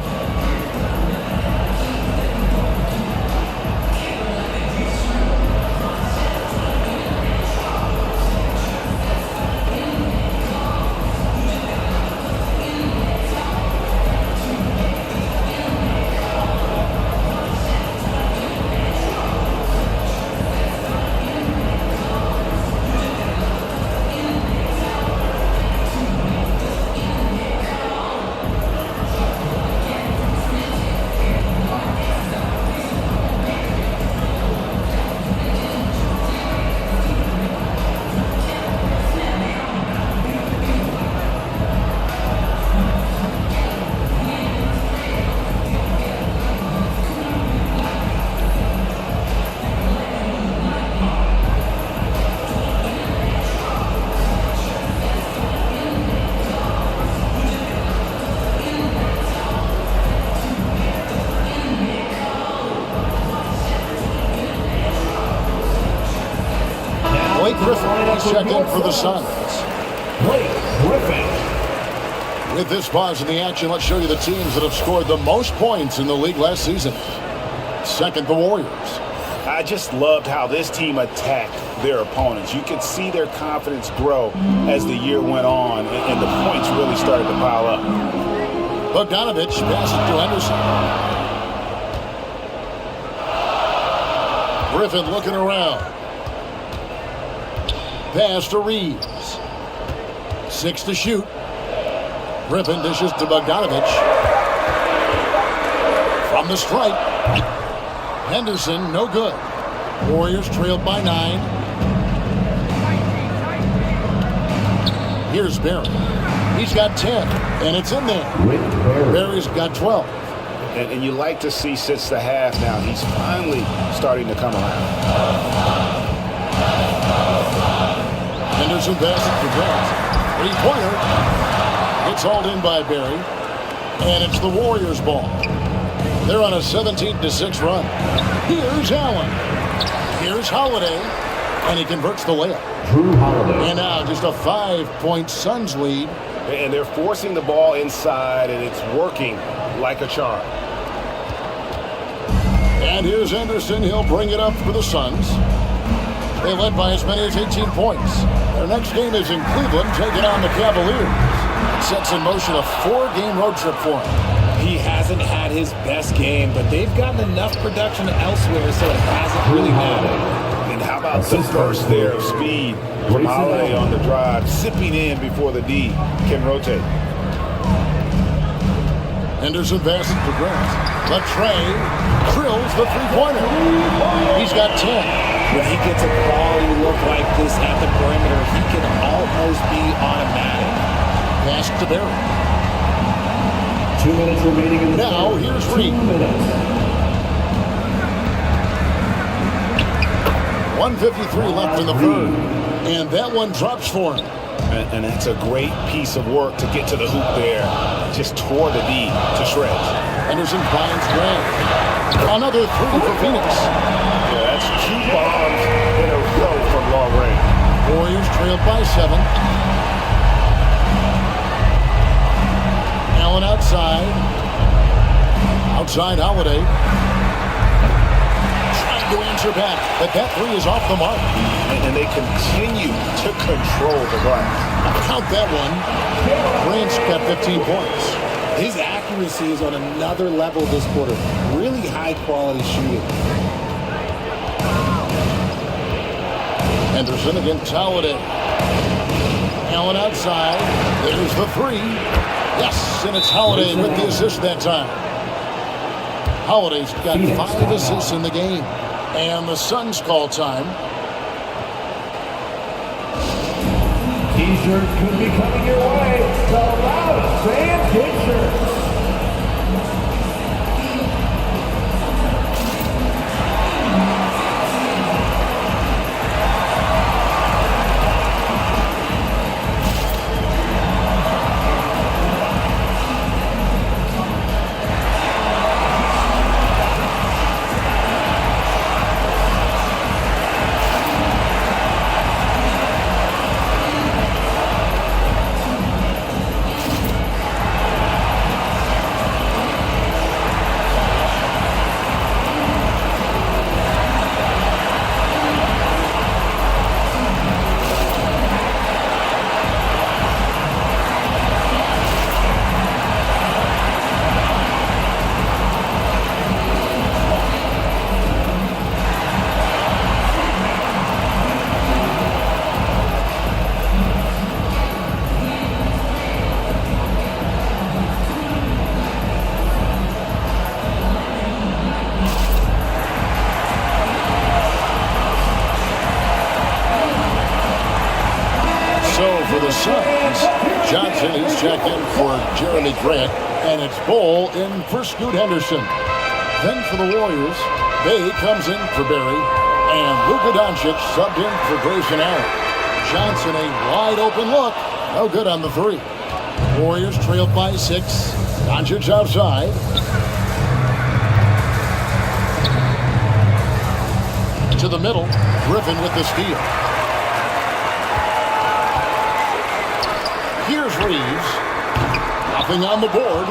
Second for the Suns. With this pause in the action, let's show you the teams that have scored the most points in the league last season. Second, the Warriors. I just loved how this team attacked their opponents. You could see their confidence grow as the year went on, and the points really started to pile up. Bogdanovich passes to Henderson. Griffin looking around. Pass to Reeves. 6 to shoot. Griffin dishes to Bogdanovich. From the stripe. Henderson, no good. Warriors trailed by 9. Here's Barry. He's got 10, and it's in there. Barry's got 12. And you like to see since the half now, he's finally starting to come around. Henderson passes to Grant. 3-pointer. It's hauled in by Barry. And it's the Warriors' ball. They're on a 17-6 run. Here's Allen. Here's Holiday. And he converts the layup. Drew Holiday. And now just a 5-point Suns lead. And they're forcing the ball inside, and it's working like a charm. And here's Anderson. He'll bring it up for the Suns. They led by as many as 18 points. Their next game is in Cleveland, taking on the Cavaliers. It sets in motion a 4-game road trip for him. He hasn't had his best game, but they've gotten enough production elsewhere, so it hasn't really mattered. And how about the burst there of speed from Holiday on the drive, zipping in before the D can rotate. Henderson passes to Grant. Latrey drills the 3-pointer. He's got 10. When he gets a quality look like this at the perimeter, he can almost be automatic. Pass to Barry. 2 minutes remaining in the now third. Here's 2 Reed. minutes. 1:53 left in the third. And that one drops for him. And that's a great piece of work to get to the hoop there. Just tore the D to shreds. Henderson finds Grant. Another 3 for Phoenix. Yeah, that's 2 bombs in a row from long range. Warriors trailed by 7. Allen outside. Outside Holiday. Trying to answer back, but that 3 is off the mark. And they continue to control the glass. Count that one. Grant's got 15 points. His accuracy is on another level this quarter. Really high-quality shooting. Henderson against Holiday. Allen outside. There's the 3. Yes, and it's Holiday with the assist that time. Holiday's got 5 assists in the game. And the Suns call time. T-shirts could be coming your way. The loudest fan T-shirts. Suns. Johnson, he's checked in for Jeremy Grant, and it's Bull in for Scoot Henderson. Then for the Warriors, Bay comes in for Barry, and Luka Doncic subbed in for Grayson Allen. Johnson, a wide open look, no good on the three. Warriors trailed by 6. Doncic outside. To the middle, Griffin with the steal. Here's Reeves. Nothing on the board.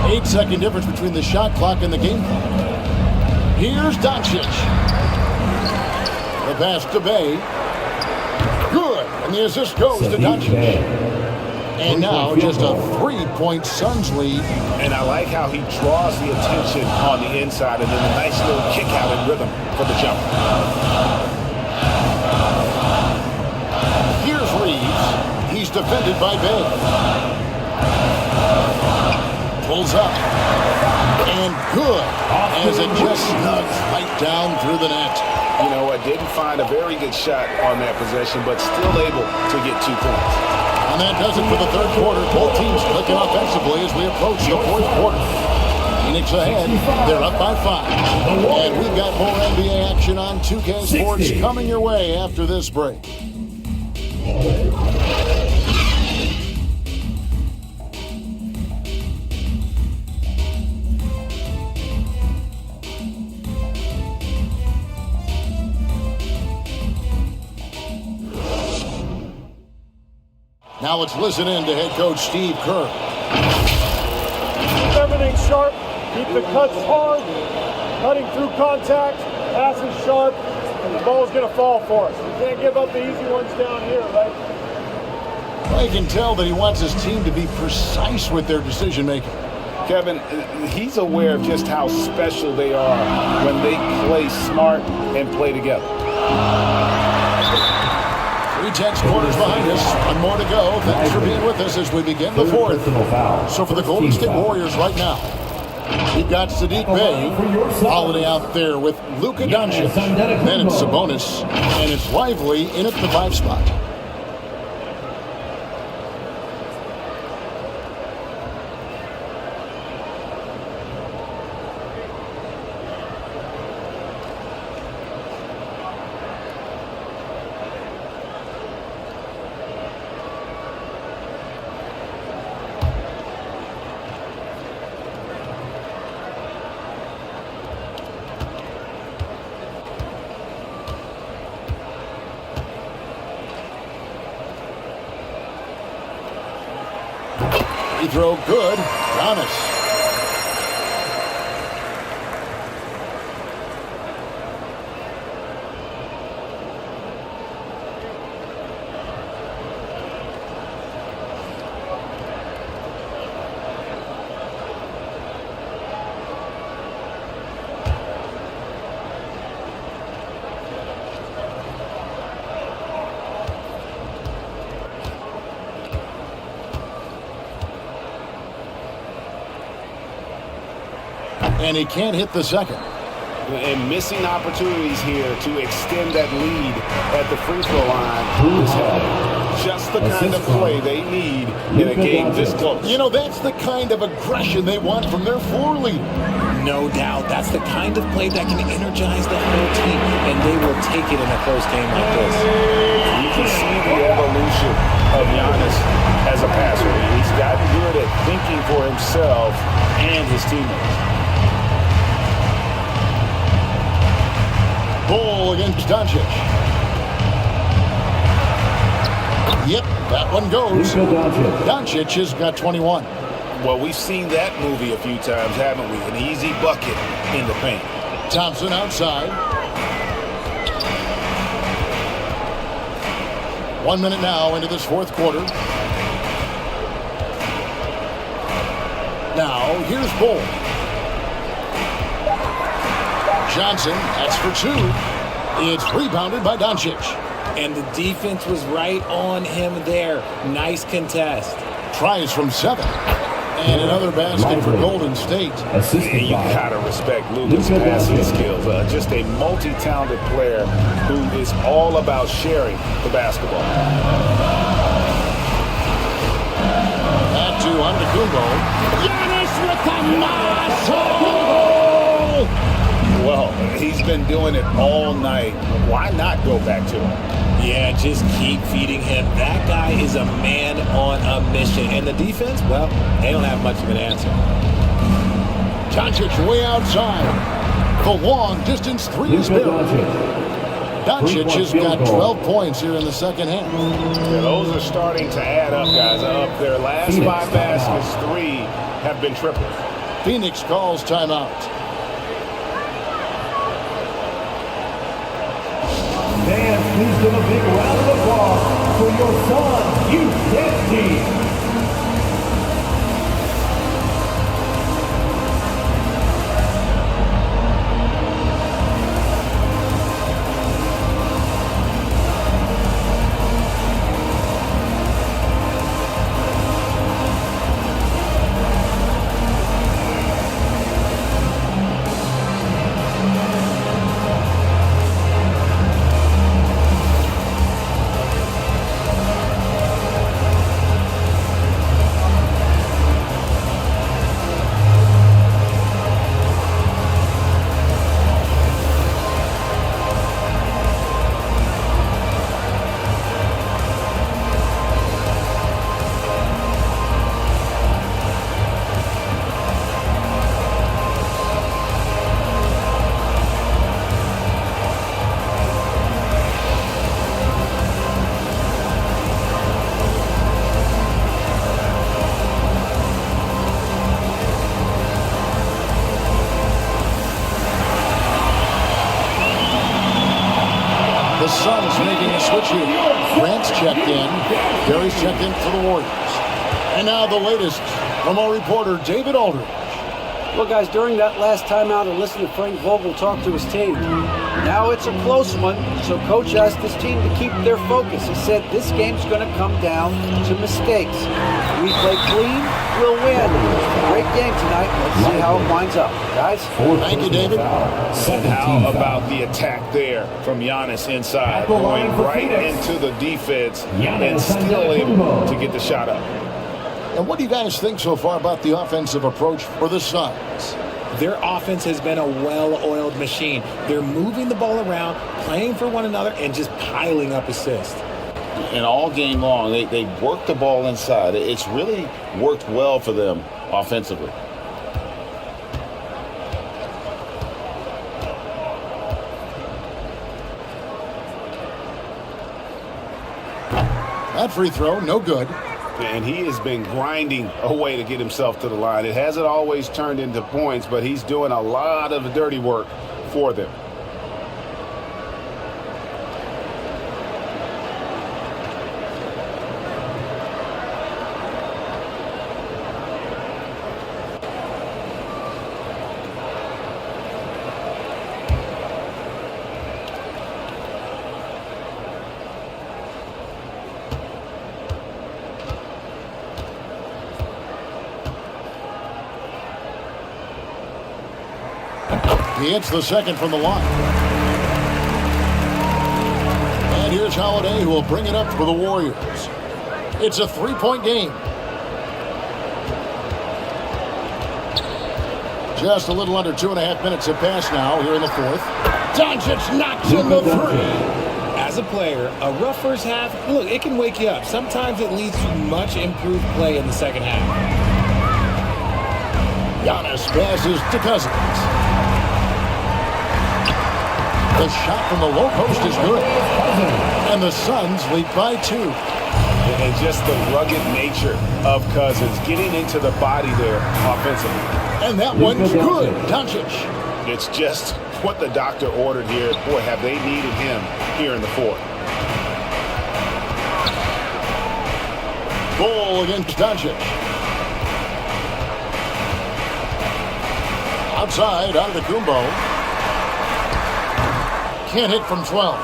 8-second difference between the shot clock and the game clock. Here's Doncic. The pass to Bay. Good. And the assist goes to Doncic. And now just a 3-point Suns lead. And I like how he draws the attention on the inside and then a nice little kick out in rhythm for the jump. Here's Reeves. He's defended by Bay. Pulls up. And good. As it just snugs right down through the net. You know, I didn't find a very good shot on that possession, but still able to get 2 points. And that does it for the third quarter. Both teams clicking offensively as we approach the fourth quarter. Phoenix ahead. They're up by 5. And we've got more NBA action on 2K Sports coming your way after this break. Now let's listen in to head coach Steve Kerr. Keep everything sharp. Keep the cuts hard. Cutting through contact. Passes sharp. And the ball's going to fall for us. We can't give up the easy ones down here, right? I can tell that he wants his team to be precise with their decision making. Kevin, he's aware of just how special they are when they play smart and play together. 3 quarters behind us. One more to go. Thanks for being with us as we begin the fourth. So for the Golden State Warriors right now, you've got Sadiq Bey, Holiday out there with Luka Doncic. Then it's Sabonis, and it's Lively in at the 5 spot. Free throw good. Giannis. And he can't hit the second. And missing opportunities here to extend that lead at the free throw line is just the kind of play they need in a game this close. You know, that's the kind of aggression they want from their floor leader. No doubt. That's the kind of play that can energize the whole team, and they will take it in a close game like this. You can see the evolution of Giannis as a passer. He's gotten good at thinking for himself and his teammates. Bull against Doncic. Yep, that one goes. Doncic has got 21. Well, we've seen that movie a few times, haven't we? An easy bucket in the paint. Thompson outside. 1 minute now into this fourth quarter. Now, here's Bull. Johnson, that's for 2. It's rebounded by Doncic. And the defense was right on him there. Nice contest. Tries from 7. And another basket for Golden State. And you gotta respect Luka's passing skills. Just a multi-talented player who is all about sharing the basketball. Antetokounmpo. Giannis with the muscle! Well, he's been doing it all night. Why not go back to him? Yeah, just keep feeding him. That guy is a man on a mission. And the defense, well, they don't have much of an answer. Doncic way outside. The long distance three is good. Doncic has got 12 points here in the second half. Yeah, those are starting to add up, guys. Up their last 5 baskets, 3 have been triples. Phoenix calls timeout. Fans, please give a big round of applause for your son, youth dance team. The Suns making a switch here. Grant's checked in. Gary's checked in for the Warriors. And now the latest from our reporter, David Aldridge. Well, guys, during that last timeout, I listened to Frank Vogel talk to his team. Now it's a close one, so Coach asked his team to keep their focus. He said this game's going to come down to mistakes. If we play clean, we'll win. Great game tonight. Let's see how it winds up. Guys? Thank you, David. And how about the attack there from Giannis inside, going right into the defense and still able to get the shot up. And what do you guys think so far about the offensive approach for the Suns? Their offense has been a well-oiled machine. They're moving the ball around, playing for one another, and just piling up assists. And all game long, they work the ball inside. It's really worked well for them offensively. That free throw, no good. And he has been grinding away to get himself to the line. It hasn't always turned into points, but he's doing a lot of dirty work for them. He hits the second from the line. And here's Holiday, who will bring it up for the Warriors. It's a three-point game. Just a little under 2.5 minutes have passed now here in the fourth. Doncic knocks in the three. As a player, a rough first half, look, it can wake you up. Sometimes it leads to much improved play in the second half. Giannis passes to Cousins. The shot from the low post is good. And the Suns lead by 2. And just the rugged nature of Cousins getting into the body there offensively. And that one's good. Doncic. It's just what the doctor ordered here. Boy, have they needed him here in the fourth. Goal against Doncic. Outside, Antetokounmpo. Can't hit from 12.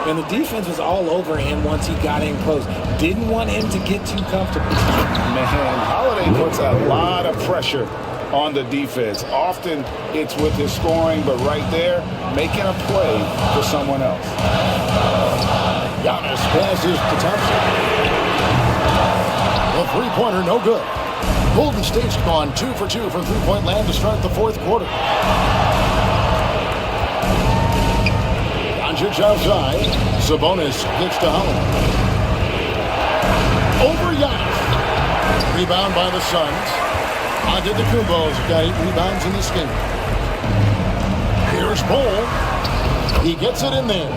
And the defense was all over him once he got in close. Didn't want him to get too comfortable. Man, Holiday puts a lot of pressure on the defense. Often it's with his scoring, but right there, making a play for someone else. Giannis passes to Thompson. The three-pointer, no good. Golden State's gone 2 for 2 from three-point land to start the fourth quarter. Doncic outside. Sabonis gets to Howard. Over Giannis. Rebound by the Suns. Antetokounmpo's got 8 rebounds in this game. Here's Bull. He gets it in there.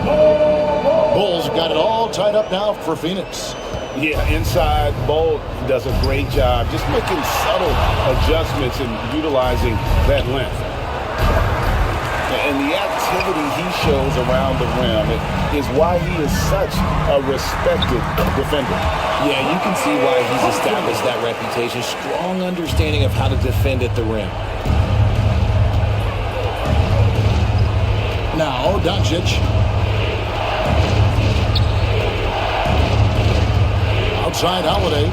Bull's got it all tied up now for Phoenix. Yeah, inside, Bull does a great job just making subtle adjustments and utilizing that length. And the activity he shows around the rim is why he is such a respected defender. Yeah, you can see why he's established that reputation. Strong understanding of how to defend at the rim. Now, Doncic. Outside Holiday.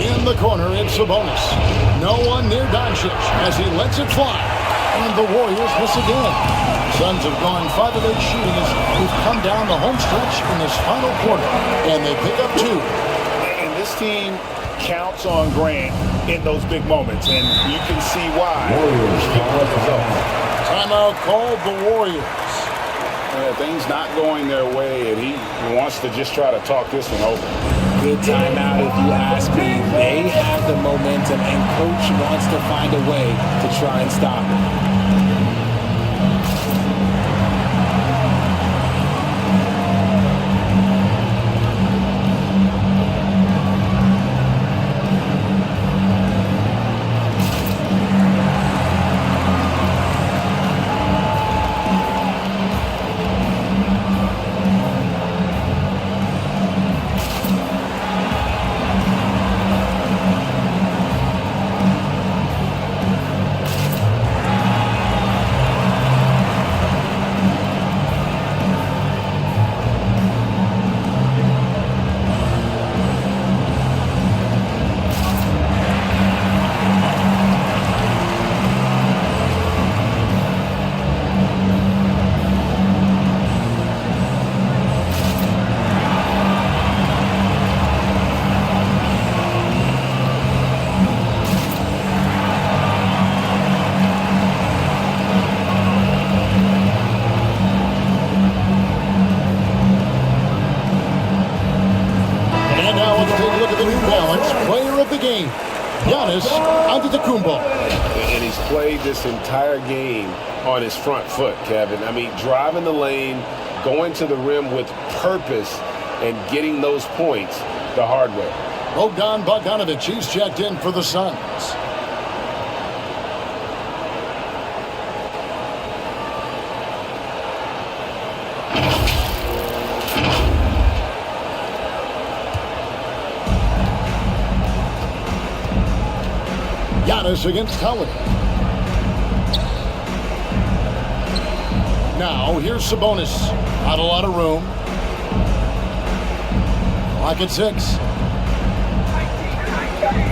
In the corner, it's Sabonis. No one near Doncic as he lets it fly. And the Warriors miss again. Suns have gone 5 of 8 shooting as we've come down the home stretch in this final quarter. And they pick up 2. And this team counts on Grant in those big moments. And you can see why. Timeout called the Warriors. Things not going their way, and he wants to just try to talk this one over. Good timeout if you ask me. They have the momentum, and coach wants to find a way to try and stop it. Giannis Antetokounmpo. And he's played this entire game on his front foot, Kevin. I mean, driving the lane, going to the rim with purpose, and getting those points the hard way. Bogdan Bogdanovic, he's checked in for the Suns. Giannis against Howard. Now, here's Sabonis. Not a lot of room. Clock at 6.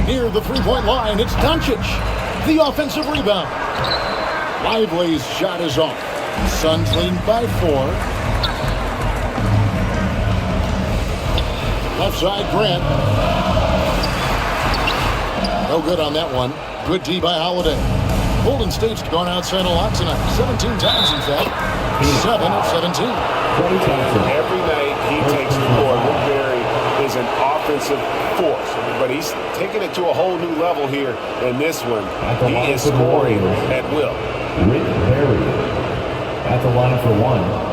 Near the three-point line, it's Doncic. The offensive rebound. Lively's shot is off. Suns lead by 4. Left side, Grant. No good on that one. Good D by Holiday. Golden State's gone outside a lot tonight. 17 times, in fact. 7 of 17. Every night he takes the floor. Rick Barry is an offensive force, but he's taking it to a whole new level here in this one. He is scoring at will. Rick Barry at the line for one.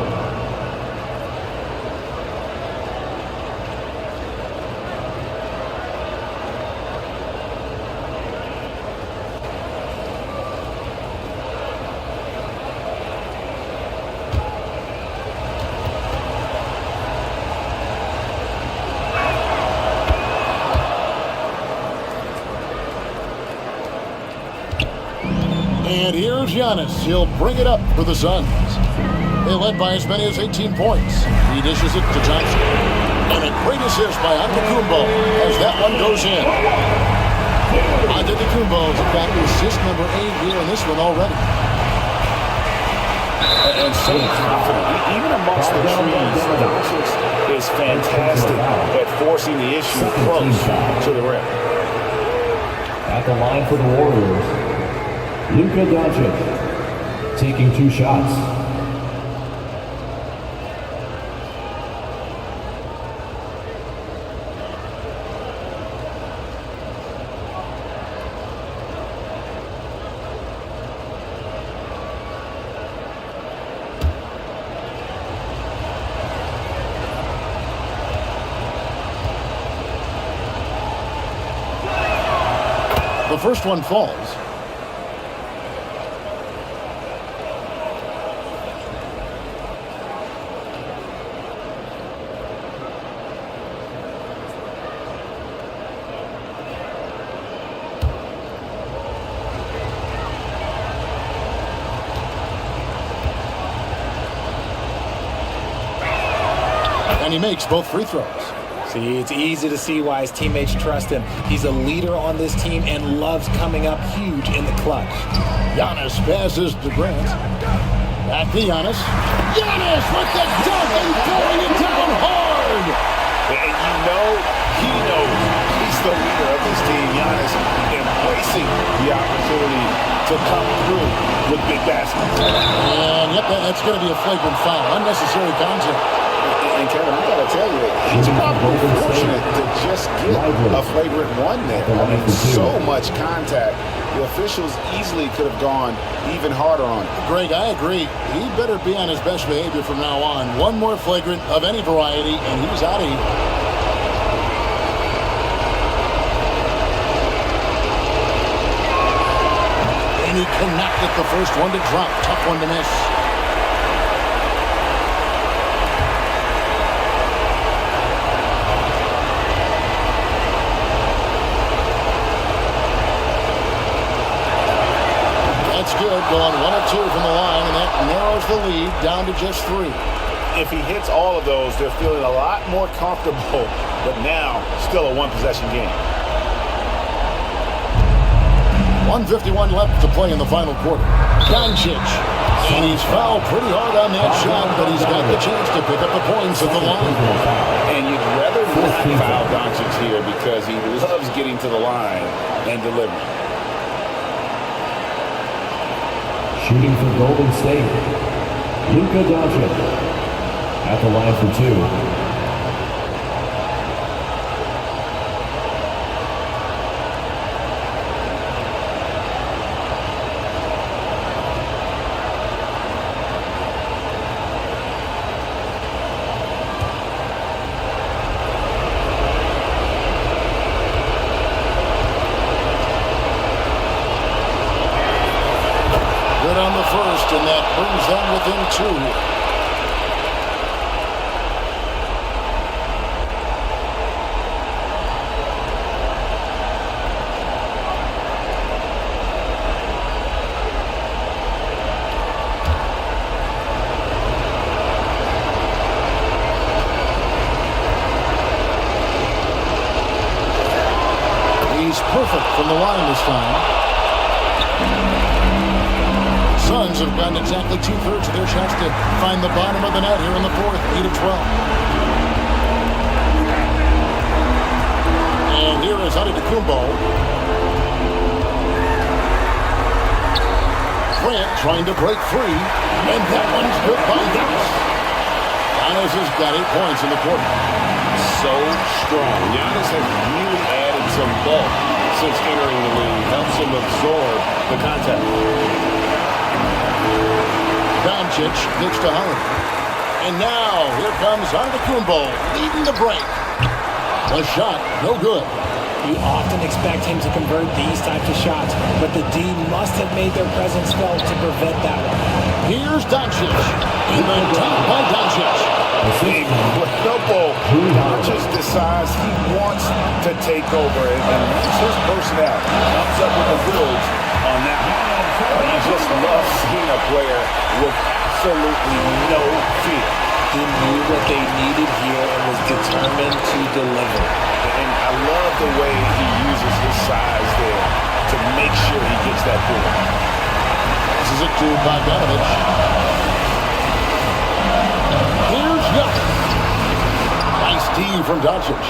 And here's Giannis. He'll bring it up for the Suns. They led by as many as 18 points. He dishes it to Johnson. And a great assist by Antetokounmpo as that one goes in. Antetokounmpo's got assist number 8 here in this one already. And so confident, even amongst the trees, Doncic is fantastic at forcing the issue close to the rim. At the line for the Warriors, Luka Doncic, taking 2 shots. The first one falls. And he makes both free throws. See, it's easy to see why his teammates trust him. He's a leader on this team and loves coming up huge in the clutch. Giannis passes to Grant. Back to Giannis. Giannis with the dunk and throwing it down hard. And you know, he knows he's the leader of this team. Giannis embracing the opportunity to come through with big baskets. And yep, that's going to be a flagrant foul. Unnecessary contact. And Kevin, I gotta tell you, he's probably fortunate to just get a flagrant one there. I mean, so much contact. The officials easily could have gone even harder on him. Greg, I agree. He better be on his best behavior from now on. One more flagrant of any variety, and he's out of here. And he cannot get the first one to drop. Tough one to miss. Good, going 1 of 2 from the line, and that narrows the lead down to just 3. If he hits all of those, they're feeling a lot more comfortable, but now still a one-possession game. 1:51 left to play in the final quarter. Doncic, and he's fouled pretty hard on that shot, but he's got the chance to pick up the points at the line. And you'd rather not foul Doncic here because he loves getting to the line and delivering. Shooting for Golden State, Luka Doncic at the line for 2. On the first, and that brings them within 2. He's perfect from the line this time. Suns have gotten exactly 2/3 of their shots to find the bottom of the net here in the fourth, 8 of 12. And here is Antetokounmpo. Grant trying to break free, and that one's good by Giannis. Giannis has got 8 points in the quarter. So strong. Giannis has really added some bulk since entering the league. Helps him absorb the contact. Doncic gets to Holiday. And now, here comes Antetokounmpo leading the break. The shot, no good. You often expect him to convert these types of shots, but the D must have made their presence felt to prevent that one. Here's Doncic. And then tapped by Doncic. Incredible. Doncic decides he wants to take over, and that's his personality. Comes up with the goods on that one. You just love seeing a player with absolutely no fear. He knew what they needed here and was determined to deliver. And I love the way he uses his size there to make sure he gets that board. This is it to Bogdanovich. Here's Giannis. Nice D from Doncic.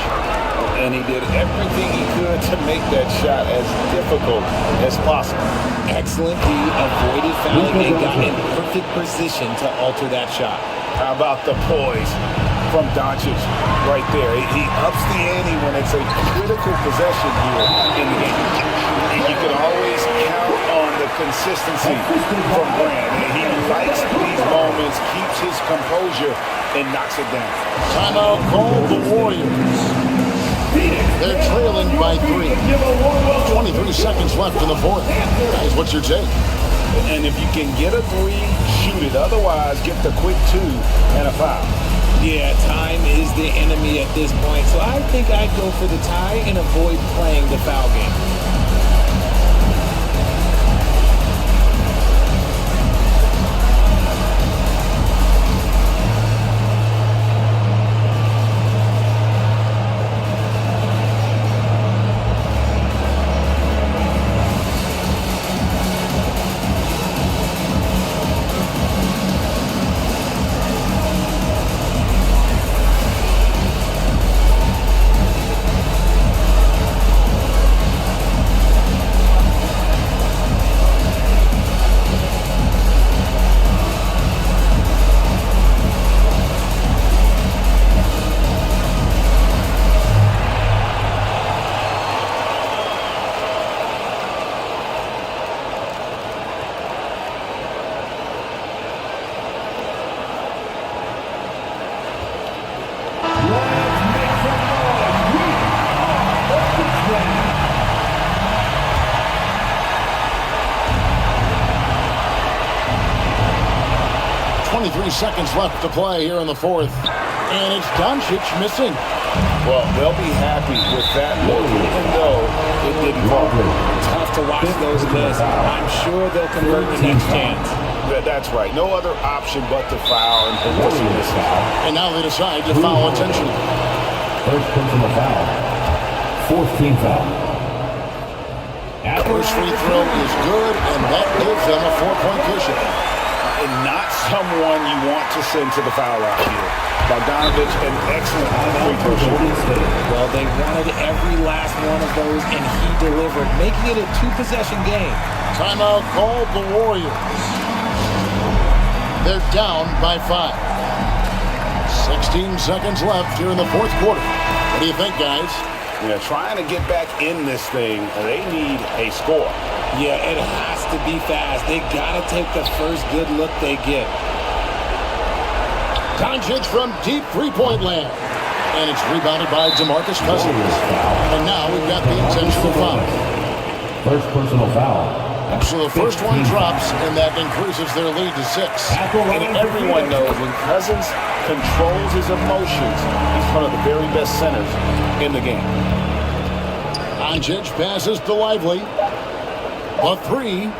and he did everything he could to make that shot as difficult as possible. Excellent D, avoided fouling and got in perfect position to alter that shot. How about the poise from Doncic right there? He ups the ante when it's a critical possession here in the game. You can always count on the consistency from Grant. He likes these moments, keeps his composure, and knocks it down. Timeout called the Warriors. They're trailing by 3. 23 seconds left in the fourth. Guys, what's your take? And if you can get a 3, shoot it. Otherwise, get the quick 2 and a foul. Yeah, time is the enemy at this point, so I think I'd go for the tie and avoid playing the foul game. Seconds left to play here in the fourth, and it's Doncic missing. Well, they'll be happy with that look, even though it didn't fall. Tough to watch those miss. I'm sure they'll convert the next chance. That's right. No other option but to foul and force misses. And now they decide to foul intentionally. First personal foul. Fourth team foul. First free throw is good, and that gives them a 4-point cushion. And not someone you want to send to the foul line here. Bogdanovich, an excellent free throw shooter. Well, they wanted every last one of those, and he delivered, making it a 2-possession game. Timeout called the Warriors. They're down by 5. 16 seconds left here in the fourth quarter. What do you think, guys? Yeah, trying to get back in this thing, they need a score. Yeah, it has to be fast. They got to take the first good look they get. Doncic from deep three-point land. And it's rebounded by DeMarcus Cousins. And now we've got the intentional foul. First personal foul. So the first one drops, and that increases their lead to 6. And everyone knows when Cousins controls his emotions, he's one of the very best centers in the game. Doncic passes to Lively. The 3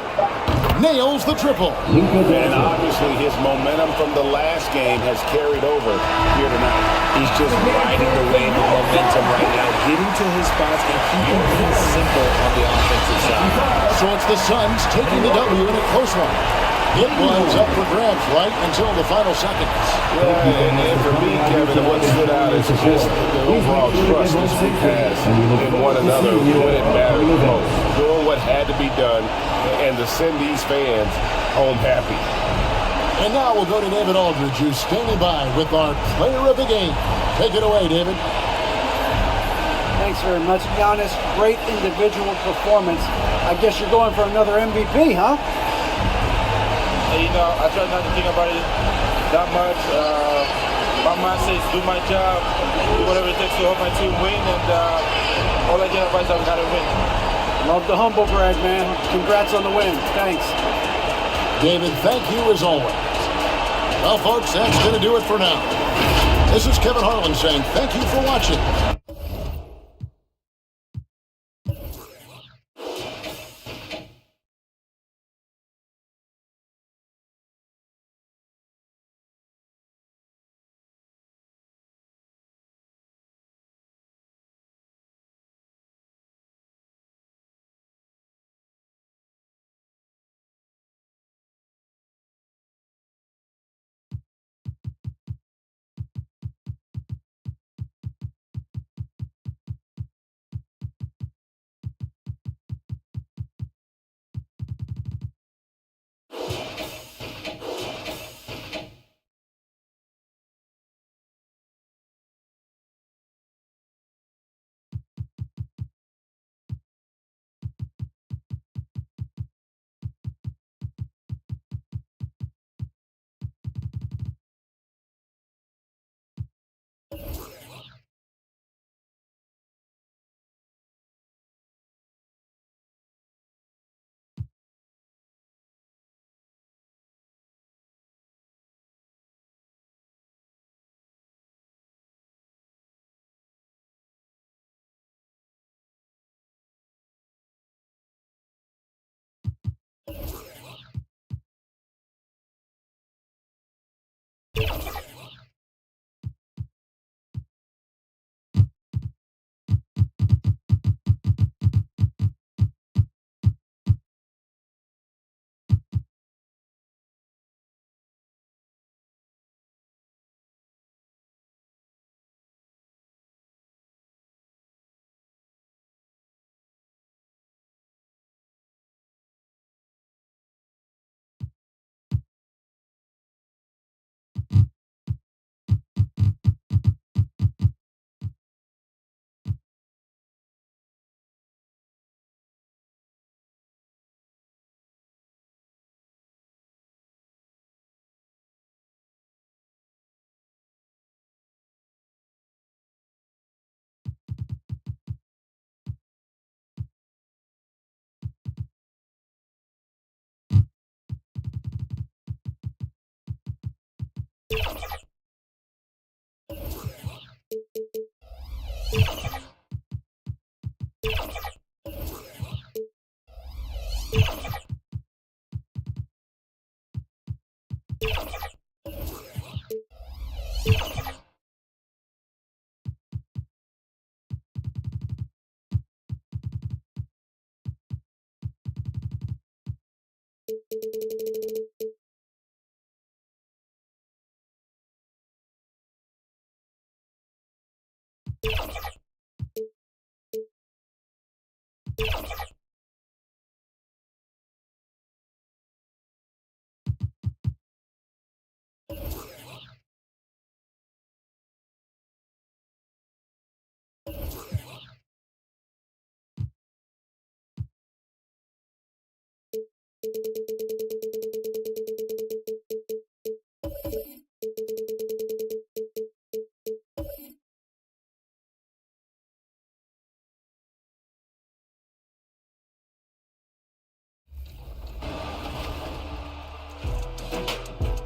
nails the triple. And obviously his momentum from the last game has carried over here tonight. He's just riding the wave of momentum right now, getting to his spots and keeping things simple on the offensive side. So it's the Suns taking the W in a close one. It was up for grabs right until the final seconds. Yeah, and for me, Kevin, what stood out is just the overall trust this group has in one another when it mattered most. Doing what had to be done and to send these fans home happy. And now we'll go to David Aldridge, who's standing by with our player of the game. Take it away, David. Thanks very much, Giannis. Great individual performance. I guess you're going for another MVP, huh? You know, I try not to think about it that much. My mindset is do my job, do whatever it takes to help my team win, and all I can advise is I've got to win. Love the humble brag, man. Congrats on the win. Thanks. David, thank you as always. Well, folks, that's going to do it for now. This is Kevin Harlan saying thank you for watching.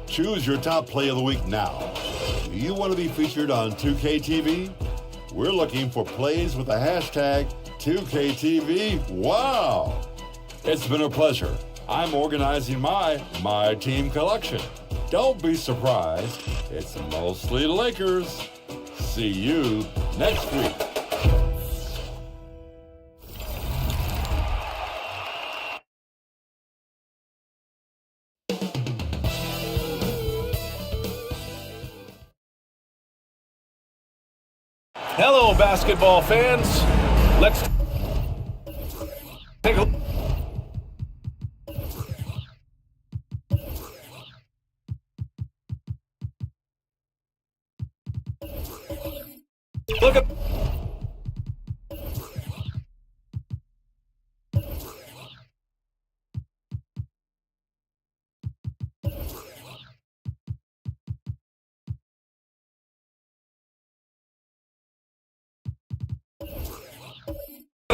Choose your top play of the week now. Do you want to be featured on 2K TV? We're looking for plays with the hashtag 2KTV. Wow! It's been a pleasure. I'm organizing my team collection. Don't be surprised. It's mostly Lakers. See you next week. Hello, basketball fans. Let's take a look at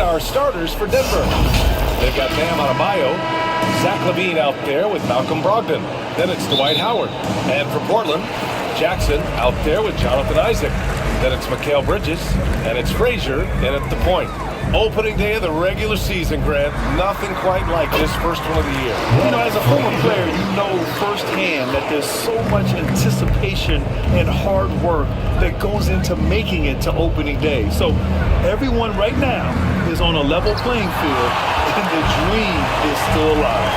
our starters for Denver. They've got Bam Adebayo, Zach LaVine out there with Malcolm Brogdon. Then it's Dwight Howard. And for Portland, Jackson out there with Jonathan Isaac. Then it's Mikal Bridges, and it's Frazier in at the point. Opening day of the regular season, Grant. Nothing quite like this first one of the year. You know, as a former player, you know firsthand that there's so much anticipation and hard work that goes into making it to opening day. So everyone right now is on a level playing field, and the dream is still alive.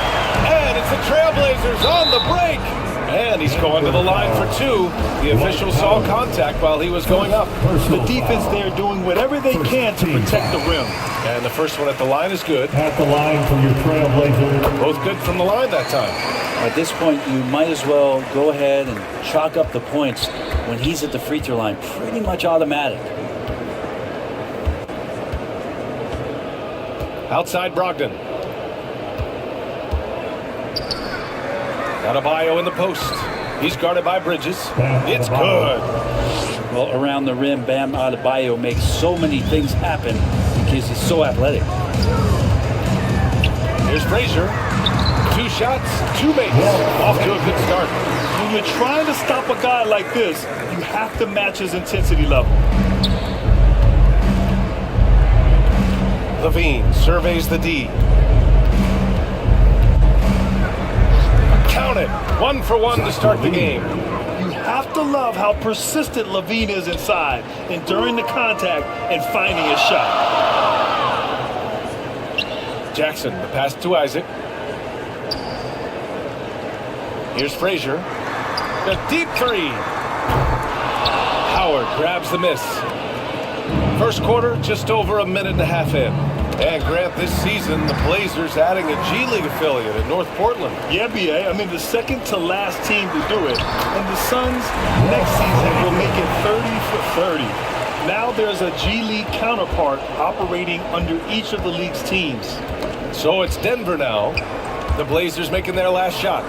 And it's the Trailblazers on the break. And he's going to the line for two. The official saw contact while he was going up. The defense there doing whatever they can to protect the rim. And the first one at the line is good. At the line for your Trailblazers. Both good from the line that time. At this point, you might as well go ahead and chalk up the points when he's at the free throw line. Pretty much automatic. Outside Brogdon. Adebayo in the post. He's guarded by Bridges. It's good. Well, around the rim, Bam Adebayo makes so many things happen because he's so athletic. Here's Frazier. 2 shots, 2 makes. Off to a good start. When you're trying to stop a guy like this, you have to match his intensity level. LaVine surveys the D. Count it. 1 for 1 to start the game. You have to love how persistent LaVine is inside, enduring the contact and finding a shot. Jackson, the pass to Isaac. Here's Frazier. The deep three. Howard grabs the miss. First quarter, just over a minute and a half in. And Grant, this season, the Blazers adding a G League affiliate in North Portland. Yeah, BA. I mean, the second to last team to do it. And the Suns next season will make it 30 for 30. Now there's a G League counterpart operating under each of the league's teams. So it's Denver now. The Blazers making their last shot.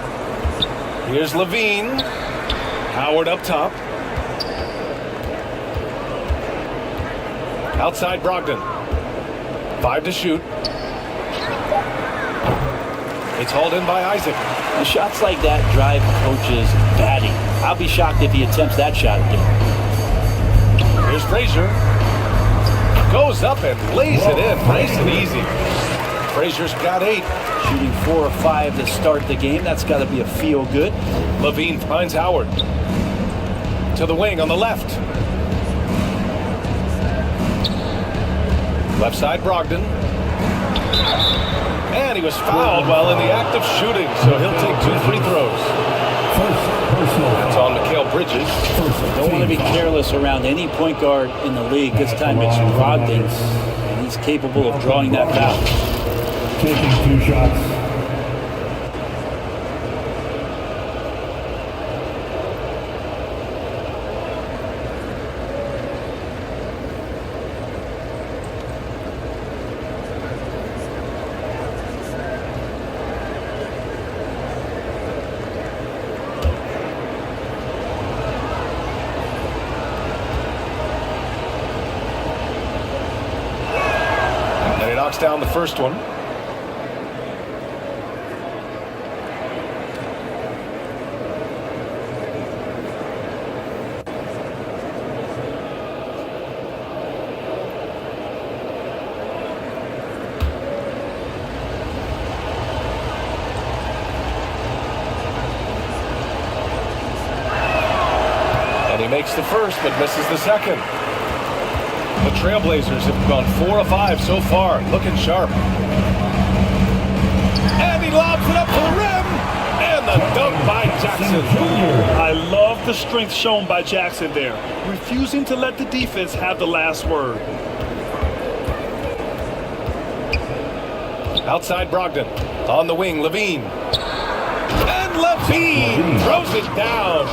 Here's LaVine. Howard up top. Outside Brogdon. 5 to shoot. It's hauled in by Isaac. The shots like that drive coaches batty. I'll be shocked if he attempts that shot again. Here's Frazier. Goes up and lays it in. Nice and easy. Frazier's got 8. Shooting 4 of 5 to start the game. That's got to be a feel good. Levine finds Howard. To the wing on the left. Left side, Brogdon. And he was fouled while in the act of shooting, so he'll take 2 free throws. That's on Mikal Bridges. Don't want to be careless around any point guard in the league. This time it's Brogdon, and he's capable of drawing that foul. Taking 2 shots. Down the first one. And he makes the first but misses the second. The Trailblazers have gone 4 of 5 so far, looking sharp. And he lobs it up for the rim, and the dunk by Jackson. I love the strength shown by Jackson there, refusing to let the defense have the last word. Outside Brogdon, on the wing, Levine. And Levine throws it down.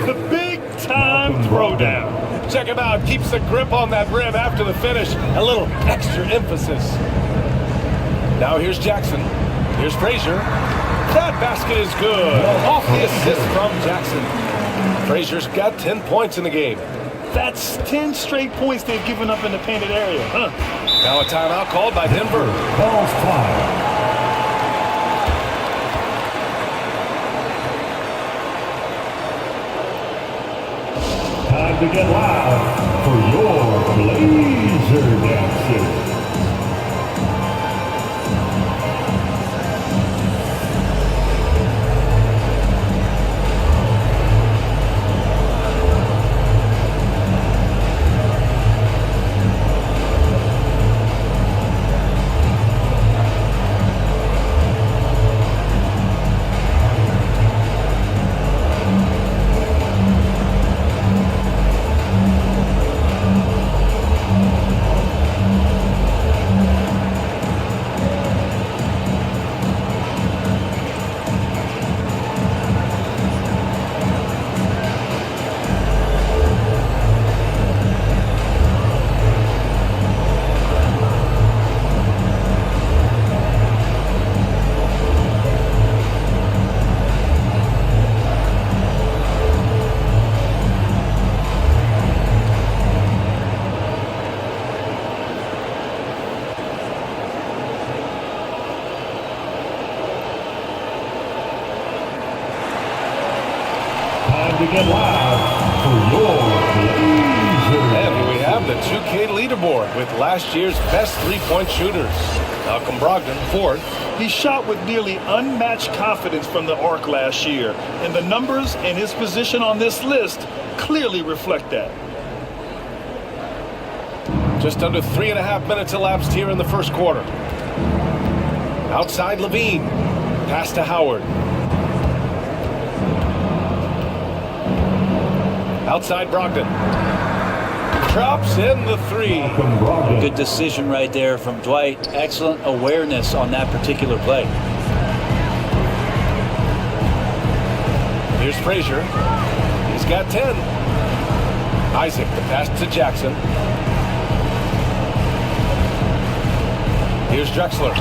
The big-time throwdown. Check him out. Keeps the grip on that rim after the finish. A little extra emphasis. Now here's Jackson. Here's Frazier. That basket is good. Off the assist from Jackson. Frazier's got 10 points in the game. That's 10 straight points they've given up in the painted area. Now a timeout called by Denver. Ball's time. Time to get loud for your Blazer dances. To get loud for your Blazer. And here we have the 2K leaderboard with last year's best three-point shooters. Malcolm Brogdon, 4th. He shot with nearly unmatched confidence from the arc last year, and the numbers and his position on this list clearly reflect that. Just under 3.5 minutes elapsed here in the first quarter. Outside Levine. Pass to Howard. Outside Brogdon. Drops in the 3. Good decision right there from Dwight. Excellent awareness on that particular play. Here's Frazier. He's got 10. Isaac, the pass to Jackson. Here's Drexler.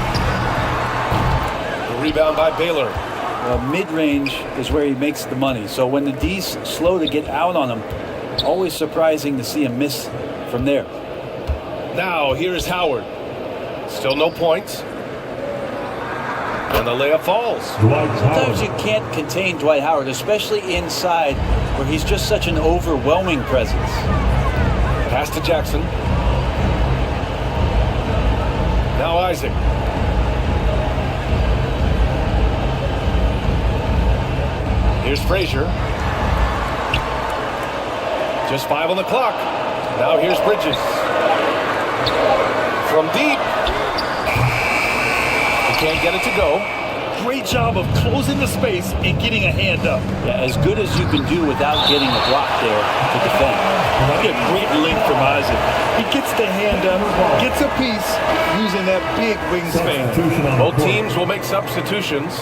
The rebound by Baylor. Well, mid-range is where he makes the money. So when the D's slow to get out on him, always surprising to see him miss from there. Now, here's Howard. Still no points. And the layup falls. Sometimes you can't contain Dwight Howard, especially inside where he's just such an overwhelming presence. Pass to Jackson. Now Isaac. Here's Frazier. Just 5 on the clock. Now here's Bridges. From deep. He can't get it to go. Great job of closing the space and getting a hand up. Yeah, as good as you can do without getting a block there to defend. Look at great length from Isaac. He gets the hand up, gets a piece using that big wingspan. Both teams will make substitutions.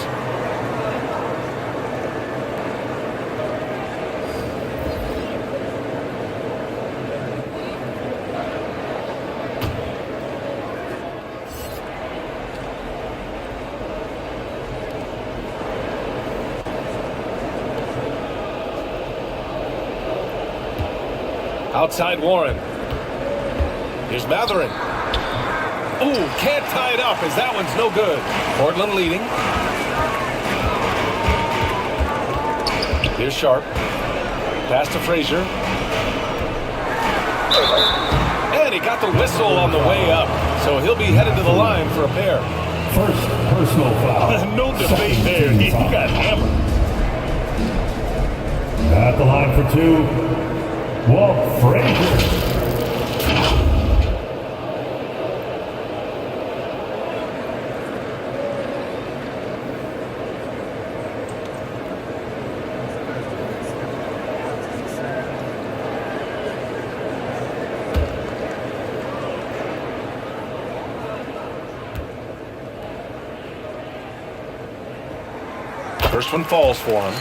Outside Warren. Here's Matherin. Ooh, can't tie it up as that one's no good. Portland leading. Here's Sharp. Pass to Frazier. And he got the whistle on the way up. So he'll be headed to the line for a pair. First personal foul. No debate there. He got hammered. At the line for 2. Walt Frazier. First one falls for him.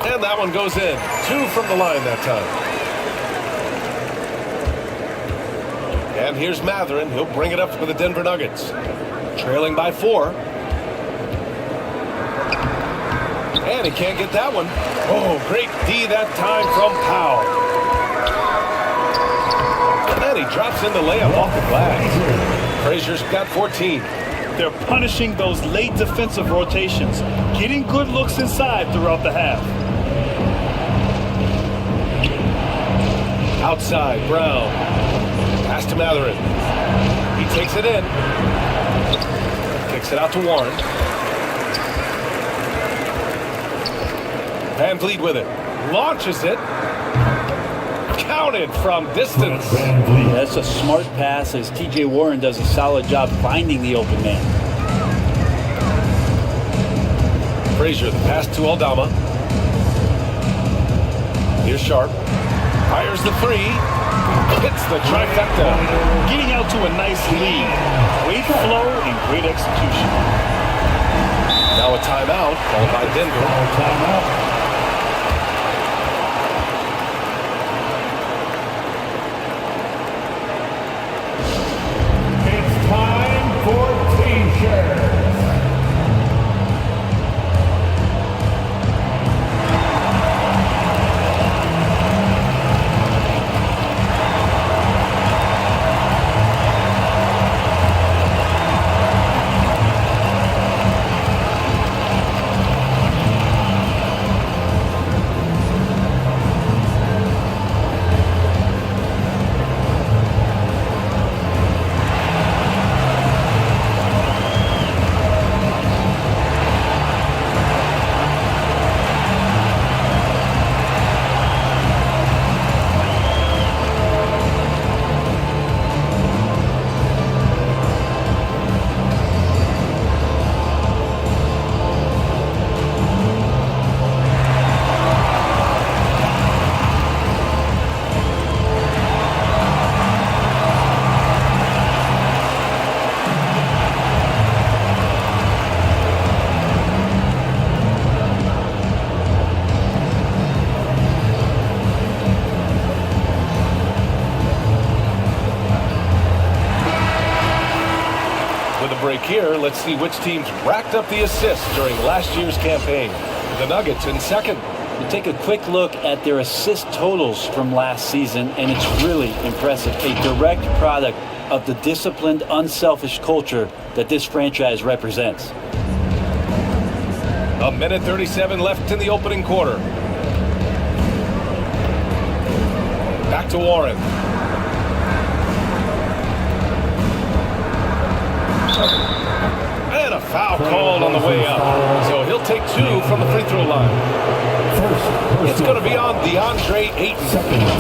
And that one goes in. 2 from the line that time. And here's Matherin. He'll bring it up for the Denver Nuggets. Trailing by 4. And he can't get that one. Oh, great D that time from Powell. And then he drops in the layup off the glass. Frazier's got 14. They're punishing those late defensive rotations, getting good looks inside throughout the half. Outside, Brown. Pass to Matherin. He takes it in. Kicks it out to Warren. Van Vliet with it. Launches it. Counted from distance. That's a smart pass as TJ Warren does a solid job finding the open man. Frazier, the pass to Aldama. Here's Sharp. Fires the 3. Hits the trifecta. Getting out to a nice lead. Great flow and great execution. Now a timeout called by Denver. Timeout. It's time for T-shirts. break here. Let's see which teams racked up the assists during last year's campaign. The Nuggets in second. You take a quick look at their assist totals from last season, and it's really impressive. A direct product of the disciplined, unselfish culture that this franchise represents. A minute 37 left in the opening quarter. Back to Warren. And a foul called on the way up. So he'll take 2 from the free throw line. It's going to be on DeAndre Ayton.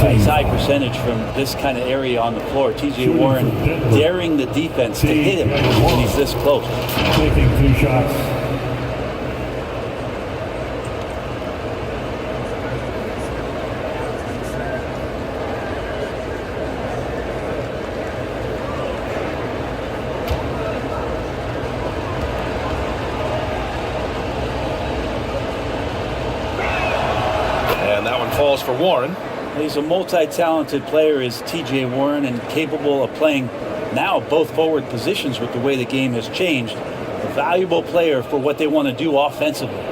Nice high percentage from this kind of area on the floor. T.J. Warren daring the defense to hit him when he's this close. Taking 2 shots. Falls for Warren. He's a multi-talented player, is T.J. Warren, and capable of playing now both forward positions with the way the game has changed. A valuable player for what they want to do offensively.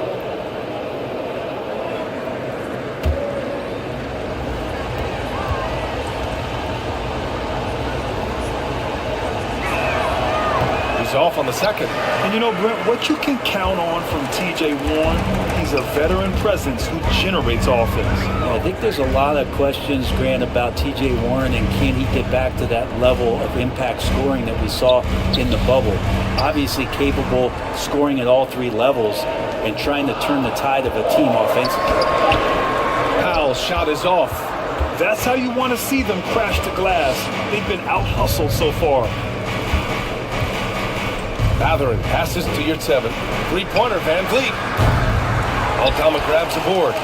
He's off on the second. And you know, Brent, what you can count on from T.J. Warren, he's a veteran presence who generates offense. I think there's a lot of questions, Grant, about T.J. Warren and can he get back to that level of impact scoring that we saw in the bubble. Obviously capable scoring at all 3 levels and trying to turn the tide of a team offensively. Powell's shot is off. That's how you want to see them crash the glass. They've been out-hustled so far. Mathurin passes to your 7. Three-pointer, Van Vliet. Aldama grabs the board.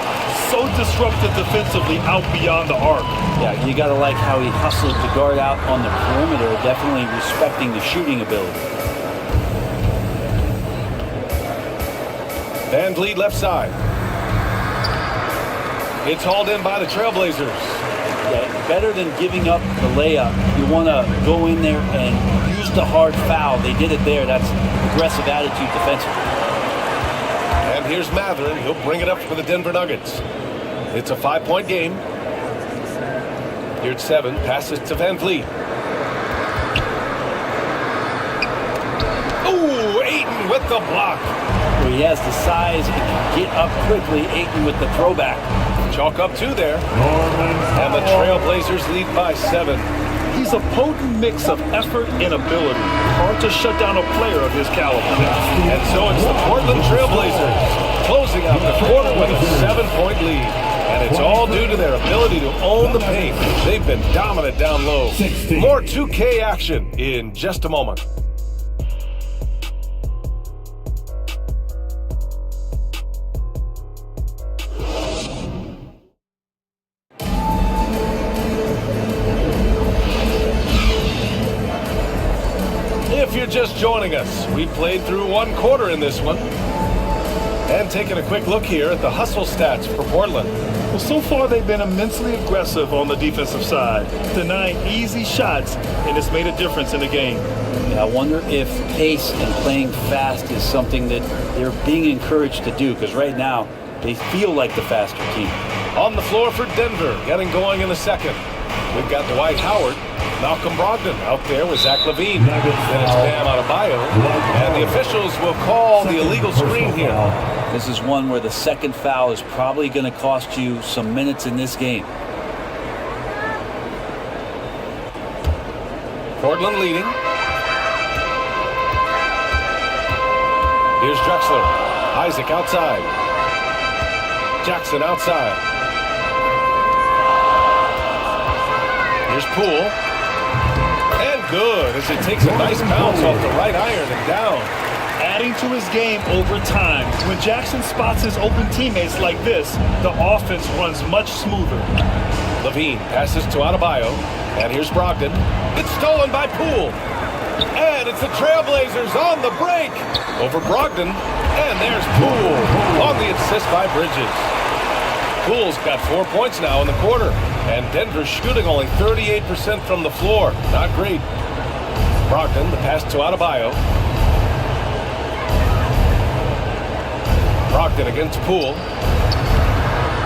So disruptive defensively out beyond the arc. Yeah, you got to like how he hustled the guard out on the perimeter, definitely respecting the shooting ability. Van Vliet left side. It's hauled in by the Trailblazers. Yeah, better than giving up the layup. You want to go in there and use the hard foul. They did it there. That's aggressive attitude defensively. And here's Mathurin. He'll bring it up for the Denver Nuggets. It's a 5-point game. Here's 7. Passes to Van Vliet. Ooh, Ayton with the block. Where he has the size and can get up quickly. Ayton with the throwback. Chalk up 2 there. And the Trailblazers lead by 7. He's a potent mix of effort and ability. Hard to shut down a player of his caliber. And so it's the Portland Trailblazers closing out the quarter with a 7-point lead. And it's all due to their ability to own the paint. They've been dominant down low. More 2K action in just a moment. If you're just joining us, we played through 1 quarter in this one. And taking a quick look here at the hustle stats for Portland. Well, so far they've been immensely aggressive on the defensive side, denying easy shots, and it's made a difference in the game. I wonder if pace and playing fast is something that they're being encouraged to do, because right now they feel like the faster team. On the floor for Denver, getting going in the second. We've got Dwight Howard, Malcolm Brogdon out there with Zach LaVine. Then it's Bam Adebayo. And the officials will call the illegal screen here. This is one where the second foul is probably going to cost you some minutes in this game. Portland leading. Here's Drexler. Isaac outside. Jackson outside. Here's Poole. And good as it takes a nice bounce off the right iron and down. Adding to his game over time. When Jackson spots his open teammates like this, the offense runs much smoother. LaVine passes to Adebayo. And here's Brogdon. It's stolen by Poole. And it's the Trailblazers on the break over Brogdon. And there's Poole on the assist by Bridges. Poole's got 4 points now in the quarter. And Denver's shooting only 38% from the floor. Not great. Brogdon, the pass to Adebayo. Brogdon against Poole.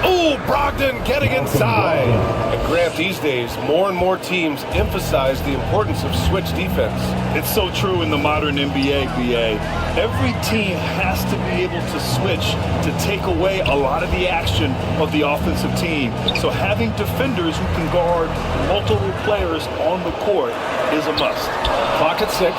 Oh, Brogdon getting inside. And Grant, these days, more and more teams emphasize the importance of switch defense. It's so true in the modern NBA, BA. Every team has to be able to switch to take away a lot of the action of the offensive team. So having defenders who can guard multiple players on the court is a must. Clock at 6.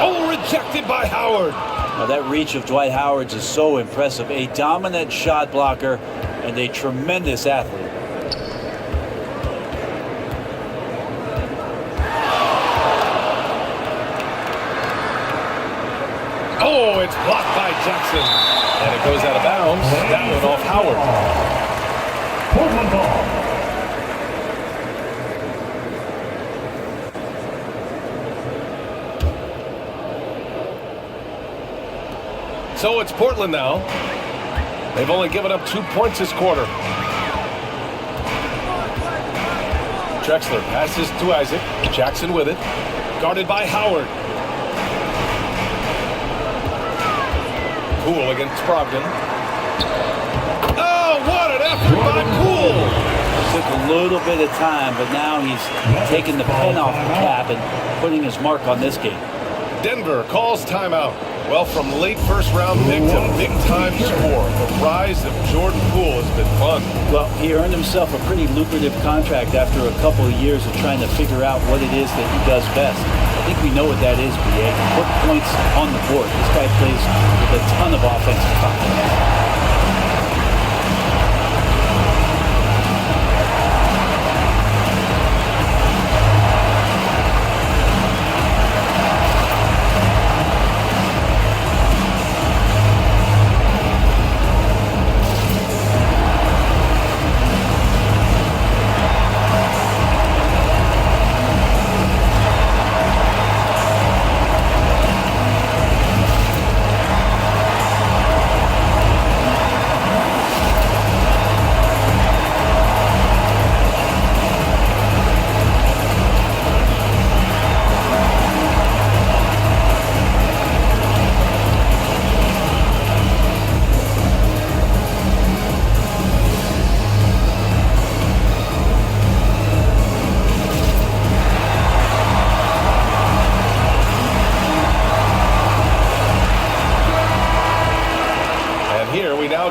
Oh, rejected by Howard. Now that reach of Dwight Howard's is so impressive. A dominant shot blocker and a tremendous athlete. Oh, it's blocked by Jackson. And it goes out of bounds. That one off Howard. Portland ball. So it's Portland now. They've only given up 2 points this quarter. Drexler passes to Isaac. Jackson with it. Guarded by Howard. Poole against Brogdon. Oh, what an effort by Poole! It took a little bit of time, but now he's taking the pen off the cap and putting his mark on this game. Denver calls timeout. Well, from late first-round pick to big-time score, the rise of Jordan Poole has been fun. Well, he earned himself a pretty lucrative contract after a couple of years of trying to figure out what it is that he does best. I think we know what that is, BA. Put points on the board. This guy plays with a ton of offensive confidence.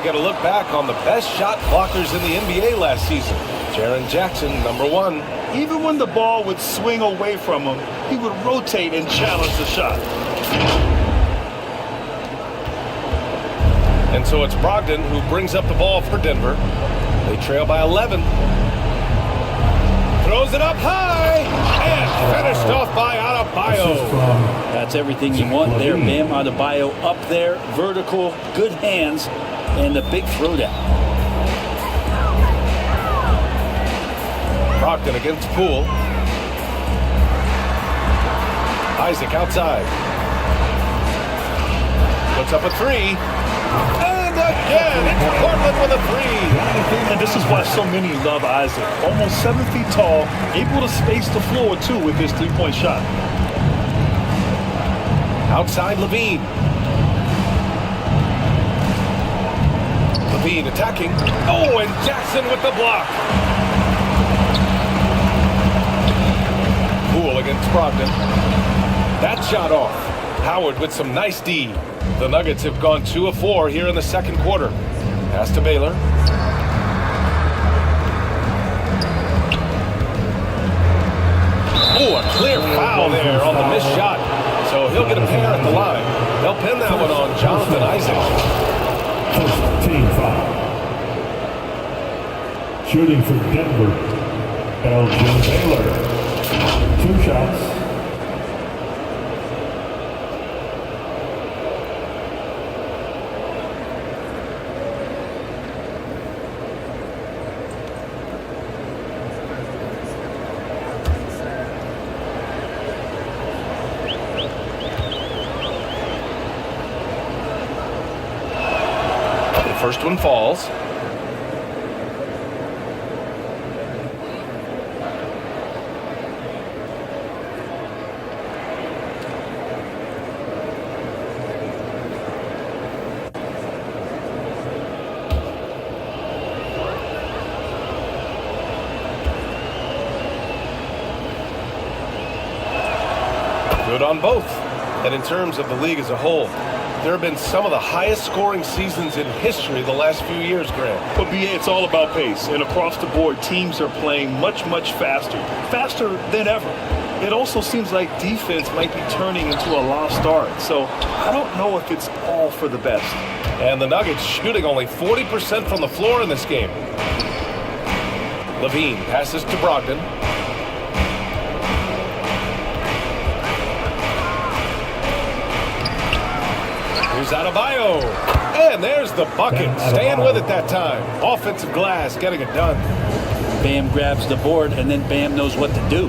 Get a look back on the best shot blockers in the NBA last season. Jaren Jackson, number 1. Even when the ball would swing away from him, he would rotate and challenge the shot. And so it's Brogdon who brings up the ball for Denver. They trail by 11. Throws it up high and finished off by Adebayo. That's everything you want there. Bam Adebayo up there, vertical, good hands, and the big throwdown. Brogdon against Poole. Isaac outside. Puts up a 3. And again, it's Portland with a 3. And this is why so many love Isaac. Almost 7 feet tall, able to space the floor too with his three-point shot. Outside Levine. Levine attacking. Oh, and Jackson with the block. Poole against Brogdon. That shot off. Howard with some nice D. The Nuggets have gone 2 of 4 here in the second quarter. Pass to Baylor. Oh, a clear foul there on the missed shot. So he'll get a pair at the line. They'll pin that one on Jonathan Isaac. Team foul. Shooting for Denver, Elgin Baylor. 2 shots. First one falls. good on both. And in terms of the league as a whole, there have been some of the highest scoring seasons in history the last few years, Grant. But BA, it's all about pace. And across the board, teams are playing much, much faster than ever. It also seems like defense might be turning into a lost art. So I don't know if it's all for the best. And the Nuggets shooting only 40% from the floor in this game. Levine passes to Brogdon. Here's Adebayo. And there's the bucket. Staying with it that time. Offensive glass, getting it done. Bam grabs the board, and then Bam knows what to do.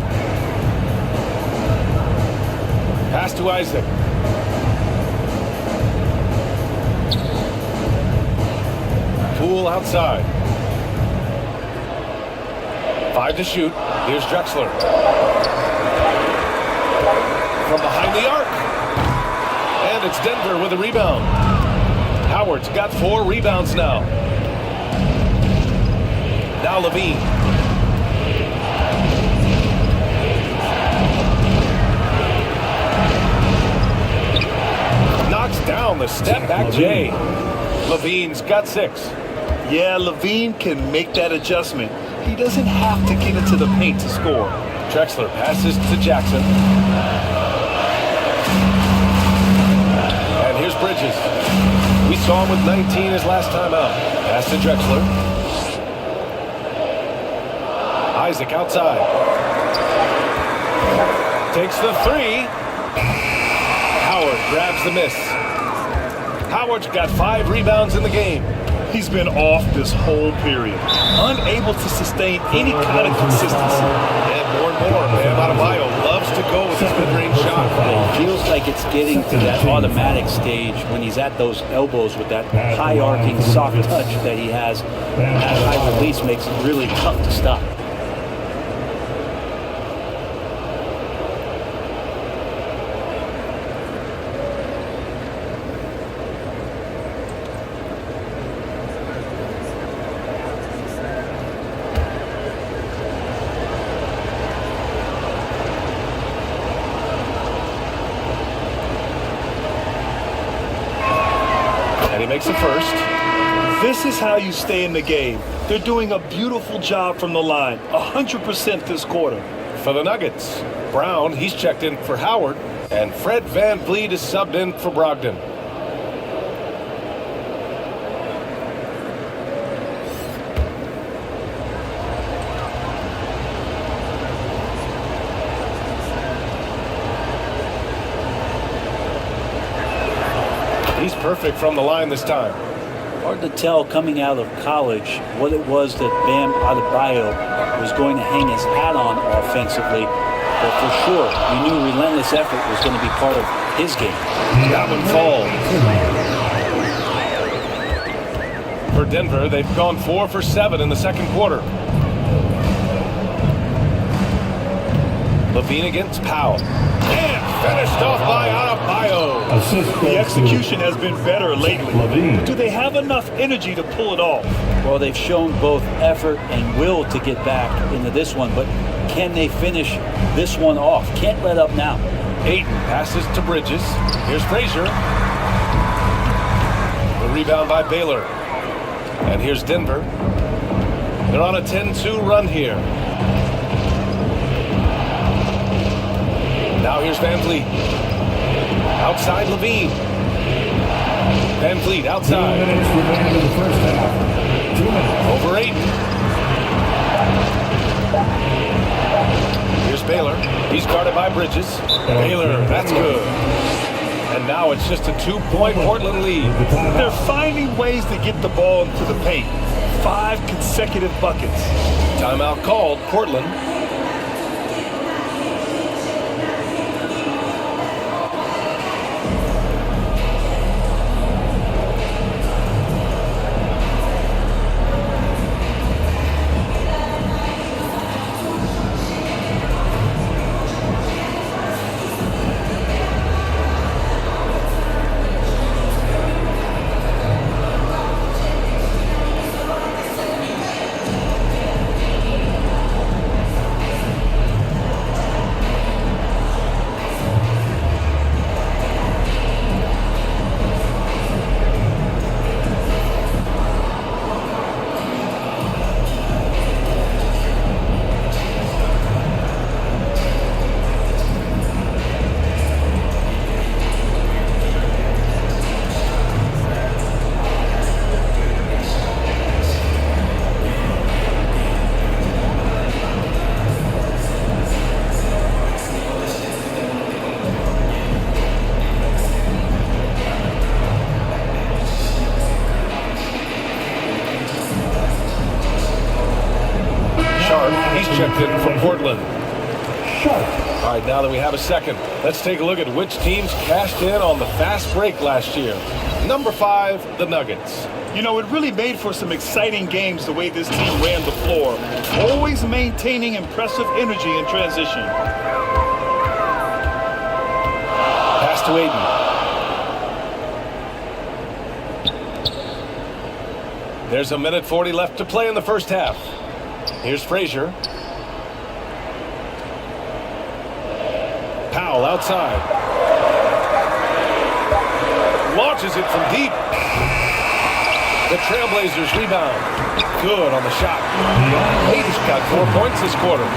Pass to Isaac. Poole outside. 5 to shoot. Here's Drexler. From behind the arc. And it's Denver with a rebound. Howard's got 4 rebounds now. Now Levine. Knocks down the step back Jay. Levine's got 6. Yeah, Levine can make that adjustment. He doesn't have to get into the paint to score. Drexler passes to Jackson. And here's Bridges. We saw him with 19 his last time out. Pass to Drexler. Isaac outside. Takes the 3. Howard grabs the miss. Howard's got 5 rebounds in the game. He's been off this whole period, unable to sustain any kind of consistency. And more, Bam Adebayo loves to go with his mid-range shot. It feels like it's getting to that automatic stage when he's at those elbows with that high arcing soft touch that he has. That high release makes it really tough to stop. He makes the first. This is how you stay in the game. They're doing a beautiful job from the line, 100% this quarter. For the Nuggets, Brown, he's checked in for Howard, and Fred VanVleet is subbed in for Brogdon. He's perfect from the line this time. Hard to tell coming out of college what it was that Bam Adebayo was going to hang his hat on offensively. But for sure, we knew relentless effort was going to be part of his game. That one falls. For Denver, they've gone 4 for 7 in the second quarter. Levine against Powell. And finished off by Adebayo. The execution has been better lately. But do they have enough energy to pull it off? Well, they've shown both effort and will to get back into this one, but can they finish this one off? Can't let up now. Ayton passes to Bridges. Here's Frazier. The rebound by Baylor. And here's Denver. They're on a 10-2 run here. Now here's VanVleet. Outside Levine. VanVleet outside. 2 minutes remaining in the first half. 2 minutes. Over 8. Here's Baylor. He's guarded by Bridges. Baylor, that's good. And now it's just a 2-point Portland lead. They're finding ways to get the ball into the paint. 5 consecutive buckets. Timeout called, Portland. checked in for Portland. All right, now that we have a second, let's take a look at which teams cashed in on the fast break last year. Number 5, the Nuggets. You know, it really made for some exciting games the way this team ran the floor, always maintaining impressive energy in transition. Pass to Aiden. There's 1:40 left to play in the first half. Here's Frazier. Powell outside. Launches it from deep. The Trailblazers rebound. Good on the shot. Hayden's got 4 points this quarter.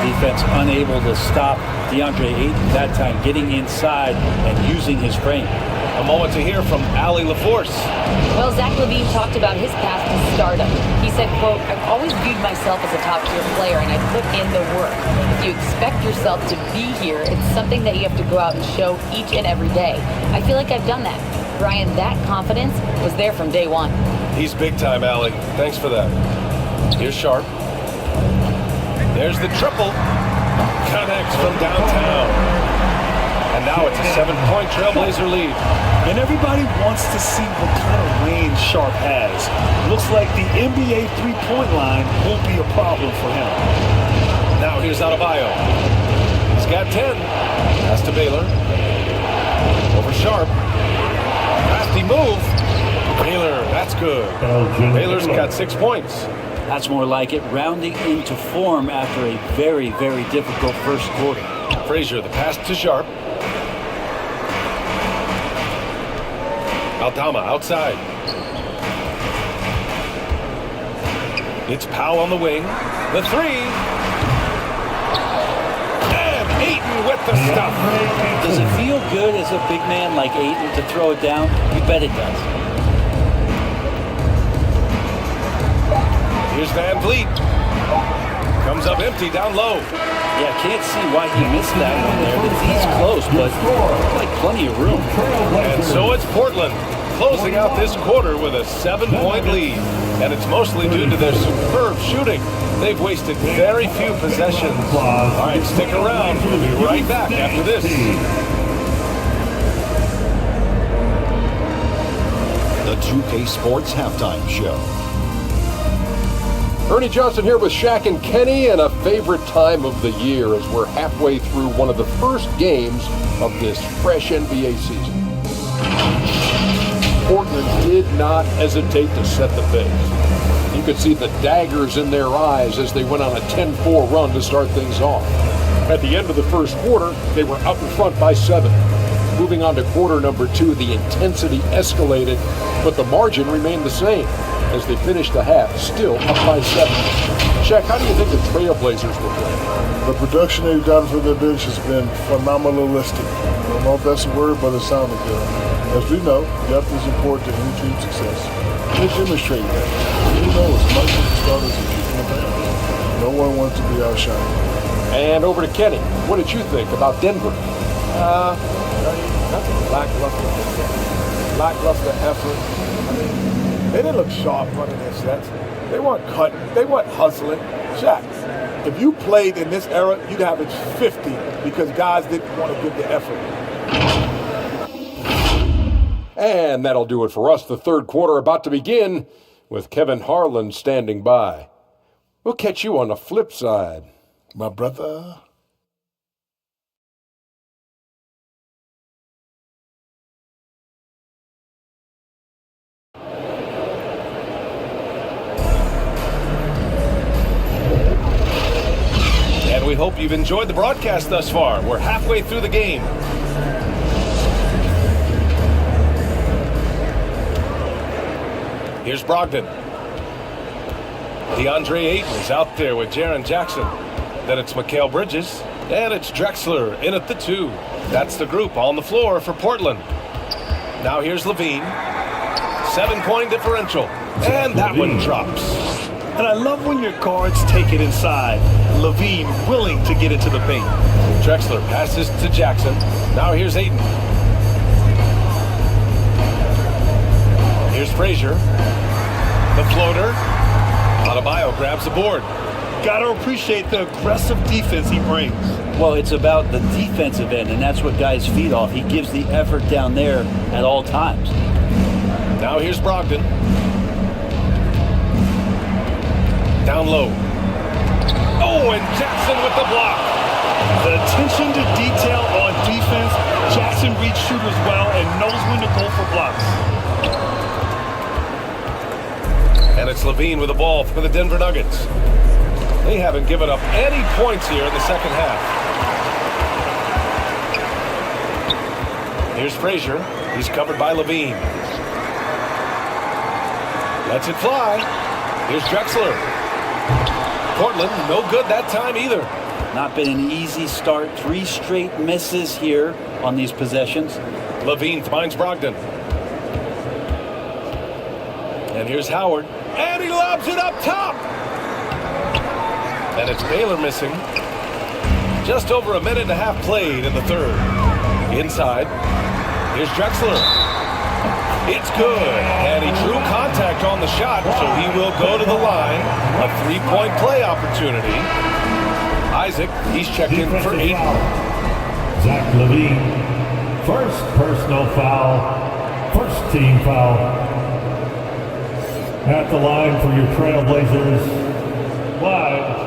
Defense unable to stop DeAndre Ayton that time, getting inside and using his frame. A moment to hear from Allie LaForce. Well, Zach LaVine talked about his path to stardom. He said, quote, "I've always viewed myself as a top-tier player, and I put in the work. If you expect yourself to be here, it's something that you have to go out and show each and every day. I feel like I've done that." Brian, that confidence was there from day one. He's big time, Allie. Thanks for that. Here's Sharp. There's the triple. Connects from downtown. And now it's a 7-point Trailblazer lead. And everybody wants to see what kind of range Sharp has. Looks like the NBA three-point line won't be a problem for him. Now here's Adebayo. He's got 10. Pass to Baylor. Over Sharp. Nasty move. Baylor, that's good. Baylor's got 6 points. That's more like it, rounding into form after a very, very difficult first quarter. Frazier, the pass to Sharp. Aldama outside. It's Powell on the wing. The three. And Ayton with the stuff. Does it feel good as a big man like Ayton to throw it down? You bet it does. Here's Van Vliet. Comes up empty down low. Yeah, can't see why he missed that one there. He's close, but like plenty of room. And so it's Portland closing out this quarter with a 7-point lead. And it's mostly due to their superb shooting. They've wasted very few possessions. All right, stick around. We'll be right back after this. The 2K Sports Halftime Show. Ernie Johnson here with Shaq and Kenny, and a favorite time of the year as we're halfway through one of the first games of this fresh NBA season. Portland did not hesitate to set the pace. You could see the daggers in their eyes as they went on a 10-4 run to start things off. At the end of the first quarter, they were out in front by 7. Moving on to quarter number 2, the intensity escalated, but the margin remained the same as they finished the half, still up by 7. Shaq, how do you think the Trailblazers were playing? The production they've gotten from their bench has been phenomenalistic. I don't know if that's a word, but it sounded good. As we know, depth is important to any team's success. They demonstrated that. We know as much as the starters are keeping the balance. No one wants to be outshined. And over to Kenny. What did you think about Denver? That's a lackluster effort. I mean, they didn't look sharp running their sets. They weren't cutting. They weren't hustling. Shaq, if you played in this era, you'd average 50 because guys didn't want to give the effort. And that'll do it for us. The third quarter about to begin with Kevin Harlan standing by. We'll catch you on the flip side, my brother. And we hope you've enjoyed the broadcast thus far. We're halfway through the game. Here's Brogdon. DeAndre Ayton is out there with Jaren Jackson. Then it's Mikal Bridges. And it's Drexler in at the 2. That's the group on the floor for Portland. Now here's LaVine. 7-point differential. And that one drops. And I love when your guards take it inside. LaVine willing to get into the paint. Drexler passes to Jackson. Now here's Ayton. Here's Frazier. The floater. Adebayo grabs the board. got to appreciate the aggressive defense he brings. Well, it's about the defensive end, and that's what guys feed off. He gives the effort down there at all times. Now here's Brogdon. Down low. Oh, and Jackson with the block. The attention to detail on defense. Jackson reads shooters well and knows when to go for blocks. And it's Levine with the ball for the Denver Nuggets. They haven't given up any points here in the second half. Here's Frazier. He's covered by Levine. Lets it fly. Here's Drexler. Portland, no good that time either. Not been an easy start. 3 straight misses here on these possessions. Levine finds Brogdon. And here's Howard. And he lobs it up top. And it's Baylor missing. Just over a minute and a half played in the third. Inside. Here's Drexler. It's good. And he drew contact on the shot, so he will go to the line. A 3-point play opportunity. Isaac, he's checked in for 8. Zach Levine, first personal foul, first team foul. At the line for your Trailblazers, wide.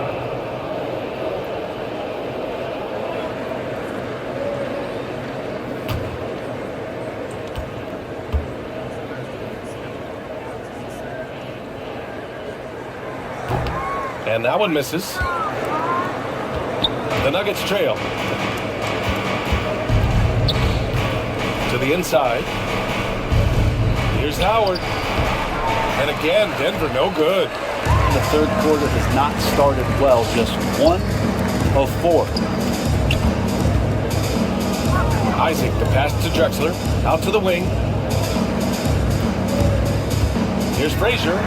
And that one misses. The Nuggets trail. To the inside. Here's Howard. And again, Denver no good. The third quarter has not started well. Just 1 of 4. Isaac, the pass to Drexler. Out to the wing. Here's Frazier.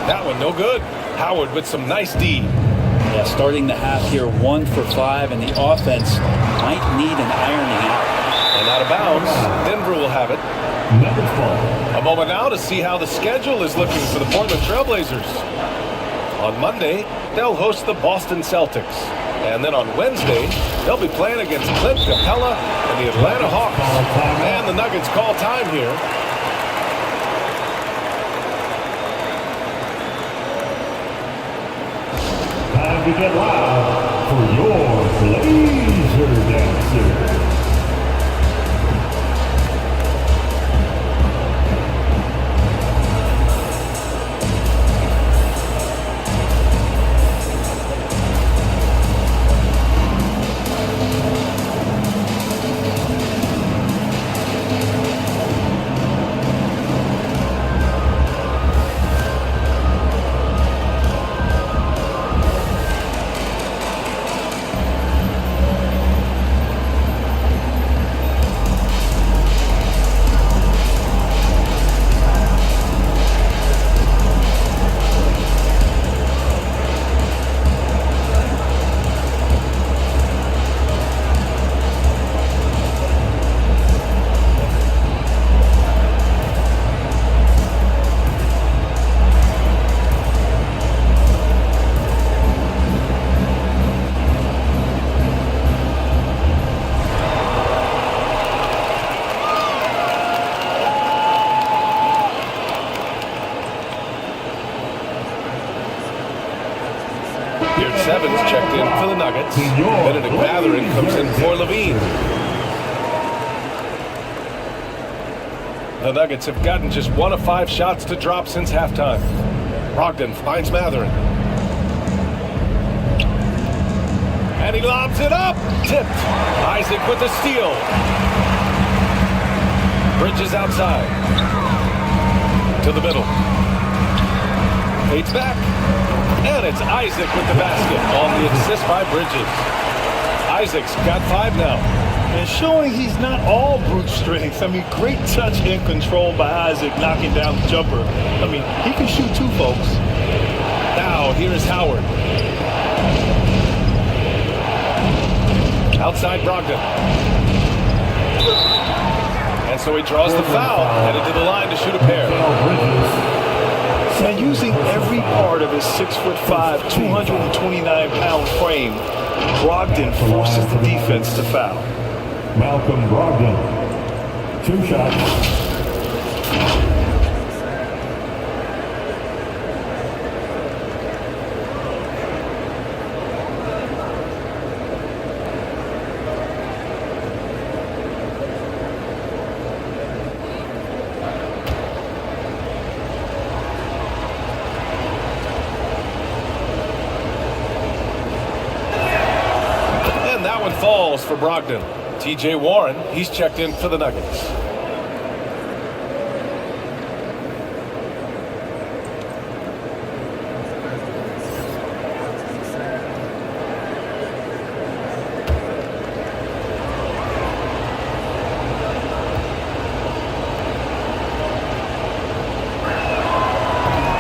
That one no good. Howard with some nice D. Yeah, starting the half here 1 for 5, and the offense might need an ironing out. And out of bounds, Denver will have it. A moment now to see how the schedule is looking for the Portland Trailblazers. On Monday, they'll host the Boston Celtics. And then on Wednesday, they'll be playing against Clint Capella and the Atlanta Hawks. And the Nuggets call time here. Time to get loud for your Blazer Dancer. Evans checked in for the Nuggets. Benedict Mathurin comes in for Levine. The Nuggets have gotten just 1 of 5 shots to drop since halftime. Brogdon finds Mathurin. And he lobs it up. Tipped. Isaac with the steal. Bridges outside. To the middle. Fades back. And it's Isaac with the basket on the assist by Bridges. Isaac's got 5 now. And showing he's not all brute strength. I mean, great touch and control by Isaac knocking down the jumper. I mean, he can shoot too, folks. Now, here's Howard. Outside Brogdon. And so he draws the foul, headed to the line to shoot a pair. And using every part of his 6'5", 229-pound frame, Brogdon forces the defense to foul. Malcolm Brogdon, 2 shots. Falls for Brogdon. TJ Warren, he's checked in for the Nuggets.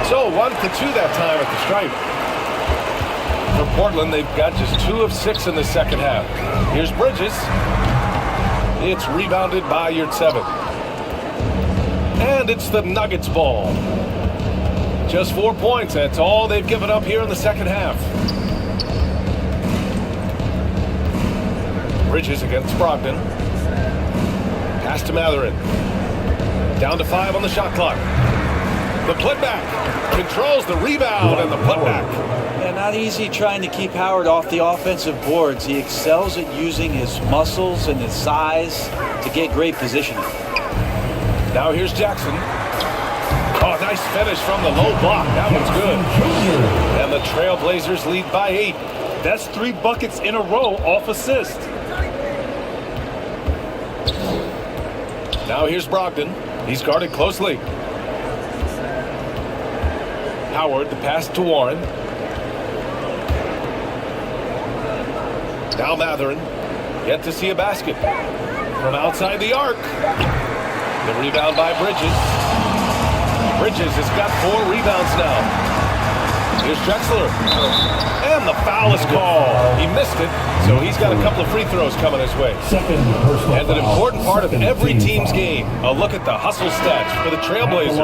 So 1-2 that time at the stripe. For Portland, they've got just 2 of 6 in the second half. Here's Bridges. It's rebounded by Yurtseven. And it's the Nuggets ball. Just 4 points. That's all they've given up here in the second half. Bridges against Brogdon. Pass to Matherin. Down to 5 on the shot clock. The putback. Controls the rebound and the putback. Yeah, not easy trying to keep Howard off the offensive boards. He excels at using his muscles and his size to get great positioning. Now here's Jackson. Oh, nice finish from the low block. That one's good. And the Trailblazers lead by 8. That's 3 buckets in a row off assist. Now here's Brogdon. He's guarded closely. Howard, the pass to Warren. Now Matherin, yet to see a basket. From outside the arc. The rebound by Bridges. Bridges has got 4 rebounds now. Here's Drexler. And the foul is called. He missed it, so he's got a couple of free throws coming his way. And an important part of every team's game, a look at the hustle stats for the Trailblazers.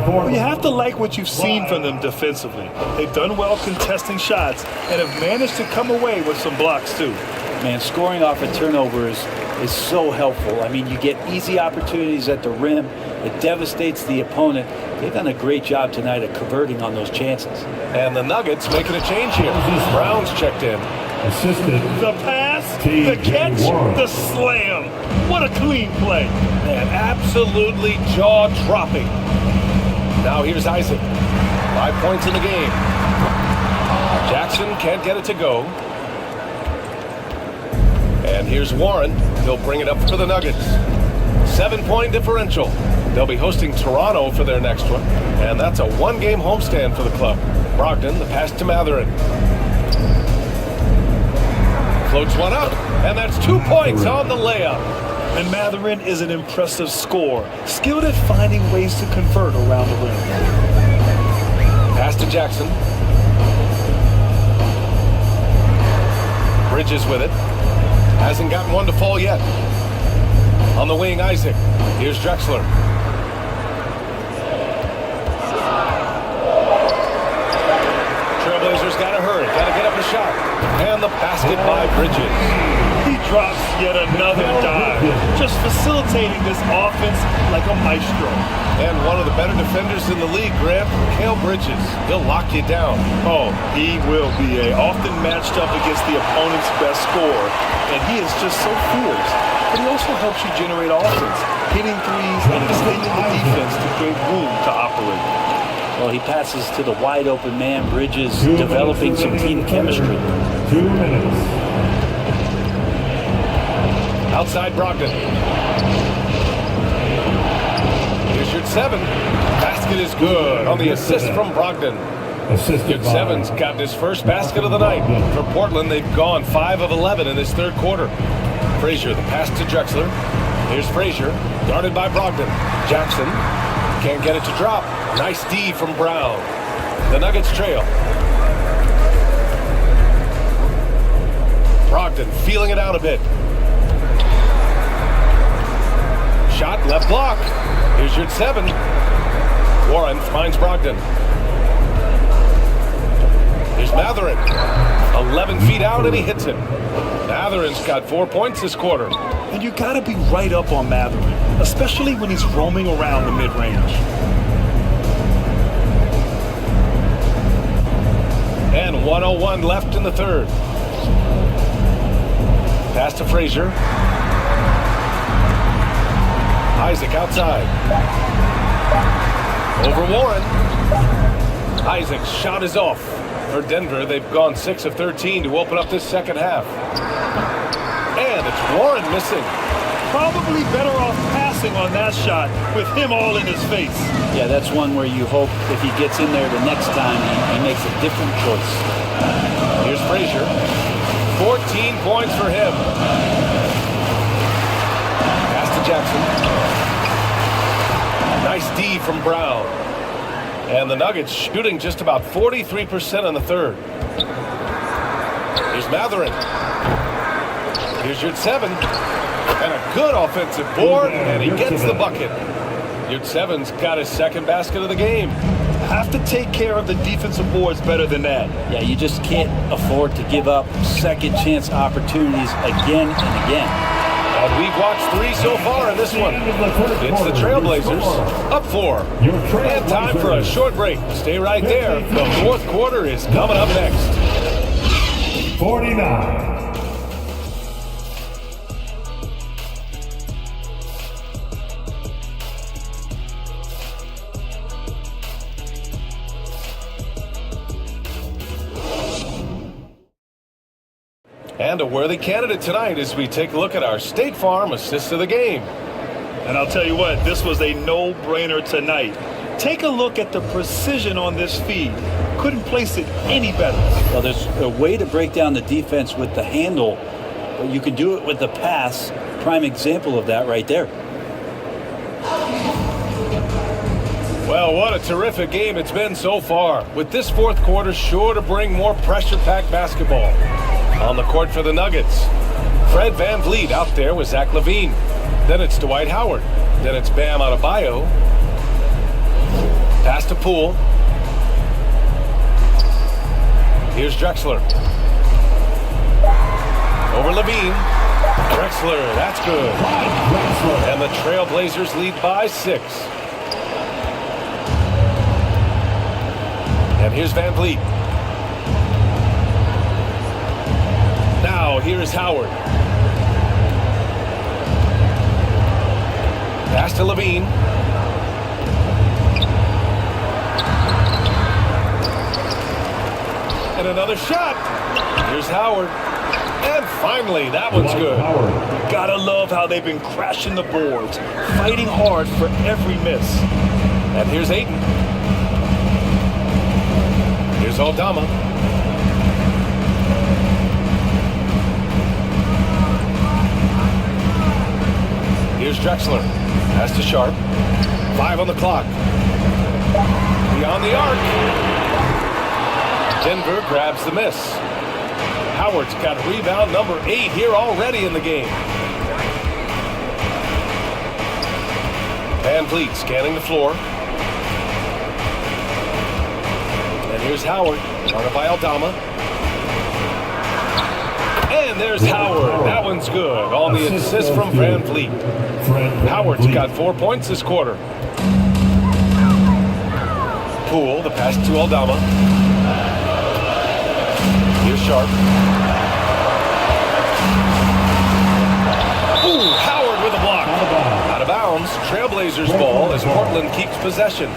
Well, you have to like what you've seen from them defensively. They've done well contesting shots and have managed to come away with some blocks too. Man, scoring off of turnovers is so helpful. I mean, you get easy opportunities at the rim. It devastates the opponent. They've done a great job tonight of converting on those chances. And the Nuggets making a change here. Brown's checked in. Assisted. The pass, the catch, the slam. What a clean play. Man, absolutely jaw-dropping. Now here's Isaac. 5 points in the game. Jackson can't get it to go. And here's Warren. He'll bring it up for the Nuggets. 7-point differential. They'll be hosting Toronto for their next one. And that's a 1-game homestand for the club. Brogdon, the pass to Matherin. Floats one up, and that's 2 points on the layup. And Matherin is an impressive scorer, skilled at finding ways to convert around the rim. Pass to Jackson. Bridges with it. Hasn't gotten one to fall yet. On the wing, Isaac. Here's Drexler. Trailblazers got to hurry. Got to get up a shot. And the basket by Bridges. He drops yet another dive, just facilitating this offense like a maestro. And one of the better defenders in the league, Grant, Mikal Bridges. He'll lock you down. Oh, he will be often matched up against the opponent's best scorer, and he is just so fierce. But he also helps you generate offense, hitting threes and extending the defense to create room to operate. Well, he passes to the wide open man. Bridges developing some team chemistry. 2 minutes. Outside Brogdon. Here's Yurtseven. Basket is good on the assist from Brogdon. Yurtseven's gotten his first basket of the night. For Portland, they've gone 5 of 11 in this third quarter. Frazier, the pass to Drexler. Here's Frazier, guarded by Brogdon. Jackson can't get it to drop. Nice D from Brown. The Nuggets trail. Brogdon feeling it out a bit. Shot, left block. Here's Yurtseven. Warren finds Brogdon. Here's Matherin. 11 feet out, and he hits it. Matherin's got 4 points this quarter. And you got to be right up on Matherin, especially when he's roaming around the mid-range. And 1:01 left in the third. Pass to Frazier. Isaac outside. Over Warren. Isaac's shot is off. For Denver, they've gone 6 of 13 to open up this second half. And it's Warren missing. Probably better off passing on that shot with him all in his face. Yeah, that's one where you hope if he gets in there the next time, he makes a different choice. Here's Frazier. 14 points for him. Pass to Jackson. Nice D from Brown. And the Nuggets shooting just about 43% in the third. Here's Matherin. Here's Yurtseven. And a good offensive board, and he gets the bucket. Yurtseven's got his second basket of the game. Have to take care of the defensive boards better than that. Yeah, you just can't afford to give up second chance opportunities again and again. And we've watched 3 so far in this one. It's the Trailblazers up 4. And time for a short break. Stay right there. The fourth quarter is coming up next. 49. And a worthy candidate tonight as we take a look at our State Farm assist of the game. And I'll tell you what, this was a no-brainer tonight. Take a look at the precision on this feed. Couldn't place it any better. Well, there's a way to break down the defense with the handle, but you can do it with the pass. Prime example of that right there. Well, what a terrific game it's been so far, with this fourth quarter sure to bring more pressure-packed basketball. On the court for the Nuggets, Fred VanVleet out there with Zach LaVine. Then it's Dwight Howard. Then it's Bam Adebayo. Pass to Poole. Here's Drexler. Over LaVine. Drexler, that's good. And the Trailblazers lead by 6. And here's VanVleet. Now, here's Howard. Pass to LaVine. And another shot. Here's Howard. And finally, that one's good. Gotta love how they've been crashing the boards, fighting hard for every miss. And here's Ayton. Here's Aldama. Here's Drexler. Pass to Sharp. 5 on the clock. Beyond the arc. Denver grabs the miss. Howard's got rebound number 8 here already in the game. VanVleet scanning the floor. And here's Howard. Guarded by Aldama. And there's Howard. That one's good. On the assist from VanVleet. Howard's got 4 points this quarter. Poole, the pass to Aldama. Here's Sharp. Ooh, Howard with a block. Out of bounds. Trailblazers ball as Portland keeps possession.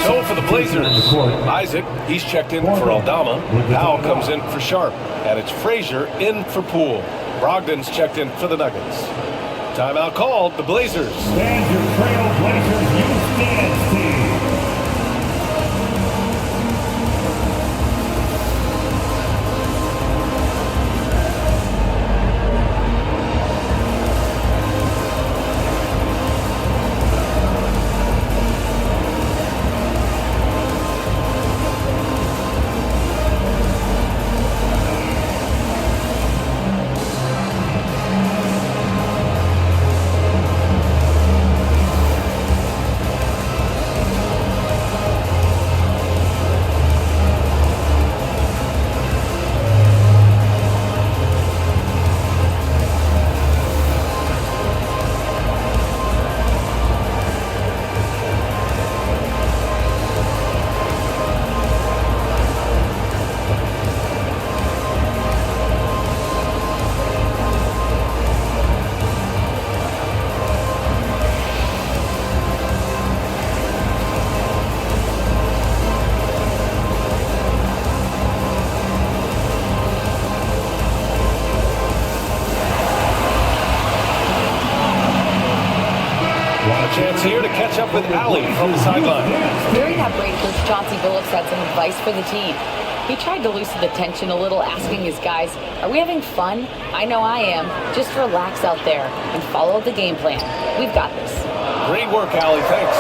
So for the Blazers, Isaac, he's checked in for Aldama. Powell comes in for Sharp. And it's Frazier in for Poole. Brogdon's checked in for the Nuggets. Timeout called, the Blazers. Stand your Trailblazers youth dance team. A chance here to catch up with Allie from the sideline. During that break, Coach Chauncey Billups had some advice for the team. He tried to loosen the tension a little, asking his guys, "Are we having fun? I know I am. Just relax out there and follow the game plan. We've got this." Great work, Allie. Thanks.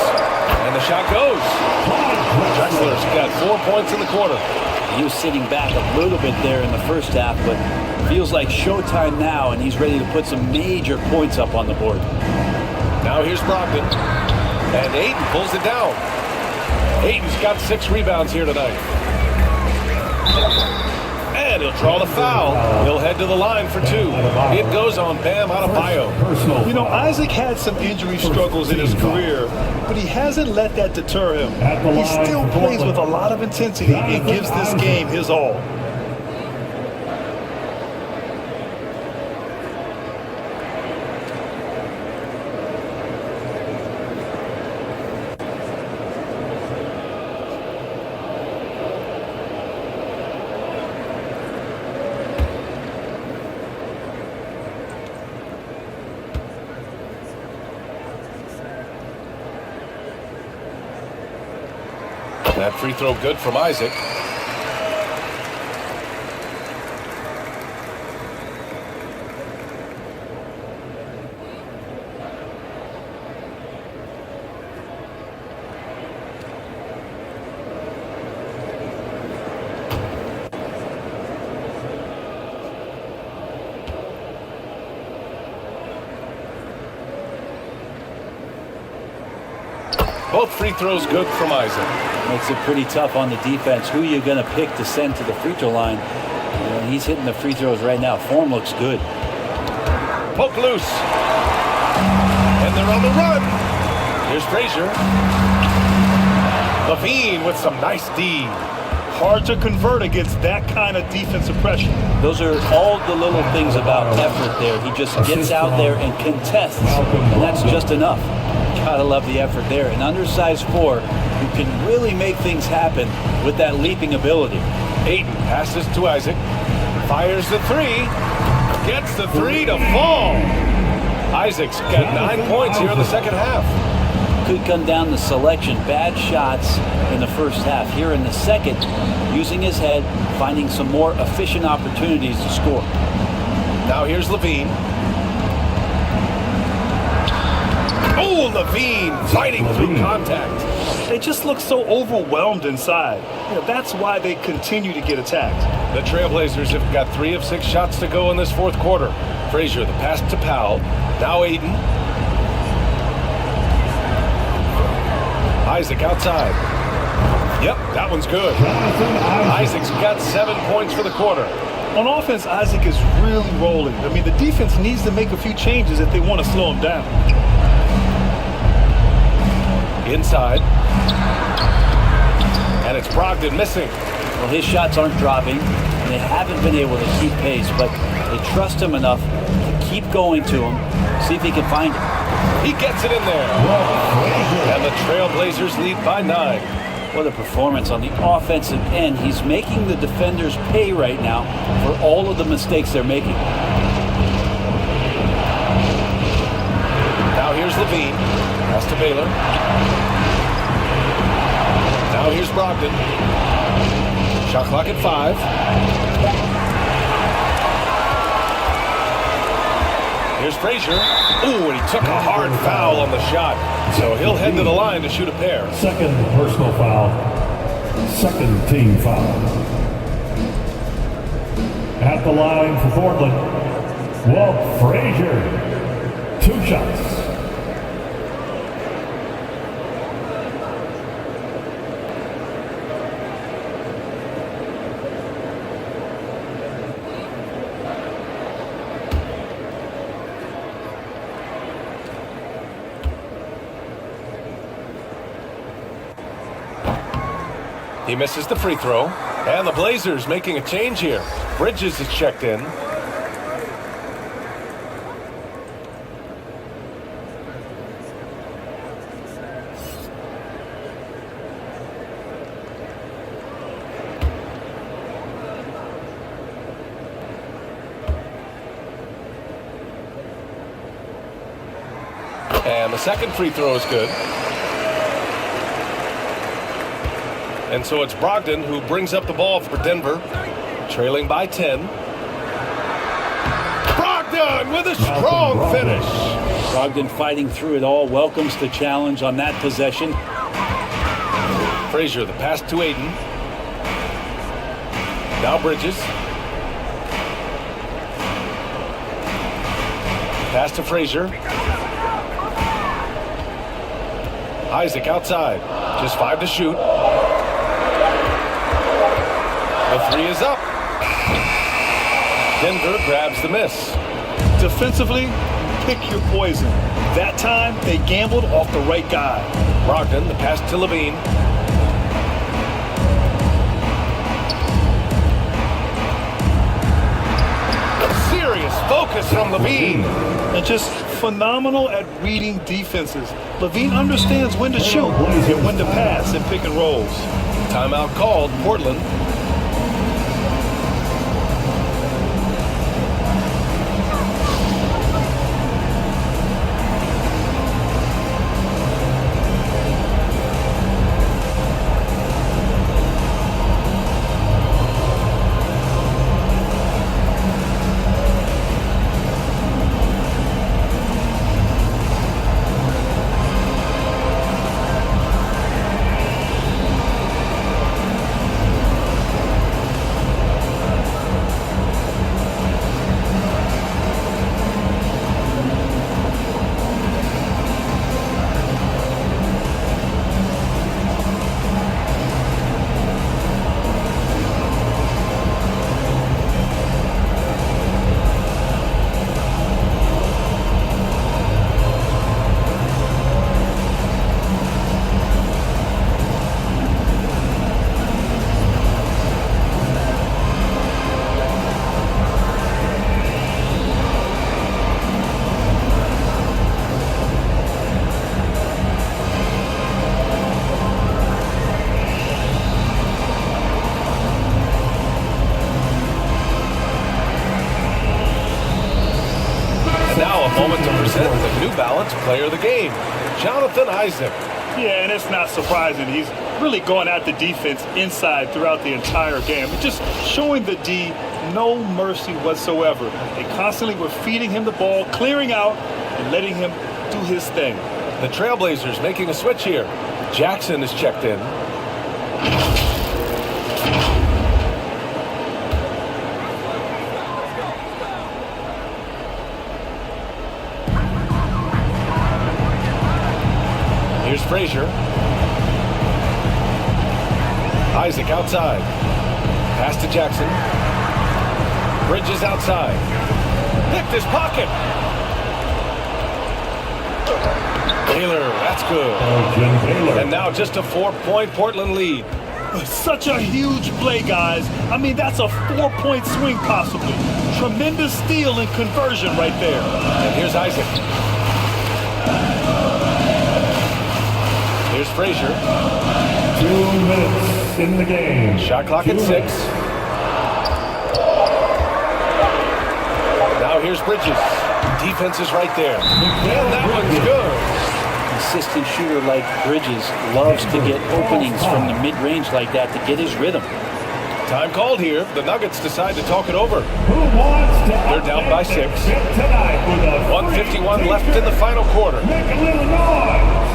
And the shot goes. Drexler's got 4 points in the quarter. He was sitting back a little bit there in the first half, but feels like showtime now, and he's ready to put some major points up on the board. Now here's Brogdon. And Ayton pulls it down. Ayton's got 6 rebounds here tonight. And he'll draw the foul. He'll head to the line for 2. It goes on Bam Adebayo. You know, Isaac had some injury struggles in his career, but he hasn't let that deter him. He still plays with a lot of intensity and gives this game his all. That free throw good from Isaac. Both free throws good from Isaac. Makes it pretty tough on the defense. Who are you going to pick to send to the free throw line? He's hitting the free throws right now. Form looks good. Poke loose. And they're on the run. Here's Frazier. Levine with some nice D. Hard to convert against that kind of defensive pressure. Those are all the little things about effort there. He just gets out there and contests, and that's just enough. Gotta love the effort there. An undersized 4 who can really make things happen with that leaping ability. Ayton passes to Isaac. Fires the 3. Gets the 3 to fall. Isaac's got 9 points here in the second half. Could come down to selection. Bad shots in the first half. Here in the second, using his head, finding some more efficient opportunities to score. Now here's Levine. Oh, Levine fighting through contact. They just look so overwhelmed inside. That's why they continue to get attacked. The Trailblazers have got 3 of 6 shots to go in this fourth quarter. Frazier, the pass to Powell. Now Ayton. Isaac outside. Yep, that one's good. Isaac's got 7 points for the quarter. On offense, Isaac is really rolling. I mean, the defense needs to make a few changes if they want to slow him down. Inside. And it's Brogdon missing. Well, his shots aren't dropping, and they haven't been able to keep pace, but they trust him enough to keep going to him, see if he can find it. He gets it in there. And the Trailblazers lead by 9. What a performance on the offensive end. He's making the defenders pay right now for all of the mistakes they're making. Now here's Levine. Pass to Baylor. Now here's Brogdon. Shot clock at 5. Here's Frazier. Ooh, and he took a hard foul on the shot. So he'll head to the line to shoot a pair. Second personal foul. Second team foul. At the line for Portland, Walt Frazier. 2 shots. He misses the free throw. And the Blazers making a change here. Bridges is checked in. And the second free throw is good. And so it's Brogdon who brings up the ball for Denver, trailing by 10. Brogdon with a strong finish. Brogdon fighting through it all, welcomes the challenge on that possession. Frazier, the pass to Aiden. Now Bridges. Pass to Frazier. Isaac outside. Just 5 to shoot. The 3 is up. Denver grabs the miss. Defensively, pick your poison. That time, they gambled off the right guy. Brogdon, the pass to Levine. Serious focus from Levine. And just phenomenal at reading defenses. Levine understands when to shoot and when to pass in pick and rolls. Timeout called, Portland. Moment to present the New Balance Player of the Game, Jonathan Isaac. Yeah, and it's not surprising. He's really going at the defense inside throughout the entire game. Just showing the D no mercy whatsoever. They constantly were feeding him the ball, clearing out, and letting him do his thing. The Trailblazers making a switch here. Jackson is checked in. Here's Frazier. Isaac outside. Pass to Jackson. Bridges outside. Picked his pocket. Taylor, that's good. And now just a 4-point Portland lead. Such a huge play, guys. I mean, that's a 4-point swing possibly. Tremendous steal and conversion right there. And here's Isaac. Here's Frazier. 2 minutes in the game. Shot clock at 6. Now here's Bridges. Defense is right there. And that one's good. Consistent shooter like Bridges loves to get openings from the mid-range like that to get his rhythm. Time called here. The Nuggets decide to talk it over. They're down by 6. 1:51 left in the final quarter. Make a little noise.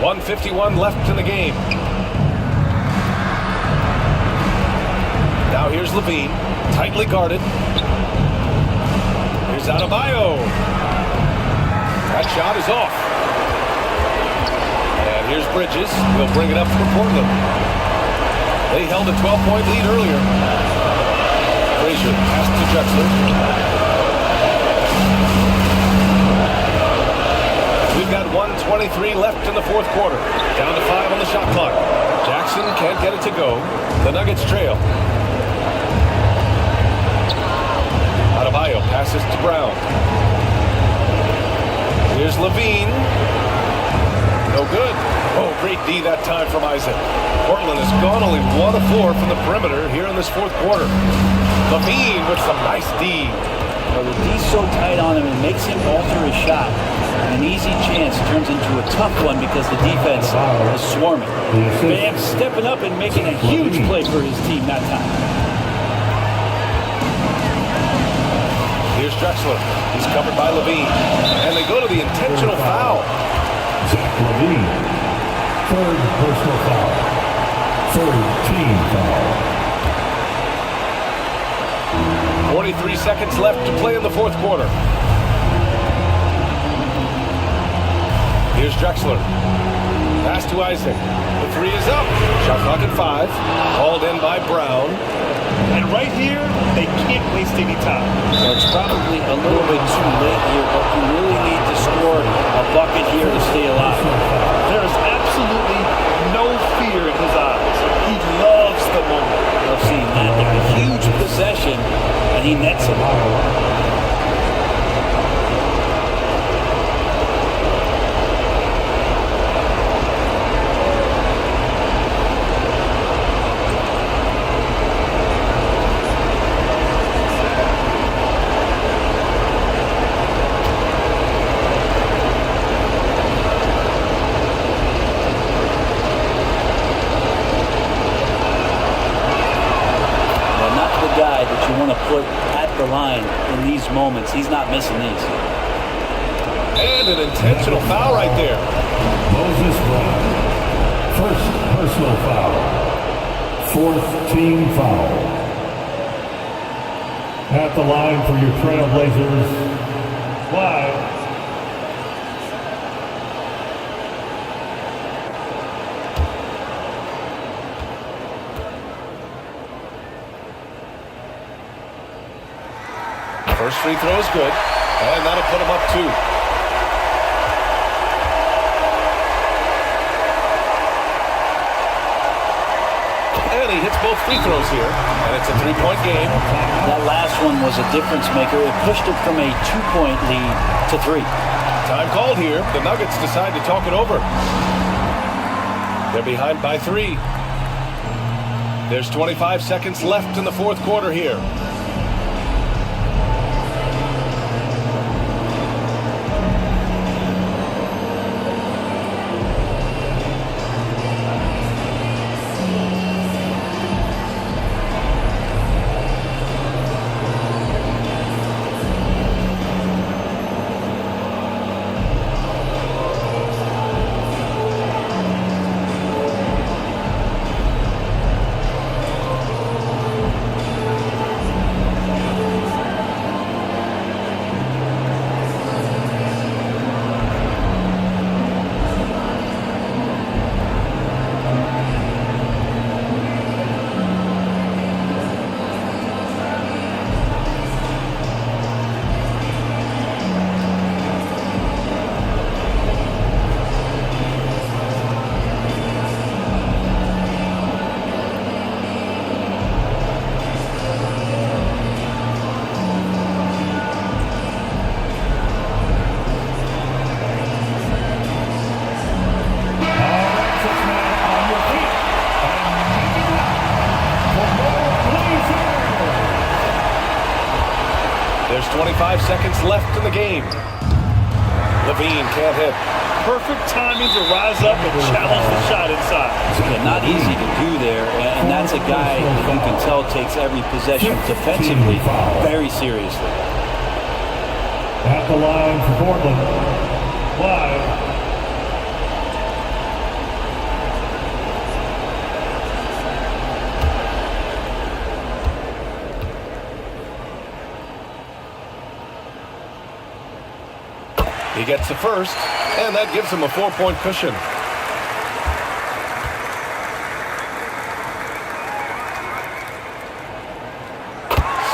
1:51 left in the game. Now here's Levine, tightly guarded. Here's Adebayo. That shot is off. And here's Bridges. He'll bring it up for Portland. They held a 12-point lead earlier. Frazier pass to Drexler. We've got 1:23 left in the fourth quarter. Down to 5 on the shot clock. Jackson can't get it to go. The Nuggets trail. Adebayo passes to Brown. Here's Levine. No good. Oh, great D that time from Isaac. Portland has gone only 1 of 4 from the perimeter here in this fourth quarter. Levine with some nice D. Well, the D's so tight on him, it makes him alter his shot. An easy chance turns into a tough one because the defense is swarming. Bam stepping up and making a huge play for his team that time. Here's Drexler. He's covered by Levine. And they go to the intentional foul. Zach Levine, third personal foul. Third team foul. 43 seconds left to play in the fourth quarter. Here's Drexler. Pass to Isaac. The three is up. Shot clock at 5. Called in by Brown. And right here, they can't waste any time. So it's probably a little bit too late here, but you really need to score a bucket here to stay alive. There is absolutely no fear in his eyes. He loves the moment. I've seen that. They're a huge possession, and he nets it. Put at the line in these moments. He's not missing these. And an intentional foul right there. Moses Brown, first personal foul. Fourth team foul. At the line for your Trailblazers, 5. First free throw is good, and that'll put him up 2. And he hits both free throws here, and it's a 3-point game. That last one was a difference maker. It pushed it from a 2-point lead to 3. Time called here. The Nuggets decide to talk it over. They're behind by 3. There's 25 seconds left in the fourth quarter here. There's 25 seconds left in the game. Levine can't hit. Perfect timing to rise up and challenge the shot inside. Yeah, not easy to do there, and that's a guy that you can tell takes every possession defensively very seriously. At the line for Portland, 5. He gets the first, and that gives him a 4-point cushion.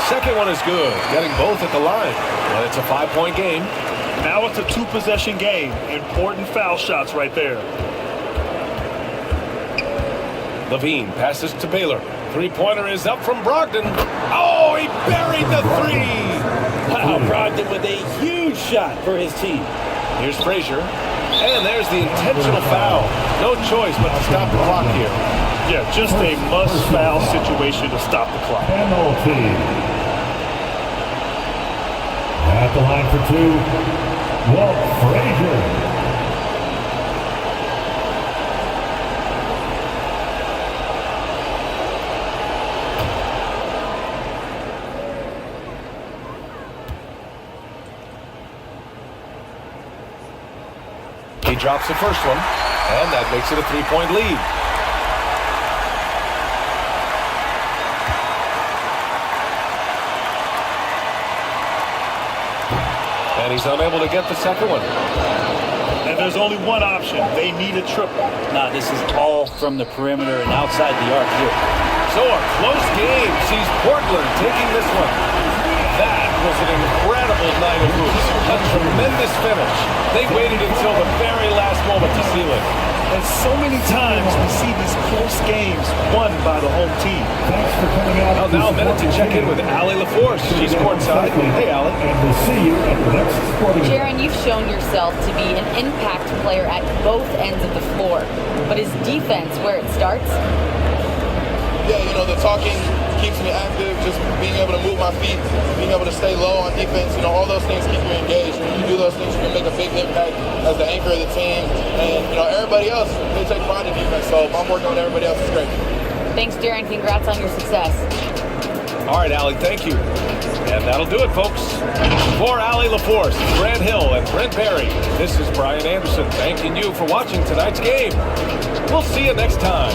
Second one is good, getting both at the line. And it's a 5-point game. Now it's a 2-possession game. Important foul shots right there. Levine passes to Baylor. Three-pointer is up from Brogdon. Oh, he buried the three. Wow, Brogdon with a huge shot for his team. Here's Frazier. And there's the intentional foul. No choice but to stop the clock here. Yeah, just a must-foul situation to stop the clock. Penalty. At the line for 2, Walt Frazier. He drops the first one, and that makes it a 3-point lead. And he's unable to get the second one. And there's only one option. They need a triple. Nah, this is all from the perimeter and outside the arc here. So a close game sees Portland taking this one. That was an incredible night of hoops. A tremendous finish. They waited until the very last moment to seal it. And so many times we see these close games won by the home team. Thanks for coming out. Well, now a minute to check in with Allie LaForce. She's courtside. Hey, Allie. And we'll see you at the next sporting event. Jaron, you've shown yourself to be an impact player at both ends of the floor. But is defense where it starts? Yeah, you know, the talking keeps me active, just being able to move my feet, being able to stay low on defense, you know, all those things keep you engaged. When you do those things, you can make a big impact as the anchor of the team. And, you know, everybody else, they take pride in defense, so if I'm working with everybody else, it's great. Thanks, Jaron. Congrats on your success. All right, Allie, thank you. And that'll do it, folks. For Allie LaForce, Grant Hill, and Brent Berry, this is Brian Anderson thanking you for watching tonight's game. We'll see you next time.